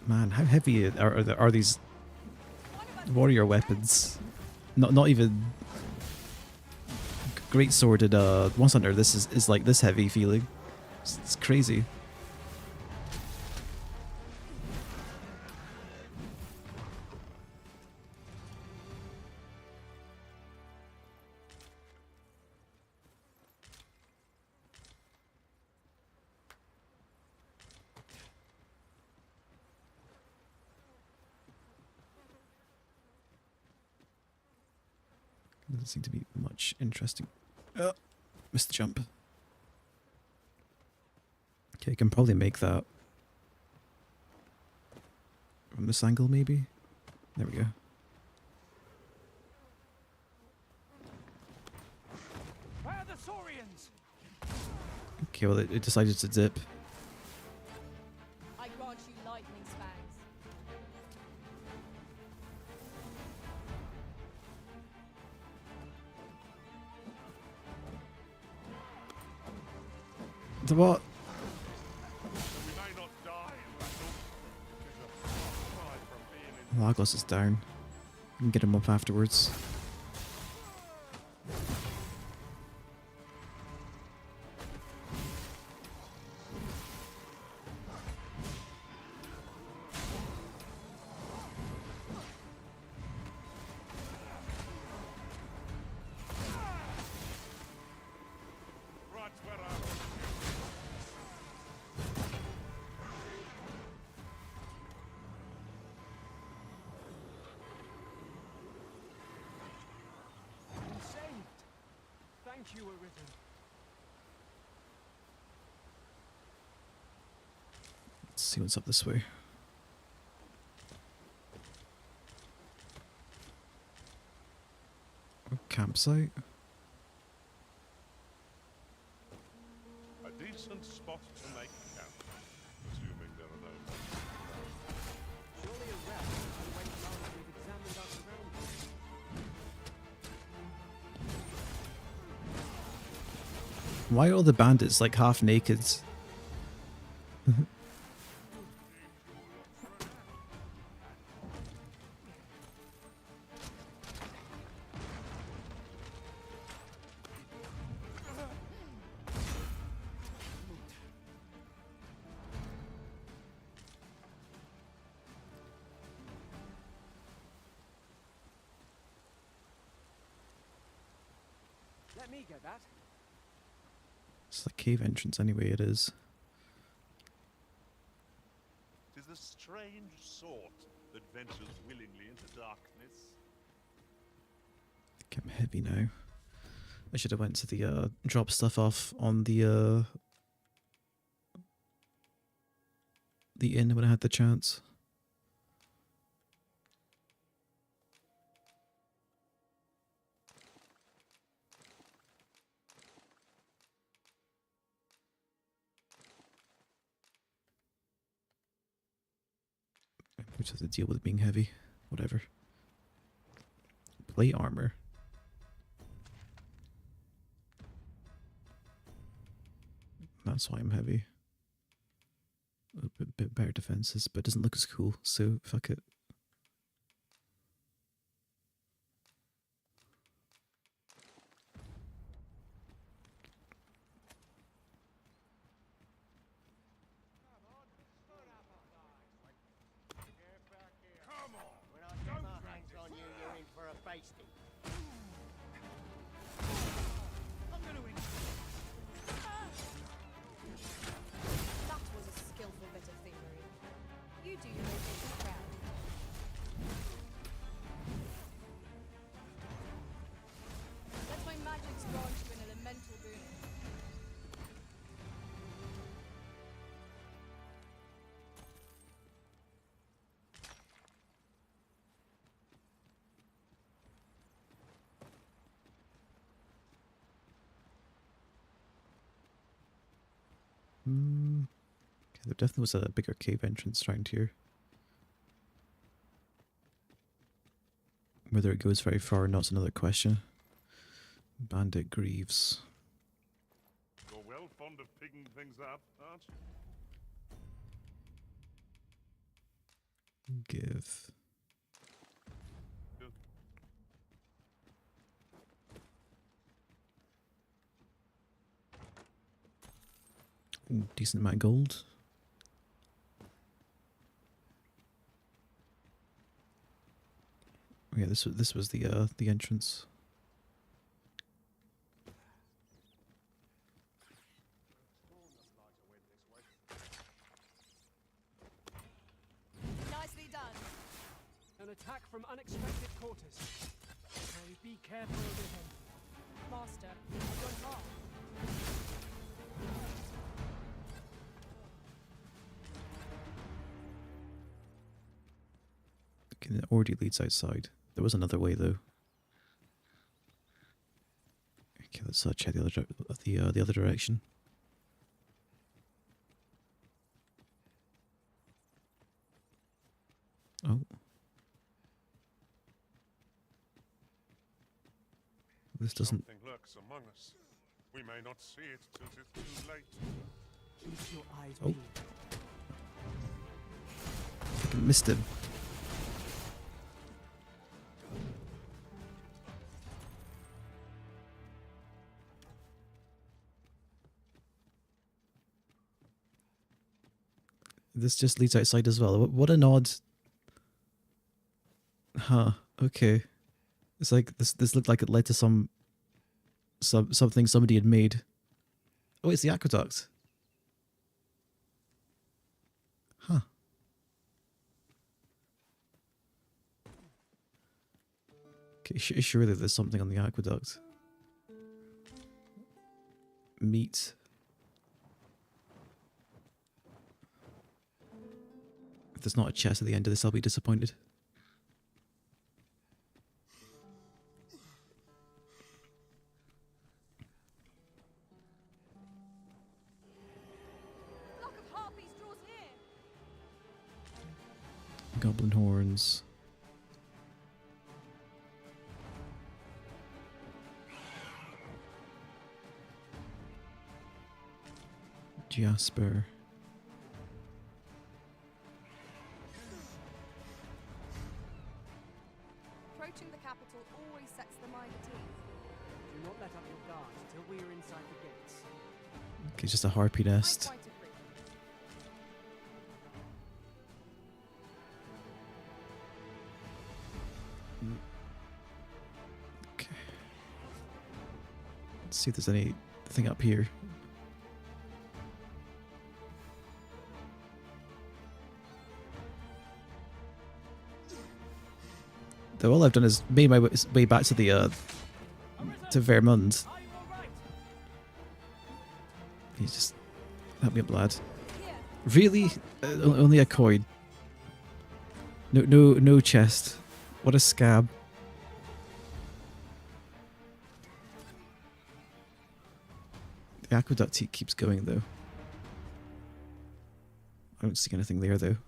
Man, how heavy are these warrior weapons? Not even great sword and Once Hunter. This is like this heavy feeling. It's crazy. Doesn't seem to be much interesting. Oh, missed the jump. Okay, I can probably make that from this angle, maybe. There we go. Where are the Saurians? Okay, well, it decided to dip. I grant you lightning spangs. The what? We may not die in battle. Tis a far cry from being in Lagos is down. We can get him up afterwards. right where I was. I'm saved. Thank you, Arisen. Let's see what's up this way. Oh, campsite. A decent spot to make camp, assuming there are no monsters. Surely a rest can wait after we've examined our surroundings. Why are all the bandits like half naked? Let me get that. It's the cave entrance anyway, it is. Tis a strange sort that ventures willingly into darkness. I think I'm heavy now. I should have went to the drop stuff off on the inn when I had the chance. Which has to deal with being heavy. Whatever. Plate armor. That's why I'm heavy. A bit better defenses, but it doesn't look as cool, so fuck it. Come on! When I get my hands on you, you're in for a feasting. I'm gonna win. That was a skillful bit of thievery. You do your vocation proud. Let my magics grant you an elemental boon. Okay, there definitely was a bigger cave entrance around here. Whether it goes very far or not is another question. Bandit Greaves. You're well fond of picking things up, aren't you? Give. Ooh, decent amount of gold. Oh yeah, this was the entrance. Nicely done. An attack from unexpected quarters. be careful with him. Master, good heart. Okay, it already leads outside. There was another way though. Okay, let's check the other direction. Oh. This doesn't... Something lurks among us. We may not see it till it's too late. Keep your eyes Oh. peeled. I missed him. This just leads outside as well. What an odd... Huh, okay. It's like, this looked like it led to something somebody had made. Oh, it's the aqueduct. Huh. Okay, surely there's something on the aqueduct. Meat. If there's not a chest at the end of this, I'll be disappointed. Flock of harpies draws near. Goblin horns. Jasper. Approaching the capital always sets the mind at ease. Do not let up your guard till we are inside the gates. Okay, just a harpy nest. I quite agree. Okay. Let's see if there's anything up here. Though all I've done is made my way back to the to Vermund. You just help me up, lad. Really? Only a coin. No chest. What a scab. The aqueduct keeps going though. I don't see anything there though.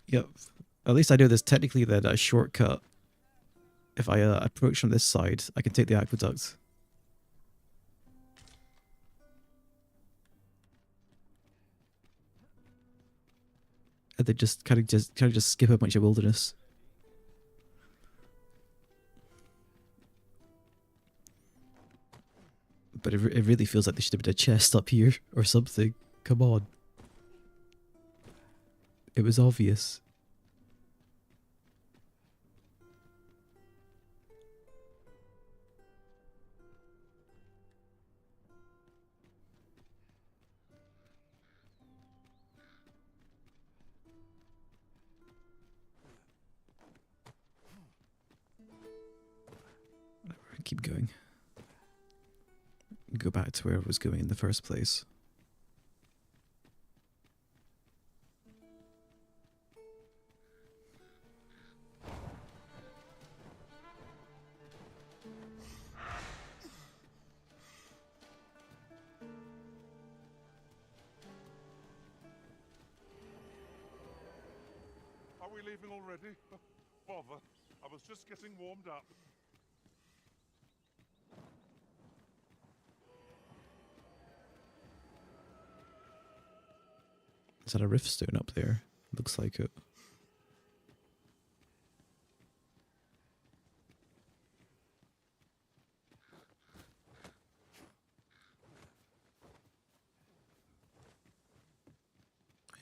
Yep. At least I know there's technically then a shortcut. If I approach from this side, I can take the aqueduct. And then just kind of just skip a bunch of wilderness. But it really feels like there should have been a chest up here or something. Come on. It was obvious. Keep going. Go back to where I was going in the first place. Are we leaving already? Bother. I was just getting warmed up. Is that a rift stone up there? Looks like it.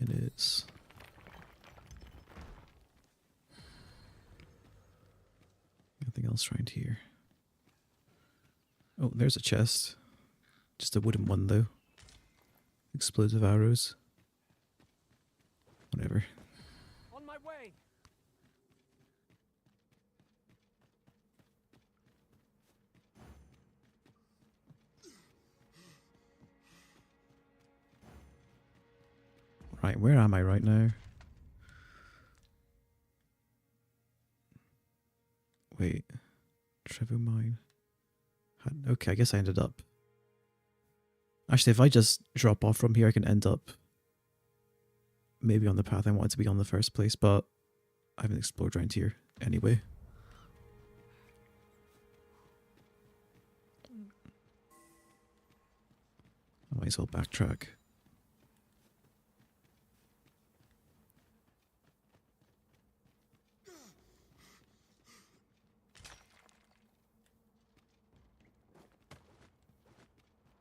It is. Nothing else around here. Oh, there's a chest. Just a wooden one though. Explosive arrows. Whatever. On my way. Right, where am I right now? Wait. Trevo Mine. Okay, I guess I ended up. Actually, if I just drop off from here, I can end up maybe on the path I wanted to be on in the first place, but I haven't explored around here anyway. I might as well backtrack.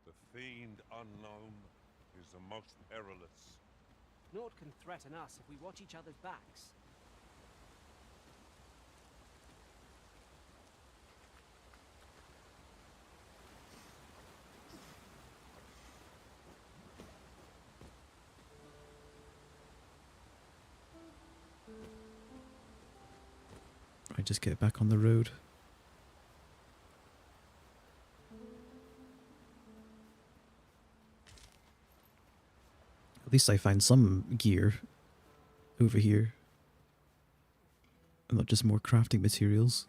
The fiend unknown is the most perilous. Naught can threaten us if we watch each other's backs. I just get back on the road. At least I find some gear over here. And not just more crafting materials.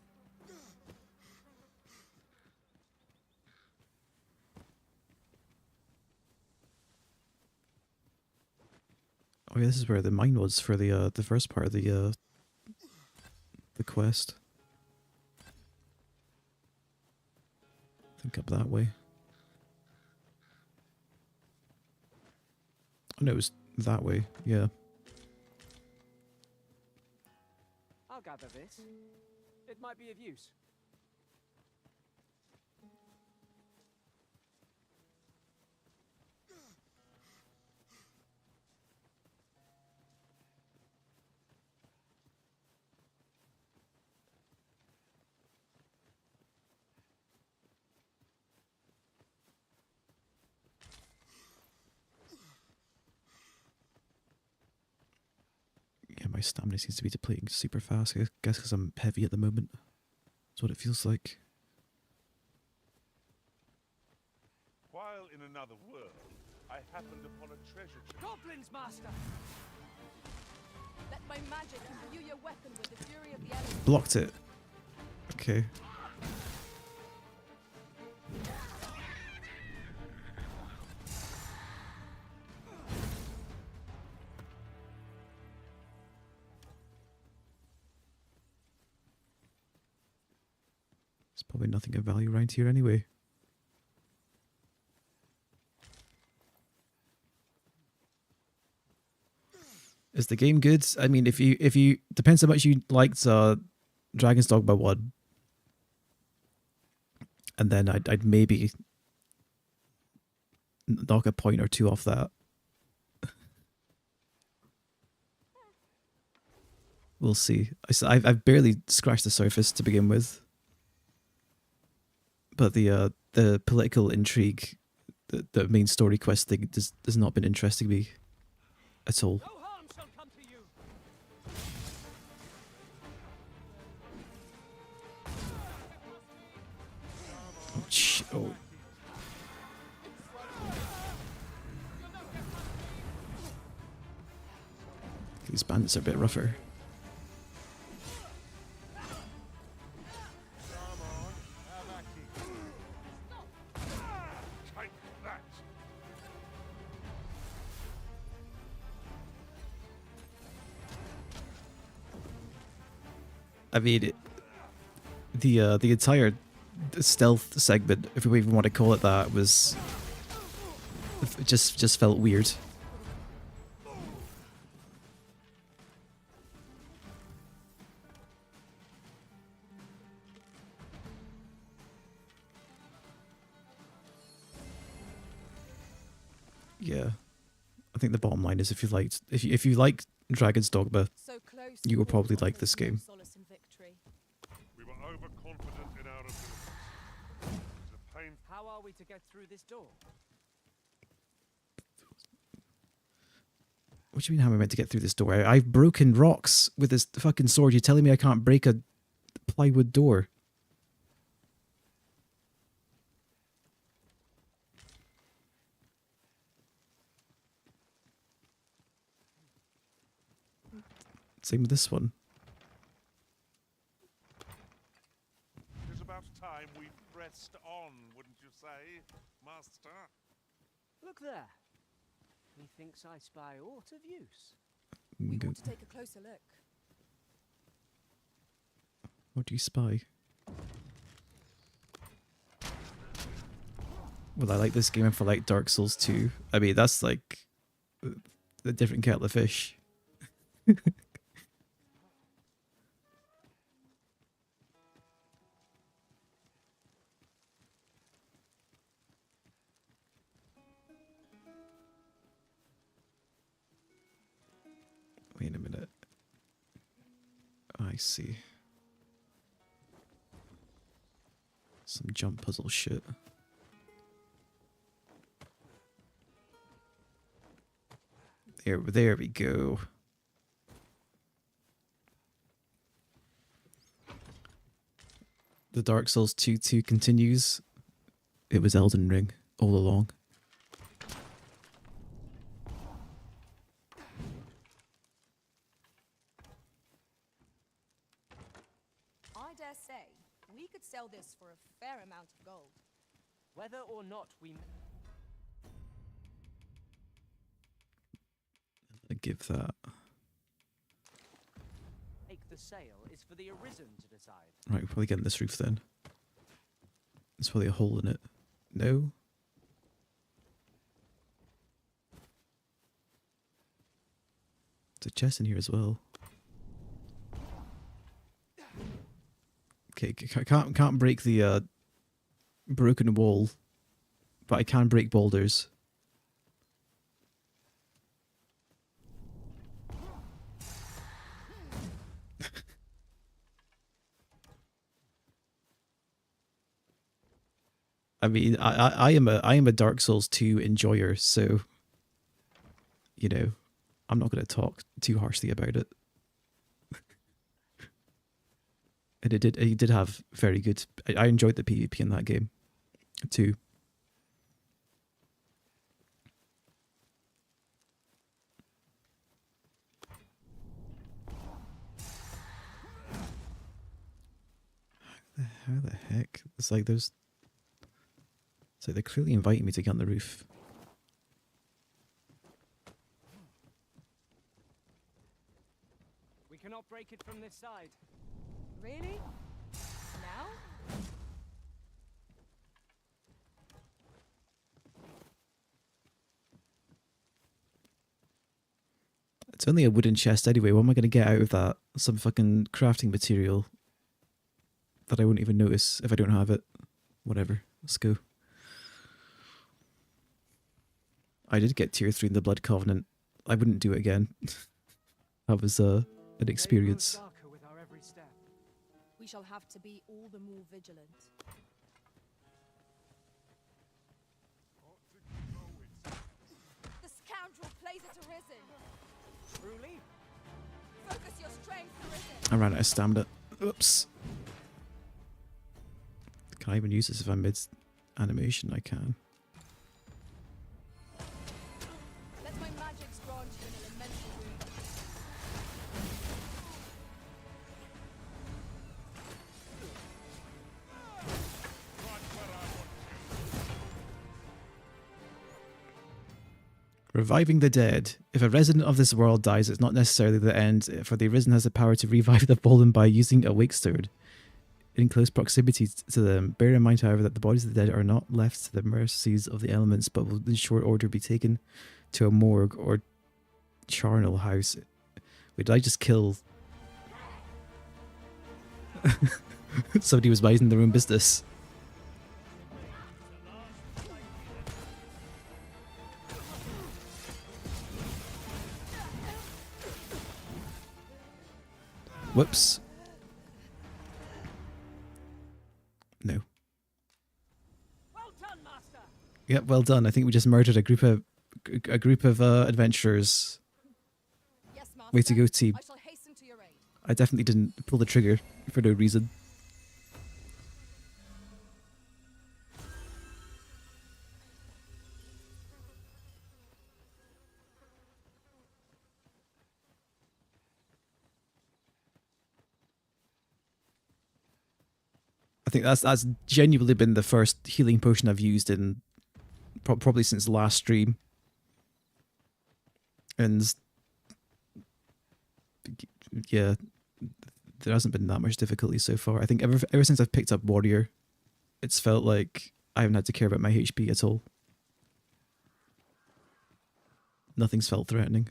Oh yeah, this is where the mine was for the first part of the quest. I think up that way. Oh no, it was that way, yeah. I'll gather this. It might be of use. Yeah, my stamina seems to be depleting super fast. I guess because I'm heavy at the moment. That's what it feels like. While in another world, I happened upon a treasure chest. Goblins, master! Let my magic imbue your weapon with the fury of the elements. Blocked it. Okay. There's probably nothing of value around here anyway. Is the game good? I mean, if you depends how much you liked Dragon's Dogma 1, and then I'd maybe knock a point or two off that. We'll see. I've barely scratched the surface to begin with, but the political intrigue, the main story quest thing has not been interesting me at all. Oh. These bandits are a bit rougher. I mean, the entire stealth segment, if we even want to call it that, was just felt weird. Yeah, I think the bottom line is if you like Dragon's Dogma, you will probably like this game. We were overconfident in our abilities. It's a pain. How are we to get through this door? What do you mean how am I meant to get through this door? I've broken rocks with this fucking sword. You're telling me I can't break a plywood door? Same with this one. It's about time we pressed on, wouldn't you say, Master? Look there. Methinks I spy aught of use. We ought to take a closer look. What do you spy? Well, I like this game if I like Dark Souls 2. I mean, that's like a different kettle of fish. Wait a minute. I see. Some jump puzzle shit. There we go. The Dark Souls 2 continues. It was Elden Ring all along. I dare say we could sell this for a fair amount of gold. Whether or not we... I give that. Make the sale is for the Arisen to decide. Right, we'll probably get in this roof then. There's probably a hole in it. No? There's a chest in here as well. Okay, can't break the broken wall, but I can break boulders. I mean, I am a Dark Souls 2 enjoyer, so you know, I'm not going to talk too harshly about it. And it did have very good. I enjoyed the PvP in that game too. How the heck? It's like there's. So they're clearly inviting me to get on the roof. We cannot break it from this side. Really? Now? It's only a wooden chest anyway. What am I going to get out of that? Some fucking crafting material that I wouldn't even notice if I don't have it. Whatever. Let's go. I did get tier 3 in the Blood Covenant. I wouldn't do it again. That was an experience. We shall have to be all the more vigilant. The scoundrel plays it Arisen. Truly? Focus your strength, Arisen. I ran out of stamina. Oops. Can I even use this if I'm mid animation? I can. Let my magics grant you an elemental wound. Reviving the dead. If a resident of this world dies, it's not necessarily the end, for the Arisen has the power to revive the fallen by using a wake sword in close proximity to them. Bear in mind, however, that the bodies of the dead are not left to the mercies of the elements, but will in short order be taken to a morgue or charnel house. Wait, did I just kill... Somebody was minding their own business. Whoops. No. Well done, Master. Yep, well done. I think we just murdered a group of adventurers Way to go, team. I shall hasten to your aid. I definitely didn't pull the trigger for no reason. I think that's genuinely been the first healing potion I've used in probably since last stream. And yeah, there hasn't been that much difficulty so far. I think ever since I've picked up Warrior, it's felt like I haven't had to care about my HP at all. Nothing's felt threatening.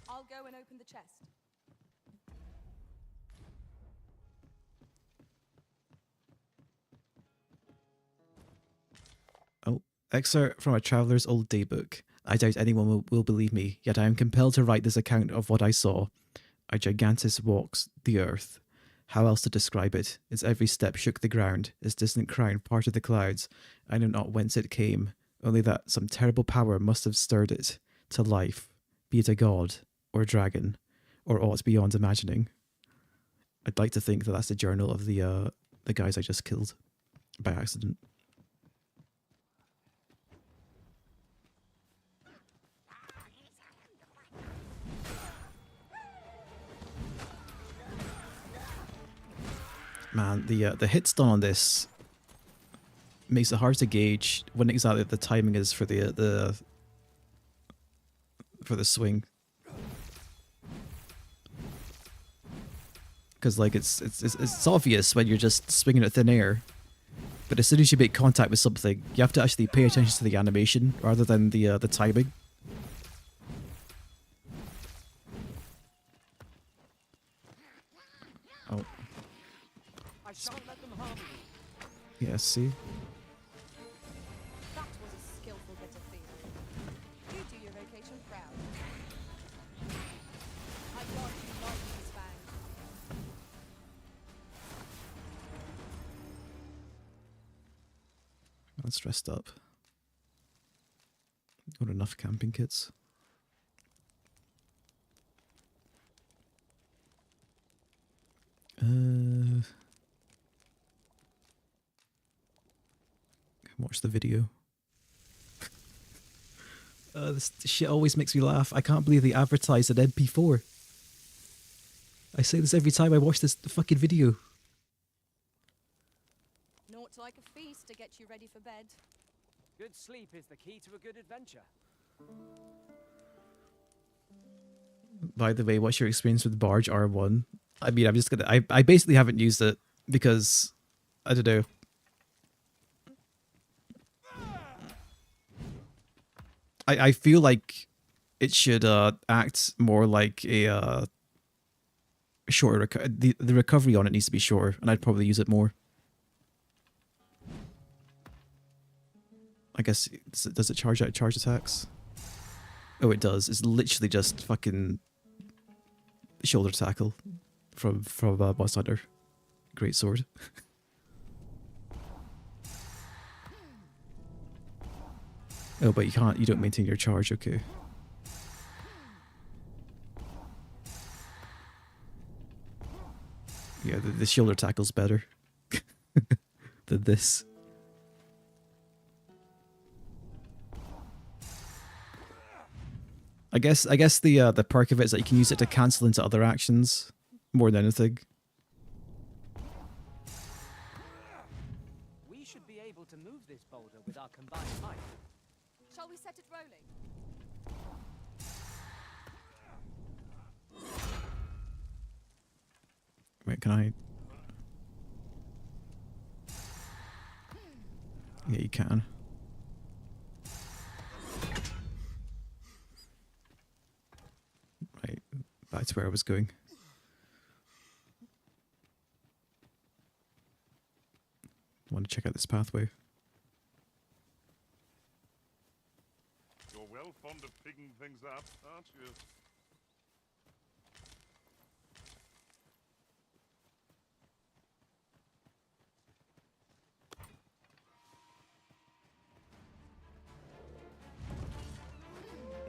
I'll go and open the chest. Oh, excerpt from a traveller's old daybook. I doubt anyone will believe me, yet I am compelled to write this account of what I saw. A gigantus walks the earth. How else to describe it? Its every step shook the ground, its distant crown parted the clouds. I know not whence it came, only that some terrible power must have stirred it to life, be it a god, or a dragon, or aught beyond imagining. I'd like to think that that's the journal of the guys I just killed by accident. Man, the hit stun on this makes it hard to gauge when exactly the timing is for the swing. Because like it's obvious when you're just swinging at thin air, but as soon as you make contact with something, you have to actually pay attention to the animation rather than the timing. Oh. I shan't let them harm you. Yeah, see? That was a skillful bit of theory. You do your vocation proud. I got you lightning fang. I'm stressed up. Got enough camping kits. Watch the video. This shit always makes me laugh. I can't believe they advertised an MP4. I say this every time I watch this fucking video. Naught like a feast to get you ready for bed. Good sleep is the key to a good adventure. By the way, what's your experience with Barge R1? I mean, I'm just gonna... I basically haven't used it because... I don't know. I feel like it should act more like a shorter... The recovery on it needs to be shorter, and I'd probably use it more. I guess... Does it charge attacks? Oh, it does. It's literally just fucking... shoulder tackle from Boss Hunter. Great sword. Oh, but you don't maintain your charge, okay. Yeah, the shoulder tackle's better than this. I guess the perk of it is that you can use it to cancel into other actions more than anything. We should be able to move this boulder with our combined might. Shall we set it rolling? Wait, can I? Yeah, you can. Right, back to where I was going. I want to check out this pathway. You're well fond of picking things up, aren't you?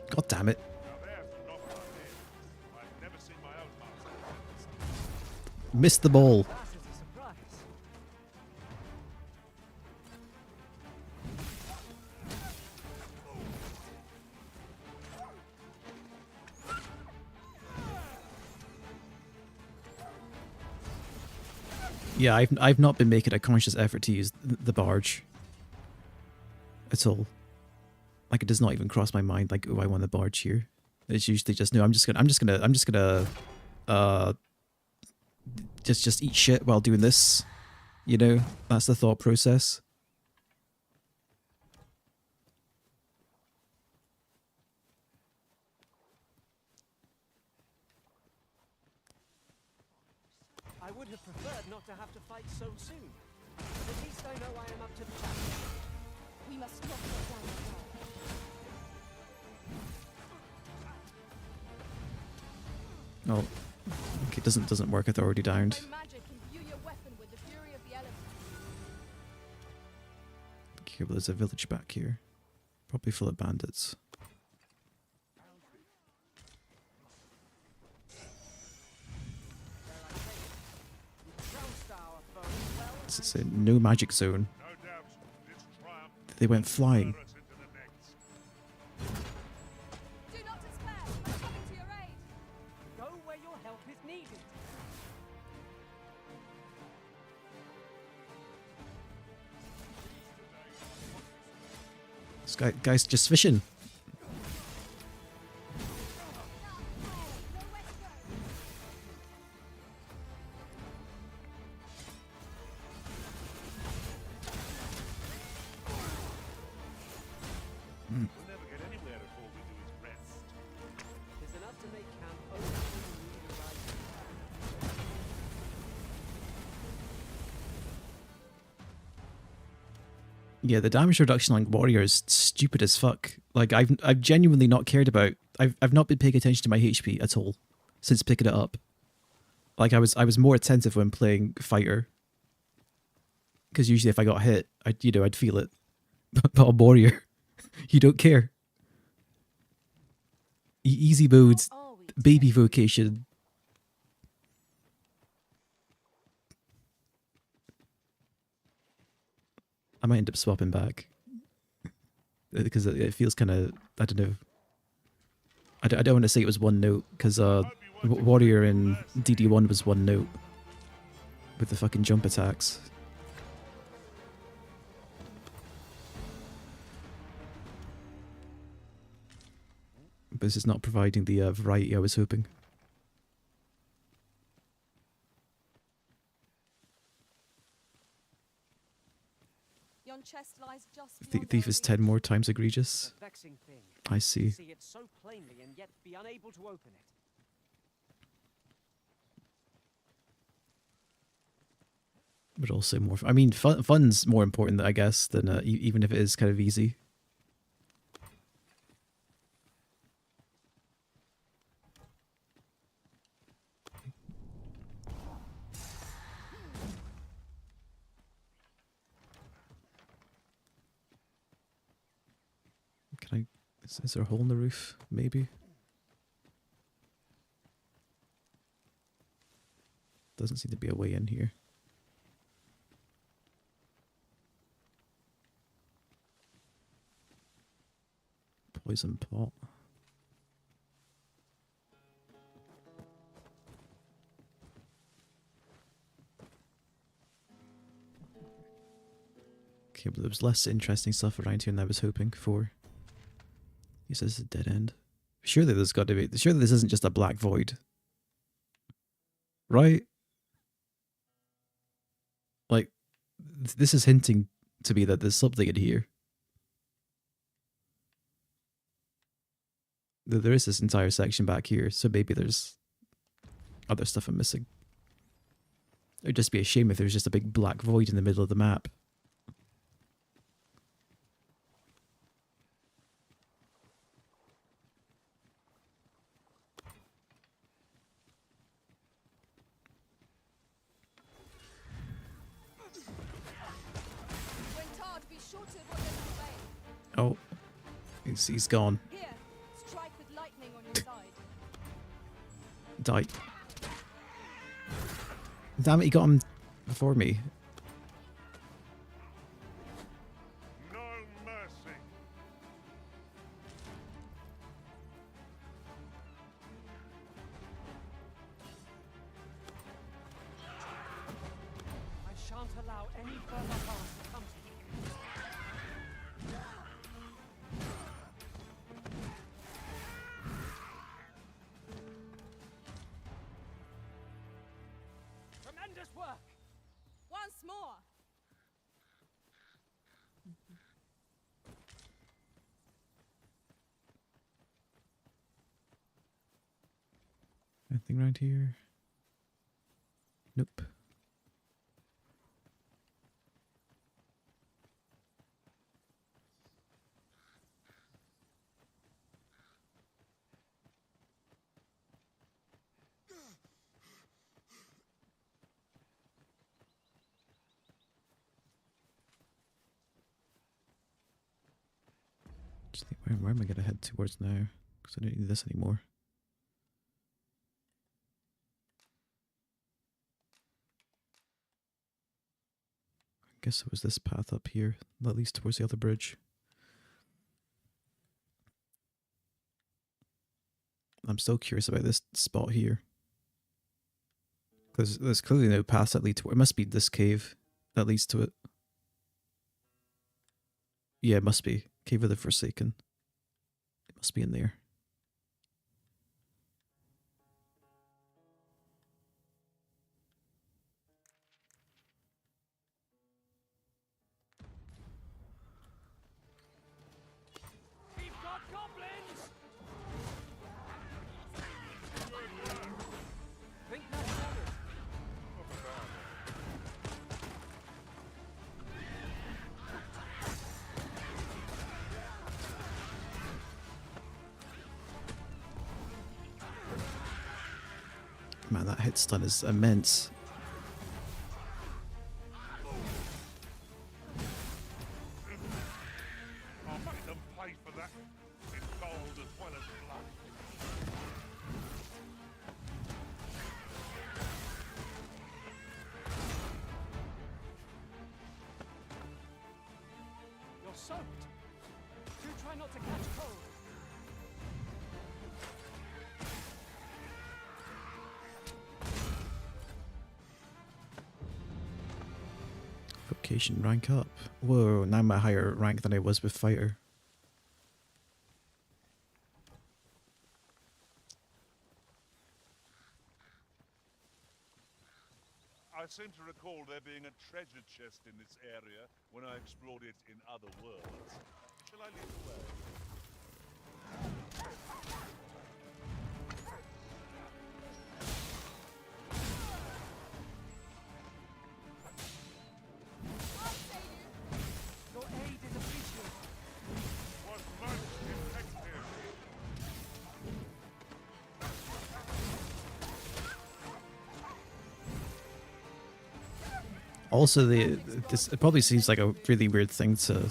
God damn it. Missed the ball. That is a surprise. Yeah, I've not been making a conscious effort to use the barge at all. Like it does not even cross my mind. Like, oh, I want the barge here. It's usually just no. I'm just gonna just eat shit while doing this. You know, that's the thought process. I would have preferred not to have to fight so soon. At least I know I am up to the challenge. We must not let down the guard. Oh, okay, doesn't work if they're already downed. My magic imbue your weapon with the fury of the elements. Okay, well, there's a village back here, probably full of bandits. This is a no magic zone. They went flying. Do not despair. I'm coming to your aid. Go where your help is needed. This guy's just fishing. There's enough to make camp only when you need a right. Yeah, the damage reduction on warrior is stupid as fuck. Like I've genuinely not cared about. I've not been paying attention to my HP at all since picking it up. Like I was more attentive when playing fighter. Because usually if I got hit, I'd feel it. But on warrior, you don't care. Easy modes, baby vocation. I might end up swapping back because it feels kind of, I don't know. I don't want to say it was one note because warrior in DD1 was one note with the fucking jump attacks. But this is not providing the variety I was hoping. Yon chest lies just beyond Thief is 10 more times egregious. A vexing thing. I see. See it so plainly and yet be unable to open it. But also more. I mean, fun's more important, I guess, than even if it is kind of easy. Can I? Is there a hole in the roof? Maybe. Doesn't seem to be a way in here. Poison pot. Okay, but there was less interesting stuff around here than I was hoping for. He says it's a dead end. Surely there's got to be. Surely this isn't just a black void. Right? Like, this is hinting to me that there's something in here. There is this entire section back here, so maybe there's other stuff I'm missing. It would just be a shame if there was just a big black void in the middle of the map. Be sure to avoid any way. Oh, he's gone. Here, strike with lightning on your side. Die. Damn it, he got him before me. No mercy. I shan't allow any further harm to come to you. Tremendous work! Once more! Anything around here? Nope. Just think, where am I going to head towards now? Because I don't need this anymore. I guess it was this path up here that leads towards the other bridge. I'm still curious about this spot here. Because there's clearly no path that leads to it. It must be this cave that leads to it. Yeah, it must be. Cave of the Forsaken. It must be in there. We've got goblins! Think that's better. Man, that hit stun is immense. I'll make them pay for that in gold as well as blood. You're soaked. Do try not to catch cold. Vocation rank up. Whoa, now I'm a higher rank than I was with Fighter. I seem to recall there being a treasure chest in this area when I explored it in other worlds. Shall I lead the way? Your aid is appreciated. Was most effective. Also, this it probably seems like a really weird thing to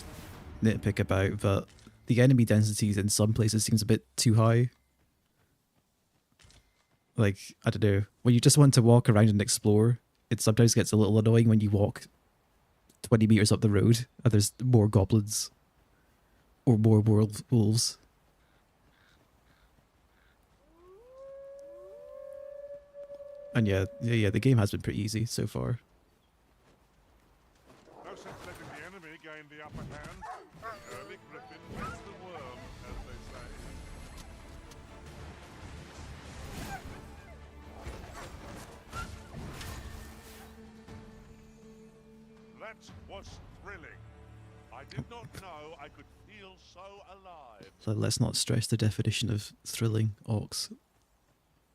nitpick about, but the enemy densities in some places seems a bit too high. Like, I don't know, when you just want to walk around and explore, it sometimes gets a little annoying when you walk 20 meters up the road and there's more goblins or more wolves. And yeah, the game has been pretty easy so far. No sense letting the enemy gain the upper hand. The early griffin gets the worm, as they say. That was thrilling. I did not know I could feel so alive. So let's not stress the definition of thrilling orcs.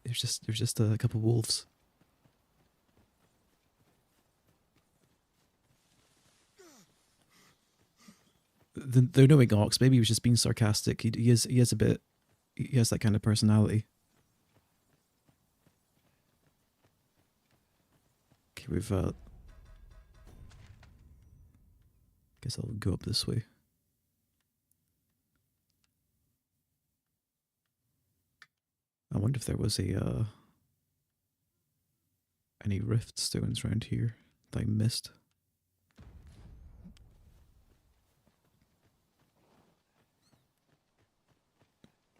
There's just a couple wolves. They're knowing orcs. Maybe he was just being sarcastic. He has a bit. He has that kind of personality. Okay, we've. Guess I'll go up this way. I wonder if there was a. Any rift stones around here that I missed?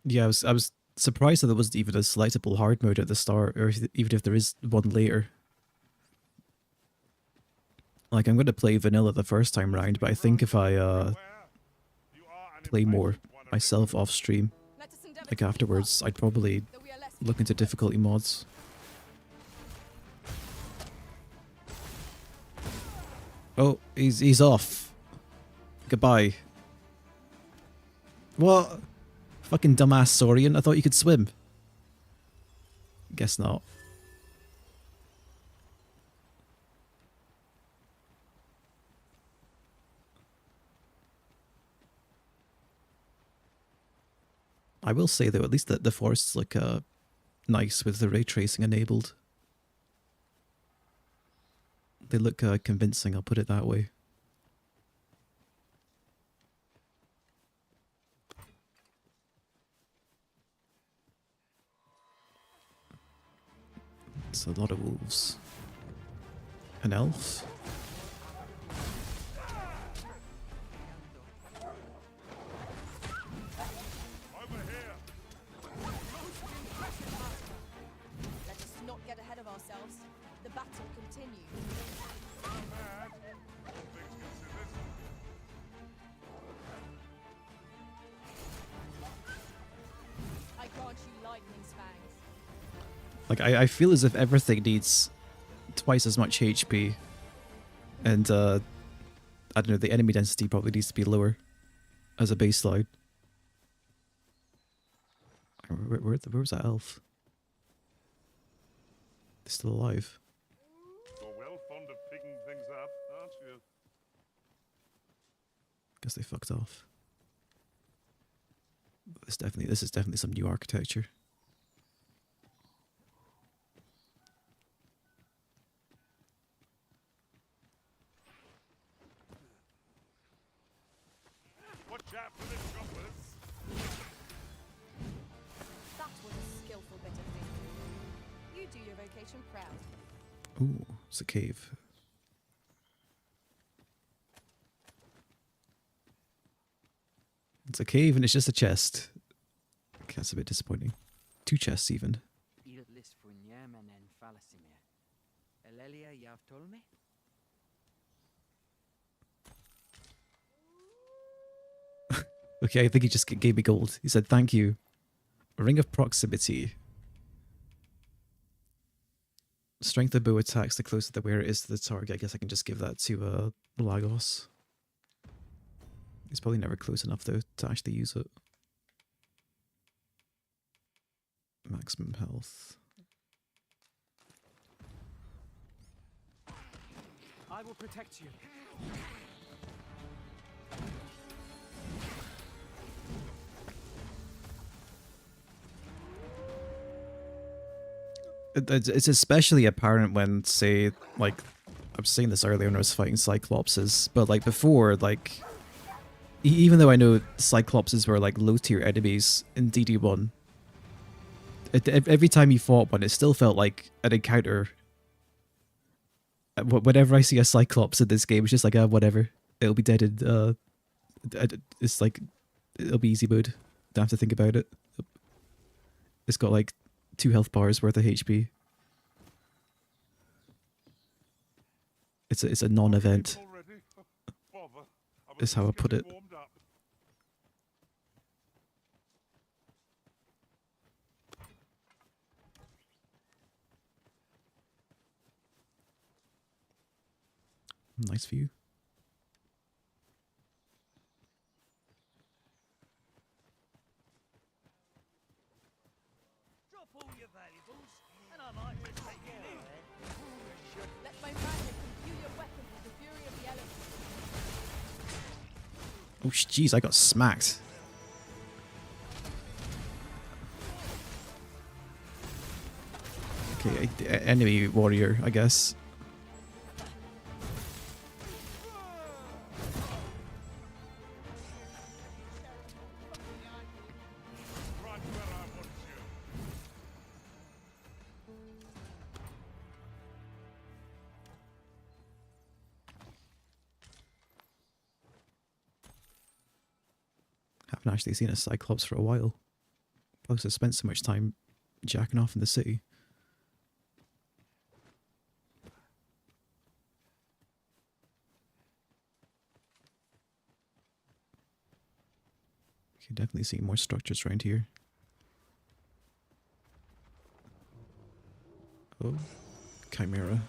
Yeah, I was surprised that there wasn't even a selectable hard mode at the start, or even if there is one later. Like, I'm going to play vanilla the first time round, but I think if I play more myself off stream, like afterwards, I'd probably look into difficulty mods. Oh, he's off. Goodbye. What? Fucking dumbass Saurian, I thought you could swim. Guess not. I will say though, at least that the forests look nice with the ray tracing enabled. They look convincing, I'll put it that way. It's a lot of wolves. An elf? Let us not get ahead of ourselves. The battle continues. I grant you lightning's fangs. Like, I feel as if everything needs twice as much HP. And, I don't know, the enemy density probably needs to be lower as a baseline. Where was that elf? They're still alive. You're well fond of picking things up, aren't you? Guess they fucked off. This is definitely some new architecture. Watch out for the choppers. That was a skillful bit of thievery. You do your vocation proud. Ooh, it's a cave. It's a cave and it's just a chest. Okay, that's a bit disappointing. 2 chests even. Okay, I think he just gave me gold. He said, thank you. Ring of Proximity. Strength of bow attacks the closer the wearer is to the target. I guess I can just give that to Lagos. He's probably never close enough though to actually use it. Maximum health. I will protect you. It's especially apparent when, say, like, I was saying this earlier when I was fighting Cyclopses, but like before, like, even though I know Cyclopses were like low tier enemies in DD1, every time you fought one, it still felt like an encounter. Whenever I see a Cyclops in this game, it's just like, whatever, it'll be dead in, it's like, it'll be easy mode, don't have to think about it. It's got like 2 health bars worth of HP. It's a non-event. Is how I put it. Nice view. Drop all your valuables, and I might just take care of it. Let my magic imbue your weapon with the fury of the elements. Oh, jeez, I got smacked. Okay, enemy warrior, I guess. haven't actually seen a Cyclops for a while. Plus, I spent so much time jacking off in the city. You can definitely see more structures around here. Oh, Chimera.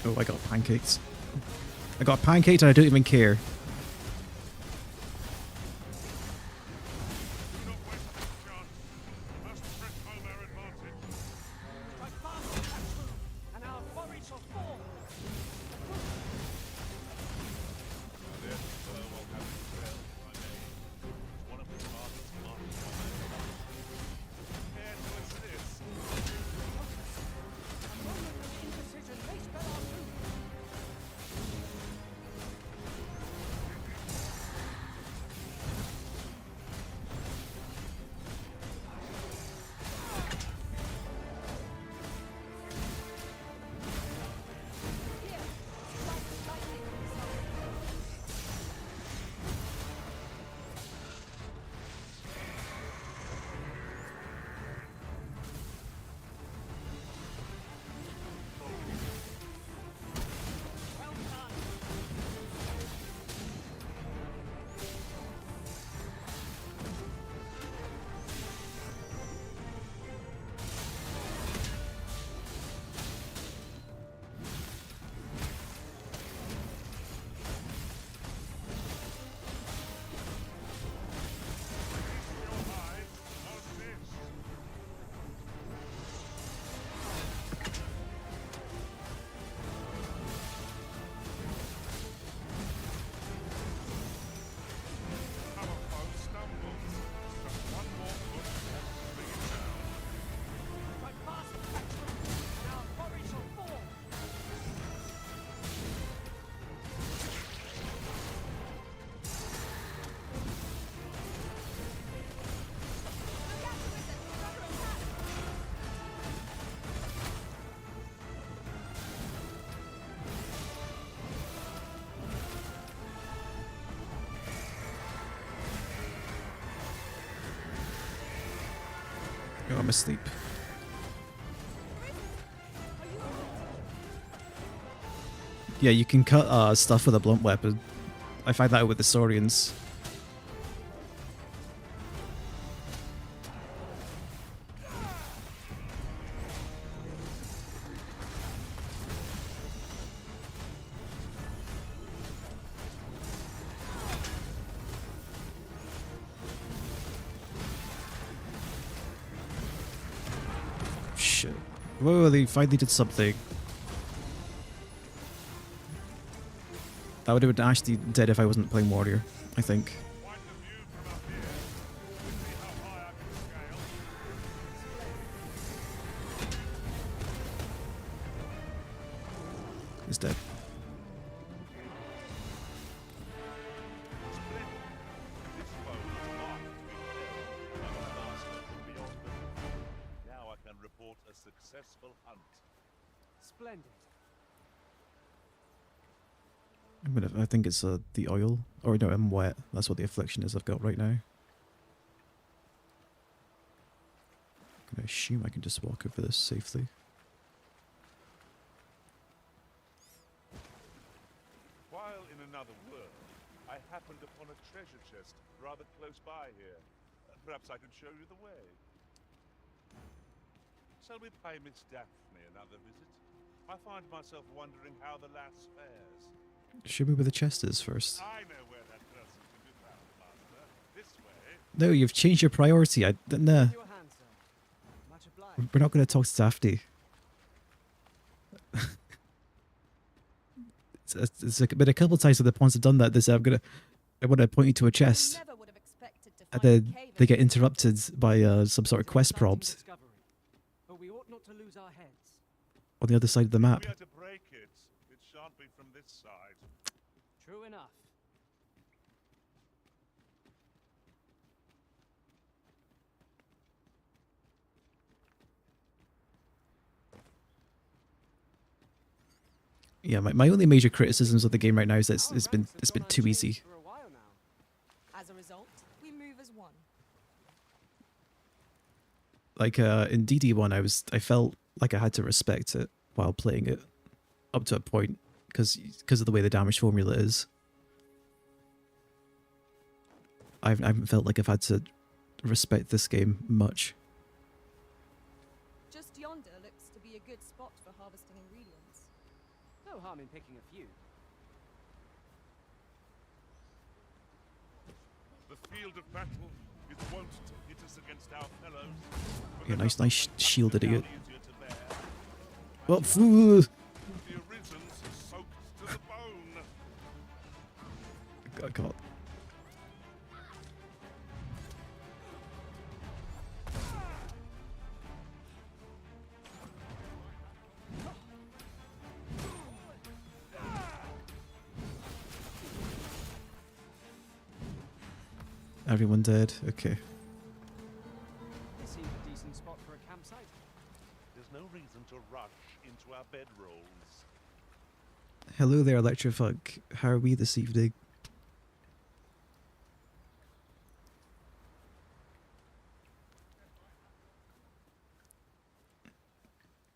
Oh, I got pancakes. I got pancakes and I don't even care. Oh, I'm asleep. Yeah, you can cut stuff with a blunt weapon. I find that out with the Saurians. Shit. Whoa, they finally did something. That would have been actually dead if I wasn't playing Warrior, I think. He's dead. Now I can report a successful hunt. Splendid. I think it's the oil. Or no, I'm wet. That's what the affliction is I've got right now. I'm gonna assume I can just walk over this safely. While in another world, I happened upon a treasure chest rather close by here. Perhaps I could show you the way. Shall we pay Miss Daphne another visit? I find myself wondering how the lass fares. Show me where the chest is first. I know where that person can be found, Master. This way. No, you've changed your priority. Nah. We're not going to talk to Daphne. It's been a couple of times that the pawns have done that. I want to point you to a chest. And then they get interrupted by some sort of quest prompt But we ought not to lose our heads. on the other side of the map. We had to break it. It shan't be from this side. True enough. Yeah, my only major criticisms of the game right now is that it's been too easy. As a result, we move as one. Like in DD1, I felt like I had to respect it while playing it up to a point because of the way the damage formula is. I haven't felt like I've had to respect this game much. Just yonder looks to be a good spot for harvesting ingredients. No harm in picking a few. The field of battle is wont to hit us against our fellows. Yeah, nice shield idiot. Easier to bear. Well, The Arisen's soaked to the bone. God. Everyone dead? Okay. This seems a decent spot for a campsite. There's no reason to rush into our bedrolls. Hello there, Electrofunk. How are we this evening?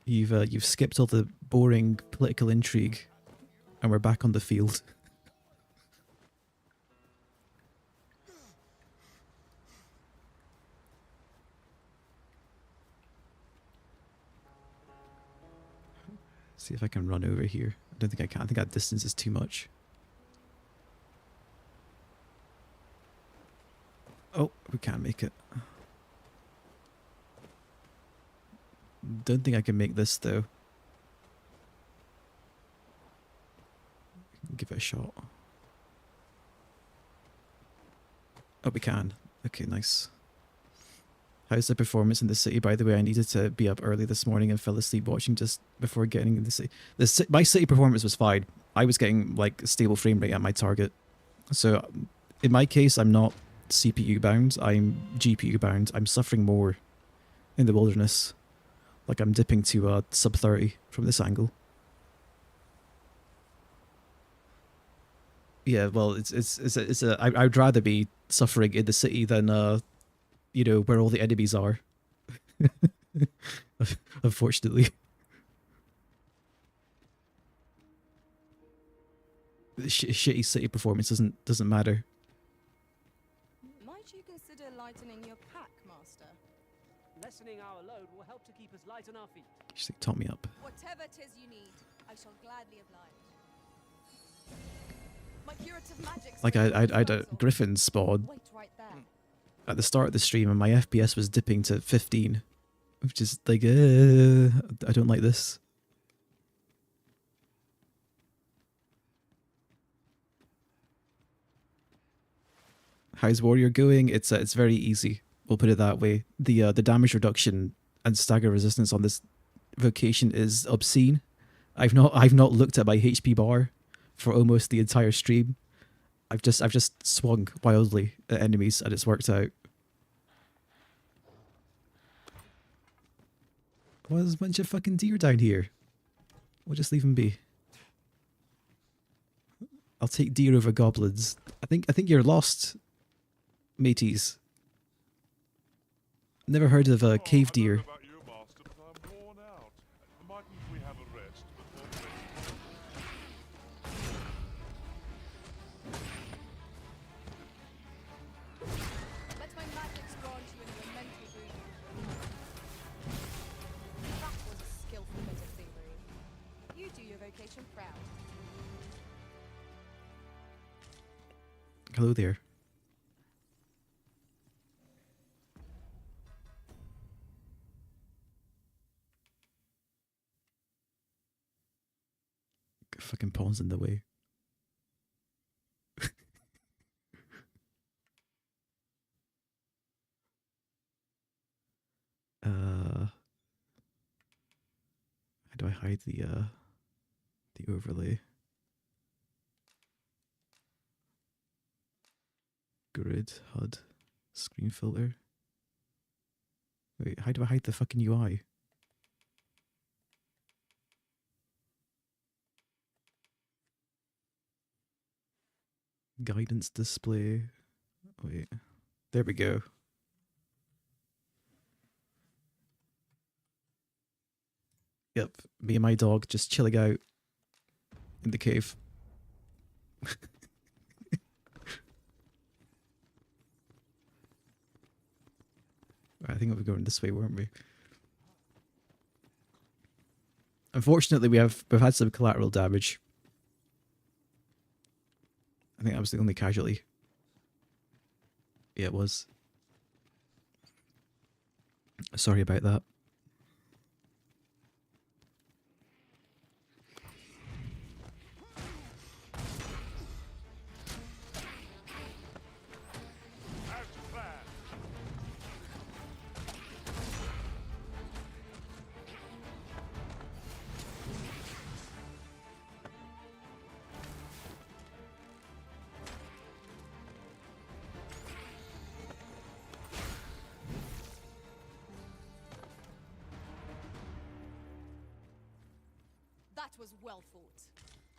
You've skipped all the boring political intrigue, and we're back on the field. See if I can run over here. I don't think I can. I think that distance is too much. Oh, we can't make it. Don't think I can make this though. Give it a shot. Oh, we can. Okay, nice. How's the performance in the city? By the way, I needed to be up early this morning and fell asleep watching just before getting in the city. My city performance was fine. I was getting like a stable frame rate at my target. So in my case, I'm not CPU bound. I'm GPU bound. I'm suffering more in the wilderness. Like I'm dipping to sub 30 from this angle. Yeah, well, I'd rather be suffering in the city than you know, where all the enemies are. Unfortunately. Shitty city performance doesn't matter. Might you consider lightening your pack, Master? Lessening our load will help to keep us light on our feet. Just like, top me up. Whatever 'tis you need, I shall gladly oblige. My curative magic. Like I had a griffin spawn Wait right there. at the start of the stream, and my FPS was dipping to 15, which is like, I don't like this. How's Warrior going? It's very easy. We'll put it that way. The damage reduction and stagger resistance on this vocation is obscene. I've not looked at my HP bar for almost the entire stream. I've just swung wildly at enemies and it's worked out. Well, there's a bunch of fucking deer down here. We'll just leave them be. I'll take deer over goblins. I think you're lost, mateys. Never heard of a cave deer. Let my magic grant you an elemental boon. That was a skillful bit of thievery. You do your vocation proud. Hello there. Fucking pawns in the way. How do I hide the overlay? Grid, HUD, screen filter. Wait, how do I hide the fucking UI? Guidance display. Wait, there we go. Yep, me and my dog just chilling out in the cave. I think we were going this way, weren't we? Unfortunately, we've had some collateral damage. I think that was the only casualty. Yeah, it was. Sorry about that. That was well fought.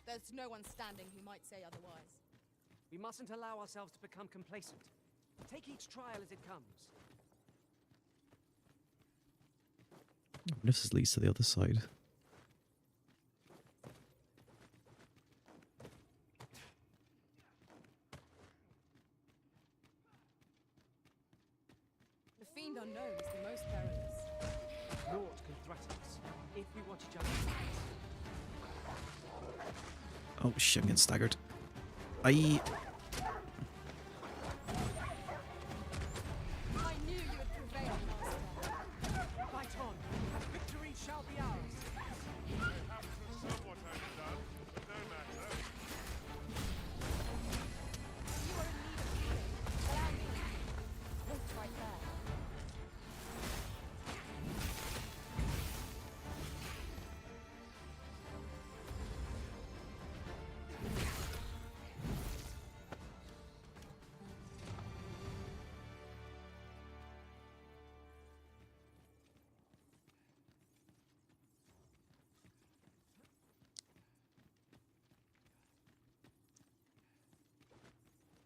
There's no one standing who might say otherwise. We mustn't allow ourselves to become complacent. Take each trial as it comes. This leads to the other side. The fiend unknown is the most perilous. Naught can threaten us if we watch each other. Oh shit, I'm getting staggered. Aye. I knew you would prevail, Master. Fight on. Victory shall be ours. Perhaps was somewhat overdone, but no matter. You are in need of healing. Allow me. Wait right there.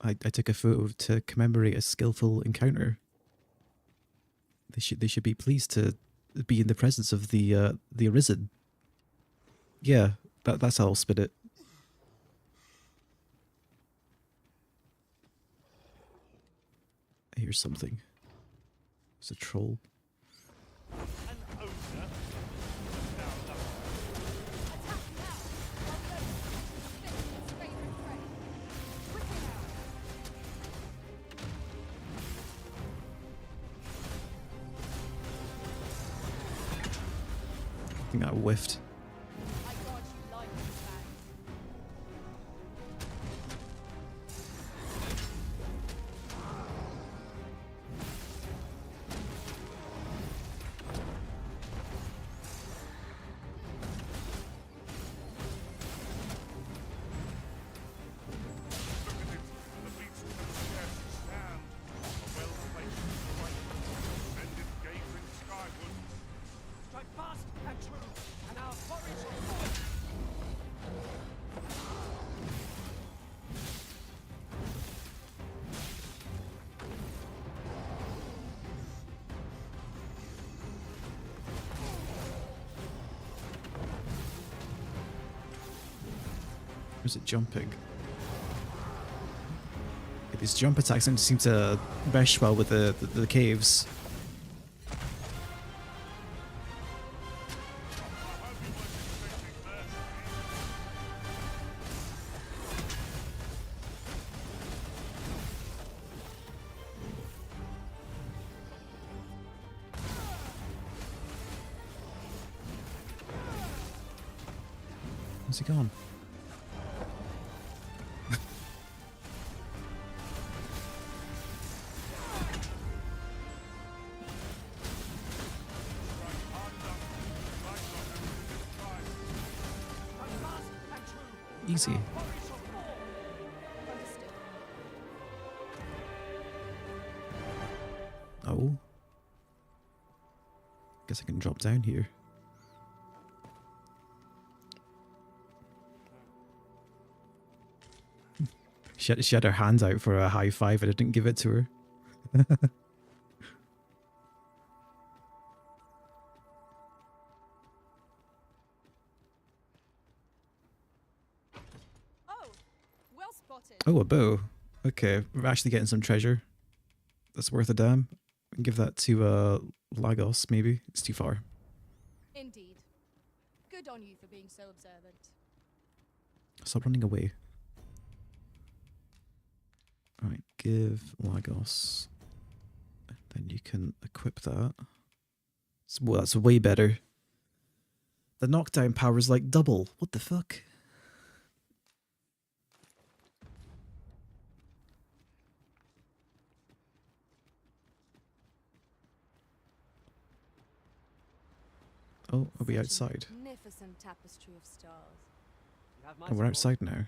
I took a photo to commemorate a skillful encounter. They should be pleased to be in the presence of the Arisen. Yeah, that's how I'll spin it. Here's something. It's a troll. I think I whiffed. Or is it jumping? Yeah, these jump attacks don't seem to mesh well with the caves. he gone? Easy. Oh. Guess I can drop down here. She had her hand out for a high five and I didn't give it to her. Oh, well spotted. Oh, a bow. Okay, we're actually getting some treasure. That's worth a damn. We can give that to Lagos, maybe. It's too far. Indeed. Good on you for being so observant. Stop running away. Alright, give Lagos. Then you can equip that. Well, that's way better. The knockdown power is like double. What the fuck? Oh, are we outside? Magnificent tapestry of stars. Oh, we're outside now.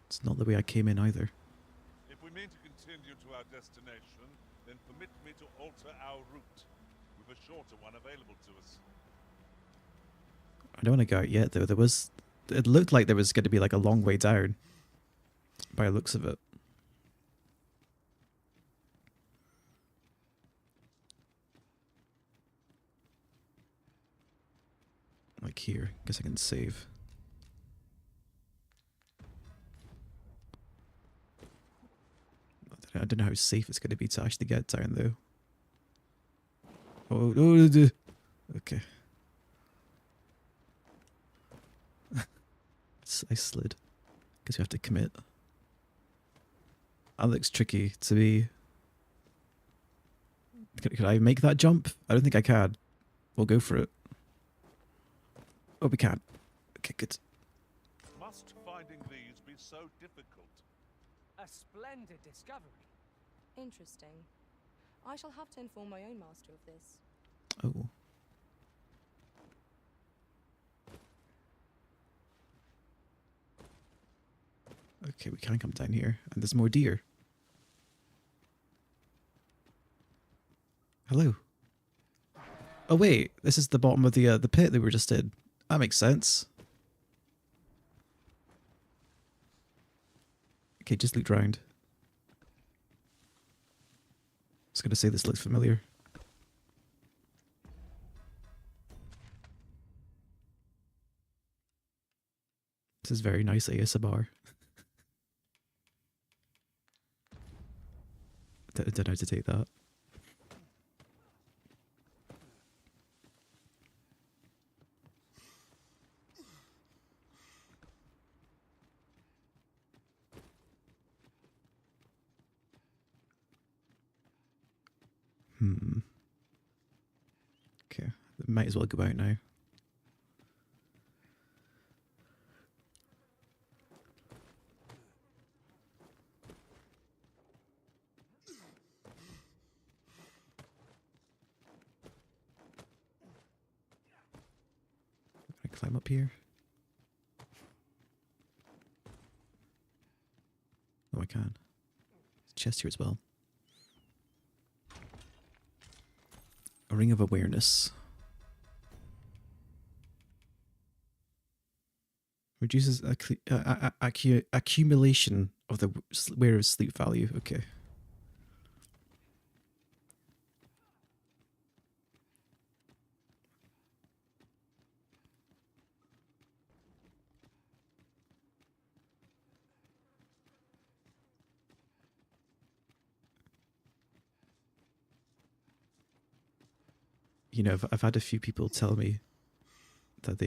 It's not the way I came in either. If we mean to continue to our destination, then permit me to alter our route. We've a shorter one available to us. I don't want to go out yet, though. It looked like there was going to be like a long way down, by the looks of it. Like here. Guess I can save. I don't know how safe it's going to be to actually get down, though. Oh, okay. I slid. Guess we have to commit. That looks tricky to be. Could I make that jump? I don't think I can. We'll go for it. Oh, we can. Okay, good. Must finding these be so difficult? A splendid discovery. Interesting. I shall have to inform my own master of this. Oh. Okay, we can come down here. And there's more deer. Hello. Oh wait, this is the bottom of the pit that we were just in. That makes sense. Okay, just loot round. I was gonna say this looks familiar. This is very nice ASMR. Don't know how to take that. Okay, might as well go out now. Can I climb up here? Oh, I can. There's a chest here as well. A ring of awareness. Reduces accumulation of the wearer's sleep value. Okay. You know, I've had a few people tell me that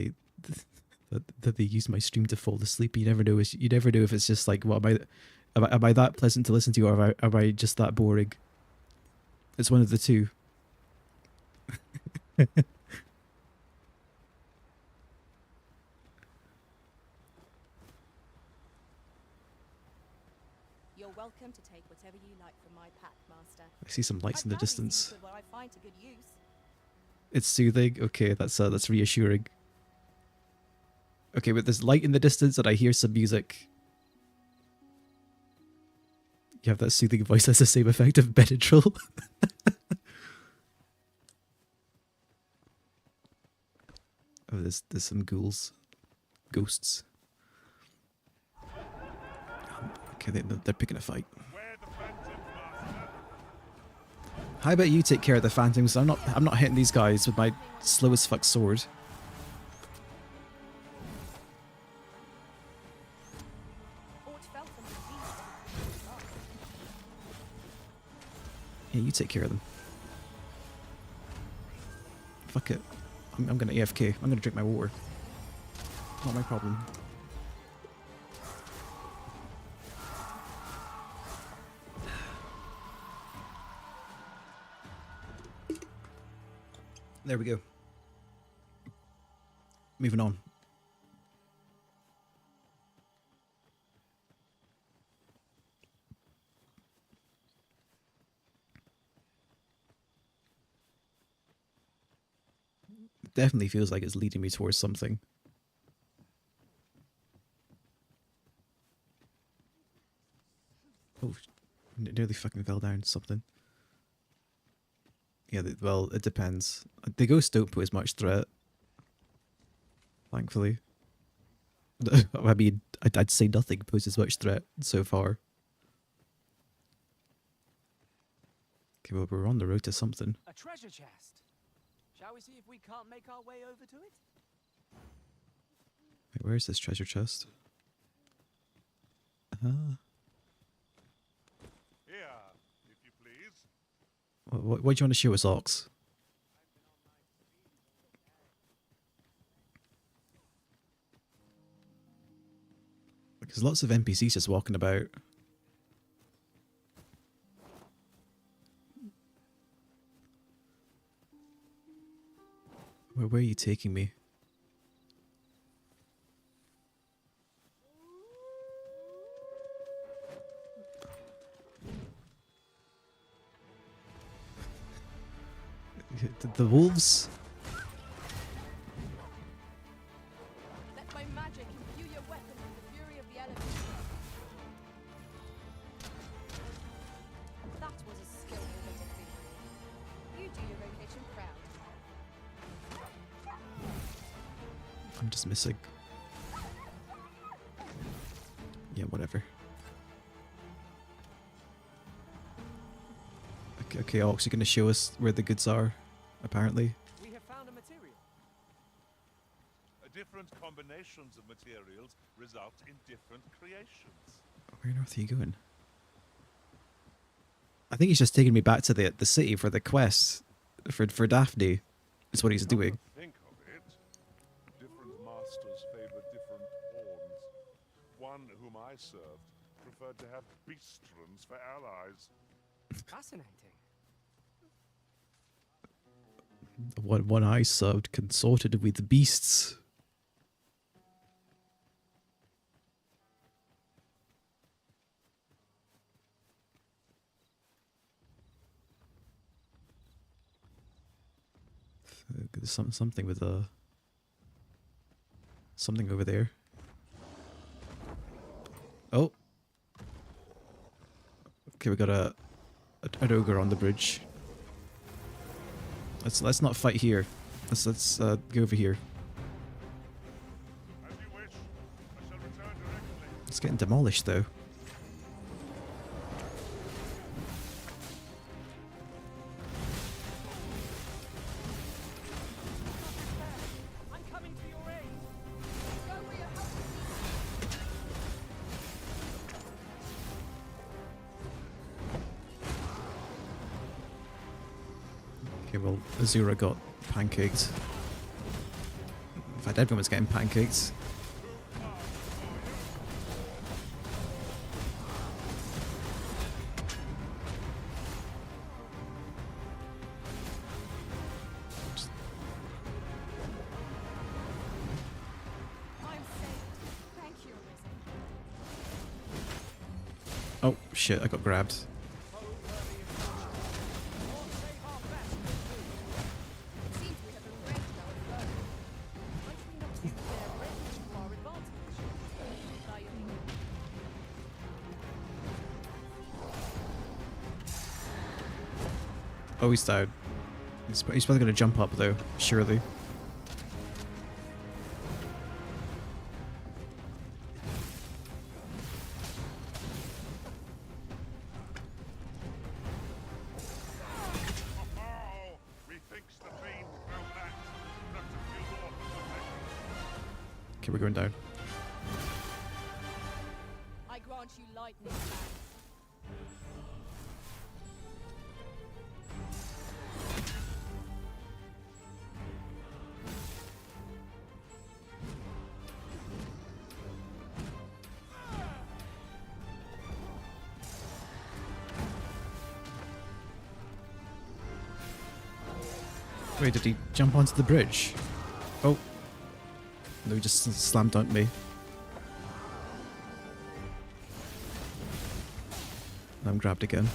that they use my stream to fall asleep. You never know. You never know if it's just like, what am I that pleasant to listen to, or am I just that boring? It's one of the two. You're welcome to take whatever you like from my pack, Master. I see some lights in the I'd gladly see you distance. put what I find to good use. It's soothing. Okay, that's reassuring. Okay, but there's light in the distance and I hear some music. You have that soothing voice has the same effect of Benadryl. Oh, there's some ghouls. Ghosts. Okay, they're picking a fight. How about you take care of the phantoms? I'm not hitting these guys with my slow as fuck sword. Yeah, you take care of them. Fuck it. I'm gonna AFK. I'm gonna drink my water. Not my problem. There we go. Moving on. It definitely feels like it's leading me towards something. Oh, nearly fucking fell down something. Yeah, well, it depends. The ghosts don't pose much threat. Thankfully. I mean, I'd say nothing poses much threat so far. Okay, well, we're on the road to something. A treasure chest. Shall we see if we can't make our way over to it? Wait, where is this treasure chest? Here, if you please. What do you want to show us, Ox? There's lots of NPCs just walking about. Where are you taking me? The wolves? Let my magic imbue your weapon with the fury of the elements. That was a skillful bit of thievery. You do your vocation proud. I'm just missing. Yeah, whatever. Okay, Ox, you're gonna show us where the goods are, apparently. We have found a material. Different combinations of materials result in different creations. Where on earth are you going? I think he's just taking me back to the city for the quest for Daphne. Is what he's doing. Think of it. Different masters favor different pawns. One whom I served preferred to have beastrons for allies. Fascinating. One I served consorted with beasts. There's something with something over there. Oh. Okay, we got an ogre on the bridge. Let's not fight here. Let's go over here. As you wish. I shall return directly. It's getting demolished though. I'm coming to your aid. Go where your help Okay, well, Azura got pancaked. In fact, everyone's getting pancaked. I'm saved. Thank you, Arisen. Oh shit, I got grabbed. Oh, he's down. He's probably going to jump up though, surely. Okay, we're going down. I grant you lightning back. Wait, did he jump onto the bridge? Oh. No, he just slam dunked me. I'm grabbed again.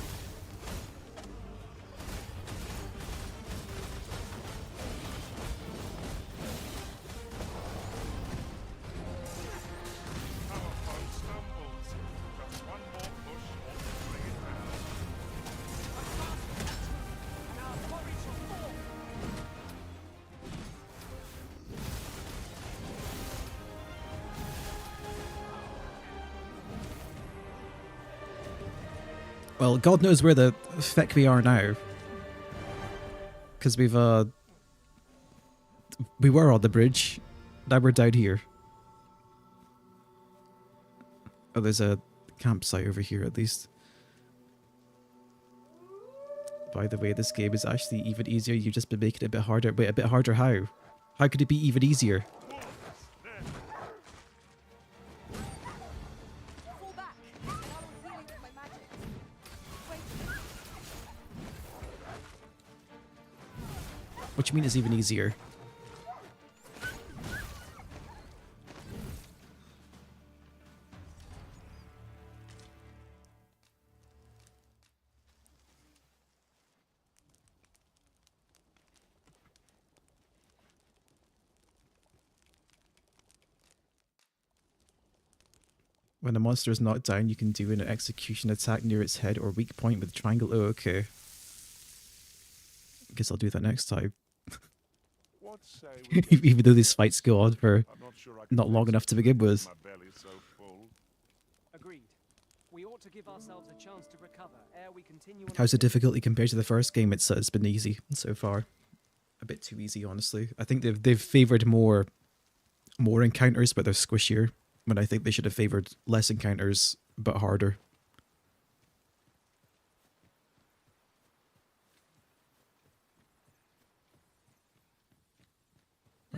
Well, God knows where the feck we are now. Because we were on the bridge. Now we're down here. Oh, there's a campsite over here at least. By the way, this game is actually even easier. You've just been making it a bit harder. Wait, a bit harder how? How could it be even easier? What do you mean it's even easier? When a monster is knocked down, you can do an execution attack near its head or weak point with triangle. Oh, okay. Guess I'll do that next time. Even though these fights go on for not long enough to begin with. Agreed. We ought to give ourselves a chance to recover ere we continue. How's the difficulty compared to the first game? It's been easy so far. A bit too easy, honestly. I think they've favoured more encounters, but they're squishier. When I think they should have favoured less encounters, but harder.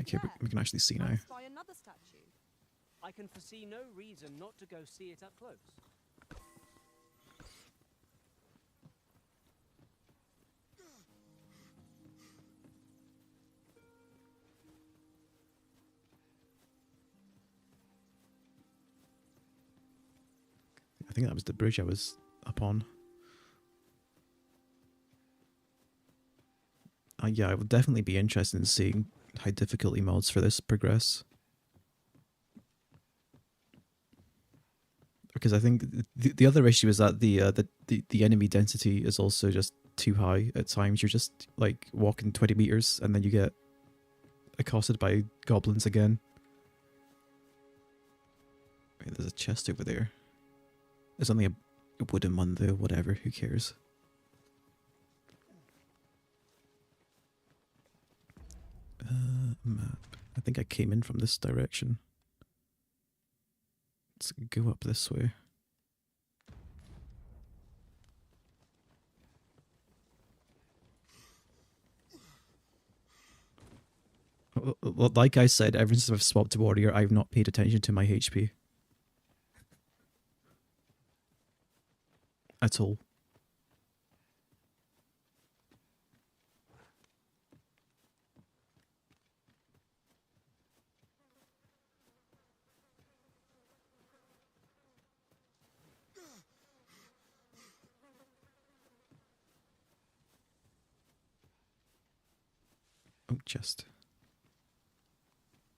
Okay, we can actually see now. By another statue. I can foresee no reason not to go see it up close. I think that was the bridge I was up on. Yeah, I would definitely be interested in seeing how difficulty mods for this progress. Because I think the other issue is that the enemy density is also just too high at times. You're just like walking 20 meters and then you get accosted by goblins again. Wait, there's a chest over there. There's only a wooden one though, whatever, who cares? Map. I think I came in from this direction. Let's go up this way. Well, like I said, ever since I've swapped to Warrior, I've not paid attention to my HP. At all. Oh, chest.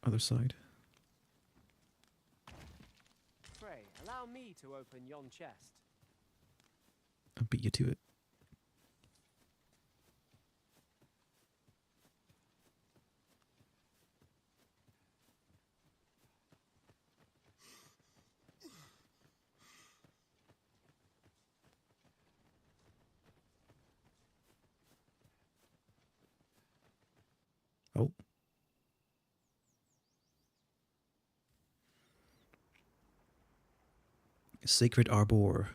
Other side. Pray, allow me to open yon chest. I'll beat you to it. Oh. Sacred Arbor.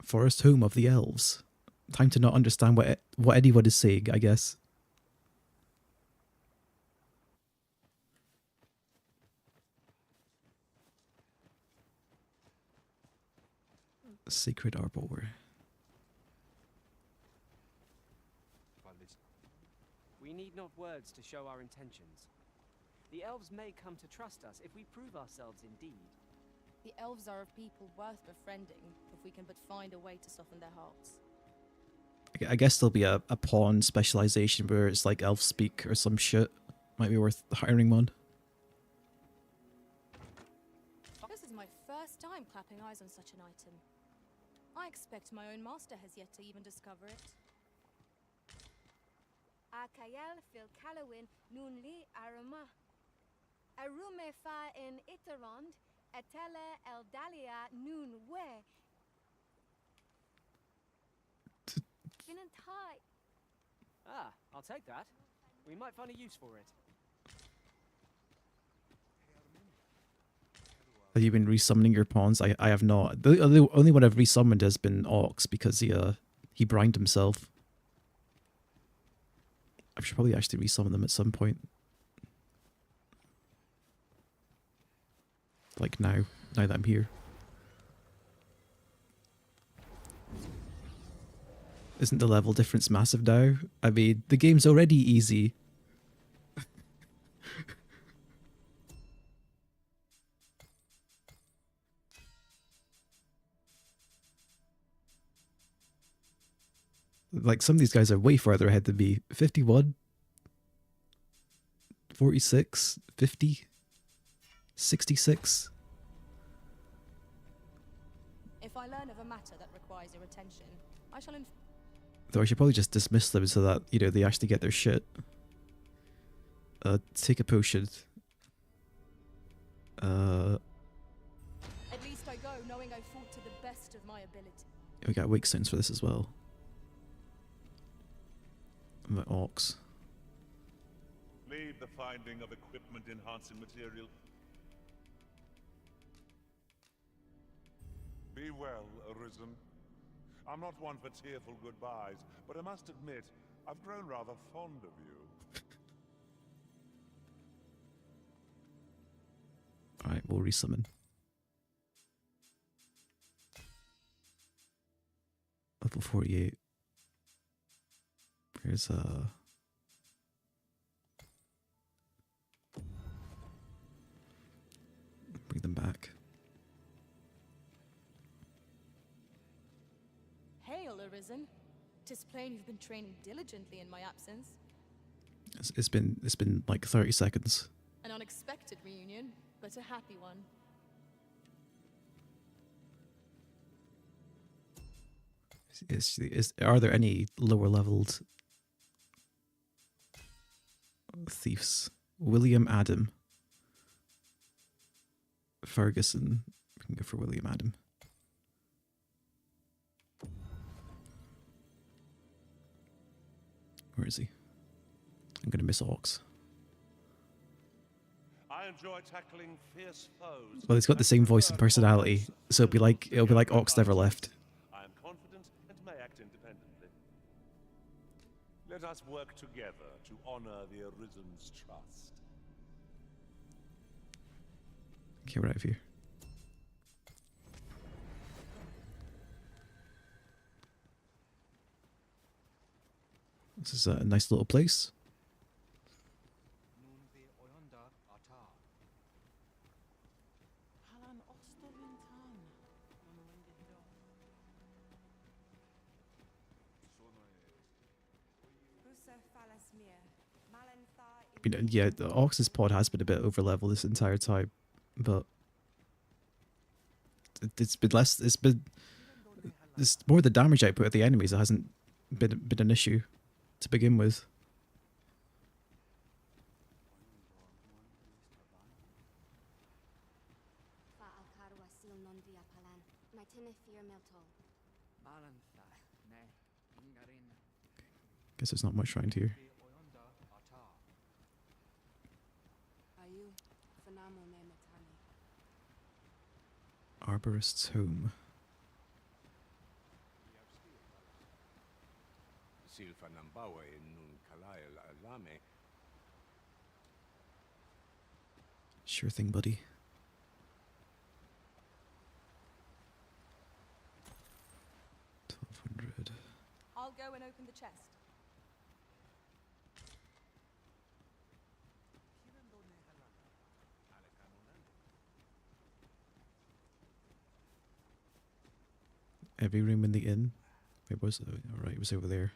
Forest home of the elves. Time to not understand what anyone is saying, I guess. Sacred Arbor. We need not words to show our intentions. The elves may come to trust us if we prove ourselves indeed. The elves are a people worth befriending if we can but find a way to soften their hearts. I guess there'll be a pawn specialization where it's like elf speak or some shit. Might be worth hiring one. This is my first time clapping eyes on such an item. I expect my own master has yet to even discover it. Akayel fil Kalawin nun li arama. Arume fa in Itarond, etele eldalia nun we. Finant high. Ah, I'll take that. We might find a use for it. Have you been resummoning your pawns? I have not. The only one I've resummoned has been Ox because he brined himself. I should probably actually resummon them at some point. Like now that I'm here. Isn't the level difference massive now? I mean, the game's already easy. Like, some of these guys are way farther ahead than me. 51, 46, 50, 66. If I learn of a matter that requires your attention, I shall Though I should probably just dismiss them so that, you know, they actually get their shit. Take a potion. At least I go knowing I fought to the best of my ability. We got wake stones for this as well. And the orcs. Leave the finding of equipment enhancing material. Be well, Arisen. I'm not one for tearful goodbyes, but I must admit, I've grown rather fond of you. Alright, we'll resummon. Level 48. Here's bring them back. Hail, Arisen. 'Tis plain you've been training diligently in my absence. It's been like 30 seconds. An unexpected reunion, but a happy one. Are there any lower leveled thieves? William Adam. Ferguson. We can go for William Adam. Where is he? I'm gonna miss Orcs. I enjoy tackling fierce foes. Well, he's got the same voice and personality, so it'll be like Orcs never left. I am confident and may act independently. Let us work together to honor the Arisen's trust. Okay, we're out of here. This is a nice little place. I mean, yeah, the Ox's pod has been a bit over level this entire time, but it's been less. It's more the damage output of the enemies that hasn't been an issue to begin with. Guess there's not much around here. Arborist's home. Sure thing, buddy. $1,200. I'll go and open the chest. Every room in the inn. Where was it? Alright, it was over there.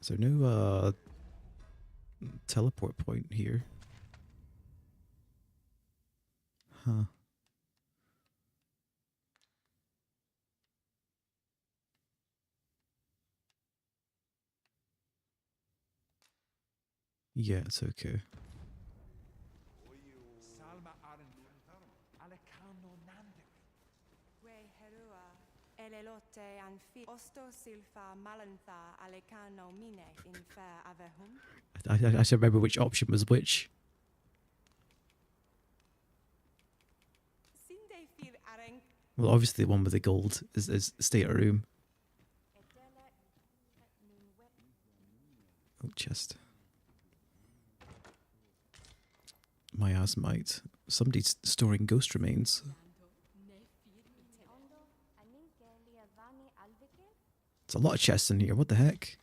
Is there no teleport point here? Huh. Yeah, it's okay. I should remember which option was which. Well, obviously the one with the gold is stay at a room. Oh, chest. Miasmite. Somebody's storing ghost remains. There's a lot of chests in here. What the heck?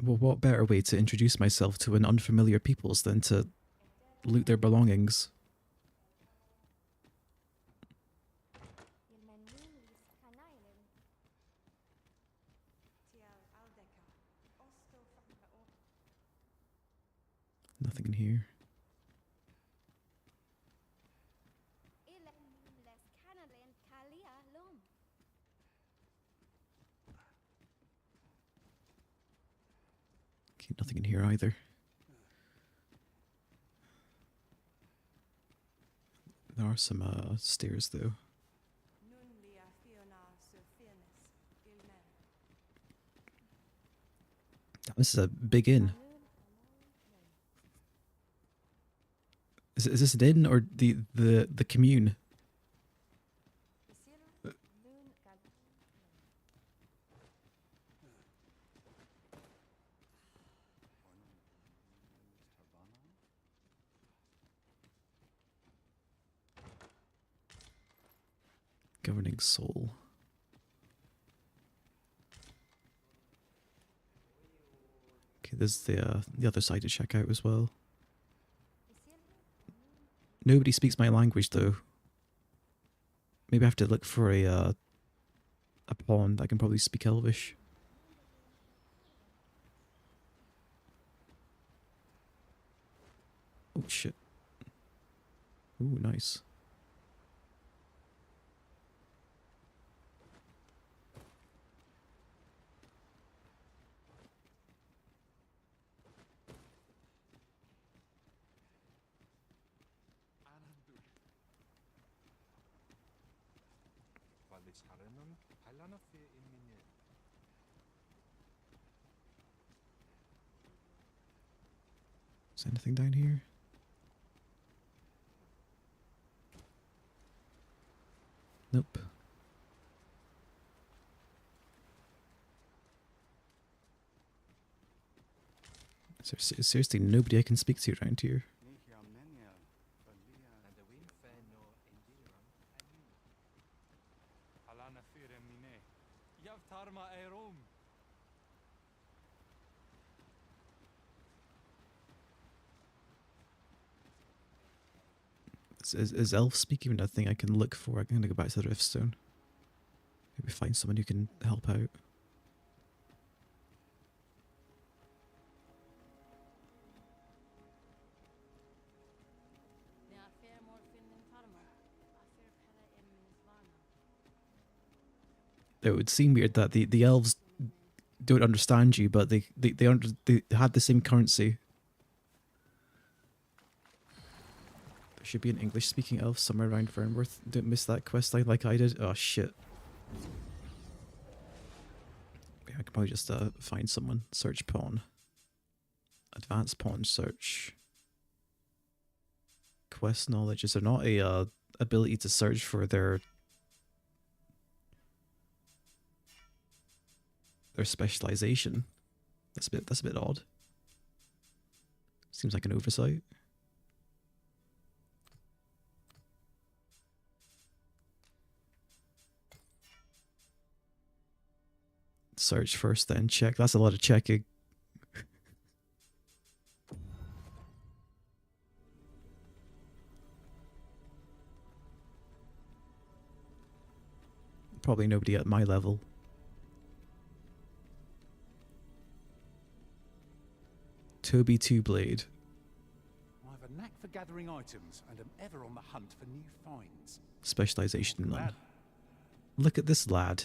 Well, what better way to introduce myself to an unfamiliar peoples than to loot their belongings? Nothing in here. Okay, nothing in here either. There are some stairs though. This is a big inn. Is this an inn or the commune? Governing soul. Okay, there's the other side to check out as well. Nobody speaks my language though. Maybe I have to look for a pawn that can probably speak Elvish. Oh shit. Ooh, nice. Is there anything down here? Nope. Seriously, nobody I can speak to around here. Is elf speak even a thing I can look for? I'm gonna go back to the Riftstone. Maybe find someone who can help out. It would seem weird that the elves don't understand you, but they had the same currency. There should be an English-speaking elf somewhere around Fernworth. Don't miss that quest line like I did. Oh shit. Yeah, I could probably just find someone. Search pawn. Advanced pawn search. Quest knowledge. Is there not a ability to search for their specialization? That's a bit odd. Seems like an oversight. Search first, then check. That's a lot of checking. Probably nobody at my level. Toby Two Blade. I have a knack for gathering items and am ever on the hunt for new finds. Specialization none. Look at this lad.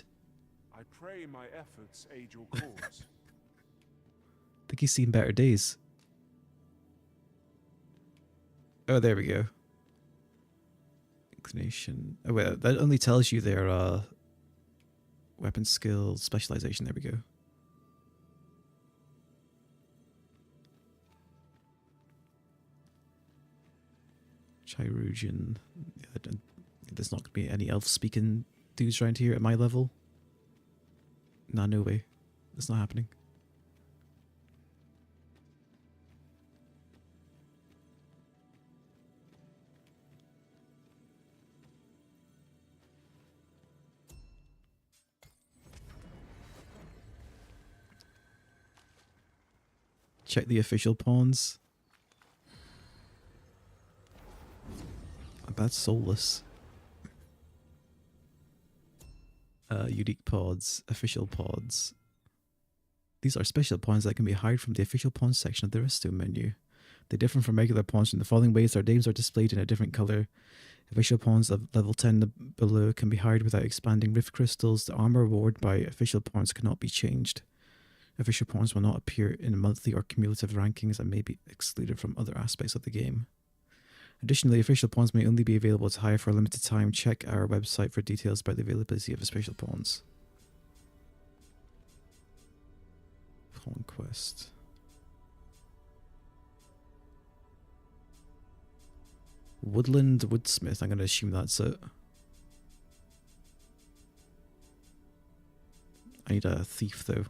I pray my efforts aid your cause. Think he's seen better days. Oh, there we go. Inclination. Oh, wait, that only tells you their weapon skill, specialization. There we go. Chirugian. Yeah, there's not going to be any elf-speaking dudes around here at my level. Nah, no way. That's not happening. Check the official pawns. That's soulless. Unique pods, official pods. These are special pawns that can be hired from the official pawns section of the Riftstone menu. They differ from regular pawns in the following ways. Their names are displayed in a different color. Official pawns of level 10 below can be hired without expanding rift crystals. The armor awarded by official pawns cannot be changed. Official pawns will not appear in monthly or cumulative rankings and may be excluded from other aspects of the game. Additionally, official pawns may only be available to hire for a limited time. Check our website for details about the availability of official pawns. Pawn quest. Woodland Woodsmith. I'm going to assume that's it. I need a thief though.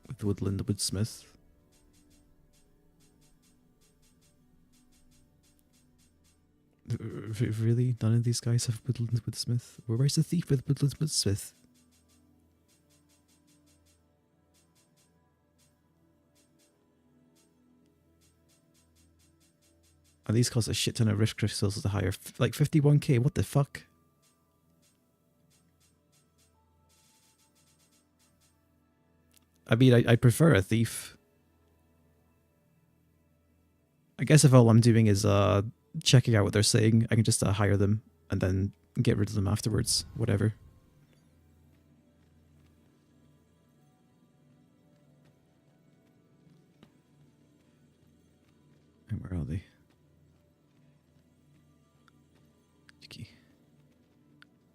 With Woodland Woodsmith. Really? None of these guys have Woodland Woodsmith? Where's the thief with Woodland Woodsmith? And these cost a shit ton of rift crystals to hire. Like 51k, what the fuck? I mean, I prefer a thief. I guess if all I'm doing is checking out what they're saying, I can just hire them and then get rid of them afterwards. Whatever. And where are they?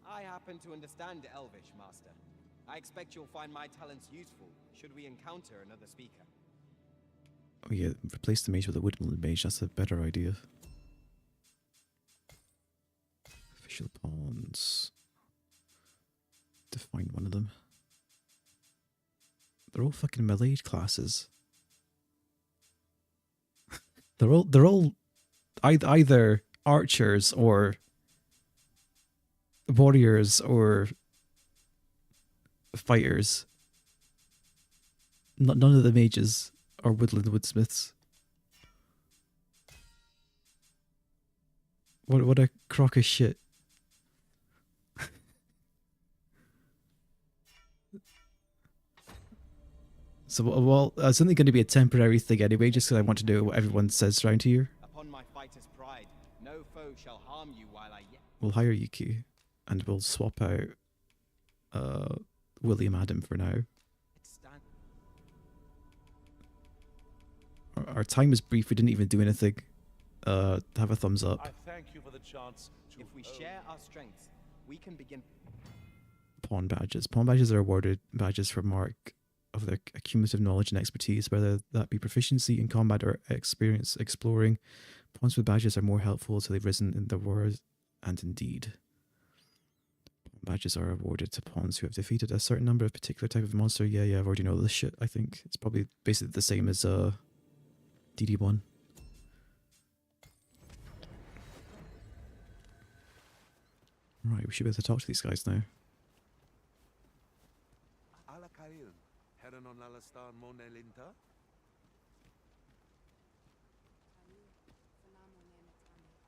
I happen to understand Elvish, Master. I expect you'll find my talents useful should we encounter another speaker. Oh yeah, replace the mage with a woodland mage. That's a better idea. Official pawns. To find one of them. They're all fucking melee classes. they're all either archers or warriors or fighters. None of the mages are woodland woodsmiths. What a crock of shit. So, well, it's only going to be a temporary thing anyway, just because I want to know what everyone says around here. Upon my fighter's pride, no foe shall harm you while I yet. We'll hire Yuki, and we'll swap out William Adam for now. Our time is brief, we didn't even do anything. Have a thumbs up. I thank you for the chance to. If we share our strengths, we can begin. Pawn badges. Pawn badges are awarded badges for mark of their accumulative knowledge and expertise, whether that be proficiency in combat or experience exploring. Pawns with badges are more helpful till they've risen in the word and indeed. Badges are awarded to pawns who have defeated a certain number of particular type of monster. Yeah, I've already know this shit, I think. It's probably basically the same as DD1. Right, we should be able to talk to these guys now.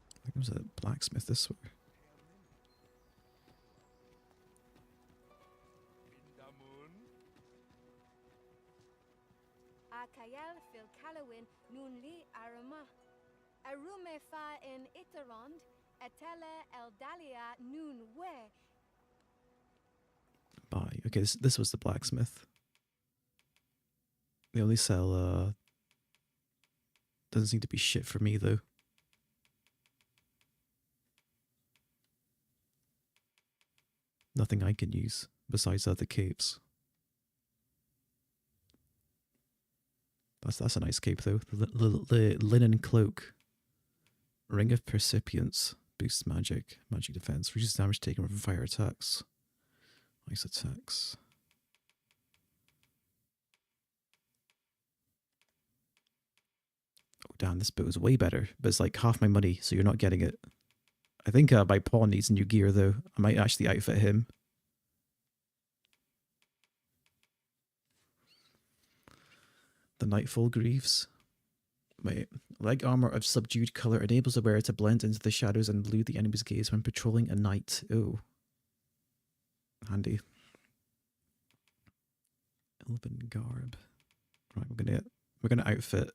I think there was a blacksmith this way. Akayel fil Kalawin Nunli Arama. Arume fa in Itarond, Etele Eldalia Nun We. Buy. Okay, this was the blacksmith. They only sell, doesn't seem to be shit for me, though. Nothing I can use, besides other capes. That's a nice cape, though. The linen cloak. Ring of Percipience. Boosts magic. Magic defense. Reduces damage taken from fire attacks. Ice attacks. Oh, damn, this boat is way better. But it's like half my money, so you're not getting it. I think my pawn needs new gear, though. I might actually outfit him. The Nightfall Greaves. Wait. Leg armor of subdued color enables the wearer to blend into the shadows and elude the enemy's gaze when patrolling at night. Oh. Handy. Elven garb. Right, we're gonna outfit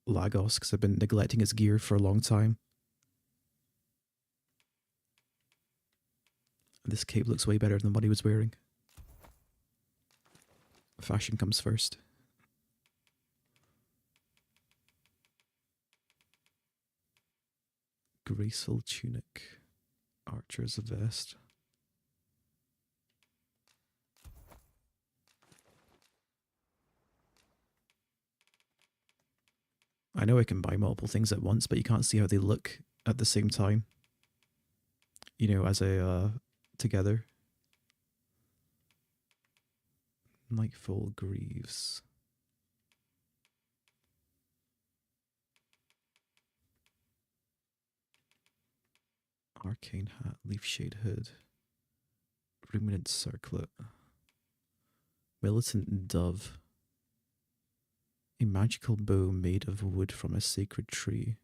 Lagos because I've been neglecting his gear for a long time. This cape looks way better than what he was wearing. Fashion comes first. Graceful tunic. Archer's vest. I know I can buy multiple things at once, but you can't see how they look at the same time. You know, as a together. Nightfall Greaves. Arcane hat, leaf shade hood. Ruminant circlet. Militant dove. A magical bow made of wood from a sacred tree.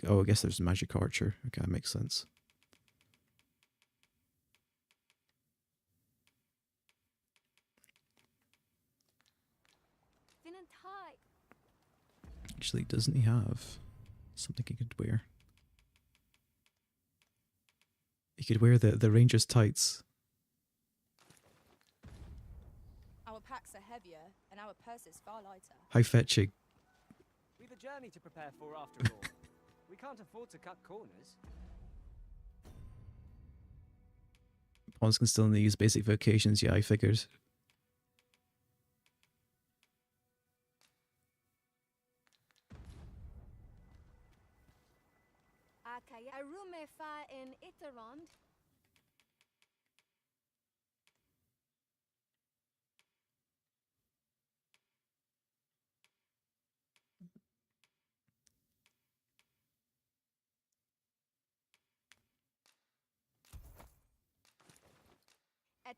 Oh, I guess there's a magic archer. Okay, that makes sense. Actually, doesn't he have something he could wear? He could wear the ranger's tights. Our packs are heavier, and our purses far lighter. How fetching. We've a journey to prepare for after all. We can't afford to cut corners. Pawns can still use basic vocations, yeah, I figured. Arume fa in Itarond.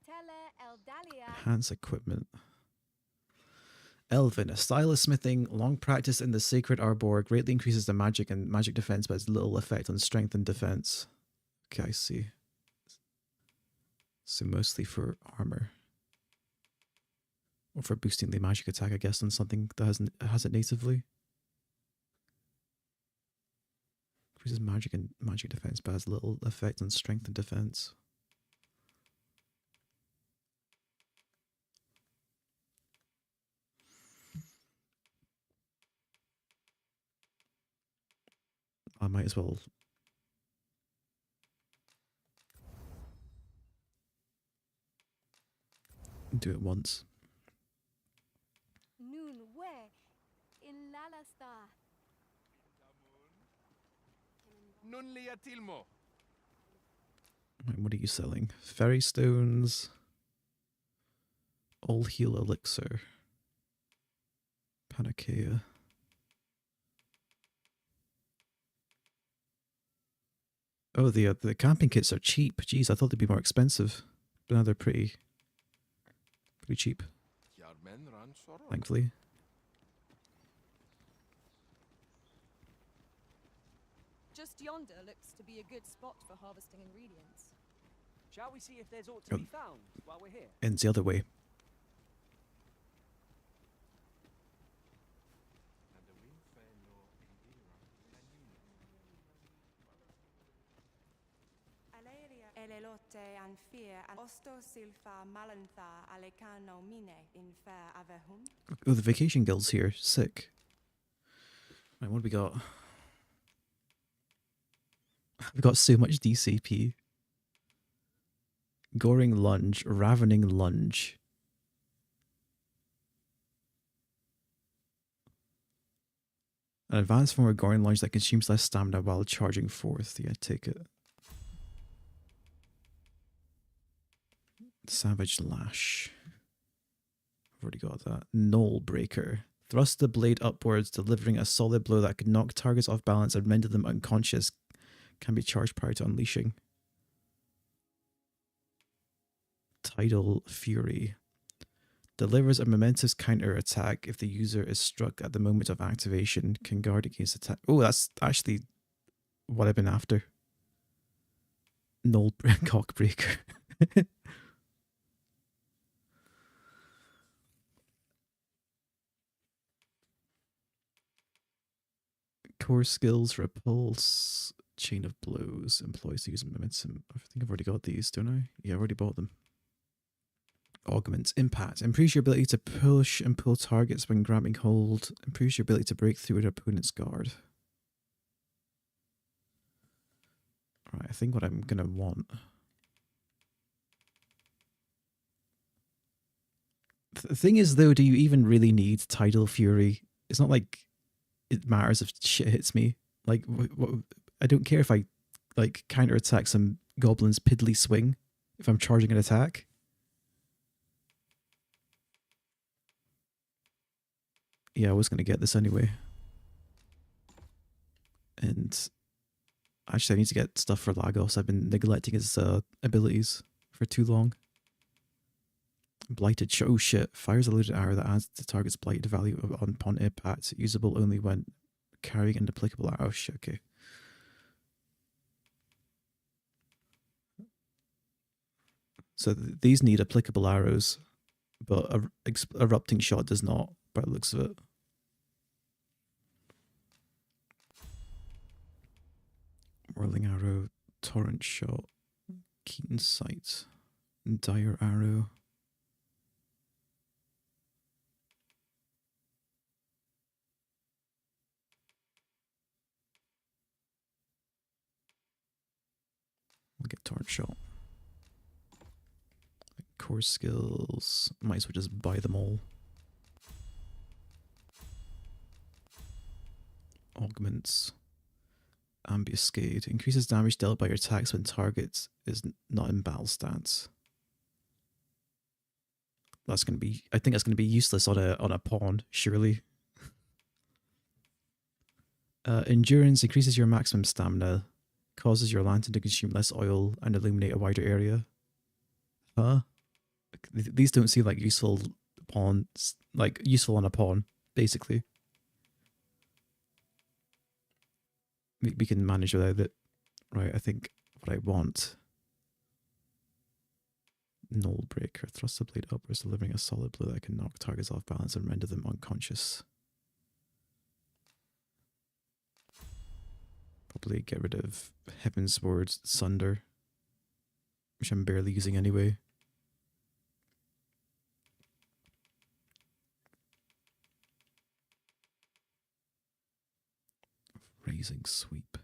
Atella Eldalia. Enhance equipment. Elven, a style of smithing long practiced in the sacred arbor, greatly increases the magic and magic defense, but has little effect on strength and defense. Okay, I see. So mostly for armor. Or for boosting the magic attack, I guess, on something that has it natively. Increases magic and magic defense, but has little effect on strength and defense. I might as well do it once. Noon where in Lalasta. Nun lia tilmo. Right, what are you selling? Fairy stones. All heal elixir. Panacea. Oh, the camping kits are cheap. Jeez, I thought they'd be more expensive. But now they're pretty cheap. Thankfully. Just yonder looks to be a good spot for harvesting ingredients. Shall we see if there's aught to be found while we're here? Ends the other way. Elelote and fear and osto silfa malantha alecano mine in fair avehum. Oh, the vacation guild's here. Sick. Right, what have we got? We've got so much DCP. Goring lunge, ravening lunge. An advanced form of goring lunge that consumes less stamina while charging forth. Yeah, take it. Savage lash. I've already got that. Knoll breaker. Thrust the blade upwards, delivering a solid blow that could knock targets off balance and render them unconscious. Can be charged prior to unleashing. Tidal Fury. Delivers a momentous counter attack if the user is struck at the moment of activation. Can guard against attack. Oh, that's actually what I've been after. Knoll cockbreaker. Core skills, repulse, chain of blows, employs the user momentum. I think I've already got these, don't I? Yeah, I already bought them. Augment, impact. Improves your ability to push and pull targets when grabbing hold. Improves your ability to break through an opponent's guard. Alright, I think what I'm gonna want. The thing is though, do you even really need Tidal Fury? It's not like it matters if shit hits me. Like, I don't care if I like counterattack some goblin's piddly swing if I'm charging an attack. Yeah, I was going to get this anyway. And actually I need to get stuff for Lagos. I've been neglecting his abilities for too long. Blighted. Oh shit. Fires a loaded arrow that adds the target's blighted value upon impact. Usable only when carrying an applicable arrow. Oh shit, okay. So these need applicable arrows, but erupting shot does not, by the looks of it. Whirling arrow, torrent shot, keen sight, dire arrow. I'll get torrent shot. Core skills, might as well just buy them all. Augments. Ambuscade. Increases damage dealt by your attacks when target is not in battle stance. That's going to be, I think that's going to be useless on a pawn, surely. Endurance increases your maximum stamina. Causes your lantern to consume less oil and illuminate a wider area. Huh? These don't seem like useful pawns, like useful on a pawn, basically. We can manage without it. Right, I think what I want. Null breaker. Thrust the blade upwards, delivering a solid blow that can knock targets off balance and render them unconscious. Probably get rid of Heaven's Word Sunder, which I'm barely using anyway. Raising Sweep.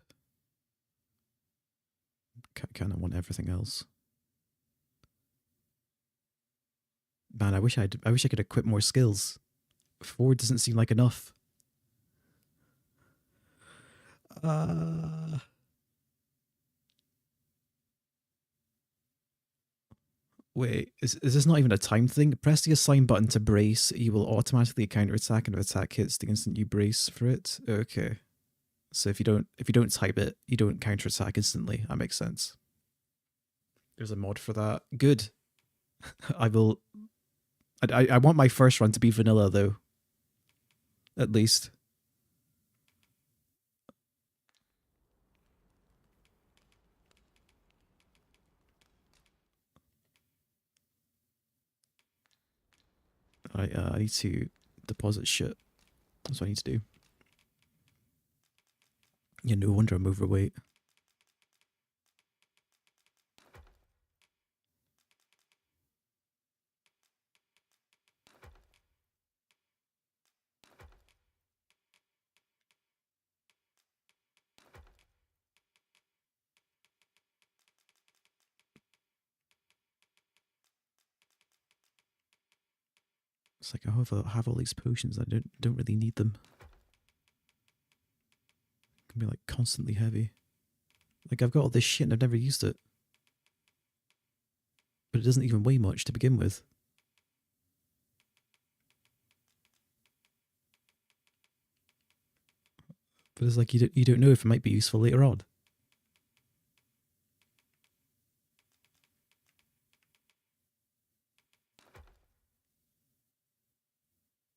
Kind of want everything else. Man, I wish I could equip more skills. 4 doesn't seem like enough. Wait, is this not even a time thing? Press the assign button to brace. You will automatically counterattack, and if attack hits the instant you brace for it. Okay. So if you don't type it, you don't counterattack instantly. That makes sense. There's a mod for that. Good. I want my first run to be vanilla though. At least. I need to deposit shit. That's what I need to do. Yeah, no wonder I'm overweight. It's like I have all these potions. I don't really need them. It can be like constantly heavy. Like I've got all this shit and I've never used it. But it doesn't even weigh much to begin with. But it's like you don't know if it might be useful later on.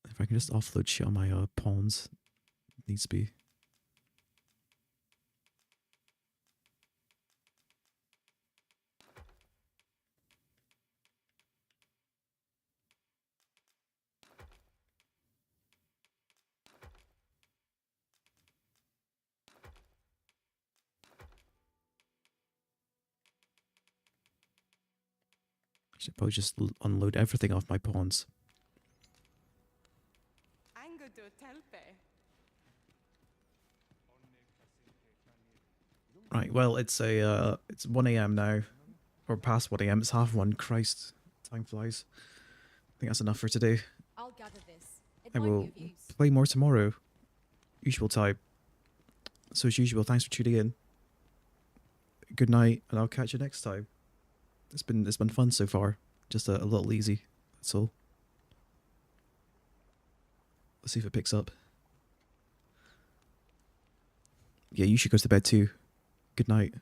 If I can just offload shit on my pawns, it needs to be. I should probably just unload everything off my pawns. Right, well, it's 1 a.m. now, or past 1 a.m. It's 1:30. Christ, time flies. I think that's enough for today. I'll gather this. I will play more tomorrow. Usual time. So as usual, thanks for tuning in. Good night, and I'll catch you next time. It's been fun so far. Just a little easy. That's all. Let's see if it picks up. Yeah, you should go to bed too. Good night.